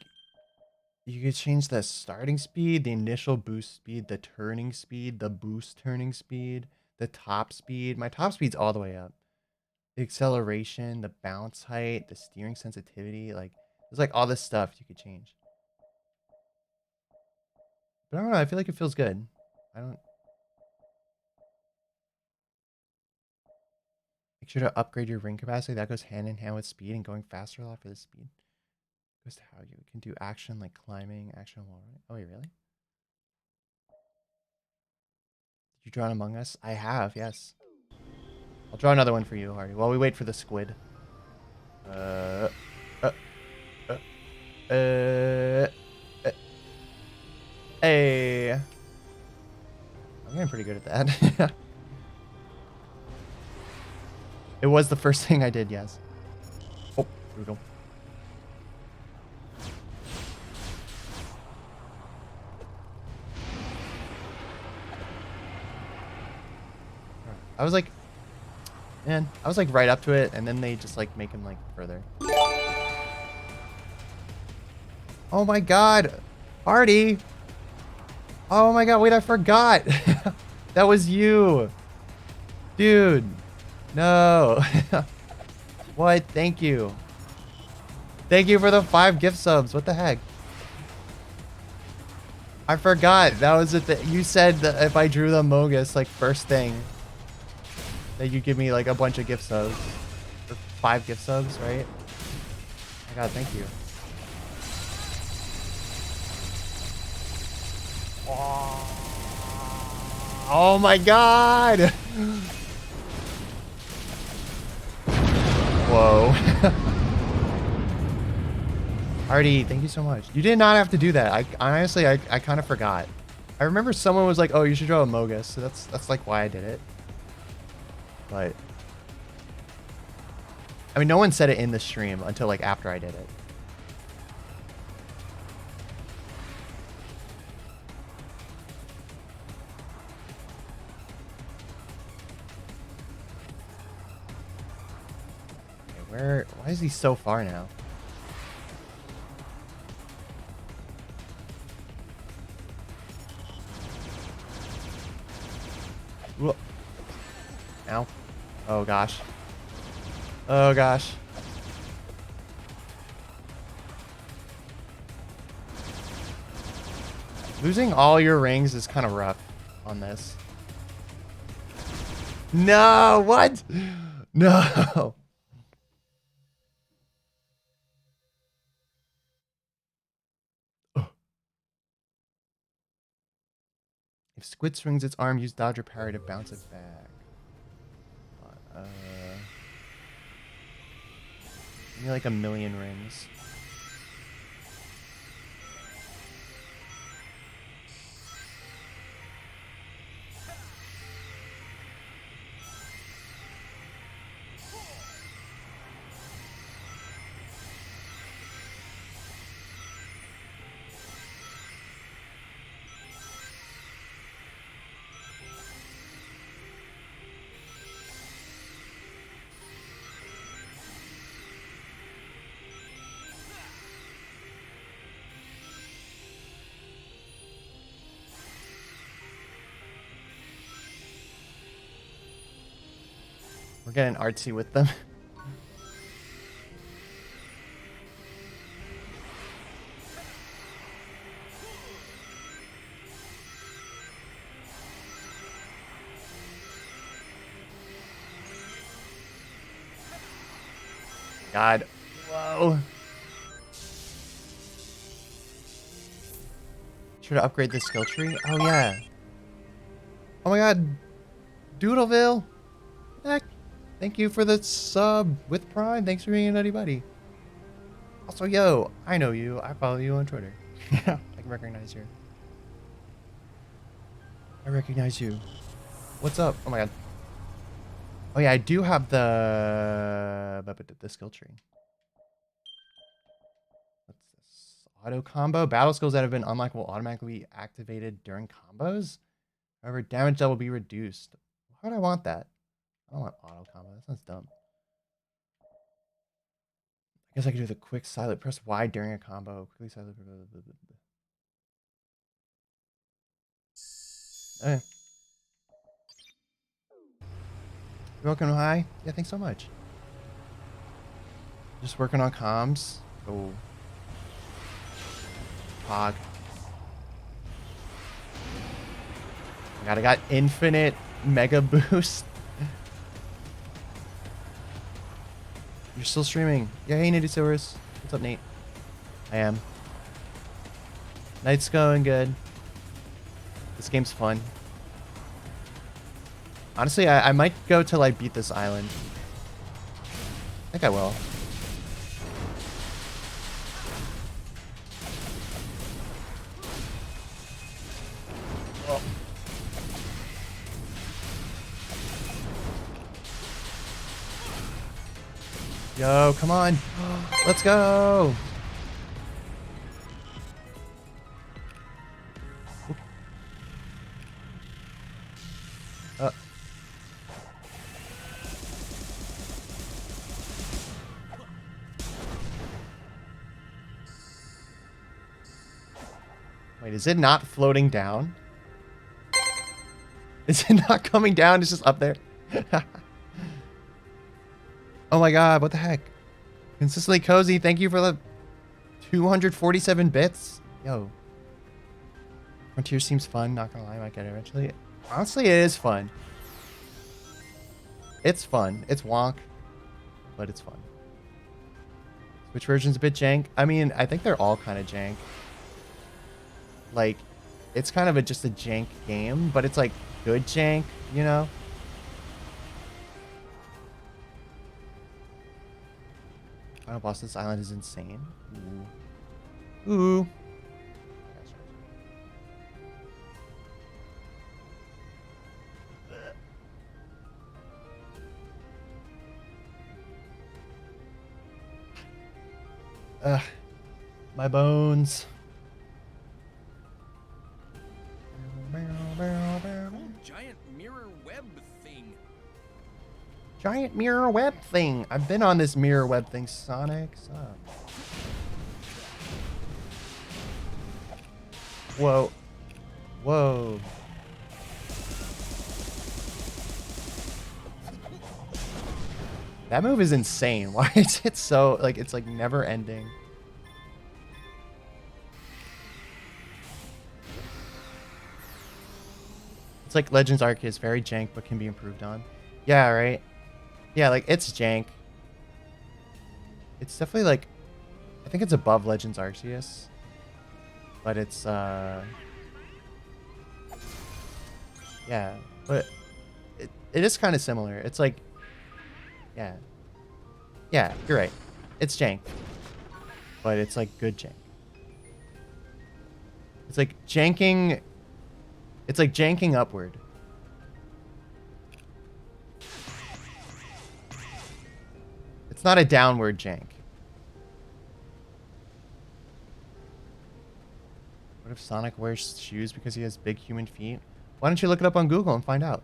you could change the starting speed, the initial boost speed, the turning speed, the boost turning speed, the top speed. My top speed's all the way up. The acceleration, the bounce height, the steering sensitivity, like, there's like all this stuff you could change. But I don't know, I feel like it feels good. I don't... Make sure to upgrade your ring capacity. That goes hand in hand with speed, and going faster a lot for the speed. Goes to how you can do action like climbing, action wall running. Oh, wait, really? Did you draw an Among Us? I have, yes. I'll draw another one for you, Hardy, while we wait for the squid. Hey. I'm getting pretty good at that. It was the first thing I did, yes. Oh, here we go. I was like, man, I was like right up to it, and then they just like make him like further. Oh my god, Artie! Oh my god, wait, I forgot. That was you. Dude, no. What? Thank you. Thank you for the 5 gift subs. What the heck? I forgot. That was it. You said that if I drew the Mogus, like, first thing, that you give me, like, a bunch of gift subs. Or 5 gift subs, right? Oh my god, thank you. Oh my god! Whoa. Artie, thank you so much. You did not have to do that. I honestly, I kind of forgot. I remember someone was like, oh, you should draw a Mogus. So that's like why I did it. But I mean, no one said it in the stream until like after I did it. Okay, why is he so far now? Whoa. Ow. Oh gosh. Oh gosh. Losing all your rings is kind of rough on this. No, what? No. If Squid swings its arm, use dodge or parry to bounce it back. Give me like 1,000,000 rings. We're getting artsy with them. god. Whoa. Sure to upgrade the skill tree? Oh yeah. Oh my god. Doodleville. Heck. Thank you for the sub with Prime. Thanks for being a nutty buddy. Also, yo, I know you. I follow you on Twitter. I can recognize you. I recognize you. What's up? Oh my god. Oh yeah, I do have the skill tree. What's this? Auto combo. Battle skills that have been unlocked will automatically be activated during combos. However, damage that will be reduced. Why would I want that? I don't want auto combo. That sounds dumb. I guess I could do the quick silent. Press Y during a combo. Quickly silent. Okay. You're welcome. Hi. Yeah, thanks so much. Just working on comms. Oh. Pog. I got infinite mega boost. You're still streaming. Yeah, hey, Nidosaurus. What's up, Nate? I am. Night's going good. This game's fun. Honestly, I might go till I beat this island. I think I will. Oh. Yo, come on. Let's go. Wait, is it not floating down? Is it not coming down? It's just up there. Oh my god, what the heck? Consistently cozy, thank you for the 247 bits. Yo. Frontier seems fun, not gonna lie, I might get it eventually. Honestly, it is fun. It's fun. It's wonk, but it's fun. Which version's a bit jank? I mean, I think they're all kind of jank. Like, it's kind of just a jank game, but it's like good jank, you know? Final boss of this island is insane. Ooh. Ooh. Ugh. My bones. Giant mirror web thing. Giant mirror web thing. I've been on this mirror web thing, Sonic. Sup? Whoa. Whoa. That move is insane. Why is it so, like, it's like never ending? It's like Legends Arceus is very jank, but can be improved on. Yeah, right? Yeah, like, it's jank. It's definitely, like, I think it's above Legends Arceus. But it's, yeah, but it is kind of similar. It's like, yeah. Yeah, you're right. It's jank. But it's, like, good jank. It's like janking... It's like janking upward. It's not a downward jank. What if Sonic wears shoes because he has big human feet? Why don't you look it up on Google and find out?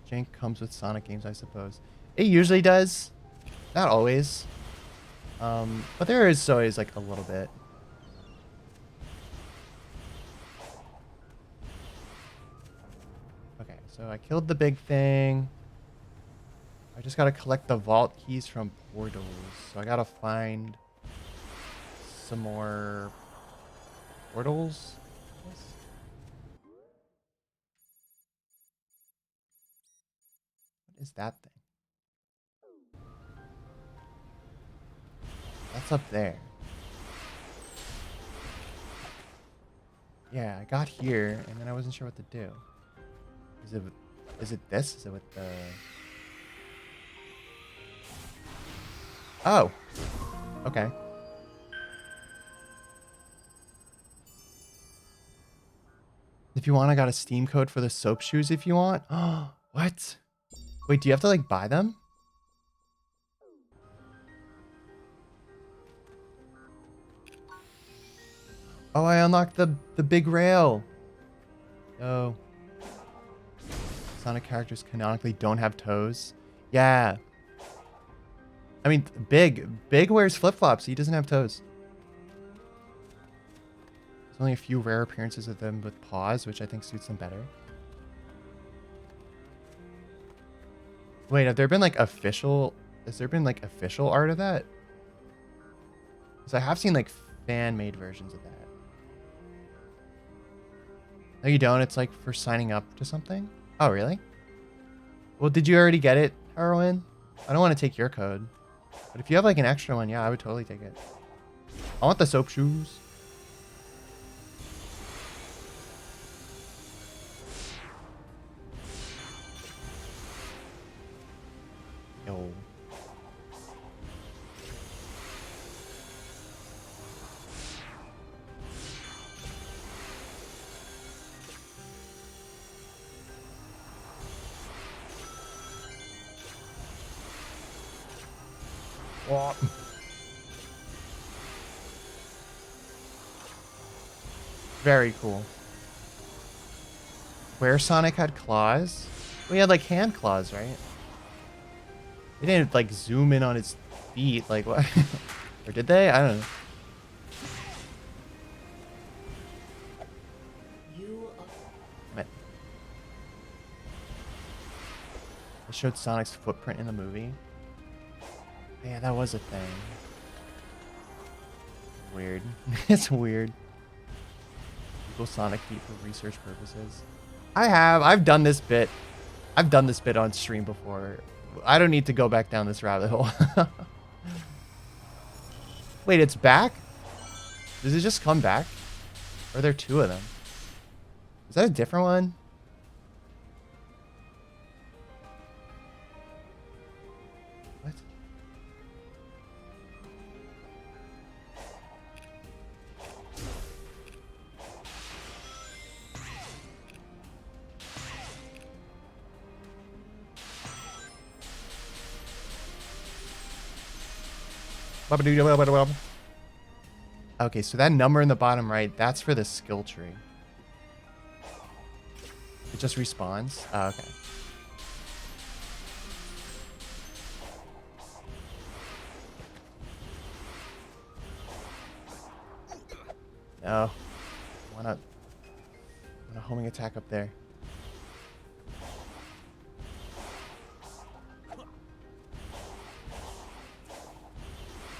Jank comes with Sonic games, I suppose. It usually does. Not always. But there is always like a little bit. Okay, so I killed the big thing. I just gotta collect the vault keys from portals. So I gotta find some more portals. What is that thing? That's up there. Yeah, I got here, and then I wasn't sure what to do. Is it this? Is it with the... Oh. Okay. If you want, I got a Steam code for the soap shoes if you want. Oh, what? Wait, do you have to, like, buy them? Oh, I unlocked the big rail. Oh. Sonic characters canonically don't have toes. Yeah. I mean, Big wears flip-flops. He doesn't have toes. There's only a few rare appearances of them with paws, which I think suits them better. Wait, have there been like official... Has there been like official art of that? Because I have seen like fan-made versions of that. No, you don't. It's like for signing up to something. Oh, really? Well, did you already get it, Heroine? I don't want to take your code. But if you have like an extra one, yeah, I would totally take it. I want the soap shoes. Yo. Oh. Very cool. Where Sonic had claws? We had like hand claws, right? They didn't like zoom in on his feet, like what? Or did they? I don't know. They showed Sonic's footprint in the movie. Yeah, that was a thing. Weird. It's weird. Google Sonic feet for research purposes. I've done this bit. I've done this bit on stream before. I don't need to go back down this rabbit hole. Wait, it's back? Does it just come back? Or are there two of them? Is that a different one? What? Okay, so that number in the bottom right, that's for the skill tree. It just respawns? Oh, okay. No. I want a homing attack up there.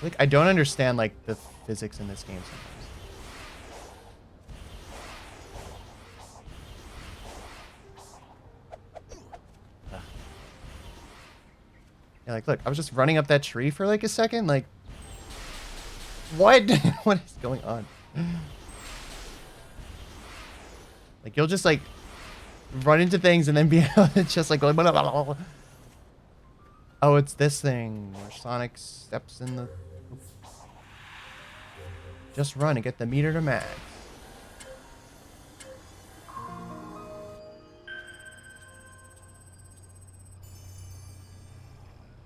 Like, I don't understand, like, the physics in this game sometimes. Ugh. Yeah, like, look, I was just running up that tree for, like, a second, like... What? What is going on? Like, you'll just, like, run into things and then be able to just, like, go... Blah, blah, blah, blah. Oh, it's this thing where Sonic steps in the... Just run and get the meter to max.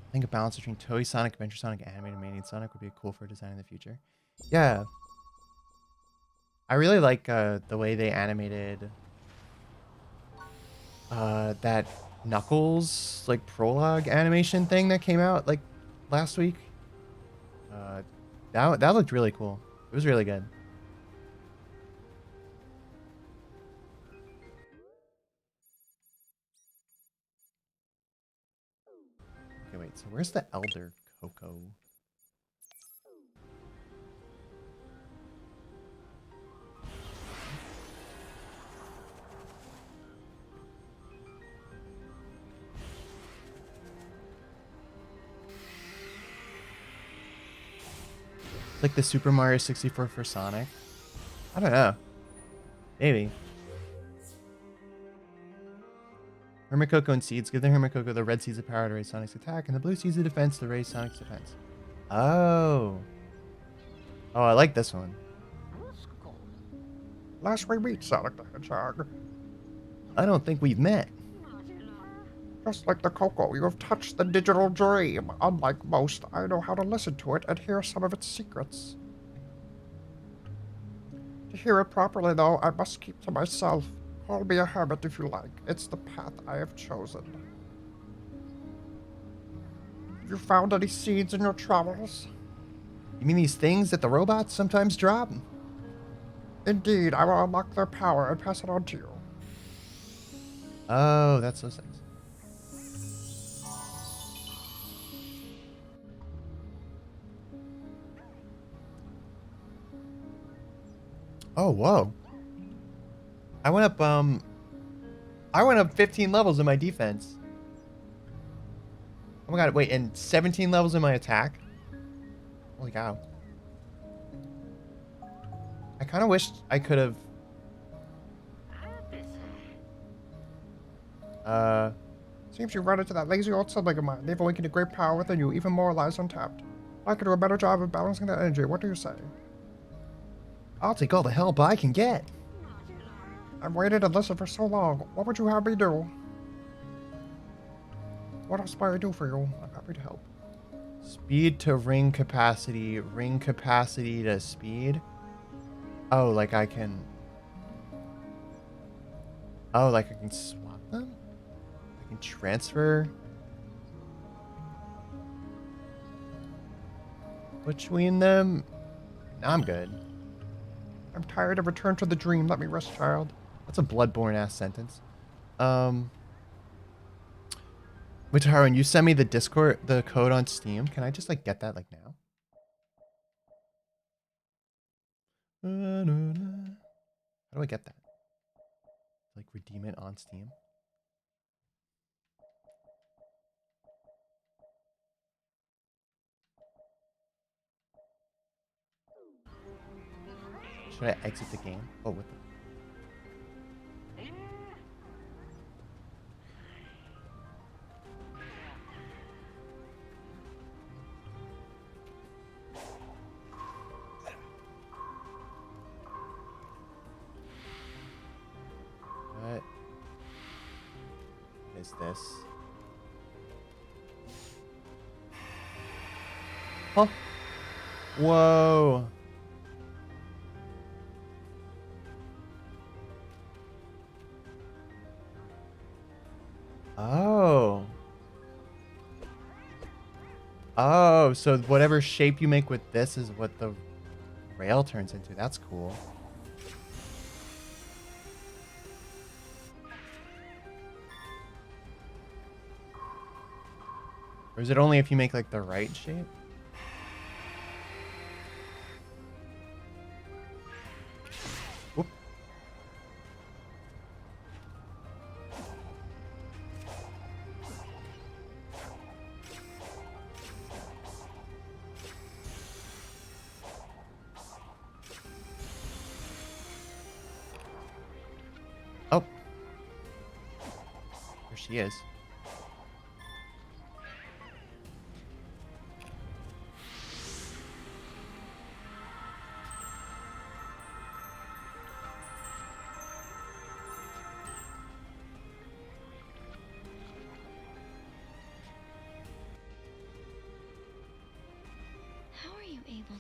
I think a balance between Toei Sonic, Adventure Sonic, Animated Maniac Sonic would be cool for design in the future. Yeah. I really like the way they animated that Knuckles like prologue animation thing that came out like last week. That looked really cool. It was really good. Okay, wait. So where's the Elder Coco? Like the Super Mario 64 for Sonic. I don't know. Maybe. Hermit Cocoa and Seeds. Give the Hermit Cocoa the red seeds of power to raise Sonic's attack, and the blue seeds of defense to raise Sonic's defense. Oh. Oh, I like this one. Last we meet, Sonic the Hedgehog. I don't think we've met. Just like the cocoa, you have touched the digital dream. Unlike most, I know how to listen to it and hear some of its secrets. To hear it properly, though, I must keep to myself. Call me a hermit if you like. It's the path I have chosen. Have you found any seeds in your travels? You mean these things that the robots sometimes drop? Indeed, I will unlock their power and pass it on to you. Oh, that's those things. Oh, whoa. I went up 15 levels in my defense. Oh my god, wait, and 17 levels in my attack? Holy cow. I kind of wished I could have... Seems you run into that lazy old sibling of mine. They've awakened a great power within you, even more lies untapped. I could do a better job of balancing that energy. What do you say? I'll take all the help I can get. I've waited and listened for so long. What would you have me do? What else might I do for you? I'm happy to help. Speed to ring capacity to speed. Oh, like I can... Oh, like I can swap them? I can transfer between them? No, I'm good. I'm tired of return to the dream. Let me rest, child. That's a Bloodborne-ass sentence. Wait, Tyrone, you send me the Discord, the code on Steam. Can I just, like, get that, like, now? How do I get that? Like, redeem it on Steam? Should I exit the game? Oh, what the... What is this? Huh? Whoa. Oh. Oh, so whatever shape you make with this is what the rail turns into. That's cool. Or is it only if you make like the right shape? Whoop. Oh. There she is.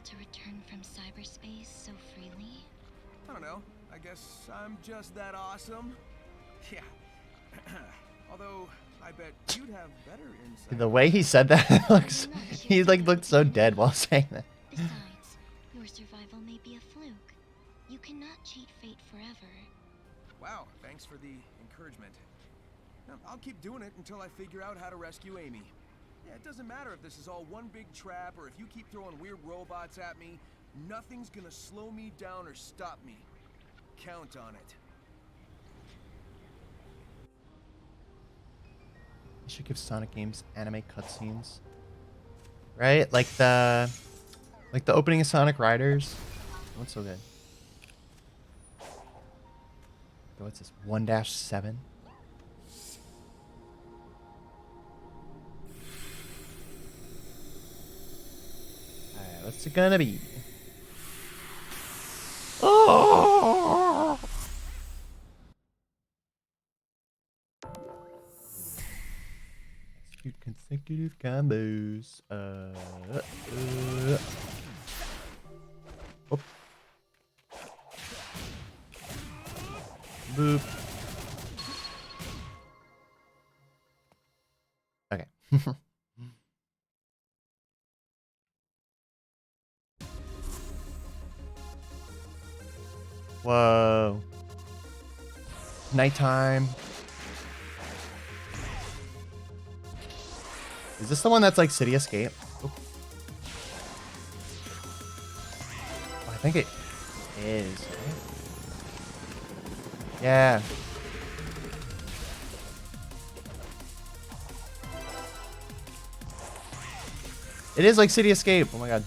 To return from cyberspace so freely? I don't know. I guess I'm just that awesome. Yeah. Although, I bet you'd have better insight. The way he said that looks... He like looked so dead while saying that. Besides, your survival may be a fluke. You cannot cheat fate forever. Wow, thanks for the encouragement. I'll keep doing it until I figure out how to rescue Amy. Yeah, it doesn't matter if this is all one big trap or if you keep throwing weird robots at me. Nothing's gonna slow me down or stop me. Count on it. You should give Sonic games anime cutscenes. Right? Like the... Like the opening of Sonic Riders. What's so good? What's this? 1-7? Alright, what's it gonna be? Oh! Execute consecutive combos. Whoop. Boop. Okay. Whoa. Nighttime. Is this the one that's like City Escape? Oop. Oh, I think it is. Yeah. It is like City Escape. Oh my god.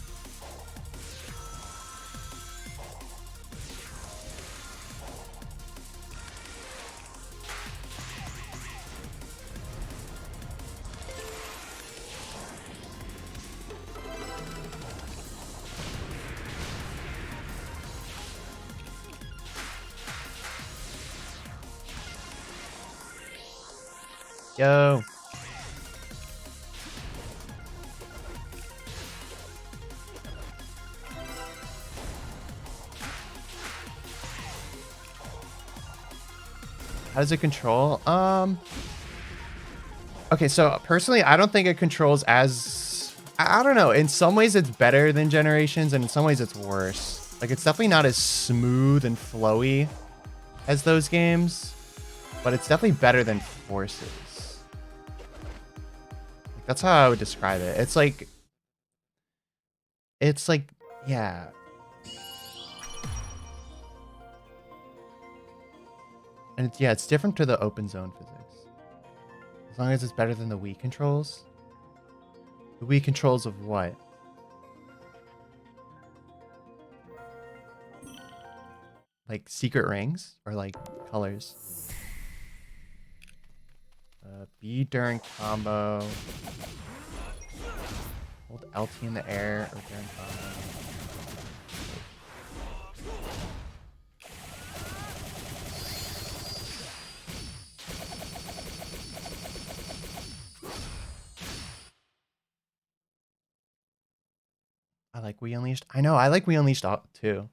Yo. How does it control? Okay, so personally, I don't think it controls as... I don't know. In some ways, it's better than Generations, and in some ways, it's worse. Like, it's definitely not as smooth and flowy as those games, but it's definitely better than Forces. That's how I would describe it. It's like, yeah. And it's, yeah, it's different to the open zone physics. As long as it's better than the Wii controls. The Wii controls of what? Like secret rings or like colors? B during combo. Hold LT in the air or during combo. I like Wii Unleashed. I know, I like Wii Unleashed too.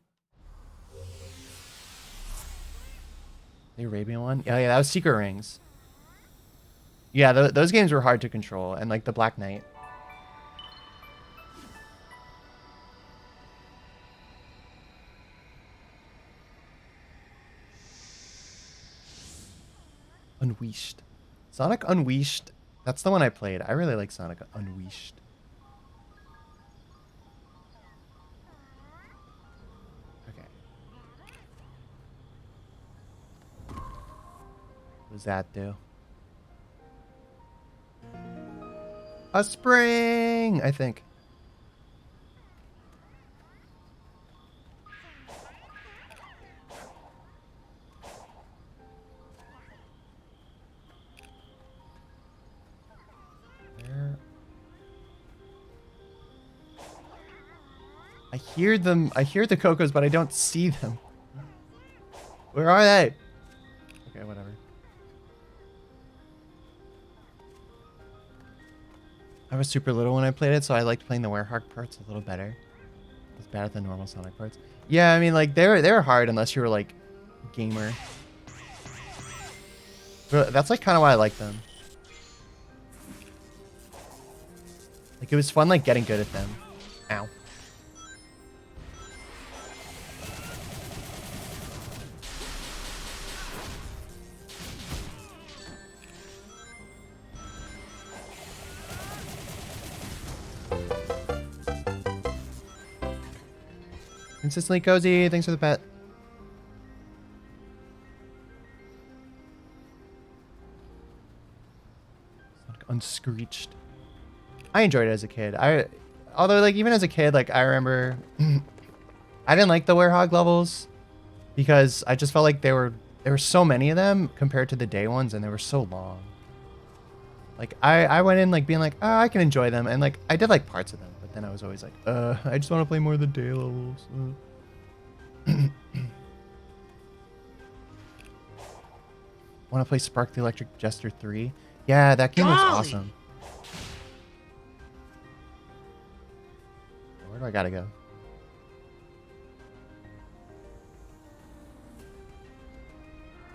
The Arabian one? Oh yeah, that was Secret Rings. Yeah, those games were hard to control, and like the Black Knight. Unleashed. Sonic Unleashed. That's the one I played. I really like Sonic Unleashed. Okay. What does that do? A spring, I think. There. I hear them. I hear the Cocos, but I don't see them. Where are they? Okay, whatever. I was super little when I played it, so I liked playing the Werehog parts a little better. It's better than normal Sonic parts. Yeah, I mean, like, they're hard unless you were, like, gamer. But that's, like, kind of why I like them. Like, it was fun, like, getting good at them. Ow. Consistently cozy, thanks for the pet. Sonic Unscreeched. I enjoyed it as a kid. although like even as a kid, like I remember I didn't like the werehog levels because I just felt like there were so many of them compared to the day ones, and they were so long. Like I went in like being like, oh, I can enjoy them, and like I did like parts of them, but then I was always like, I just want to play more of the day levels. Want to play Spark the Electric Jester 3? Yeah, that game was awesome. Where do I gotta go?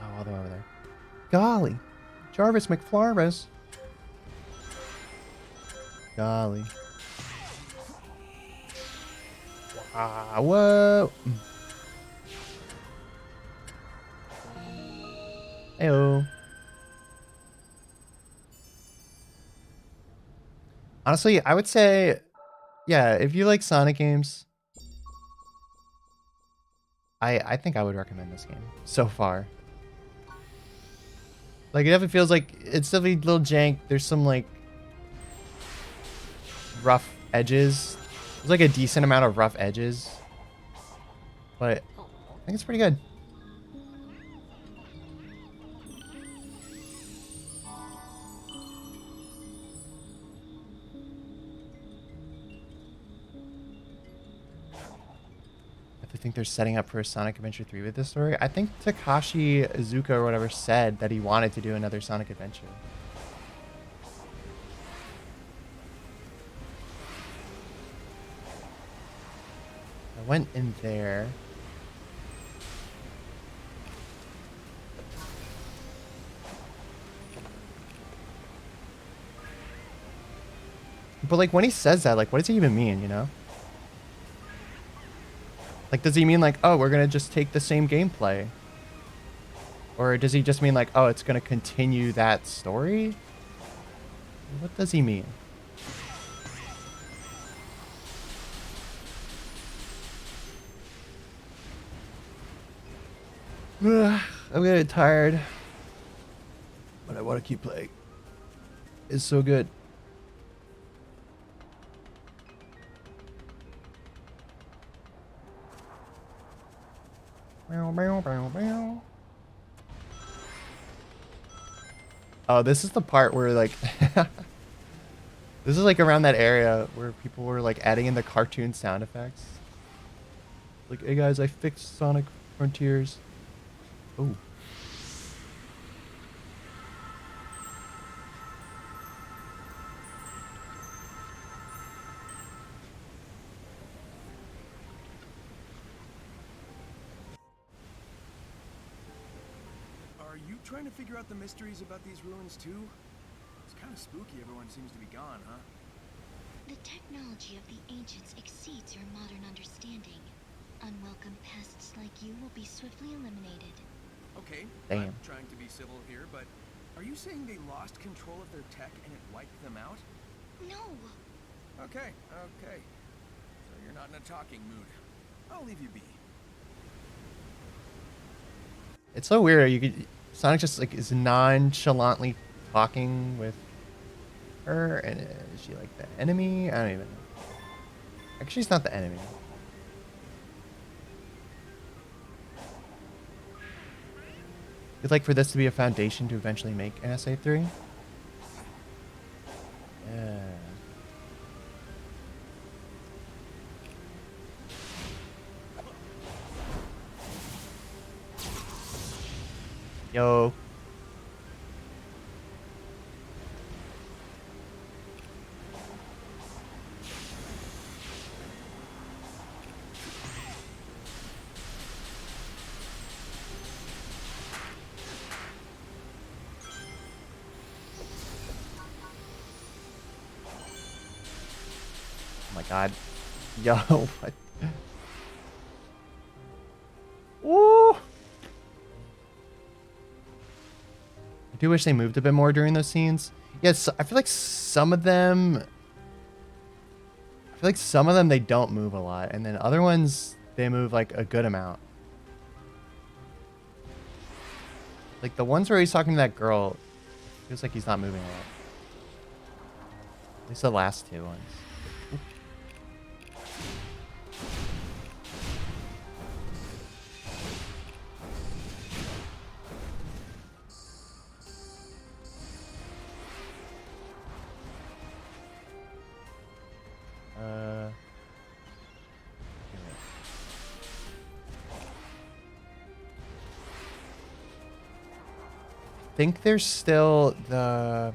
Oh, all the way over there. Golly. Jarvis McFlarvis. Golly. Wow. Whoa. Heyo. Honestly, I would say, yeah, if you like Sonic games, I think I would recommend this game so far. Like, it definitely feels like it's definitely a little jank. There's some like rough edges. There's like a decent amount of rough edges, but I think it's pretty good. I think they're setting up for a Sonic Adventure 3 with this story. I think Takashi Iizuka or whatever said that he wanted to do another Sonic Adventure. I went in there. But like when he says that, like what does he even mean, you know? Like, does he mean like, oh, we're gonna just take the same gameplay? Or does he just mean like, oh, it's gonna continue that story? What does he mean? I'm getting tired, but I want to keep playing. It's so good. Oh, this is the part where like this is like around that area where people were like adding in the cartoon sound effects. Like, hey guys, I fixed Sonic Frontiers. Oh. Are you trying to figure out the mysteries about these ruins too? It's kind of spooky everyone seems to be gone, huh? The technology of the ancients exceeds your modern understanding. Unwelcome pests like you will be swiftly eliminated. Okay, damn. I'm trying to be civil here, but are you saying they lost control of their tech and it wiped them out? No! Okay. So you're not in a talking mood. I'll leave you be. It's so weird. You could Sonic just like is nonchalantly talking with her, and is she like the enemy? I don't even know. Actually, she's not the enemy. You'd like for this to be a foundation to eventually make an SA3? Yeah. Yo. Oh my god. Yo, what? Woo! I do wish they moved a bit more during those scenes. Yes, I feel like some of them they don't move a lot, and then other ones they move like a good amount. Like the ones where he's talking to that girl, feels like he's not moving a lot. At least the last two ones. Oop. think there's still the...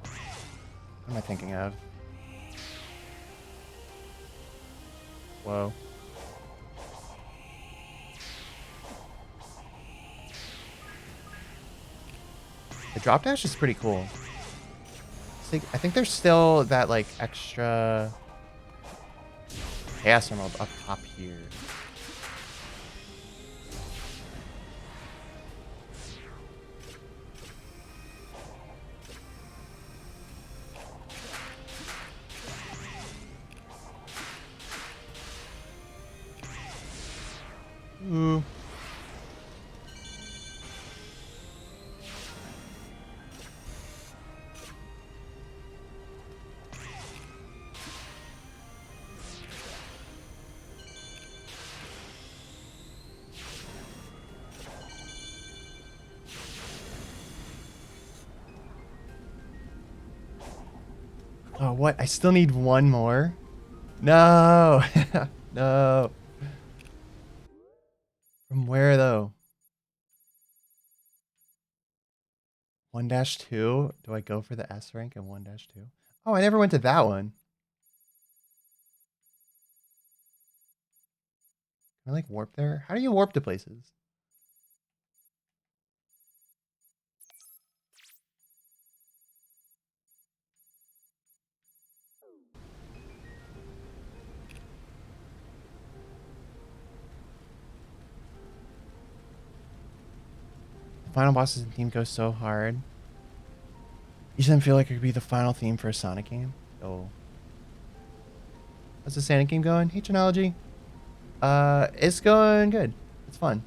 What am I thinking of? Whoa. The drop dash is pretty cool. I think there's still that like extra Chaos Emerald up top here. Ooh. Oh, what? I still need one more? No! No. From where, though? 1-2? Do I go for the S rank in 1-2? Oh, I never went to that one. Can I, like, warp there? How do you warp to places? Final bosses and theme go so hard. You shouldn't feel like it could be the final theme for a Sonic game. Oh. How's the Sonic game going? Hey, Genealogy. It's going good. It's fun.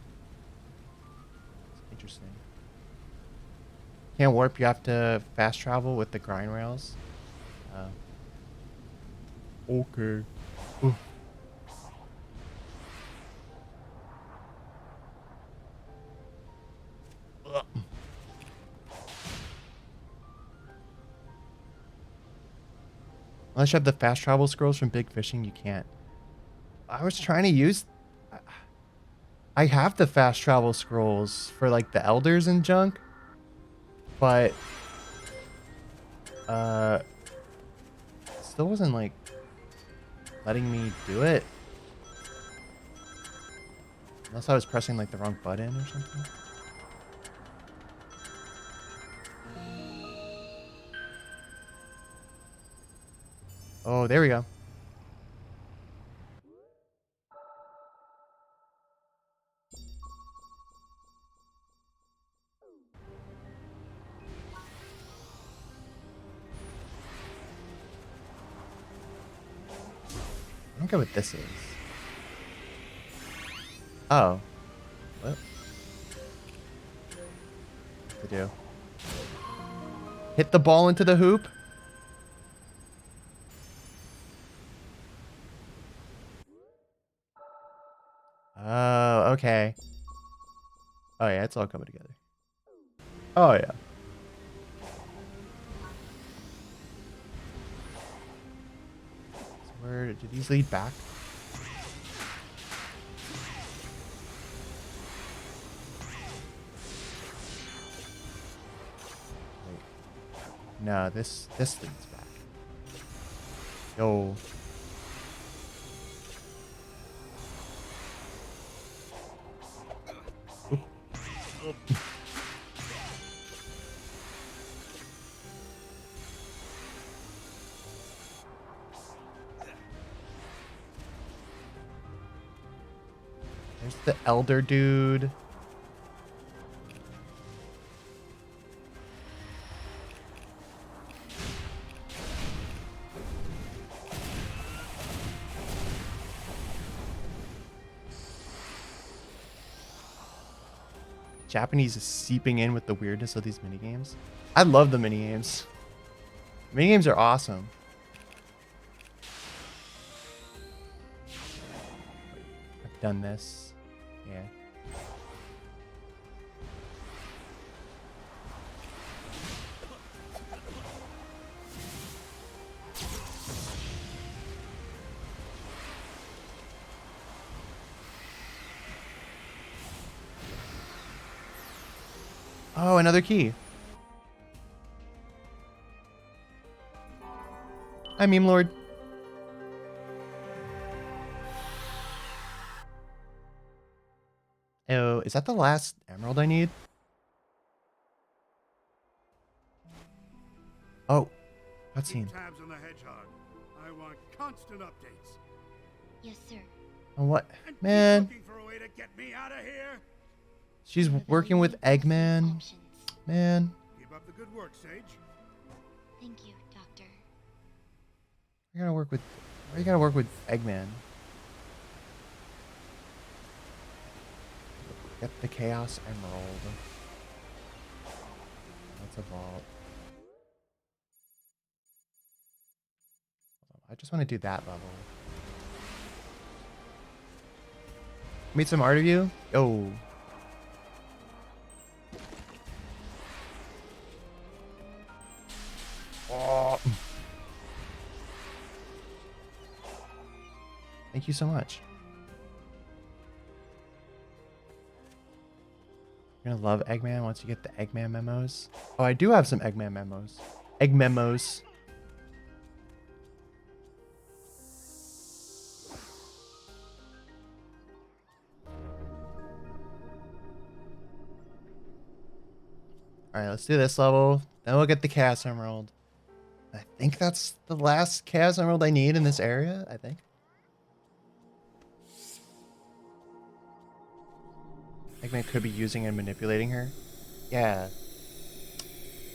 It's interesting. Can't warp, you have to fast travel with the grind rails. Okay. Ooh. Unless you have the fast travel scrolls from Big Fishing, you can't. I was trying to use... I have the fast travel scrolls for like the elders and junk. But... still wasn't like letting me do it. Unless I was pressing like the wrong button or something. Oh, there we go. I don't get what this is. Oh. What? What to do? Hit the ball into the hoop? Oh, okay. Oh yeah, it's all coming together. Oh yeah. So where did these lead back? Wait. No, this leads back. Yo. There's the elder dude. Japanese is seeping in with the weirdness of these minigames. I love the minigames. Minigames are awesome. I've done this. Yeah. Oh, another key. Hi, Meme Lord. Oh, is that the last emerald I need? Oh, cutscene. Keep tabs on the hedgehog. I want constant updates. Yes, sir. Oh, what? And keep Man, looking for a way to get me out of here. she's working with Eggman. Man, Keep up the good work, Sage. Thank you, Doctor. you gotta work with. Why you gotta work with Eggman? Get the Chaos Emerald. That's a vault. I just want to do that level. Meet some art of you? Oh. Oh. Thank you so much. You're gonna love Eggman once you get the Eggman memos. Oh, I do have some Eggman memos. Egg memos. Alright, let's do this level. Then we'll get the Chaos Emerald. I think that's the last Chaos Emerald I need in this area, I think. Eggman could be using and manipulating her. Yeah.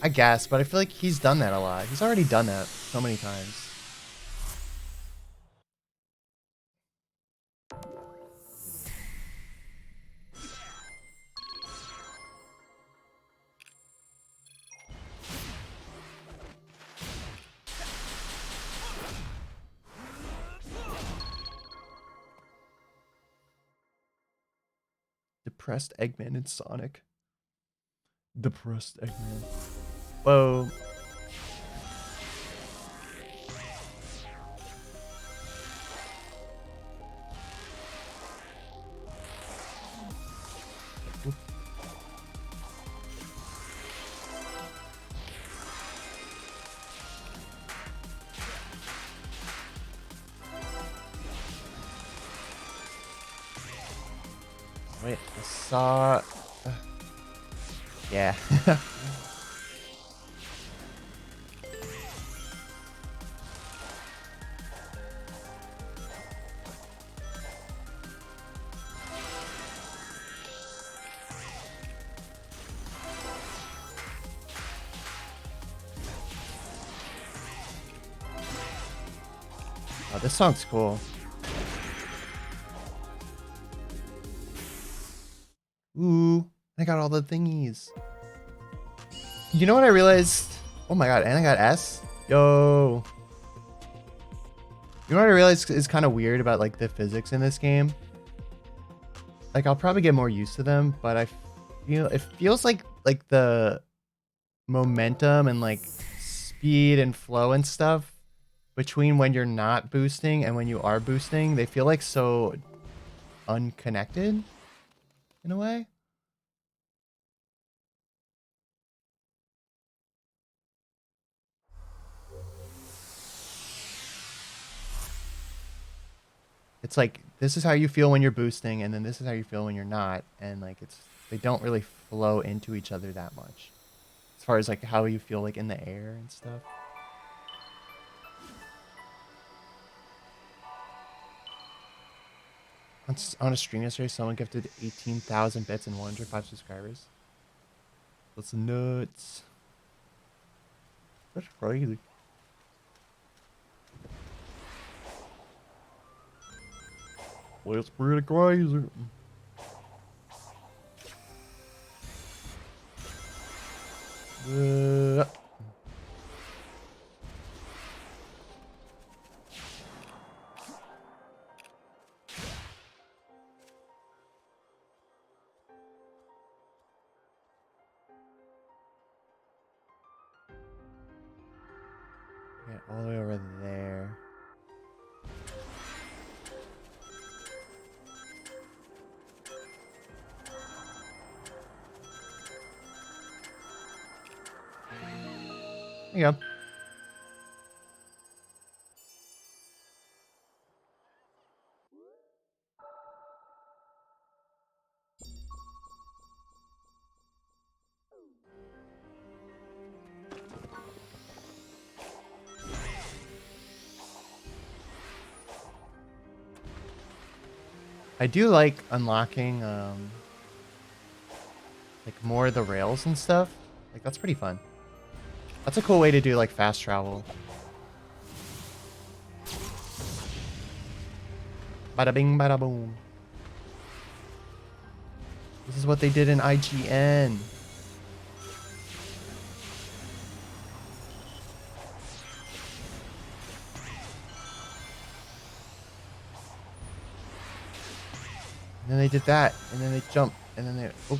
I guess, but I feel like he's done that a lot. He's already done that so many times. Depressed Eggman and Sonic. Depressed Eggman. Whoa. Wait, I saw... yeah. Oh, this song's cool. Ooh, I got all the thingies. You know what I realized? Oh my god, and I got S? Yo. You know what I realized is kind of weird about like the physics in this game? Like I'll probably get more used to them, but it feels like the momentum and like speed and flow and stuff between when you're not boosting and when you are boosting, they feel like so unconnected in a way. It's like this is how you feel when you're boosting, and then this is how you feel when you're not, and like they don't really flow into each other that much as far as like how you feel like in the air and stuff. On a stream yesterday, someone gifted 18,000 bits and 105 subscribers. That's nuts. That's crazy. Well, it's pretty crazy. Yeah, all the way over there. There you go. I do like unlocking like more of the rails and stuff. Like that's pretty fun. That's a cool way to do like fast travel. Bada bing, bada boom. This is what they did in IGN. And then they did that, and then they jumped, and then they, oh,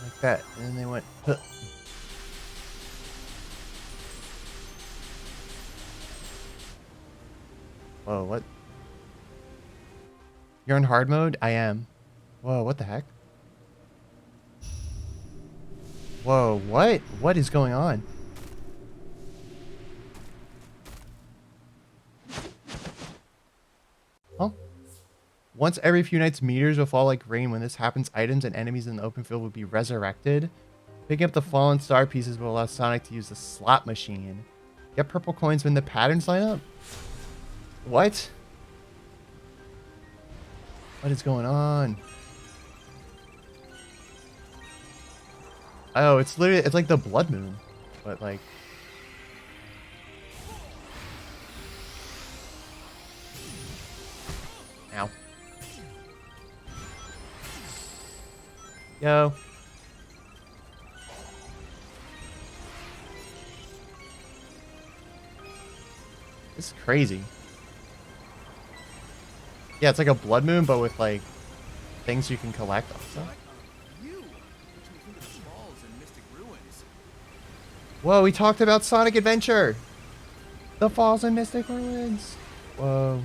like that, and then they went, huh. Whoa, what? You're in hard mode? I am. Whoa, what the heck? Whoa, what? What is going on? Huh? Once every few nights, meteors will fall like rain. When this happens, items and enemies in the open field will be resurrected. Picking up the fallen star pieces will allow Sonic to use the slot machine. Get purple coins when the patterns line up. What? What is going on? Oh, it's literally, it's like the blood moon, but like... Ow. Yo. This is crazy. Yeah, it's like a blood moon, but with like things you can collect also. Whoa, we talked about Sonic Adventure. The Falls in Mystic Ruins. Whoa.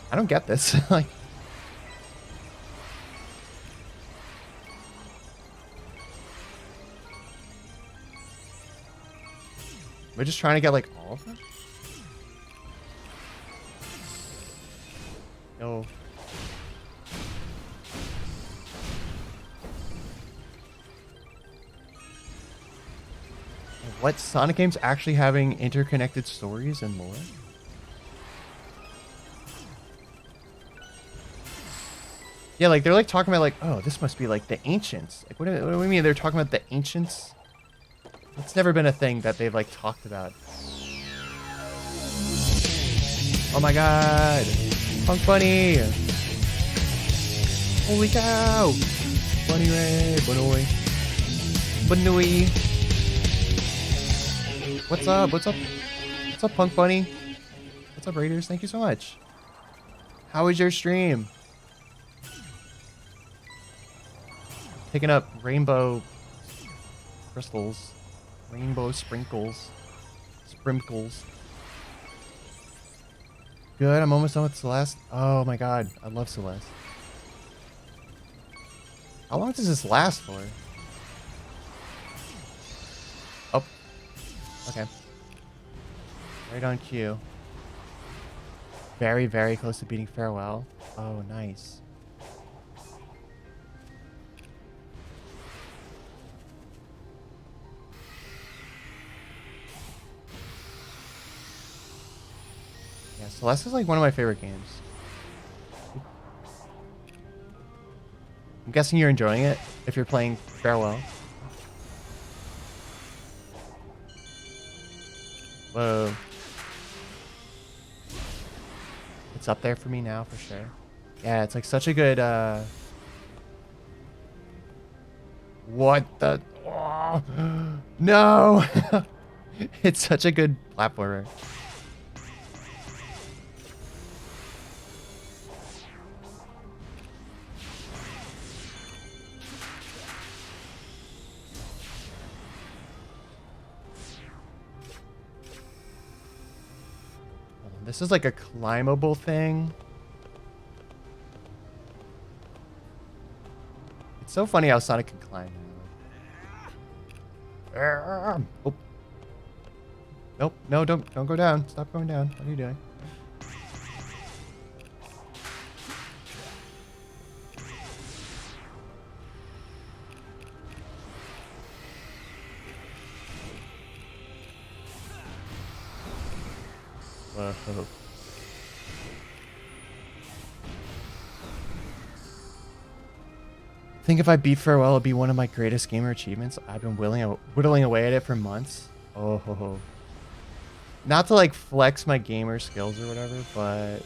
I don't get this. Like, we're just trying to get like all of them. No. What, Sonic games actually having interconnected stories and lore? Yeah, like they're like talking about like, oh, this must be like the ancients. Like, what do we mean? They're talking about the ancients? It's never been a thing that they've like talked about. Oh my god, Punk Bunny! Holy cow! Bunny Ray, Bunny, Bunny. What's up? What's up? What's up, Punk Bunny? What's up, Raiders? Thank you so much. How was your stream? Picking up rainbow crystals, rainbow sprinkles. Good, I'm almost done with Celeste. Oh my god, I love Celeste. How long does this last for? Oh, okay. Right on cue. Very, very close to beating Farewell. Oh, nice. Yeah, Celeste is like one of my favorite games. I'm guessing you're enjoying it if you're playing Farewell. Whoa. It's up there for me now for sure. Yeah, it's like such a good what the oh, no. It's such a good platformer. This is like a climbable thing. It's so funny how Sonic can climb. Oh. Nope, no, don't go down. Stop going down. What are you doing? Whoa. I think if I beat Farewell, it'll be one of my greatest gamer achievements. I've been whittling away at it for months. Oh, ho, ho. Not to like flex my gamer skills or whatever, but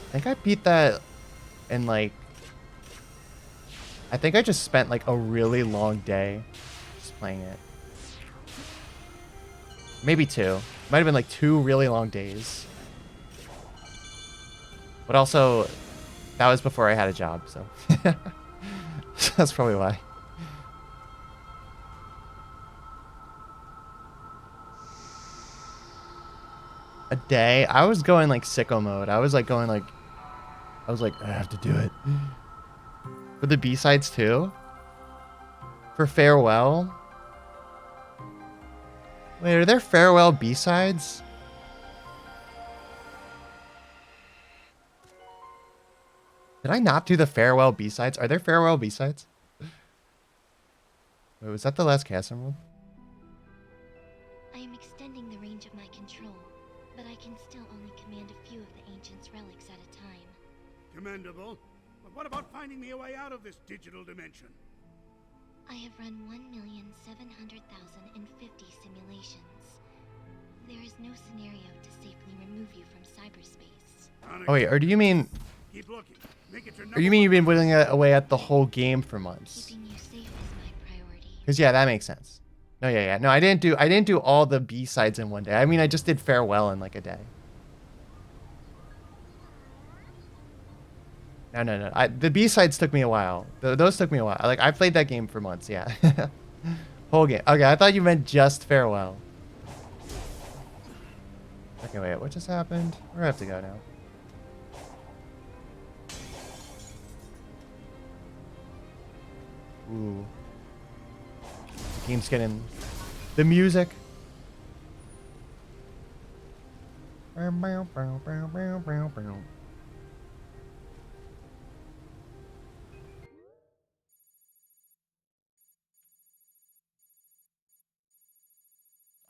I think I beat that in like, I think I just spent like a really long day just playing it. Maybe 2. Might have been like 2 really long days. But also, that was before I had a job, so that's probably why. A day? I was going like sicko mode. I was like, I have to do it. For the B-sides too? For Farewell? Wait, are there Farewell B-sides? Did I not do the Farewell B-sides? Are there Farewell B-sides? Wait, was that the last Chaos Emerald? I am extending the range of my control, but I can still only command a few of the Ancient's relics at a time. Commendable. But what about finding me a way out of this digital dimension? I have run 1,700,050 simulations. There is no scenario to safely remove you from cyberspace. Oh wait, or do you mean... Keep looking. Make it your Or you mean you've been whittling away at the whole game for months? Keeping you safe is my priority. Because yeah, that makes sense. No, yeah. No, I didn't do all the B-sides in one day. I mean, I just did Farewell in like a day. No. The B-sides took me a while. Those took me a while. Like, I played that game for months, yeah. Whole game. Okay, I thought you meant just Farewell. Okay, wait, what just happened? Where do I have to go now? Ooh. The game's getting... The music.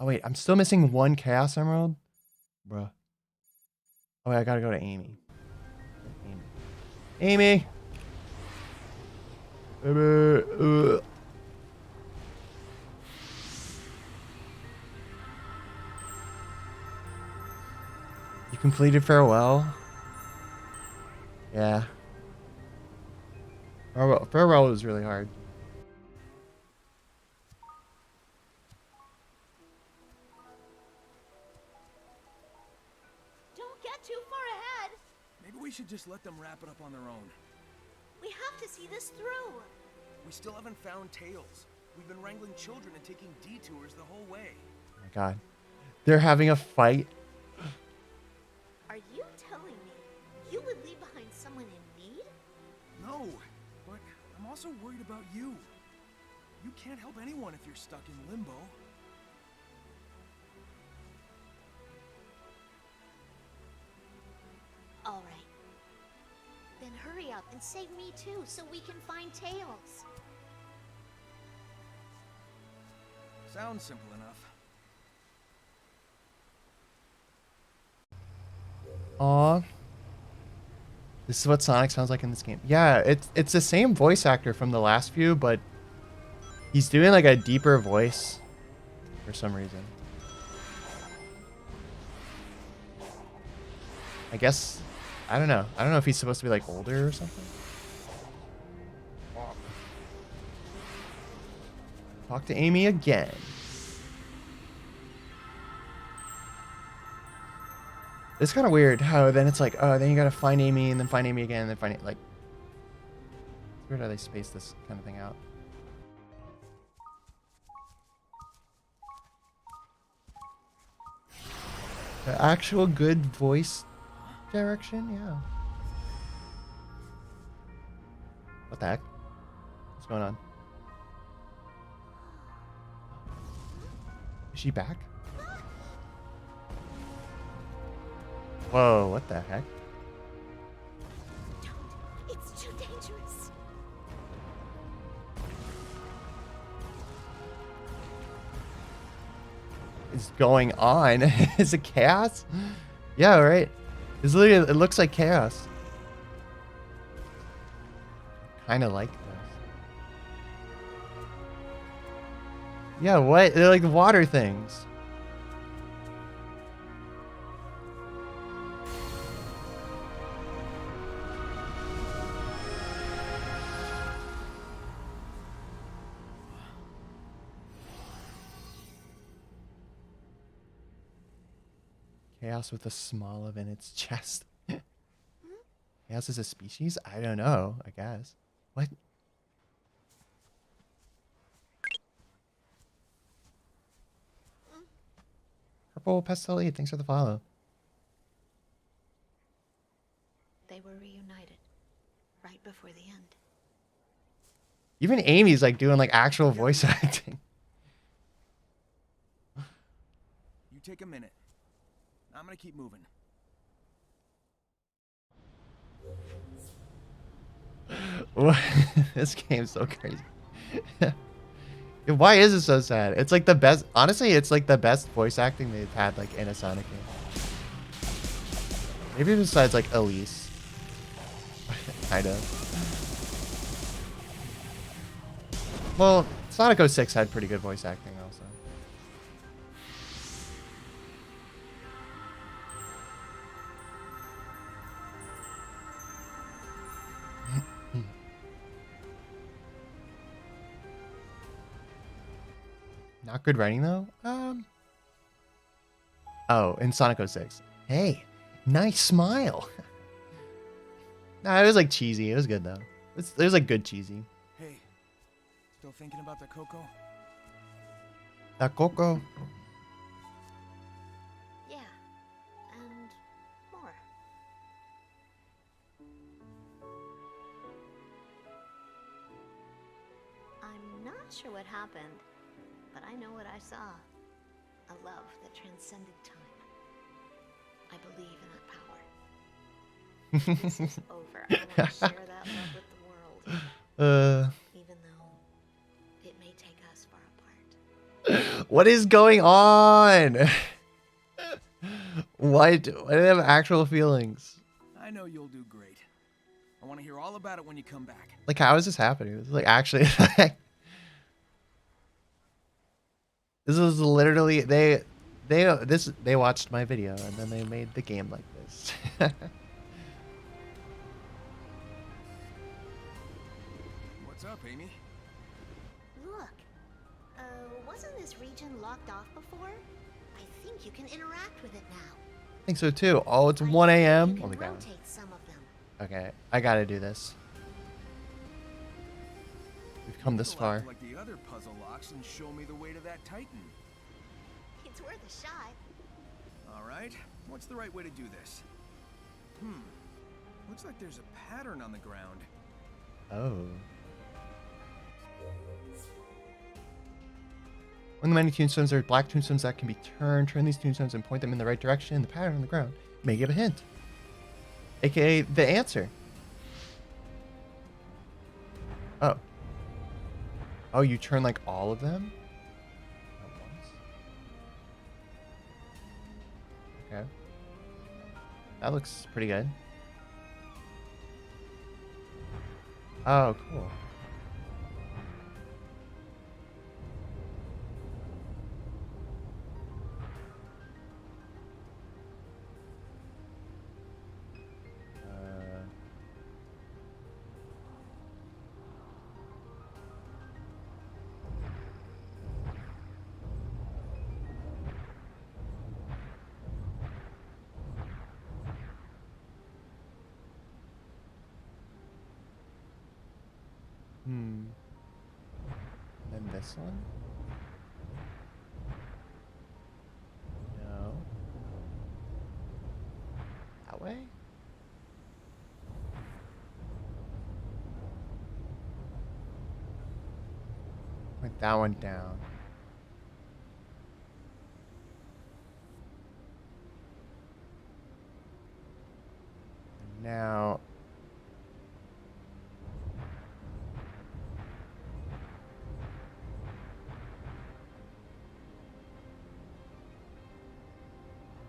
Oh wait, I'm still missing one Chaos Emerald? Bruh. Oh wait, I gotta go to Amy. Amy! You completed Farewell? Yeah. Farewell was really hard. Don't get too far ahead. Maybe we should just let them wrap it up on their own. We have to see this through. We still haven't found Tails. We've been wrangling children and taking detours the whole way. Oh my god. They're having a fight. Are you telling me you would leave behind someone in need? No, but I'm also worried about you. You can't help anyone if you're stuck in limbo. All right. Then hurry up and save me too, so we can find Tails. Sounds simple enough. Aw. This is what Sonic sounds like in this game. Yeah, it's the same voice actor from the last few, but he's doing like a deeper voice for some reason. I guess, I don't know. I don't know if he's supposed to be like older or something. Talk to Amy again. It's kind of weird how then it's like, oh, then you gotta find Amy and then find Amy again and then find it. Like, it's weird how they space this kind of thing out. The actual good voice direction, yeah. What the heck? What's going on? Is she back? Whoa, what the heck? It's too dangerous. Is going on? Is it chaos? Yeah, right. It's literally, it looks like chaos. Kind of like this. Yeah, what? They're like water things. Chaos with a small of in its chest. Chaos is a species? I don't know, I guess. What? Purple Pestle 8, thanks for the follow. They were reunited right before the end. Even Amy's like doing like actual voice acting. You take a minute. I'm gonna keep moving. What? This game's so crazy. Why is it so sad? It's like the best. Honestly, it's like the best voice acting they've had like in a Sonic game. Maybe besides like Elise. Kind of. Well, Sonic 06 had pretty good voice acting also. Not good writing though? Oh, in Sonic 06. Hey, nice smile. Nah, it was like cheesy. It was good though. It was like good cheesy. Hey, still thinking about the Coco? That Coco. Yeah, and more. I'm not sure what happened, but I know what I saw. A love that transcended time. I believe in that power. This is over. I want to share that love with the world. Even though it may take us far apart. What is going on? Why do I have actual feelings? I know you'll do great. I want to hear all about it when you come back. Like, how is this happening? This is like actually like, this is literally they watched my video and then they made the game like this. What's up, Amy? Look, wasn't this region locked off before? I think you can interact with it now. I think so too. Oh, it's 1 a.m. Oh my god. Rotate some of them. Okay, I gotta do this. We've come this far. Like the other puzzle locks and show me the way to that Titan. It's worth a shot. All right, what's the right way to do this? Looks like there's a pattern on the ground. Oh. When the many tombstones are black tombstones that can be turned, turn these tombstones and point them in the right direction. The pattern on the ground may give a hint, aka the answer. Oh. Oh, you turn like all of them? At once? Okay. That looks pretty good. Oh, cool. this one? No. That way? Point that one down. And now.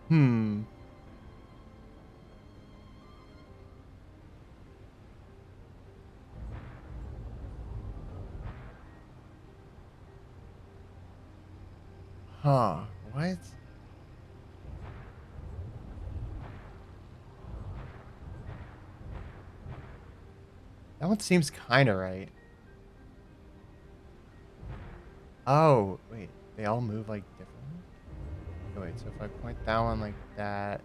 Hmm. Huh. What? That one seems kind of right. Oh, wait. They all move like differently? Okay, wait, so if I point that one like that.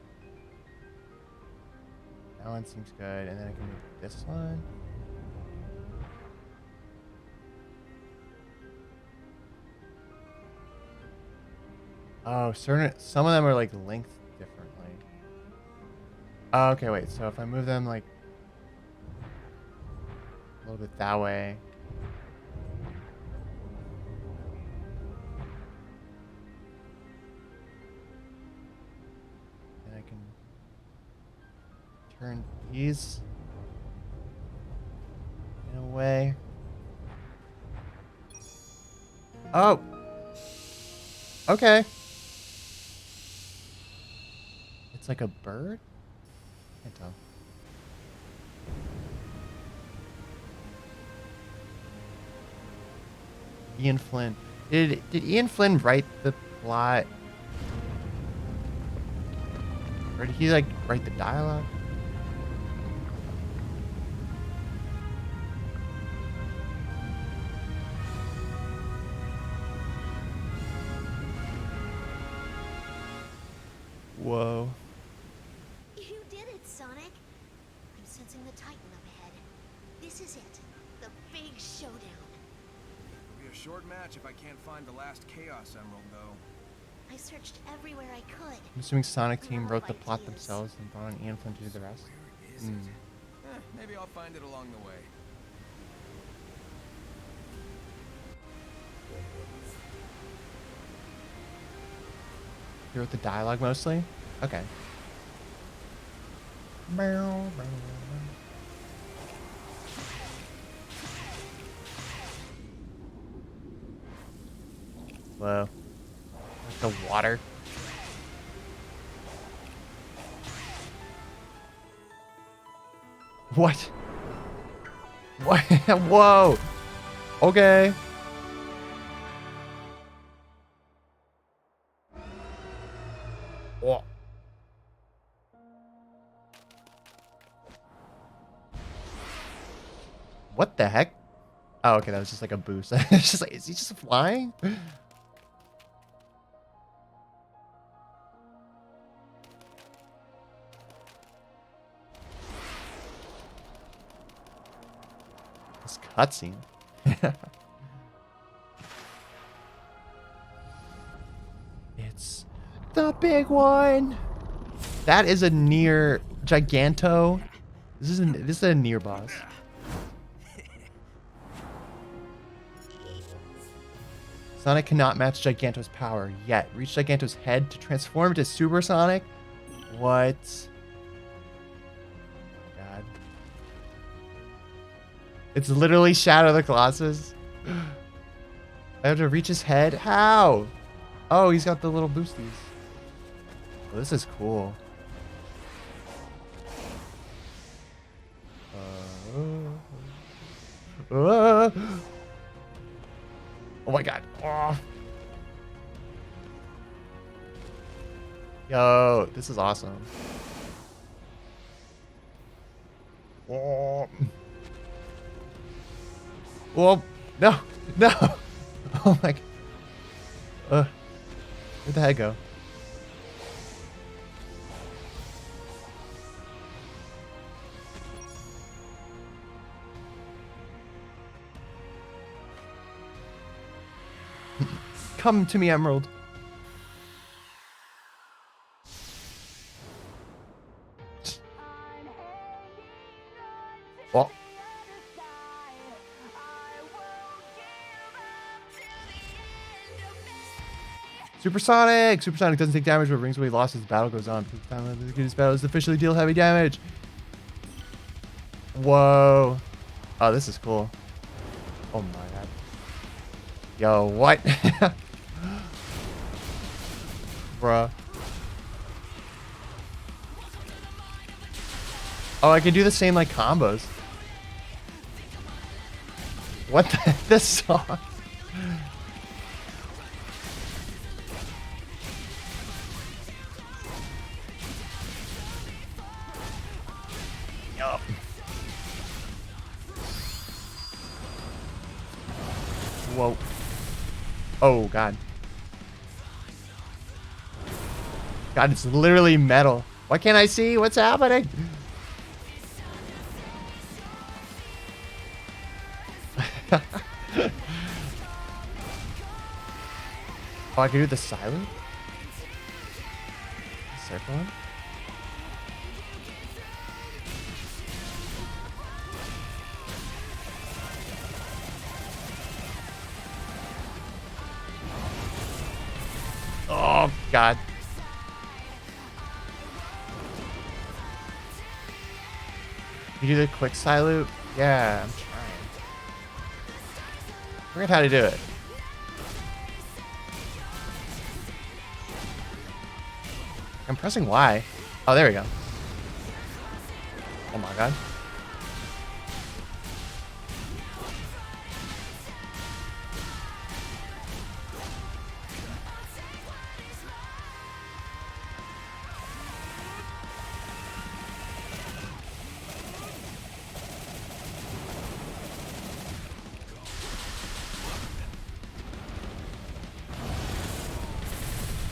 That one seems good. And then I can move this one. Oh, some of them are like linked differently. Oh, okay, wait. So if I move them like a little bit that way. Then I can turn these in a way. Oh. Okay. It's like a bird? Can't tell. Ian Flynn. Did Ian Flynn write the plot? Or did he like write the dialogue? Whoa. You did it, Sonic. I'm sensing the Titan up ahead. This is it. The big showdown. It'll be a short match if I can't find the last Chaos Emerald, though. I searched everywhere I could. I'm assuming Sonic Team wrote the plot themselves and brought on Ian Flynn to do the rest. Where is it? Maybe I'll find it along the way. He wrote the dialogue mostly? Okay. Whoa. Like the water. What? What? Whoa. Okay. Whoa. What the heck? Oh, okay, that was just like a boost. It's just like, is he just flying? This cutscene. It's the big one. That is a near Giganto. This is a near boss. Sonic cannot match Giganto's power yet. Reach Giganto's head to transform into Super Sonic? What? Oh, God. It's literally Shadow the Colossus. I have to reach his head? How? Oh, he's got the little boosties. Oh, this is cool. Oh my God. Oh. Yo, this is awesome. Oh. Whoa. No. No. Oh my God. Where'd the head go? Come to me, Emerald. Oh. Supersonic! Supersonic doesn't take damage, but brings away loss as the battle goes on. Because the time of this battle is officially deal heavy damage. Whoa. Oh, this is cool. Oh my god. Yo, what? Bruh. Oh, I can do the same like combos. What the this song? Yup. Whoa. Oh god. God, it's literally metal. Why can't I see what's happening? Oh, I can do the silent? Circle him? Oh, God. You do the quick silent? Yeah, I'm trying. Forget how to do it. I'm pressing Y. Oh, there we go. Oh my god.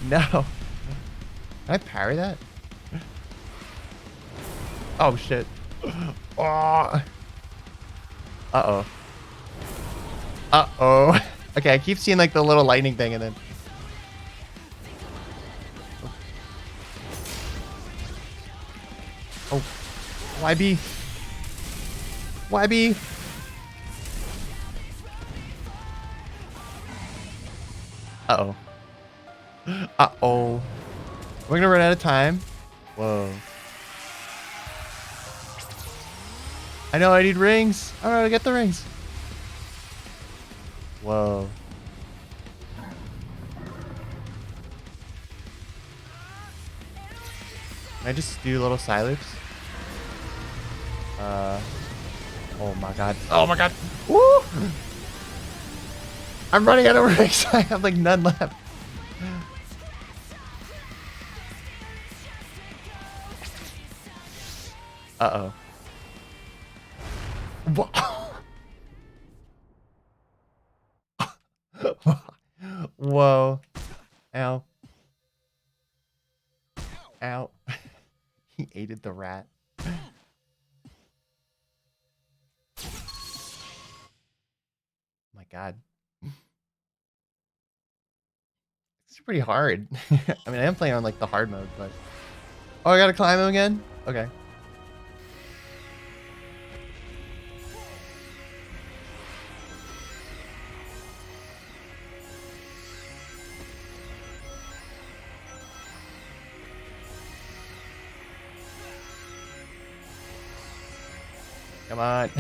No. Can I parry that? Oh shit. Oh. Uh-oh. Uh-oh. Okay, I keep seeing like the little lightning thing and then... Oh. YB. YB. Uh-oh. Uh-oh. We're gonna run out of time. Whoa. I know I need rings. I don't know how to get the rings. Whoa. Can I just do little side loops? Oh my god. Oh my god. Woo! I'm running out of rings. I have like none left. Uh-oh. Whoa. Ow. Ow. He aided the rat. My god. It's pretty hard. I mean, I am playing on like the hard mode, but... Oh, I gotta climb him again? Okay. Come on.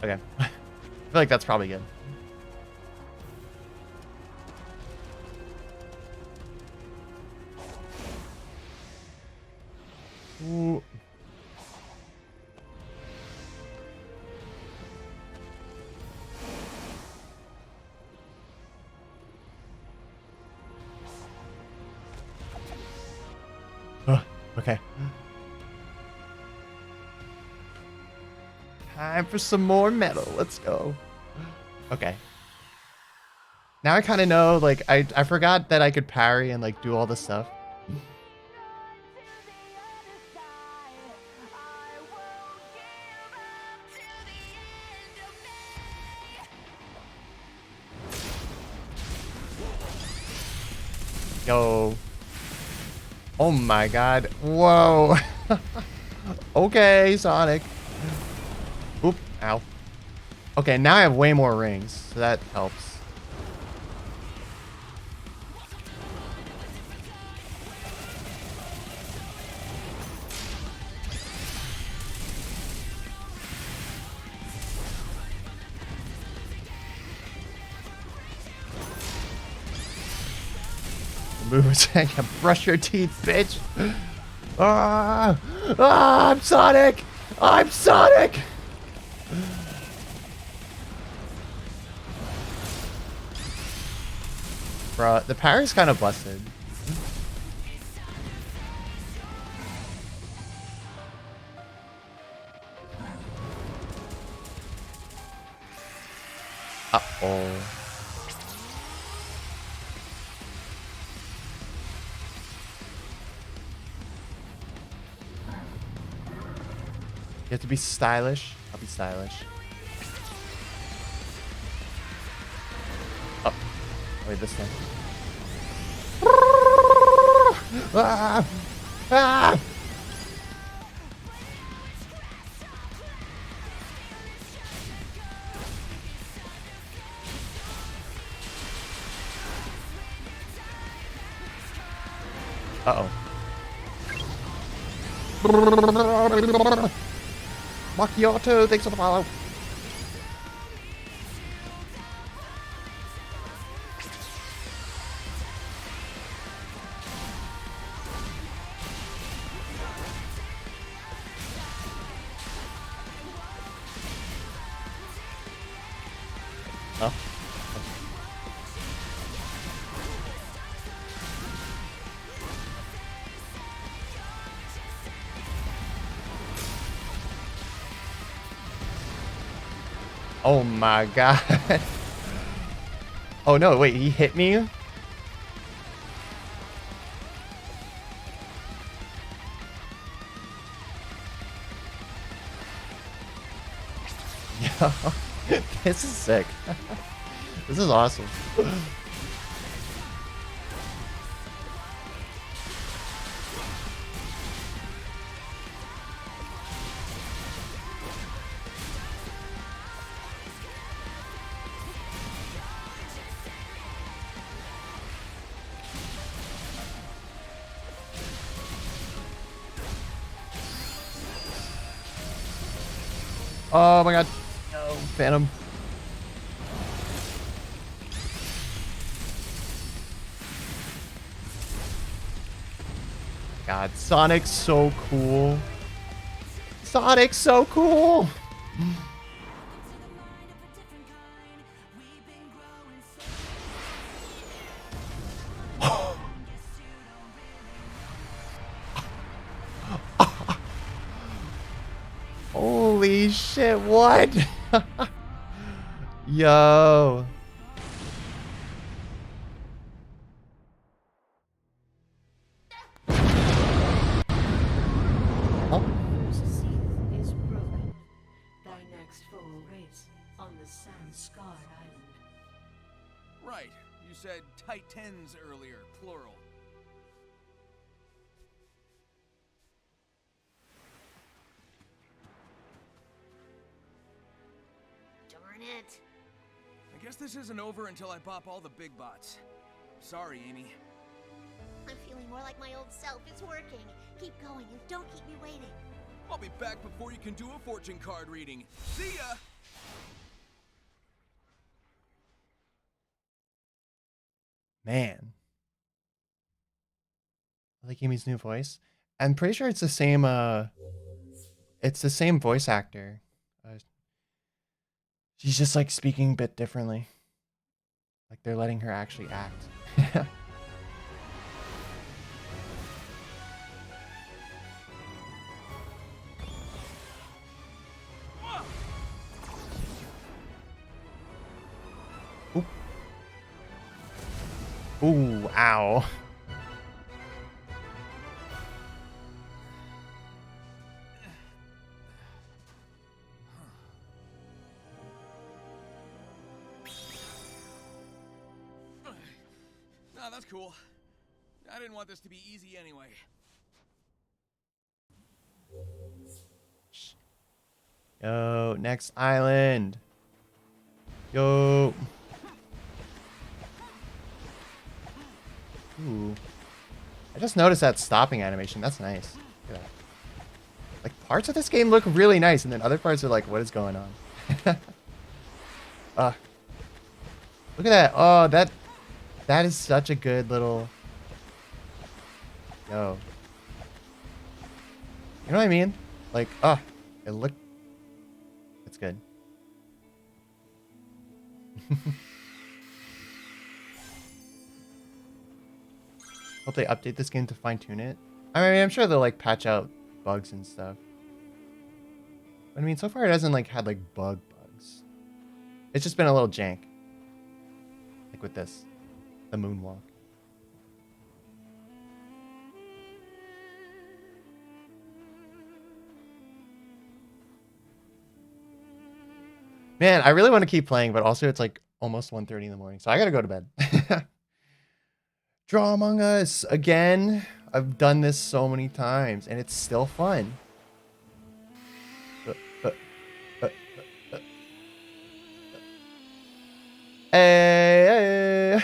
Okay. I feel like that's probably good. Ooh. Okay. Time for some more metal. Let's go. Okay. Now I kind of know, like, I forgot that I could parry and, like, do all this stuff. Yo. Oh my god. Whoa. Okay, Sonic. Oop. Ow. Okay, now I have way more rings, so that helps. Move attack. Brush your teeth, bitch. Ah! Ah! I'm Sonic! I'm Sonic! Bro, the parry's kind of busted. Uh-oh. You have to be stylish. I'll be stylish. Oh. Wait, this thing. Ah! Ah! Uh-oh. Macchiato, thanks for the follow. Oh. Oh my god. Oh no, wait, he hit me? Yo, this is sick. This is awesome. Oh my god. No, Phantom. God, Sonic's so cool. Sonic's so cool. Holy shit, what? Yo. Is broken. Thy next foe awaits on the sand-scarred island. Right. You said Titans earlier, plural. Darn it. I guess this isn't over until I pop all the big bots. Sorry, Amy. I'm feeling more like my old self. It's working. Keep going and don't keep me waiting. I'll be back before you can do a fortune card reading. See ya! Man. I like Amy's new voice. I'm pretty sure it's the same voice actor. She's just like speaking a bit differently. Like they're letting her actually act. Oop. Ooh, ow. Nah, that's cool. I didn't want this to be easy anyway. Yo, next island. Yo. Ooh. I just noticed that stopping animation. That's nice. Look at that. Like, parts of this game look really nice, and then other parts are like, what is going on? Look at that. Oh, that is such a good little... Yo. You know what I mean? Like, it looked... It's good. Hope they update this game to fine-tune it. I mean, I'm sure they'll, like, patch out bugs and stuff. But, I mean, so far it hasn't, like, had, like, bugs. It's just been a little jank. Like with this. The moonwalk. Man, I really want to keep playing, but also it's like almost 1:30 in the morning, so I gotta go to bed. Draw Among Us again. I've done this so many times, and it's still fun. Hey.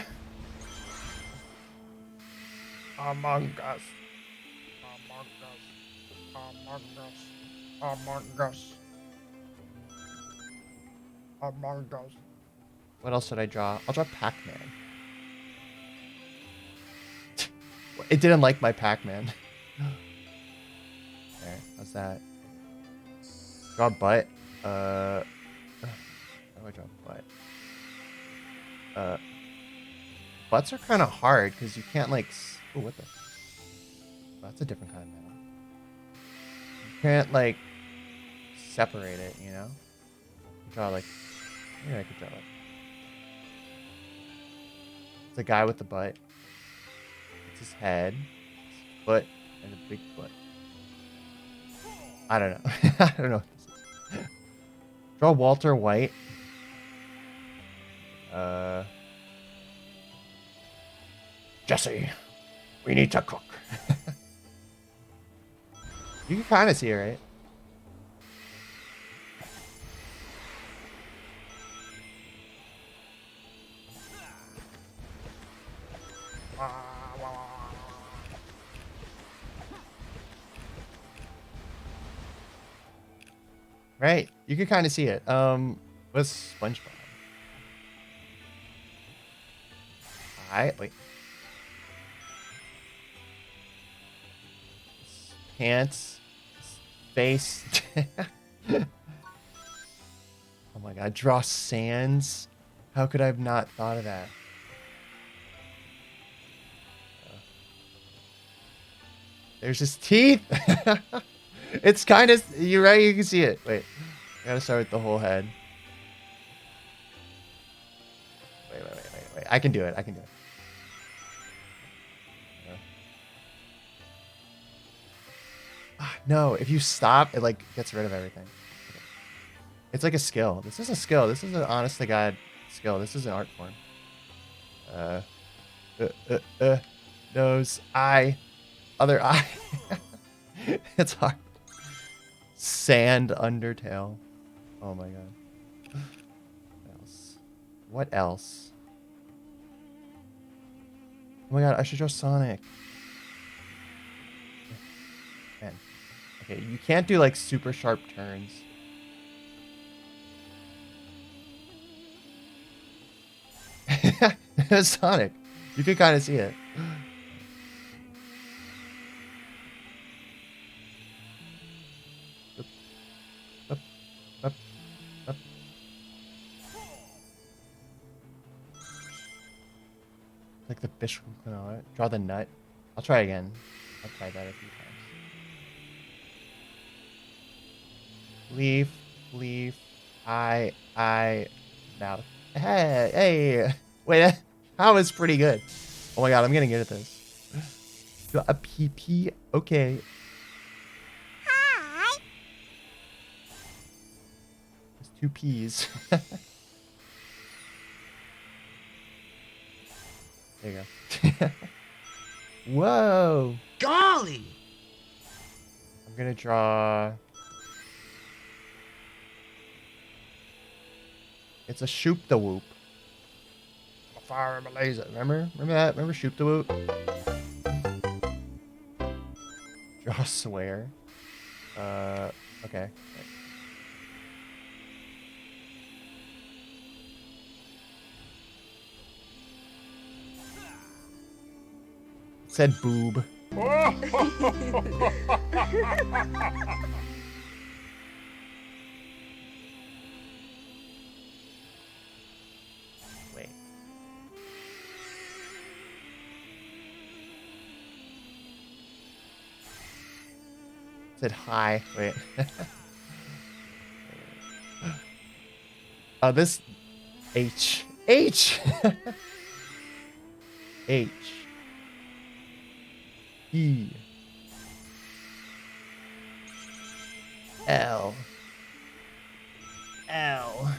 Among Us. Among Us. Among Us. Among Us. Among Us. What else should I draw? I'll draw Pac-Man. It didn't like my Pac-Man. There, how's that? Draw butt. How do I draw butt? Butts are kind of hard because you can't like. Oh, what the? Oh, that's a different kind of metal. You can't like separate it, you know. Draw like. Maybe I could draw like. It's a guy with the butt. It's his head, his foot, and a big butt. I don't know. I don't know what this is. Draw Walter White. Jesse, we need to cook. You can kind of see it, right? Right, you can kind of see it. What's SpongeBob? Alright, wait. Pants, face. Oh my god, draw sands. How could I have not thought of that? There's his teeth. It's kind of, you're right, you can see it. Wait, I gotta start with the whole head. Wait. I can do it. No, if you stop, it like gets rid of everything. Okay. It's like a skill. This is a skill. This is an honest to God skill. This is an art form. Nose, eye, other eye. It's hard. Sand undertale. Oh my god. What else? What else? Oh my god, I should draw Sonic. Man. Okay, you can't do like super sharp turns. Sonic. You can kind of see it. Up. Like the fish from Klonoa. Draw the nut. I'll try again. I'll try that a few times. Leaf, eye, mouth. Hey, wait, that was pretty good. Oh my god, I'm getting good at this. A PP. Okay. Hi. There's 2 P's. There you go. Whoa. Golly. I'm gonna draw. It's a Shoop the Whoop. Fire him a laser. Remember that? Remember Shoop the Whoop? Draw swear. Okay. It said boob. Wait. It said hi. Wait. Oh, this H. H. H. E. L. L.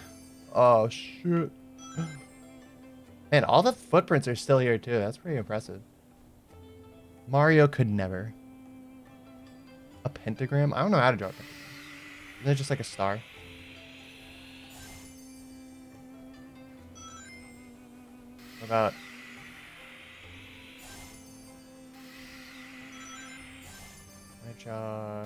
Oh, shit. Man, all the footprints are still here, too. That's pretty impressive. Mario could never. A pentagram? I don't know how to draw a pentagram. Isn't it just like a star? What about... I draw...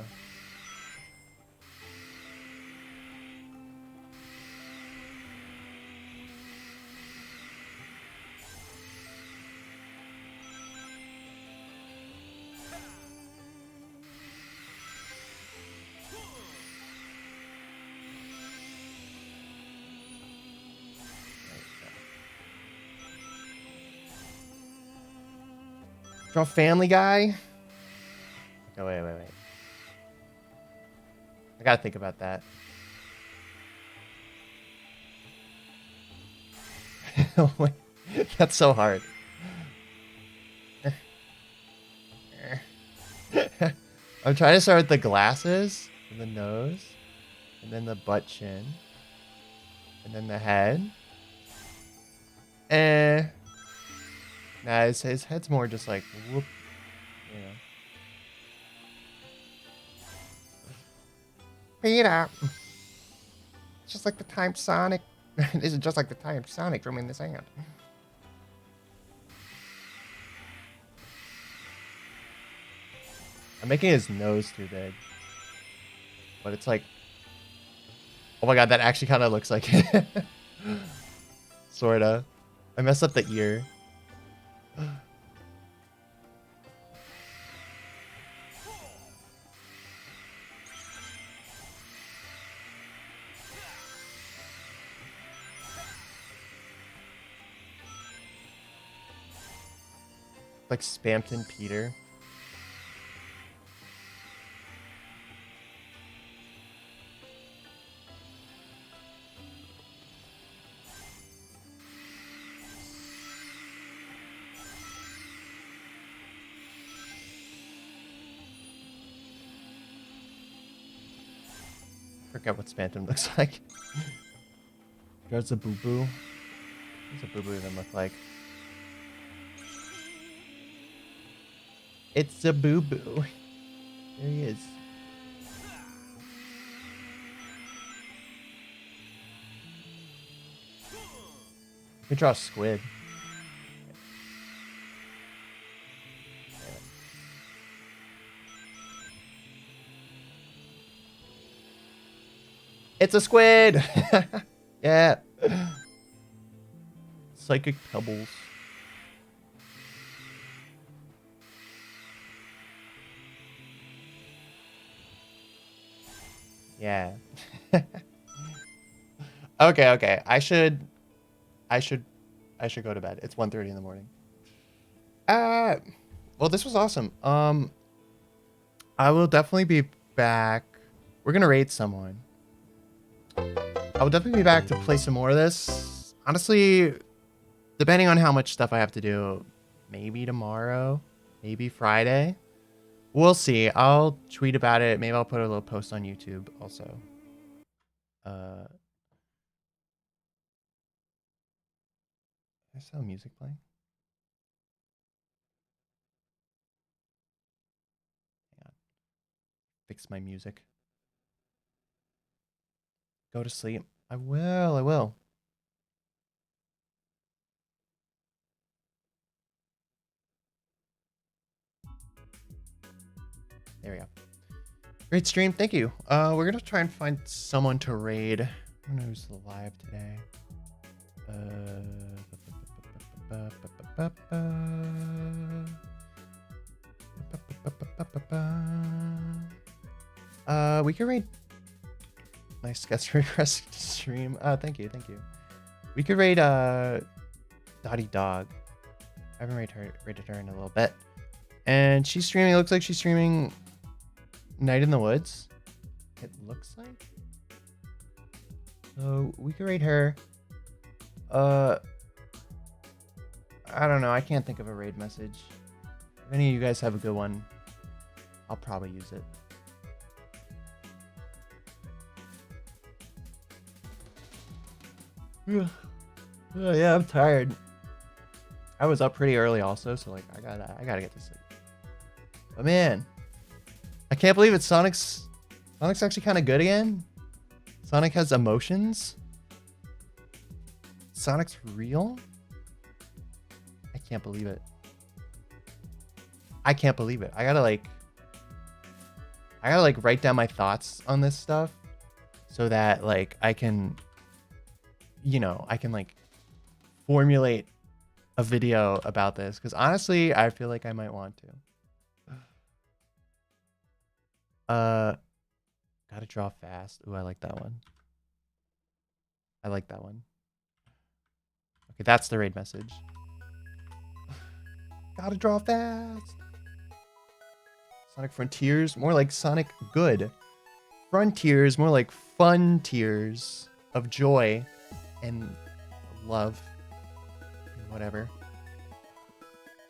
Draw Family Guy? Okay, wait. I gotta think about that. Wait, that's so hard. I'm trying to start with the glasses, and the nose, and then the butt chin, and then the head. Nah, his head's more just like, whoop, you know. Peter. It's just like the time Sonic. This is just like the time Sonic drew me in the sand. I'm making his nose too big. But it's like... Oh my god, that actually kind of looks like it. Sorta. I messed up the ear. Like Spampton Peter. Forget what Spampton looks like. There's a boo-boo. What does a boo-boo even look like? It's a boo-boo. There he is. You can draw a squid. It's a squid! Yeah. Psychic pebbles. Yeah. Okay. I should go to bed. It's 1:30 in the morning. Well, this was awesome. I will definitely be back. We're gonna raid someone. I will definitely be back to play some more of this. Honestly, depending on how much stuff I have to do, maybe tomorrow, maybe Friday. We'll see. I'll tweet about it. Maybe I'll put a little post on YouTube also. I saw music playing. Yeah. Fix my music. Go to sleep. I will. There we go. Great stream, thank you. We're gonna try and find someone to raid. I don't know who's live today. We can raid. Nice guest request stream. Thank you. We could raid Dottie Dog. I haven't raided her in a little bit. And she's streaming, it looks like she's streaming Night in the Woods. It looks like. So we could raid her. I don't know. I can't think of a raid message. If any of you guys have a good one, I'll probably use it. Yeah, I'm tired. I was up pretty early also, so like I gotta get to sleep. But man, I can't believe it. Sonic's actually kind of good again. Sonic has emotions. Sonic's real. I can't believe it. I gotta write down my thoughts on this stuff so that like I can like formulate a video about this, because honestly I feel like I might want to. Gotta draw fast. Ooh, I like that one. Okay, that's the raid message. Gotta draw fast. Sonic Frontiers, more like Sonic Good. Frontiers, more like fun tears of joy and love and whatever.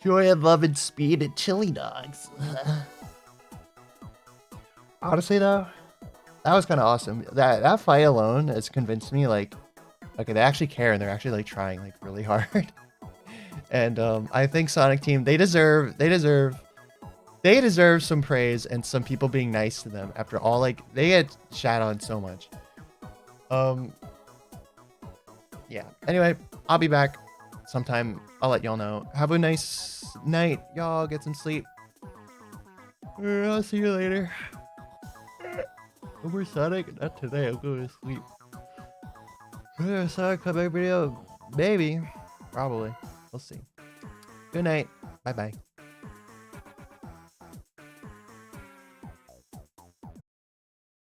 Joy and love and speed and chili dogs. Honestly though, that was kind of awesome. That fight alone has convinced me like, okay, they actually care and they're actually like trying like really hard. And I think Sonic Team, they deserve some praise and some people being nice to them after all, like they get shat on so much. Yeah. Anyway, I'll be back sometime. I'll let y'all know. Have a nice night, y'all. Get some sleep. I'll see you later. No more Sonic? Not today. I'm going to sleep. Sonic comeback video? Maybe. Probably. We'll see. Good night. Bye-bye.